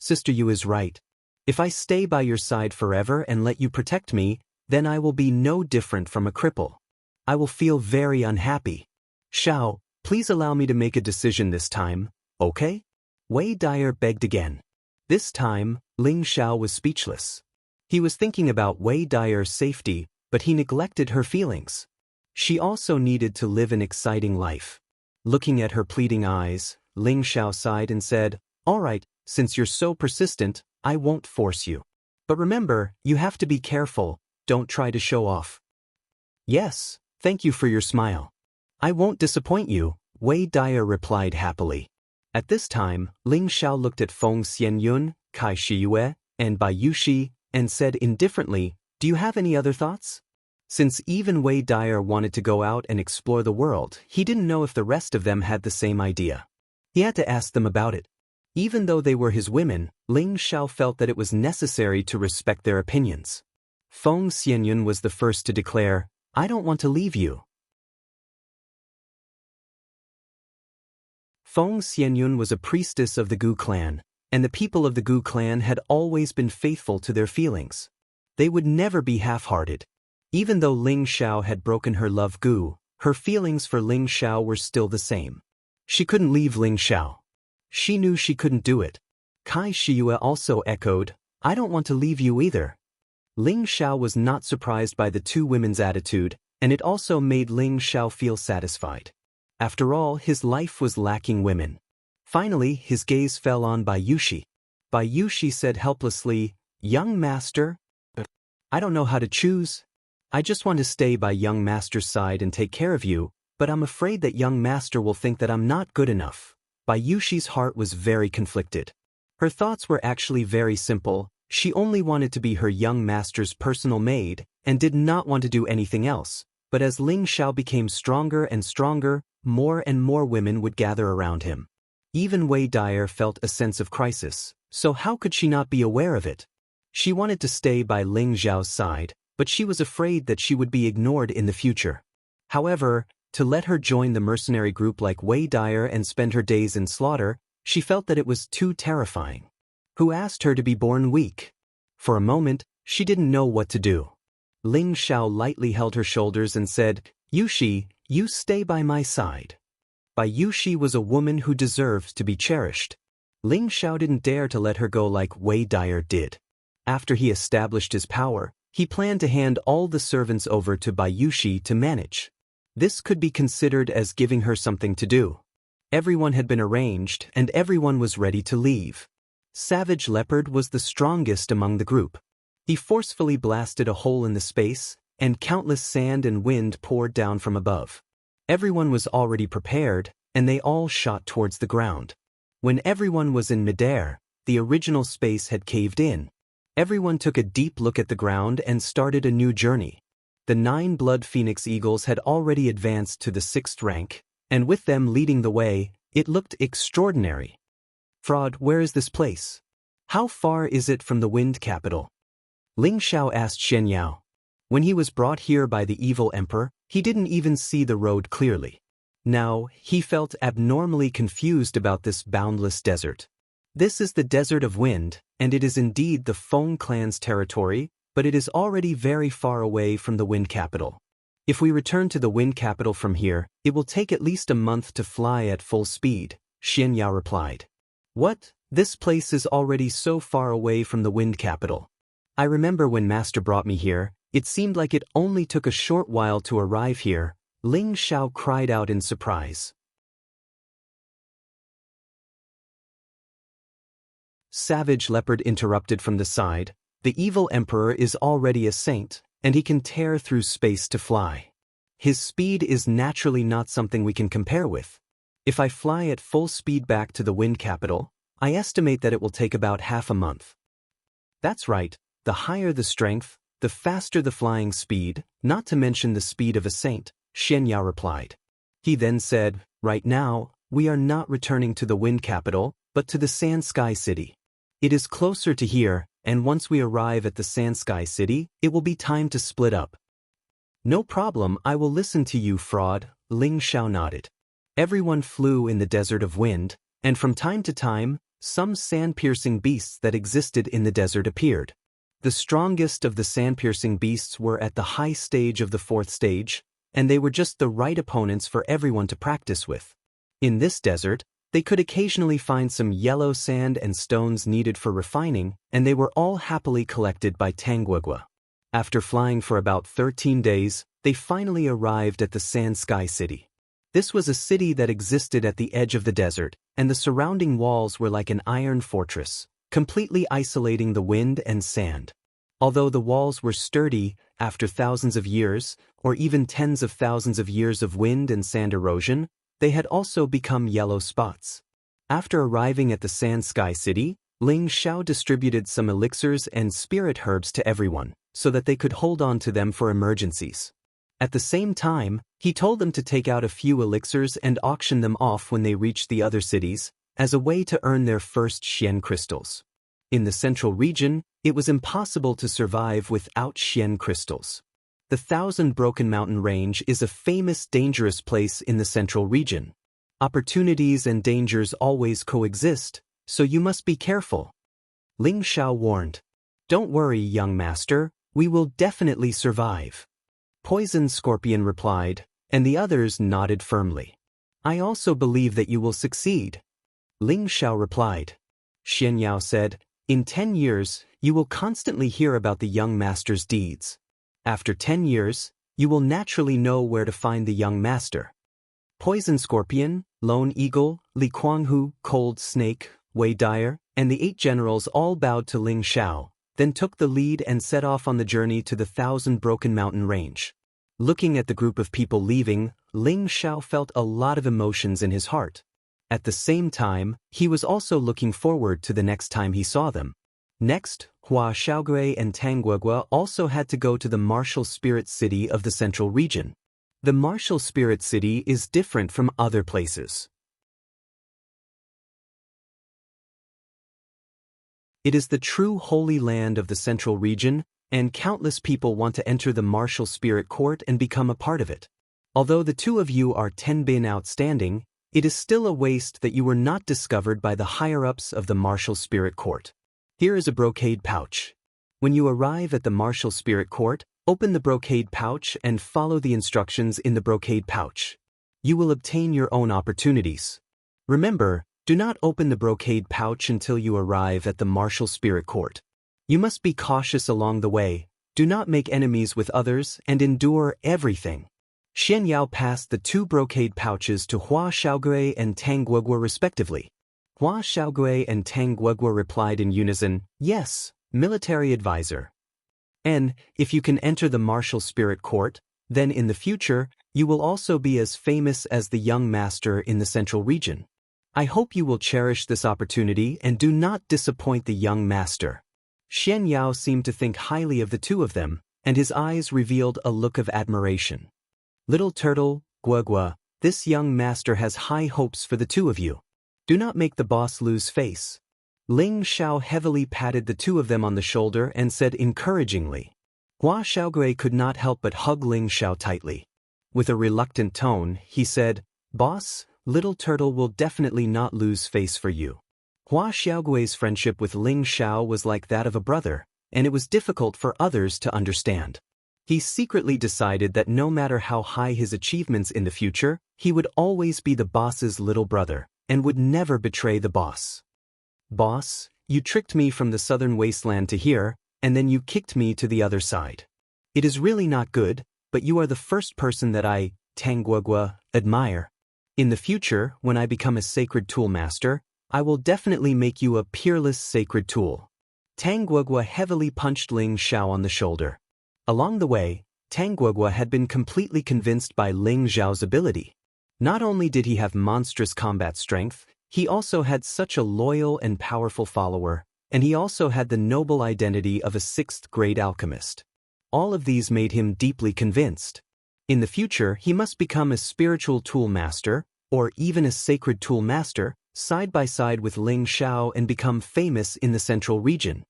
Sister Yu is right. If I stay by your side forever and let you protect me, then I will be no different from a cripple. I will feel very unhappy. Xiao, please allow me to make a decision this time, okay? Wei Dyer begged again. This time, Ling Xiao was speechless. He was thinking about Wei Dyer's safety, but he neglected her feelings. She also needed to live an exciting life. Looking at her pleading eyes, Ling Xiao sighed and said, all right, since you're so persistent, I won't force you. But remember, you have to be careful, don't try to show off. Yes, thank you for your smile. I won't disappoint you, Wei Dyer replied happily. At this time, Ling Xiao looked at Feng Xianyun, Kai Shiyue, and Bai Yushi, and said indifferently, do you have any other thoughts? Since even Wei Dyer wanted to go out and explore the world, he didn't know if the rest of them had the same idea. He had to ask them about it. Even though they were his women, Ling Xiao felt that it was necessary to respect their opinions. Feng Xianyun was the first to declare, I don't want to leave you. Feng Xianyun was a priestess of the Gu clan, and the people of the Gu clan had always been faithful to their feelings. They would never be half-hearted. Even though Ling Xiao had broken her love Gu, her feelings for Ling Xiao were still the same. She couldn't leave Ling Xiao. She knew she couldn't do it. Kai Shiyue also echoed, I don't want to leave you either. Ling Xiao was not surprised by the two women's attitude, and it also made Ling Xiao feel satisfied. After all, his life was lacking women. Finally, his gaze fell on Bai Yushi. Bai Yushi said helplessly, young master? I don't know how to choose. I just want to stay by young master's side and take care of you, but I'm afraid that young master will think that I'm not good enough. Bai Yushi's heart was very conflicted. Her thoughts were actually very simple. She only wanted to be her young master's personal maid, and did not want to do anything else. But as Ling Xiao became stronger and stronger, more and more women would gather around him. Even Wei Dyer felt a sense of crisis, so how could she not be aware of it? She wanted to stay by Ling Xiao's side, but she was afraid that she would be ignored in the future. However, to let her join the mercenary group like Wei Dyer and spend her days in slaughter, she felt that it was too terrifying. Who asked her to be born weak? For a moment, she didn't know what to do. Ling Xiao lightly held her shoulders and said, Yushi, you stay by my side. Bai Yushi was a woman who deserved to be cherished. Ling Xiao didn't dare to let her go like Wei Dyer did. After he established his power, he planned to hand all the servants over to Bai Yushi to manage. This could be considered as giving her something to do. Everyone had been arranged and everyone was ready to leave. Savage Leopard was the strongest among the group. He forcefully blasted a hole in the space, and countless sand and wind poured down from above. Everyone was already prepared, and they all shot towards the ground. When everyone was in midair, the original space had caved in. Everyone took a deep look at the ground and started a new journey. The 9 Blood Phoenix Eagles had already advanced to the 6th rank, and with them leading the way, it looked extraordinary. Fraud, where is this place? How far is it from the Wind Capital? Ling Xiao asked Shen Yao. When he was brought here by the evil emperor, he didn't even see the road clearly. Now, he felt abnormally confused about this boundless desert. This is the Desert of Wind, and it is indeed the Feng clan's territory, but it is already very far away from the Wind Capital. If we return to the Wind Capital from here, it will take at least a month to fly at full speed, Shen Yao replied. What? This place is already so far away from the Wind Capital. I remember when Master brought me here, it seemed like it only took a short while to arrive here, Ling Xiao cried out in surprise. Savage Leopard interrupted from the side. The evil emperor is already a saint, and he can tear through space to fly. His speed is naturally not something we can compare with. If I fly at full speed back to the wind capital, I estimate that it will take about half a month. That's right, the higher the strength, the faster the flying speed, not to mention the speed of a saint, Xian Yao replied. He then said, right now, we are not returning to the wind capital, but to the Sand Sky City. It is closer to here, and once we arrive at the Sand Sky City, it will be time to split up. No problem, I will listen to you, fraud, Ling Xiao nodded. Everyone flew in the desert of wind, and from time to time, some sand-piercing beasts that existed in the desert appeared. The strongest of the sand-piercing beasts were at the high stage of the 4th stage, and they were just the right opponents for everyone to practice with. In this desert, they could occasionally find some yellow sand and stones needed for refining, and they were all happily collected by Tangguagua. After flying for about 13 days, they finally arrived at the Sand Sky City. This was a city that existed at the edge of the desert, and the surrounding walls were like an iron fortress, completely isolating the wind and sand. Although the walls were sturdy, after thousands of years, or even tens of thousands of years of wind and sand erosion, they had also become yellow spots. After arriving at the Sand Sky City, Ling Xiao distributed some elixirs and spirit herbs to everyone, so that they could hold on to them for emergencies. At the same time, he told them to take out a few elixirs and auction them off when they reached the other cities, as a way to earn their first Xian crystals. In the central region, it was impossible to survive without Xian crystals. The Thousand Broken Mountain Range is a famous dangerous place in the central region. Opportunities and dangers always coexist, so you must be careful. Ling Xiao warned. Don't worry, young master, we will definitely survive. Poison Scorpion replied, and the others nodded firmly. I also believe that you will succeed. Ling Xiao replied. Xian Yao said, in 10 years, you will constantly hear about the young master's deeds. After 10 years, you will naturally know where to find the young master. Poison Scorpion, Lone Eagle, Li Kuanghu, Cold Snake, Wei Dyer, and the 8 generals all bowed to Ling Xiao, then took the lead and set off on the journey to the Thousand Broken Mountain Range. Looking at the group of people leaving, Ling Xiao felt a lot of emotions in his heart. At the same time, he was also looking forward to the next time he saw them. Next, Hua Xiaogui and Tangguagua also had to go to the martial spirit city of the central region. The martial spirit city is different from other places. It is the true holy land of the central region, and countless people want to enter the martial spirit court and become a part of it. Although the 2 of you are 10 bin outstanding, it is still a waste that you were not discovered by the higher-ups of the martial spirit court. Here is a brocade pouch. When you arrive at the martial spirit court, open the brocade pouch and follow the instructions in the brocade pouch. You will obtain your own opportunities. Remember, do not open the brocade pouch until you arrive at the martial spirit court. You must be cautious along the way, do not make enemies with others, and endure everything. Xian Yao passed the 2 brocade pouches to Hua Xiaogui and Tangguagua respectively. Hua Xiaogui and Tangguagua replied in unison, yes, military advisor. And, if you can enter the martial spirit court, then in the future, you will also be as famous as the young master in the central region. I hope you will cherish this opportunity and do not disappoint the young master. Xian Yao seemed to think highly of the 2 of them, and his eyes revealed a look of admiration. Little Turtle, Guagua, this young master has high hopes for the 2 of you. Do not make the boss lose face. Ling Xiao heavily patted the 2 of them on the shoulder and said encouragingly. Hua Xiaogui could not help but hug Ling Xiao tightly. With a reluctant tone, he said, Boss, Little Turtle will definitely not lose face for you. Hua Xiaogui's friendship with Ling Xiao was like that of a brother, and it was difficult for others to understand. He secretly decided that no matter how high his achievements in the future, he would always be the boss's little brother, and would never betray the boss. Boss, you tricked me from the southern wasteland to here, and then you kicked me to the other side. It is really not good, but you are the first person that I, Tangguagua, admire. In the future, when I become a sacred tool master, I will definitely make you a peerless sacred tool. Tang Guogua heavily punched Ling Xiao on the shoulder. Along the way, Tang Guogua had been completely convinced by Ling Xiao's ability. Not only did he have monstrous combat strength, he also had such a loyal and powerful follower, and he also had the noble identity of a sixth-grade alchemist. All of these made him deeply convinced. In the future, he must become a spiritual tool master, or even a sacred tool master, side by side with Ling Xiao and become famous in the central region.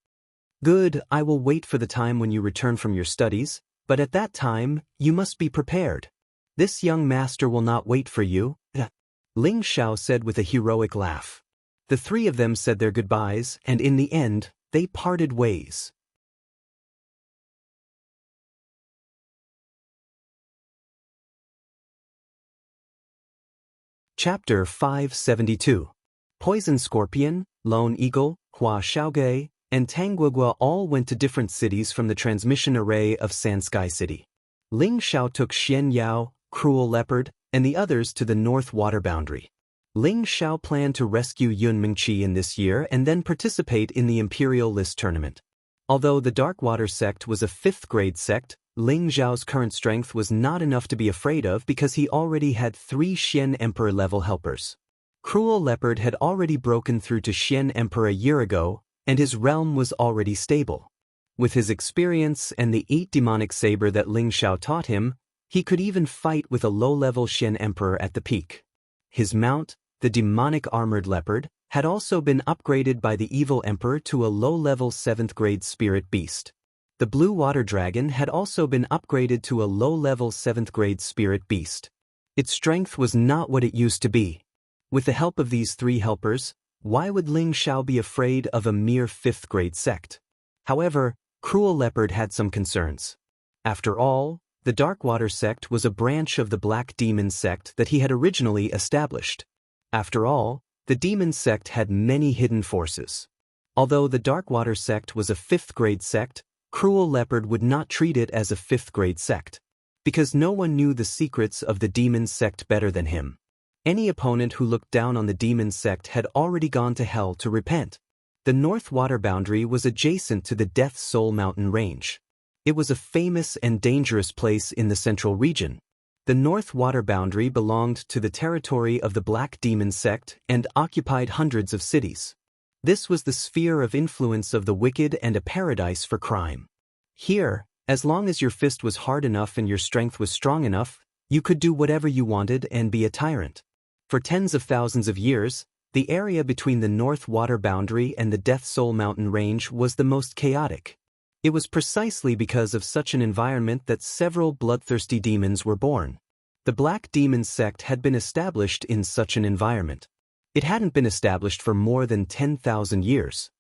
Good, I will wait for the time when you return from your studies, but at that time, you must be prepared. This young master will not wait for you, Ling Xiao said with a heroic laugh. The three of them said their goodbyes, and in the end, they parted ways. Chapter 572. Poison Scorpion, Lone Eagle, Hua Xiaoge, and Tang Guogua all went to different cities from the transmission array of Sansky City. Ling Xiao took Xian Yao, Cruel Leopard, and the others to the north water boundary. Ling Xiao planned to rescue Yun Mingqi in this year and then participate in the Imperial List tournament. Although the Dark Water sect was a 5th-grade sect, Ling Xiao's current strength was not enough to be afraid of because he already had 3 Xian Emperor-level helpers. Cruel Leopard had already broken through to Xian Emperor a year ago, and his realm was already stable. With his experience and the 8 demonic saber that Ling Xiao taught him, he could even fight with a low-level Xian Emperor at the peak. His mount, the demonic armored leopard, had also been upgraded by the evil emperor to a low-level 7th-grade spirit beast. The blue water dragon had also been upgraded to a low-level 7th-grade spirit beast. Its strength was not what it used to be. With the help of these 3 helpers, why would Ling Xiao be afraid of a mere 5th-grade sect? However, Cruel Leopard had some concerns. After all, the Darkwater sect was a branch of the Black Demon sect that he had originally established. After all, the Demon sect had many hidden forces. Although the Darkwater sect was a 5th-grade sect, Cruel Leopard would not treat it as a 5th-grade sect, because no one knew the secrets of the Demon sect better than him. Any opponent who looked down on the Demon sect had already gone to hell to repent. The North Water boundary was adjacent to the Death Soul Mountain range. It was a famous and dangerous place in the central region. The North Water boundary belonged to the territory of the Black Demon sect and occupied hundreds of cities. This was the sphere of influence of the wicked and a paradise for crime. Here, as long as your fist was hard enough and your strength was strong enough, you could do whatever you wanted and be a tyrant. For tens of thousands of years, the area between the North Water boundary and the Death Soul Mountain range was the most chaotic. It was precisely because of such an environment that several bloodthirsty demons were born. The Black Demon sect had been established in such an environment. It hadn't been established for more than 10,000 years.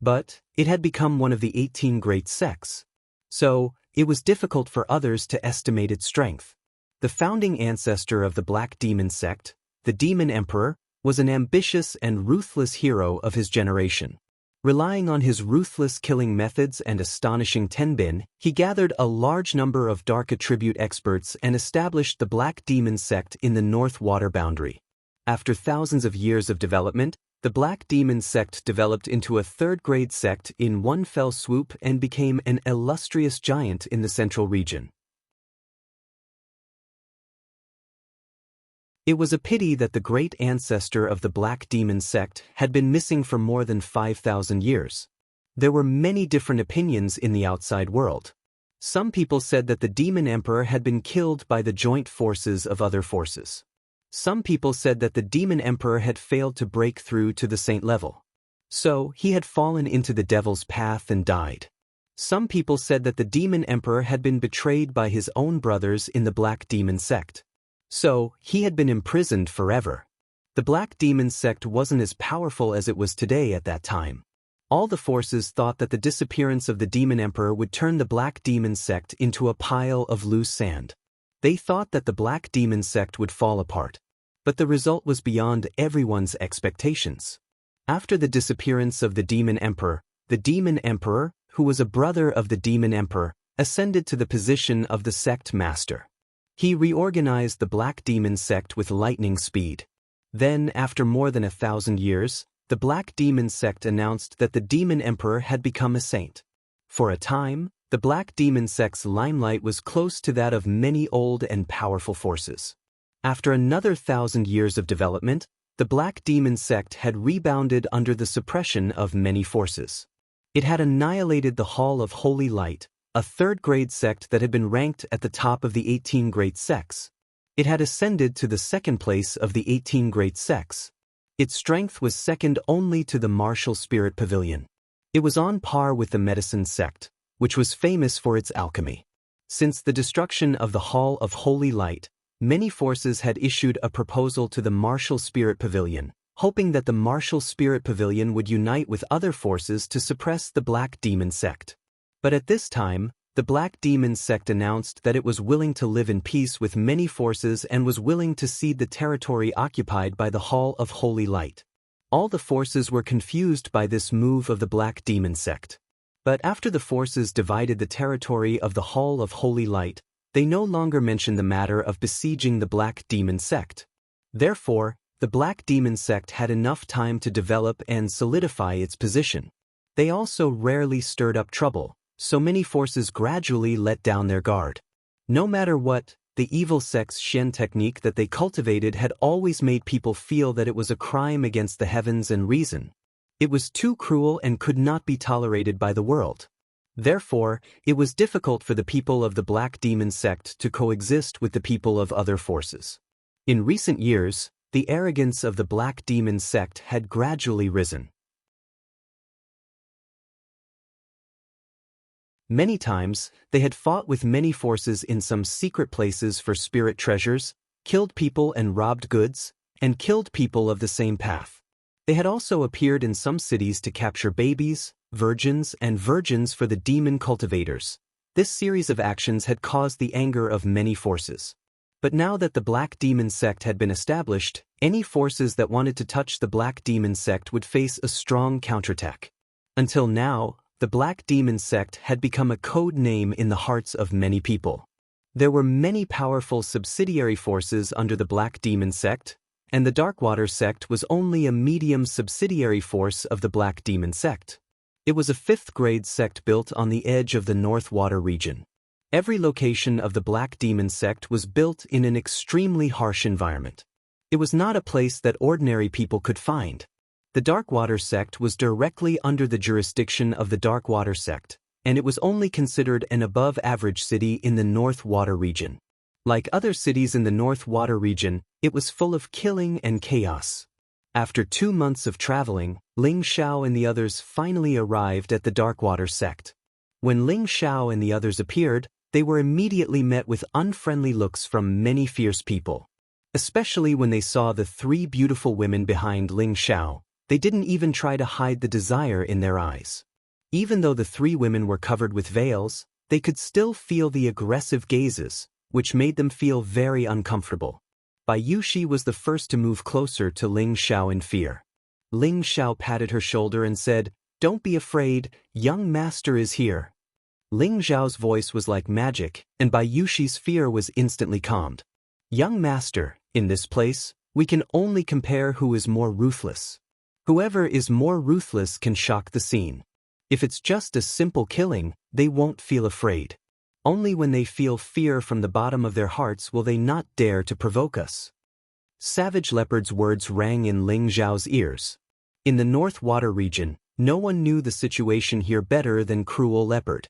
But it had become one of the 18 great sects. So, it was difficult for others to estimate its strength. The founding ancestor of the Black Demon sect, the Demon Emperor, was an ambitious and ruthless hero of his generation. Relying on his ruthless killing methods and astonishing tenbin, he gathered a large number of dark attribute experts and established the Black Demon sect in the North Water boundary. After thousands of years of development, the Black Demon sect developed into a 3rd-grade sect in one fell swoop and became an illustrious giant in the central region. It was a pity that the great ancestor of the Black Demon sect had been missing for more than 5,000 years. There were many different opinions in the outside world. Some people said that the Demon Emperor had been killed by the joint forces of other forces. Some people said that the Demon Emperor had failed to break through to the saint level. So, he had fallen into the devil's path and died. Some people said that the Demon Emperor had been betrayed by his own brothers in the Black Demon sect. So, he had been imprisoned forever. The Black Demon sect wasn't as powerful as it was today at that time. All the forces thought that the disappearance of the Demon Emperor would turn the Black Demon sect into a pile of loose sand. They thought that the Black Demon sect would fall apart. But the result was beyond everyone's expectations. After the disappearance of the Demon Emperor, the Demon Emperor, who was a brother of the Demon Emperor, ascended to the position of the sect master. He reorganized the Black Demon sect with lightning speed. Then, after more than 1,000 years, the Black Demon sect announced that the Demon Emperor had become a saint. For a time, the Black Demon sect's limelight was close to that of many old and powerful forces. After another 1,000 years of development, the Black Demon sect had rebounded under the suppression of many forces. It had annihilated the Hall of Holy Light, a third-grade sect that had been ranked at the top of the 18 great sects. It had ascended to the second place of the 18 great sects. Its strength was second only to the Martial Spirit Pavilion. It was on par with the Medicine sect, which was famous for its alchemy. Since the destruction of the Hall of Holy Light, many forces had issued a proposal to the Martial Spirit Pavilion, hoping that the Martial Spirit Pavilion would unite with other forces to suppress the Black Demon sect. But at this time, the Black Demon sect announced that it was willing to live in peace with many forces and was willing to cede the territory occupied by the Hall of Holy Light. All the forces were confused by this move of the Black Demon sect. But after the forces divided the territory of the Hall of Holy Light, they no longer mentioned the matter of besieging the Black Demon sect. Therefore, the Black Demon sect had enough time to develop and solidify its position. They also rarely stirred up trouble, so many forces gradually let down their guard. No matter what, the evil sect's Shen technique that they cultivated had always made people feel that it was a crime against the heavens and reason. It was too cruel and could not be tolerated by the world. Therefore, it was difficult for the people of the Black Demon sect to coexist with the people of other forces. In recent years, the arrogance of the Black Demon sect had gradually risen. Many times, they had fought with many forces in some secret places for spirit treasures, killed people and robbed goods, and killed people of the same path. They had also appeared in some cities to capture babies, virgins, and virgins for the demon cultivators. This series of actions had caused the anger of many forces. But now that the Black Demon sect had been established, any forces that wanted to touch the Black Demon sect would face a strong counterattack. Until now, the Black Demon sect had become a code name in the hearts of many people. There were many powerful subsidiary forces under the Black Demon sect, and the Darkwater sect was only a medium subsidiary force of the Black Demon sect. It was a fifth-grade sect built on the edge of the North Water region. Every location of the Black Demon sect was built in an extremely harsh environment. It was not a place that ordinary people could find. The Darkwater sect was directly under the jurisdiction of the Darkwater sect, and it was only considered an above-average city in the North Water region. Like other cities in the North Water region, it was full of killing and chaos. After 2 months of traveling, Ling Xiao and the others finally arrived at the Darkwater sect. When Ling Xiao and the others appeared, they were immediately met with unfriendly looks from many fierce people. Especially when they saw the 3 beautiful women behind Ling Xiao, they didn't even try to hide the desire in their eyes. Even though the 3 women were covered with veils, they could still feel the aggressive gazes, which made them feel very uncomfortable. Bai Yushi was the first to move closer to Ling Xiao in fear. Ling Xiao patted her shoulder and said, "Don't be afraid, young master is here." Ling Xiao's voice was like magic, and Bai Yushi's fear was instantly calmed. "Young master, in this place, we can only compare who is more ruthless. Whoever is more ruthless can shock the scene. If it's just a simple killing, they won't feel afraid. Only when they feel fear from the bottom of their hearts will they not dare to provoke us." Savage Leopard's words rang in Ling Xiao's ears. In the North Water region, no one knew the situation here better than Cruel Leopard.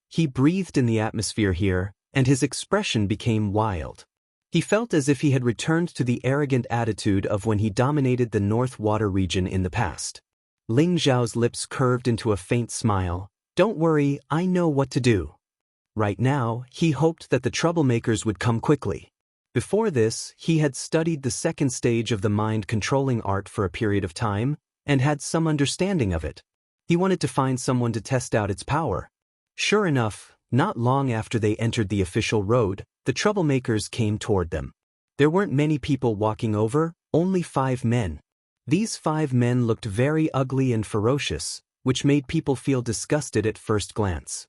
He breathed in the atmosphere here, and his expression became wild. He felt as if he had returned to the arrogant attitude of when he dominated the North Water region in the past. Ling Xiao's lips curved into a faint smile. "Don't worry, I know what to do." Right now, he hoped that the troublemakers would come quickly. Before this, he had studied the second stage of the mind-controlling art for a period of time, and had some understanding of it. He wanted to find someone to test out its power. Sure enough, not long after they entered the official road, the troublemakers came toward them. There weren't many people walking over, only 5 men. These 5 men looked very ugly and ferocious, which made people feel disgusted at first glance.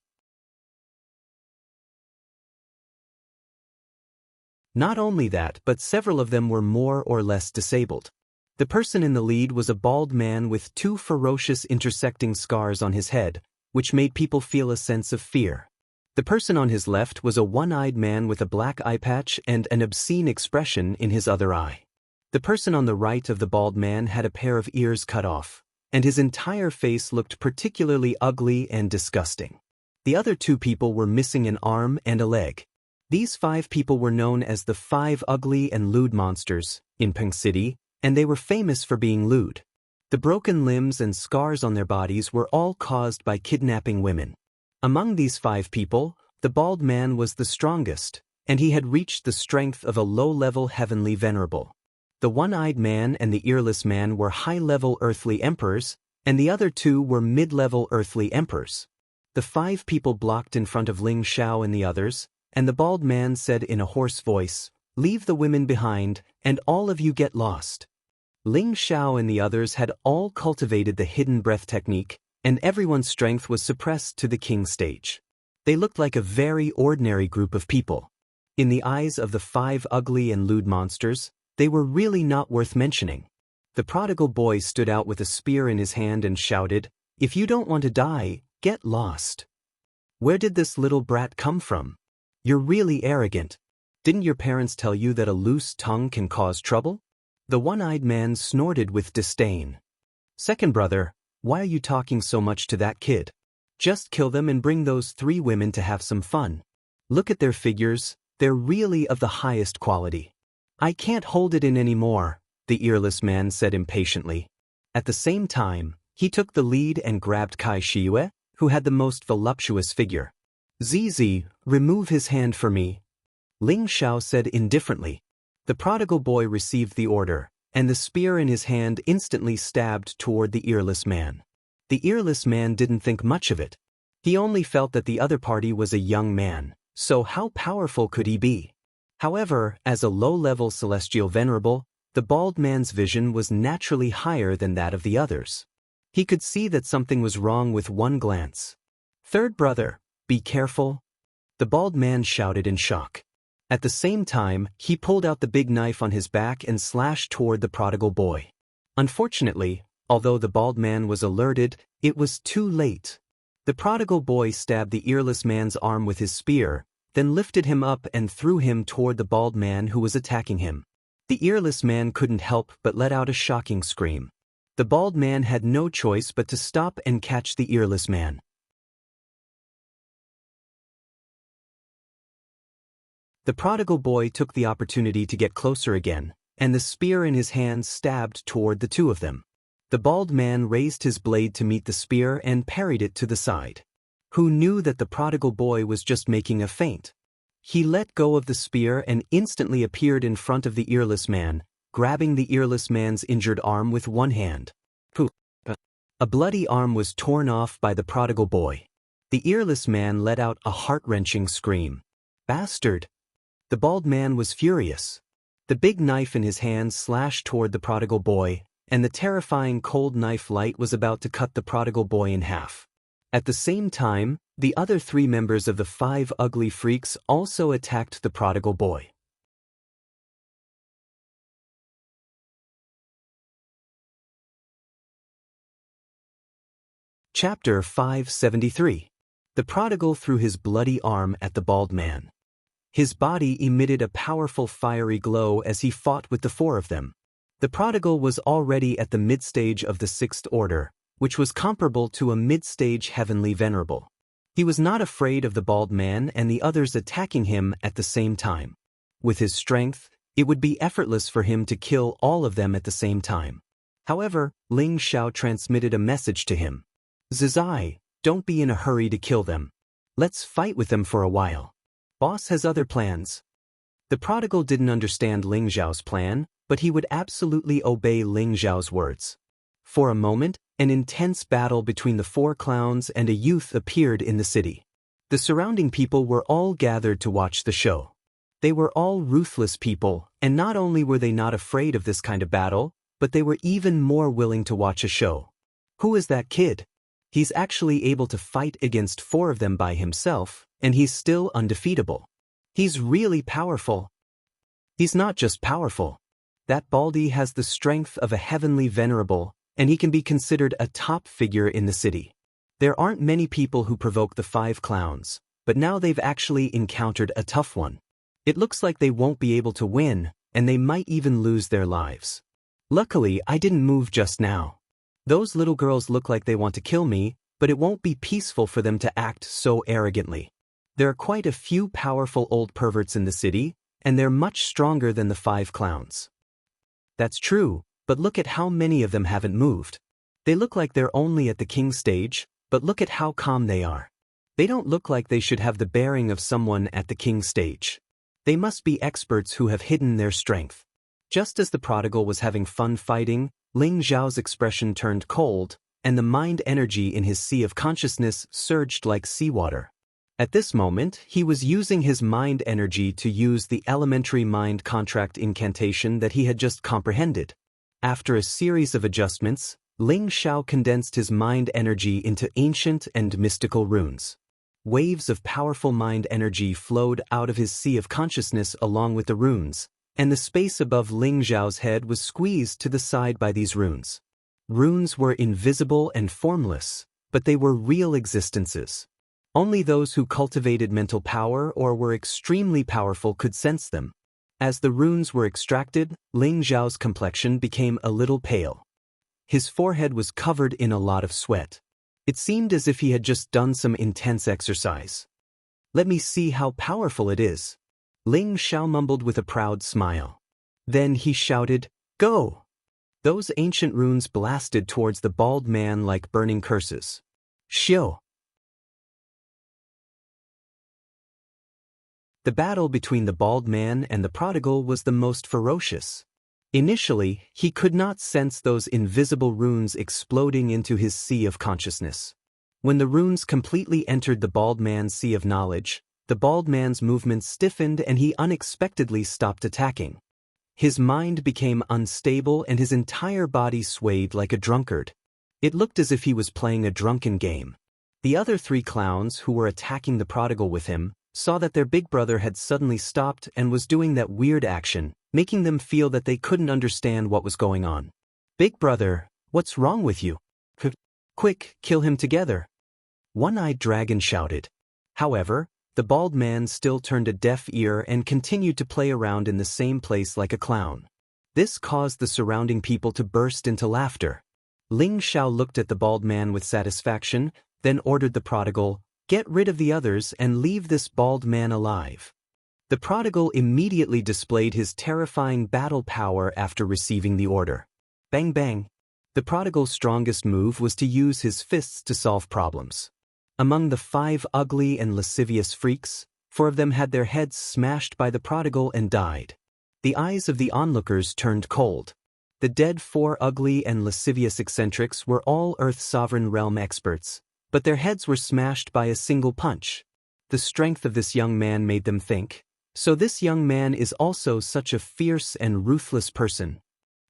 Not only that, but several of them were more or less disabled. The person in the lead was a bald man with two ferocious intersecting scars on his head, which made people feel a sense of fear. The person on his left was a one-eyed man with a black eye patch and an obscene expression in his other eye. The person on the right of the bald man had a pair of ears cut off, and his entire face looked particularly ugly and disgusting. The other two people were missing an arm and a leg. These 5 people were known as the 5 ugly and lewd monsters in Pink City, and they were famous for being lewd. The broken limbs and scars on their bodies were all caused by kidnapping women. Among these 5 people, the bald man was the strongest, and he had reached the strength of a low-level heavenly venerable. The one-eyed man and the earless man were high-level earthly emperors, and the other 2 were mid-level earthly emperors. The 5 people blocked in front of Ling Xiao and the others, and the bald man said in a hoarse voice, "Leave the women behind, and all of you get lost." Ling Xiao and the others had all cultivated the hidden breath technique, and everyone's strength was suppressed to the king stage. They looked like a very ordinary group of people. In the eyes of the 5 ugly and lewd monsters, they were really not worth mentioning. The prodigal boy stood out with a spear in his hand and shouted, "If you don't want to die, get lost." Where did this little brat come from? You're really arrogant. Didn't your parents tell you that a loose tongue can cause trouble? The one-eyed man snorted with disdain. Second brother, why are you talking so much to that kid? Just kill them and bring those 3 women to have some fun. Look at their figures, they're really of the highest quality. I can't hold it in anymore, the earless man said impatiently. At the same time, he took the lead and grabbed Kai Shiyue, who had the most voluptuous figure. Zizi, remove his hand for me, Ling Xiao said indifferently. The prodigal boy received the order, and the spear in his hand instantly stabbed toward the earless man. The earless man didn't think much of it. He only felt that the other party was a young man, so how powerful could he be? However, as a low-level celestial venerable, the bald man's vision was naturally higher than that of the others. He could see that something was wrong with one glance. Third brother, be careful, the bald man shouted in shock. At the same time, he pulled out the big knife on his back and slashed toward the prodigal boy. Unfortunately, although the bald man was alerted, it was too late. The prodigal boy stabbed the earless man's arm with his spear, then lifted him up and threw him toward the bald man who was attacking him. The earless man couldn't help but let out a shocking scream. The bald man had no choice but to stop and catch the earless man. The prodigal boy took the opportunity to get closer again, and the spear in his hand stabbed toward the 2 of them. The bald man raised his blade to meet the spear and parried it to the side. Who knew that the prodigal boy was just making a feint? He let go of the spear and instantly appeared in front of the earless man, grabbing the earless man's injured arm with one hand. A bloody arm was torn off by the prodigal boy. The earless man let out a heart-wrenching scream. Bastard! The bald man was furious. The big knife in his hand slashed toward the prodigal boy, and the terrifying cold knife light was about to cut the prodigal boy in half. At the same time, the other 3 members of the 5 ugly freaks also attacked the prodigal boy. Chapter 573. The prodigal threw his bloody arm at the bald man. His body emitted a powerful fiery glow as he fought with the 4 of them. The prodigal was already at the mid-stage of the 6th order, which was comparable to a mid-stage heavenly venerable. He was not afraid of the bald man and the others attacking him at the same time. With his strength, it would be effortless for him to kill all of them at the same time. However, Ling Xiao transmitted a message to him. Zizai, don't be in a hurry to kill them. Let's fight with them for a while. Boss has other plans. The prodigal didn't understand Ling Xiao's plan, but he would absolutely obey Ling Xiao's words. For a moment, an intense battle between the 4 clowns and a youth appeared in the city. The surrounding people were all gathered to watch the show. They were all ruthless people, and not only were they not afraid of this kind of battle, but they were even more willing to watch a show. Who is that kid? He's actually able to fight against 4 of them by himself, and he's still undefeatable. He's really powerful. He's not just powerful. That Baldy has the strength of a heavenly venerable, and he can be considered a top figure in the city. There aren't many people who provoke the 5 clowns, but now they've actually encountered a tough one. It looks like they won't be able to win, and they might even lose their lives. Luckily, I didn't move just now. Those little girls look like they want to kill me, but it won't be peaceful for them to act so arrogantly. There are quite a few powerful old perverts in the city, and they're much stronger than the 5 clowns. That's true, but look at how many of them haven't moved. They look like they're only at the king stage, but look at how calm they are. They don't look like they should have the bearing of someone at the king stage. They must be experts who have hidden their strength. Just as the prodigal was having fun fighting, Ling Zhao's expression turned cold, and the mind energy in his sea of consciousness surged like seawater. At this moment, he was using his mind energy to use the elementary mind contract incantation that he had just comprehended. After a series of adjustments, Ling Zhao condensed his mind energy into ancient and mystical runes. Waves of powerful mind energy flowed out of his sea of consciousness along with the runes, and the space above Ling Zhao's head was squeezed to the side by these runes. Runes were invisible and formless, but they were real existences. Only those who cultivated mental power or were extremely powerful could sense them. As the runes were extracted, Ling Zhao's complexion became a little pale. His forehead was covered in a lot of sweat. It seemed as if he had just done some intense exercise. "Let me see how powerful it is," Ling Zhao mumbled with a proud smile. Then he shouted, "Go!" Those ancient runes blasted towards the bald man like burning curses. Shio! The battle between the bald man and the prodigal was the most ferocious. Initially, he could not sense those invisible runes exploding into his sea of consciousness. When the runes completely entered the bald man's sea of knowledge, the bald man's movements stiffened and he unexpectedly stopped attacking. His mind became unstable and his entire body swayed like a drunkard. It looked as if he was playing a drunken game. The other 3 clowns who were attacking the prodigal with him saw that their big brother had suddenly stopped and was doing that weird action, making them feel that they couldn't understand what was going on. "Big brother, what's wrong with you? Quick, kill him together," One-Eyed Dragon shouted. However, the bald man still turned a deaf ear and continued to play around in the same place like a clown. This caused the surrounding people to burst into laughter. Ling Zhao looked at the bald man with satisfaction, then ordered the prodigal, "Get rid of the others and leave this bald man alive." The prodigal immediately displayed his terrifying battle power after receiving the order. Bang bang! The prodigal's strongest move was to use his fists to solve problems. Among the 5 ugly and lascivious freaks, 4 of them had their heads smashed by the prodigal and died. The eyes of the onlookers turned cold. The dead 4 ugly and lascivious eccentrics were all Earth Sovereign Realm experts, but their heads were smashed by a single punch. The strength of this young man made them think, so this young man is also such a fierce and ruthless person.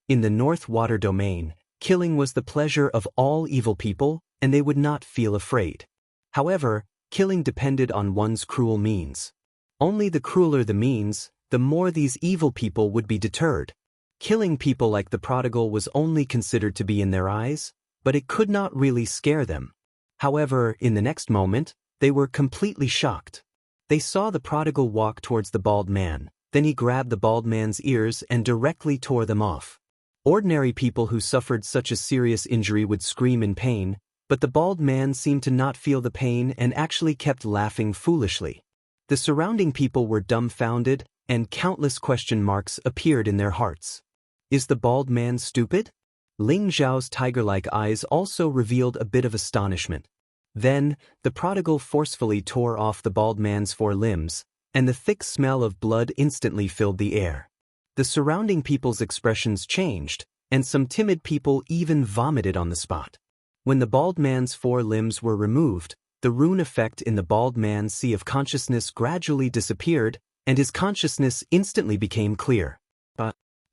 In the North Water Domain, killing was the pleasure of all evil people, and they would not feel afraid. However, killing depended on one's cruel means. Only the crueler the means, the more these evil people would be deterred. Killing people like the prodigal was only considered to be in their eyes, but it could not really scare them. However, in the next moment, they were completely shocked. They saw the prodigal walk towards the bald man, then he grabbed the bald man's ears and directly tore them off. Ordinary people who suffered such a serious injury would scream in pain, but the bald man seemed to not feel the pain and actually kept laughing foolishly. The surrounding people were dumbfounded, and countless question marks appeared in their hearts. Is the bald man stupid? Ling Zhao's tiger-like eyes also revealed a bit of astonishment. Then, the prodigal forcefully tore off the bald man's 4 limbs, and the thick smell of blood instantly filled the air. The surrounding people's expressions changed, and some timid people even vomited on the spot. When the bald man's 4 limbs were removed, the rune effect in the bald man's sea of consciousness gradually disappeared, and his consciousness instantly became clear.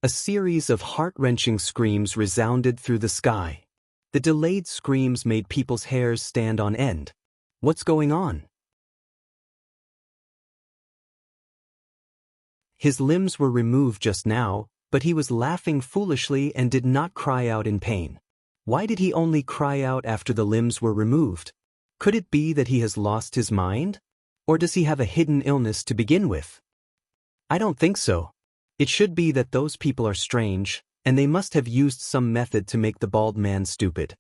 A series of heart-wrenching screams resounded through the sky. The delayed screams made people's hairs stand on end. What's going on? His limbs were removed just now, but he was laughing foolishly and did not cry out in pain. Why did he only cry out after the limbs were removed? Could it be that he has lost his mind? Or does he have a hidden illness to begin with? I don't think so. It should be that those people are strange, and they must have used some method to make the bald man stupid.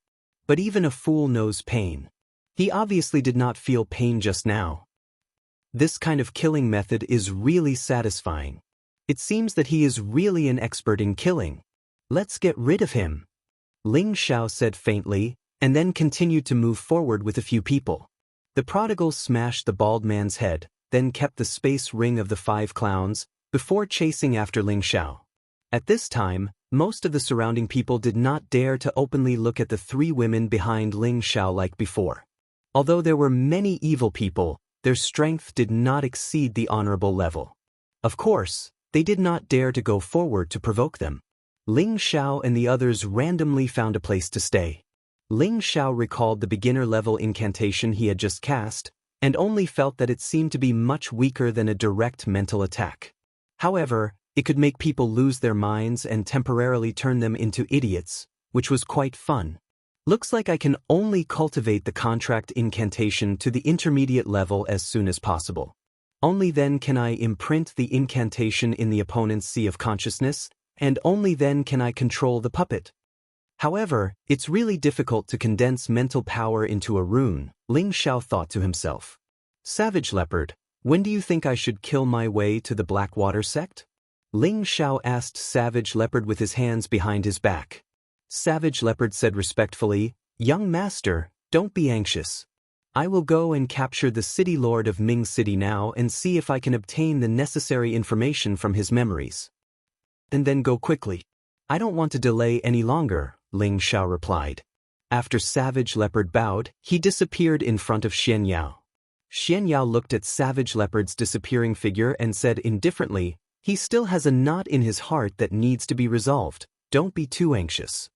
But even a fool knows pain. He obviously did not feel pain just now. This kind of killing method is really satisfying. It seems that he is really an expert in killing. Let's get rid of him. Ling Xiao said faintly, and then continued to move forward with a few people. The prodigal smashed the bald man's head, then kept the space ring of the 5 clowns, before chasing after Ling Xiao. At this time, most of the surrounding people did not dare to openly look at the 3 women behind Ling Xiao like before. Although there were many evil people, their strength did not exceed the honorable level. Of course, they did not dare to go forward to provoke them. Ling Xiao and the others randomly found a place to stay. Ling Xiao recalled the beginner-level incantation he had just cast, and only felt that it seemed to be much weaker than a direct mental attack. However, it could make people lose their minds and temporarily turn them into idiots, which was quite fun. Looks like I can only cultivate the contract incantation to the intermediate level as soon as possible. Only then can I imprint the incantation in the opponent's sea of consciousness, and only then can I control the puppet. However, it's really difficult to condense mental power into a rune, Ling Xiao thought to himself. Savage Leopard, when do you think I should kill my way to the Blackwater sect? Ling Xiao asked Savage Leopard with his hands behind his back. Savage Leopard said respectfully, "Young master, don't be anxious. I will go and capture the city lord of Ming City now and see if I can obtain the necessary information from his memories. And then go quickly. I don't want to delay any longer," Ling Xiao replied. After Savage Leopard bowed, he disappeared in front of Xian Yao. Xian Yao looked at Savage Leopard's disappearing figure and said indifferently, "He still has a knot in his heart that needs to be resolved. Don't be too anxious.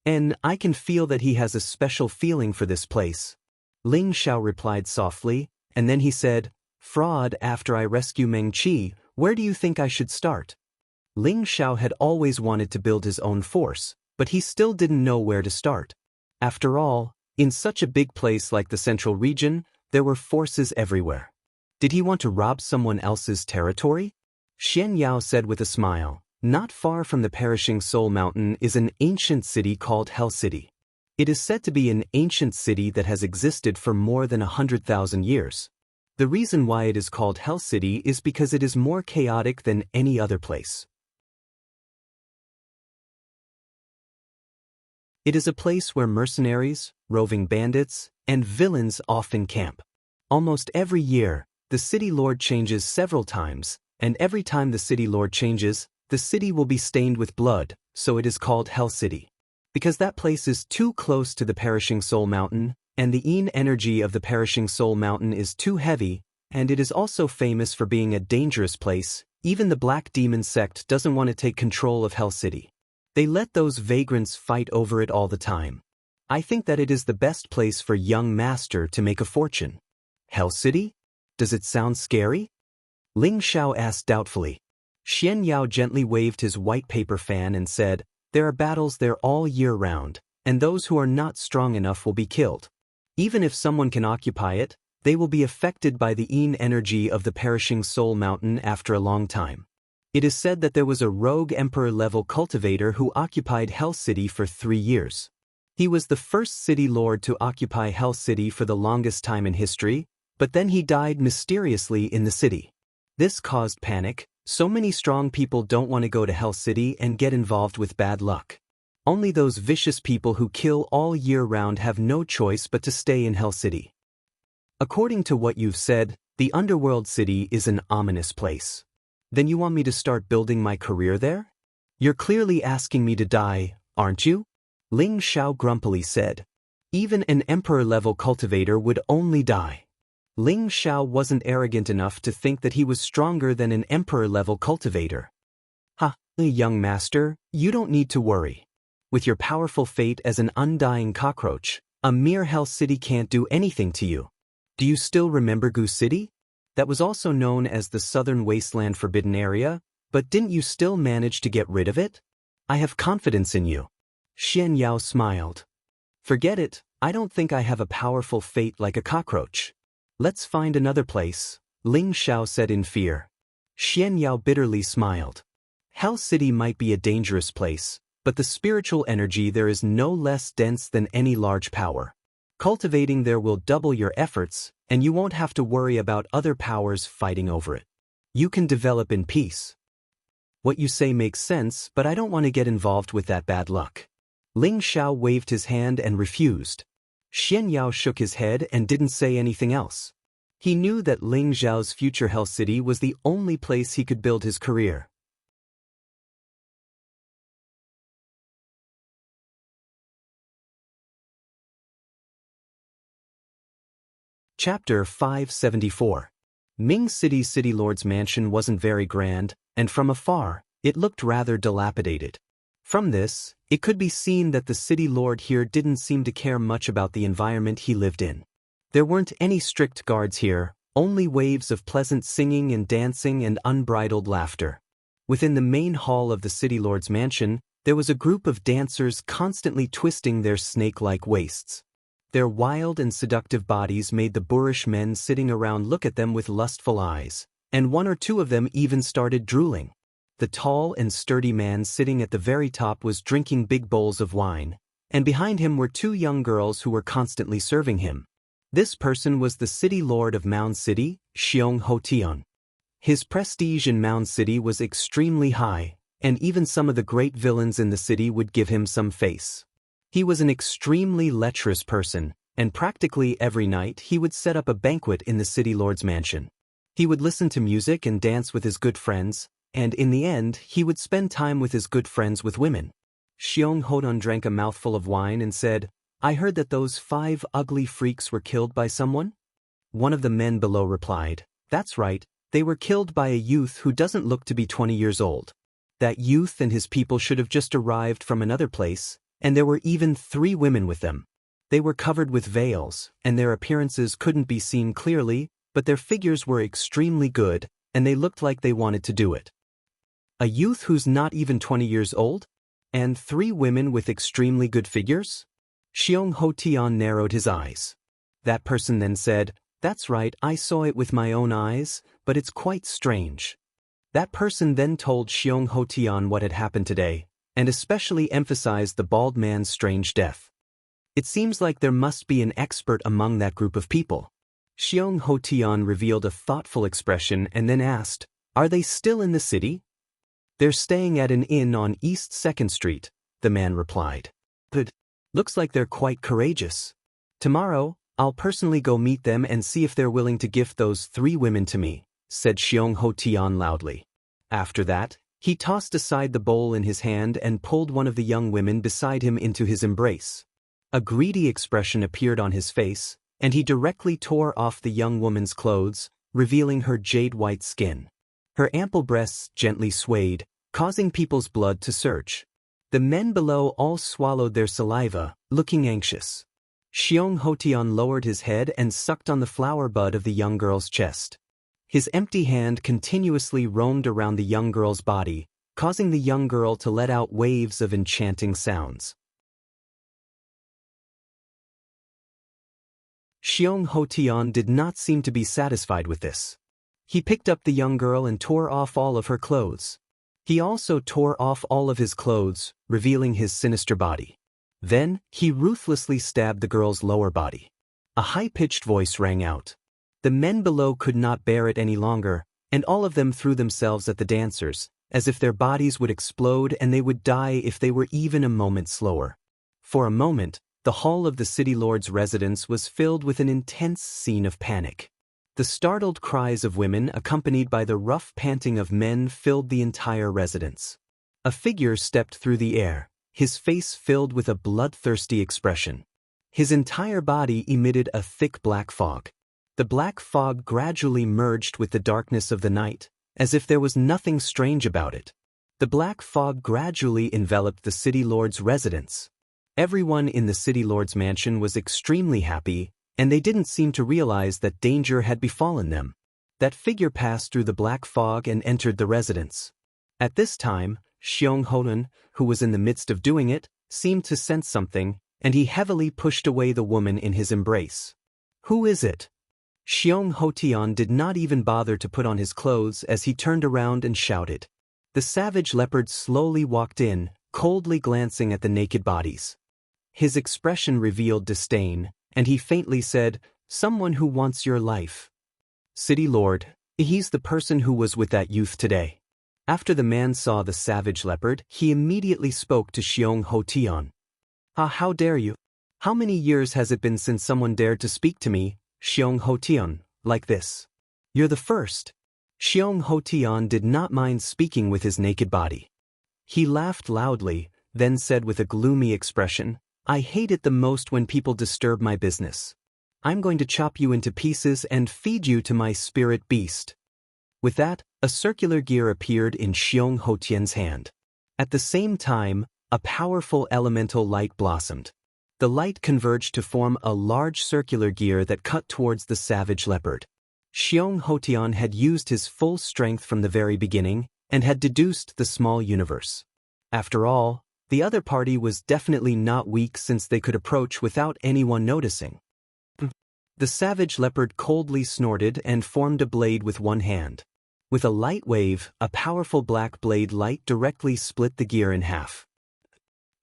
And I can feel that he has a special feeling for this place." Ling Xiao replied softly, and then he said, "Fraud, after I rescue Meng Qi, where do you think I should start?" Ling Xiao had always wanted to build his own force, but he still didn't know where to start. After all, in such a big place like the Central Region, there were forces everywhere. Did he want to rob someone else's territory? Xian Yao said with a smile, "Not far from the Perishing Soul Mountain is an ancient city called Hell City. It is said to be an ancient city that has existed for more than 100,000 years. The reason why it is called Hell City is because it is more chaotic than any other place. It is a place where mercenaries, roving bandits, and villains often camp. Almost every year, the city lord changes several times, and every time the city lord changes, the city will be stained with blood, so it is called Hell City. Because that place is too close to the Perishing Soul Mountain, and the yin energy of the Perishing Soul Mountain is too heavy, and it is also famous for being a dangerous place, even the Black Demon sect doesn't want to take control of Hell City. They let those vagrants fight over it all the time. I think that it is the best place for young master to make a fortune." "Hell City? Does it sound scary?" Ling Xiao asked doubtfully. Xian Yao gently waved his white paper fan and said, "There are battles there all year round, and those who are not strong enough will be killed. Even if someone can occupy it, they will be affected by the yin energy of the Perishing Soul Mountain after a long time. It is said that there was a rogue emperor-level cultivator who occupied Hell City for 3 years. He was the first city lord to occupy Hell City for the longest time in history, but then he died mysteriously in the city. This caused panic. So many strong people don't want to go to Hell City and get involved with bad luck. Only those vicious people who kill all year round have no choice but to stay in Hell City. According to what you've said, the Underworld City is an ominous place. Then you want me to start building my career there? You're clearly asking me to die, aren't you?" Ling Xiao grumpily said. "Even an emperor-level cultivator would only die." Ling Xiao wasn't arrogant enough to think that he was stronger than an emperor-level cultivator. "Ha, young master, you don't need to worry. With your powerful fate as an undying cockroach, a mere Hell City can't do anything to you. Do you still remember Gu City? That was also known as the Southern Wasteland Forbidden Area, But didn't you still manage to get rid of it? I have confidence in you. Xian Yao smiled. Forget it, I don't think I have a powerful fate like a cockroach. Let's find another place, Ling Xiao said in fear. Xian Yao bitterly smiled. Hell City might be a dangerous place, but the spiritual energy there is no less dense than any large power. Cultivating there will double your efforts, and you won't have to worry about other powers fighting over it. You can develop in peace. What you say makes sense, but I don't want to get involved with that bad luck. Ling Xiao waved his hand and refused. Xian Yao shook his head and didn't say anything else. He knew that Ling Xiao's future Hell City was the only place he could build his career. Chapter 574. Ming City's City Lord's mansion wasn't very grand, and from afar, it looked rather dilapidated. From this, it could be seen that the City Lord here didn't seem to care much about the environment he lived in. There weren't any strict guards here, only waves of pleasant singing and dancing and unbridled laughter. Within the main hall of the City Lord's mansion, there was a group of dancers constantly twisting their snake-like waists. Their wild and seductive bodies made the boorish men sitting around look at them with lustful eyes, and one or two of them even started drooling. The tall and sturdy man sitting at the very top was drinking big bowls of wine, and behind him were two young girls who were constantly serving him. This person was the City Lord of Mound City, Xiong Hotian. His prestige in Mound City was extremely high, and even some of the great villains in the city would give him some face. He was an extremely lecherous person, and practically every night he would set up a banquet in the City Lord's mansion. He would listen to music and dance with his good friends, and in the end he would spend time with his good friends with women. Xiong Hotian drank a mouthful of wine and said, "I heard that those 5 ugly freaks were killed by someone?" One of the men below replied, "That's right, they were killed by a youth who doesn't look to be 20 years old. That youth and his people should have just arrived from another place, and there were even 3 women with them. They were covered with veils, and their appearances couldn't be seen clearly, but their figures were extremely good, and they looked like they wanted to do it." A youth who's not even 20 years old? And 3 women with extremely good figures? Xiong Hotian narrowed his eyes. That person then said, "That's right, I saw it with my own eyes, but it's quite strange." That person then told Xiong Hotian what had happened today, and especially emphasized the bald man's strange death. It seems like there must be an expert among that group of people. Xiong Hotian revealed a thoughtful expression and then asked, "Are they still in the city?" "They're staying at an inn on East 2nd Street, the man replied. "Good. Looks like they're quite courageous. Tomorrow, I'll personally go meet them and see if they're willing to gift those 3 women to me," said Xiong Hotian loudly. After that, he tossed aside the bowl in his hand and pulled one of the young women beside him into his embrace. A greedy expression appeared on his face, and he directly tore off the young woman's clothes, revealing her jade-white skin. Her ample breasts gently swayed, causing people's blood to surge. The men below all swallowed their saliva, looking anxious. Xiong Hotian lowered his head and sucked on the flower bud of the young girl's chest. His empty hand continuously roamed around the young girl's body, causing the young girl to let out waves of enchanting sounds. Xiong Hotian did not seem to be satisfied with this. He picked up the young girl and tore off all of her clothes. He also tore off all of his clothes, revealing his sinister body. Then, he ruthlessly stabbed the girl's lower body. A high-pitched voice rang out. The men below could not bear it any longer, and all of them threw themselves at the dancers, as if their bodies would explode and they would die if they were even a moment slower. For a moment, the hall of the City Lord's residence was filled with an intense scene of panic. The startled cries of women accompanied by the rough panting of men filled the entire residence. A figure stepped through the air, his face filled with a bloodthirsty expression. His entire body emitted a thick black fog. The black fog gradually merged with the darkness of the night, as if there was nothing strange about it. The black fog gradually enveloped the City Lord's residence. Everyone in the City Lord's mansion was extremely happy, and they didn't seem to realize that danger had befallen them. That figure passed through the black fog and entered the residence. At this time, Xiong Honan, who was in the midst of doing it, seemed to sense something, and he heavily pushed away the woman in his embrace. "Who is it?" Xiong Hotian did not even bother to put on his clothes as he turned around and shouted. The savage leopard slowly walked in, coldly glancing at the naked bodies. His expression revealed disdain, and he faintly said, "Someone who wants your life." "City Lord, he's the person who was with that youth today." After the man saw the savage leopard, he immediately spoke to Xiong Hotian. "Ah, how dare you? How many years has it been since someone dared to speak to me, Xiong Hotian, like this? You're the first." Xiong Hotian did not mind speaking with his naked body. He laughed loudly, then said with a gloomy expression, "I hate it the most when people disturb my business. I'm going to chop you into pieces and feed you to my spirit beast." With that, a circular gear appeared in Xiong Hotian's hand. At the same time, a powerful elemental light blossomed. The light converged to form a large circular gear that cut towards the savage leopard. Xiong Hotian had used his full strength from the very beginning and had deduced the small universe. After all, the other party was definitely not weak since they could approach without anyone noticing. The savage leopard coldly snorted and formed a blade with one hand. With a light wave, a powerful black blade light directly split the gear in half.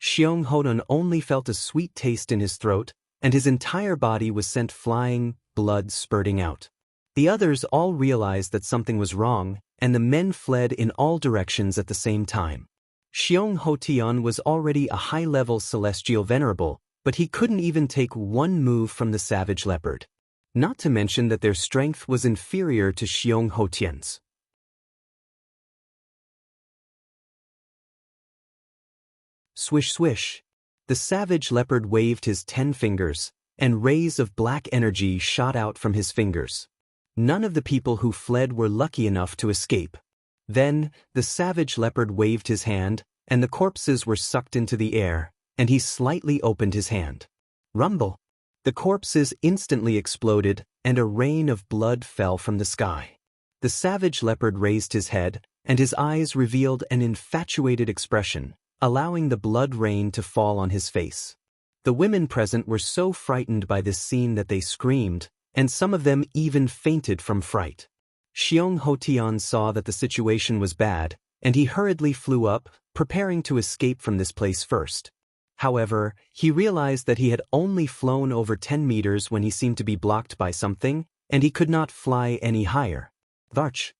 Xiong Honan only felt a sweet taste in his throat, and his entire body was sent flying, blood spurting out. The others all realized that something was wrong, and the men fled in all directions at the same time. Xiong Hotian was already a high-level celestial venerable, but he couldn't even take one move from the savage leopard. Not to mention that their strength was inferior to Xiong Hotian's. Swish swish. The savage leopard waved his 10 fingers, and rays of black energy shot out from his fingers. None of the people who fled were lucky enough to escape. Then, the savage leopard waved his hand, and the corpses were sucked into the air, and he slightly opened his hand. Rumble! The corpses instantly exploded, and a rain of blood fell from the sky. The savage leopard raised his head, and his eyes revealed an infatuated expression, allowing the blood rain to fall on his face. The women present were so frightened by this scene that they screamed, and some of them even fainted from fright. Xiong Hotian saw that the situation was bad, and he hurriedly flew up, preparing to escape from this place first. However, he realized that he had only flown over 10 meters when he seemed to be blocked by something, and he could not fly any higher. The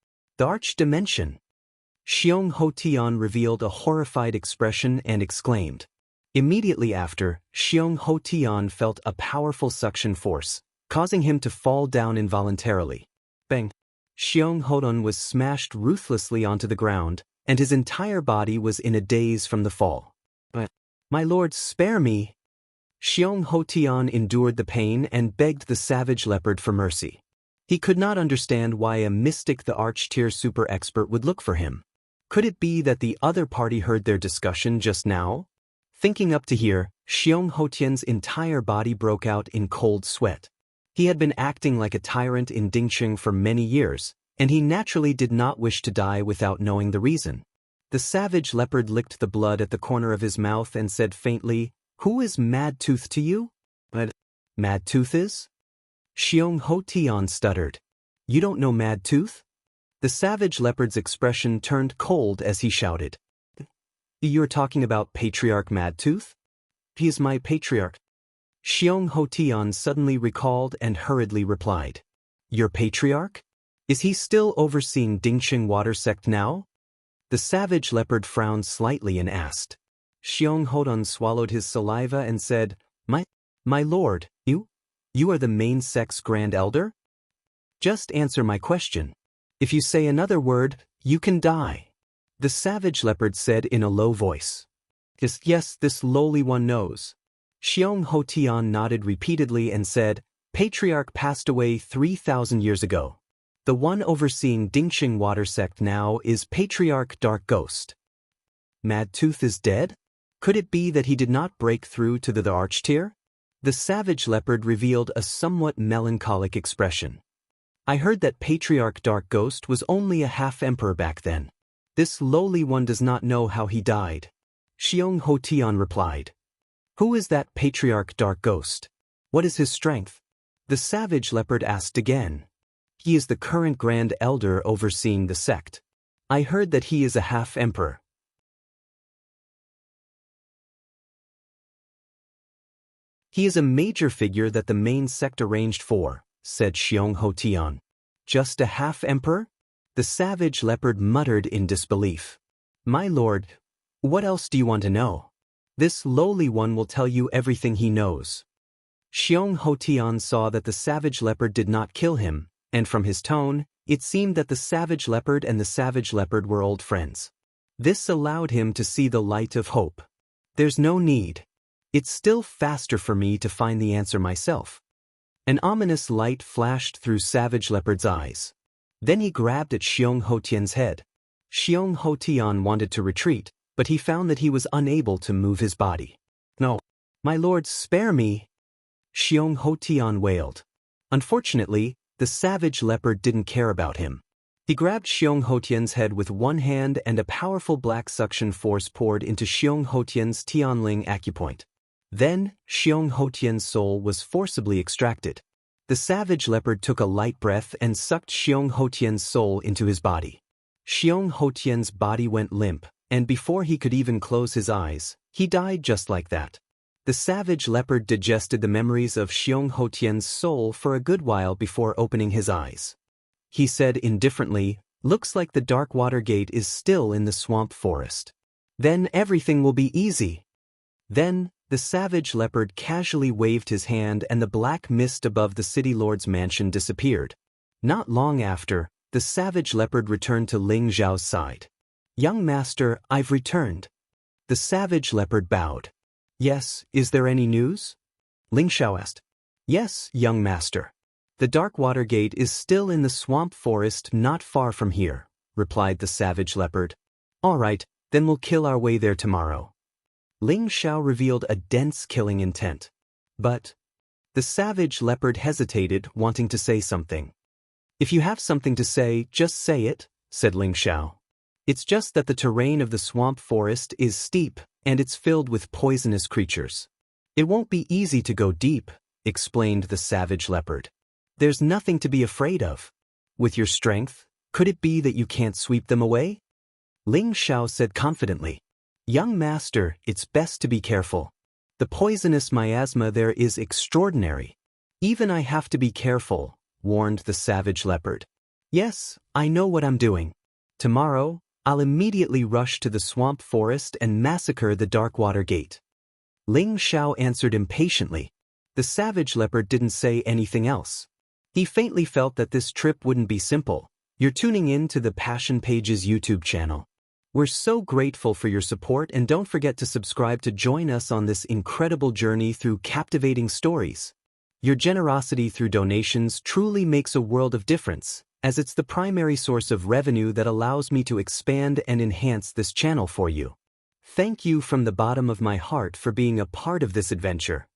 arch dimension. Xiong Hotian revealed a horrified expression and exclaimed. Immediately after, Xiong Hotian felt a powerful suction force, causing him to fall down involuntarily. Bang! Xiong Hotian was smashed ruthlessly onto the ground, and his entire body was in a daze from the fall. "My lord, spare me!" Xiong Hotian endured the pain and begged the savage leopard for mercy. He could not understand why a mystic the arch-tier super expert would look for him. Could it be that the other party heard their discussion just now? Thinking up to here, Xiong Hotian's entire body broke out in cold sweat. He had been acting like a tyrant in Dingxing for many years, and he naturally did not wish to die without knowing the reason. The savage leopard licked the blood at the corner of his mouth and said faintly, "Who is Mad Tooth to you?" "Mad Tooth is?" Xiong Hotian stuttered. "You don't know Mad Tooth?" The savage leopard's expression turned cold as he shouted. "You're talking about Patriarch Mad Tooth? He is my patriarch." Xiong Hotian suddenly recalled and hurriedly replied. "Your patriarch? Is he still overseeing Dingxing water sect now?" The savage leopard frowned slightly and asked. Xiong Hotian swallowed his saliva and said, My lord, you are the main sect's Grand Elder? Just answer my question. If you say another word, you can die." The savage leopard said in a low voice. Yes, this lowly one knows." Xiong Hotian nodded repeatedly and said, "Patriarch passed away 3,000 years ago. The one overseeing Dingxing water sect now is Patriarch Dark Ghost." "Mad Tooth is dead? Could it be that he did not break through to the arch-tier?" The savage leopard revealed a somewhat melancholic expression. "I heard that Patriarch Dark Ghost was only a half-emperor back then. This lowly one does not know how he died. Xiong Hotian replied. Who is that patriarch dark ghost? What is his strength? The savage leopard asked again. He is the current grand elder overseeing the sect. I heard that he is a half-emperor. He is a major figure that the main sect arranged for, said Xiong Hotian. Just a half-emperor? The savage leopard muttered in disbelief. My lord, what else do you want to know? This lowly one will tell you everything he knows. Xiong Hotian saw that the savage leopard did not kill him, and from his tone, it seemed that the savage leopard and the savage leopard were old friends. This allowed him to see the light of hope. There's no need. It's still faster for me to find the answer myself. An ominous light flashed through savage leopard's eyes. Then he grabbed at Xiong Hotian's head. Xiong Hotian wanted to retreat, but he found that he was unable to move his body. No, my lord, spare me! Xiong Hotian wailed. Unfortunately, the savage leopard didn't care about him. He grabbed Xiong Hotian's head with one hand and a powerful black suction force poured into Xiong Hotian's Tianling acupoint. Then, Xiong Hotian's soul was forcibly extracted. The savage leopard took a light breath and sucked Xiong Hotian's soul into his body. Xiong Hotian's body went limp, and before he could even close his eyes, he died just like that. The savage leopard digested the memories of Xiong Hotian's soul for a good while before opening his eyes. He said indifferently, "Looks like the dark water gate is still in the swamp forest. Then everything will be easy." Then, the savage leopard casually waved his hand and the black mist above the city lord's mansion disappeared. Not long after, the savage leopard returned to Ling Zhao's side. "Young master, I've returned." The savage leopard bowed. "Yes, is there any news?" Ling Zhao asked. "Yes, young master. The dark water gate is still in the swamp forest not far from here," replied the savage leopard. "All right, then we'll kill our way there tomorrow." Ling Zhao revealed a dense killing intent. But the savage leopard hesitated, wanting to say something. "If you have something to say, just say it," said Ling Zhao. "It's just that the terrain of the swamp forest is steep, and it's filled with poisonous creatures. It won't be easy to go deep," explained the savage leopard. "There's nothing to be afraid of. With your strength, could it be that you can't sweep them away?" Ling Zhao said confidently. "Young master, it's best to be careful. The poisonous miasma there is extraordinary. Even I have to be careful," warned the savage leopard. "Yes, I know what I'm doing. Tomorrow, I'll immediately rush to the swamp forest and massacre the dark water gate." Ling Zhao answered impatiently. The savage leopard didn't say anything else. He faintly felt that this trip wouldn't be simple. You're tuning in to the Passion Pages YouTube channel. We're so grateful for your support, and don't forget to subscribe to join us on this incredible journey through captivating stories. Your generosity through donations truly makes a world of difference, as it's the primary source of revenue that allows me to expand and enhance this channel for you. Thank you from the bottom of my heart for being a part of this adventure.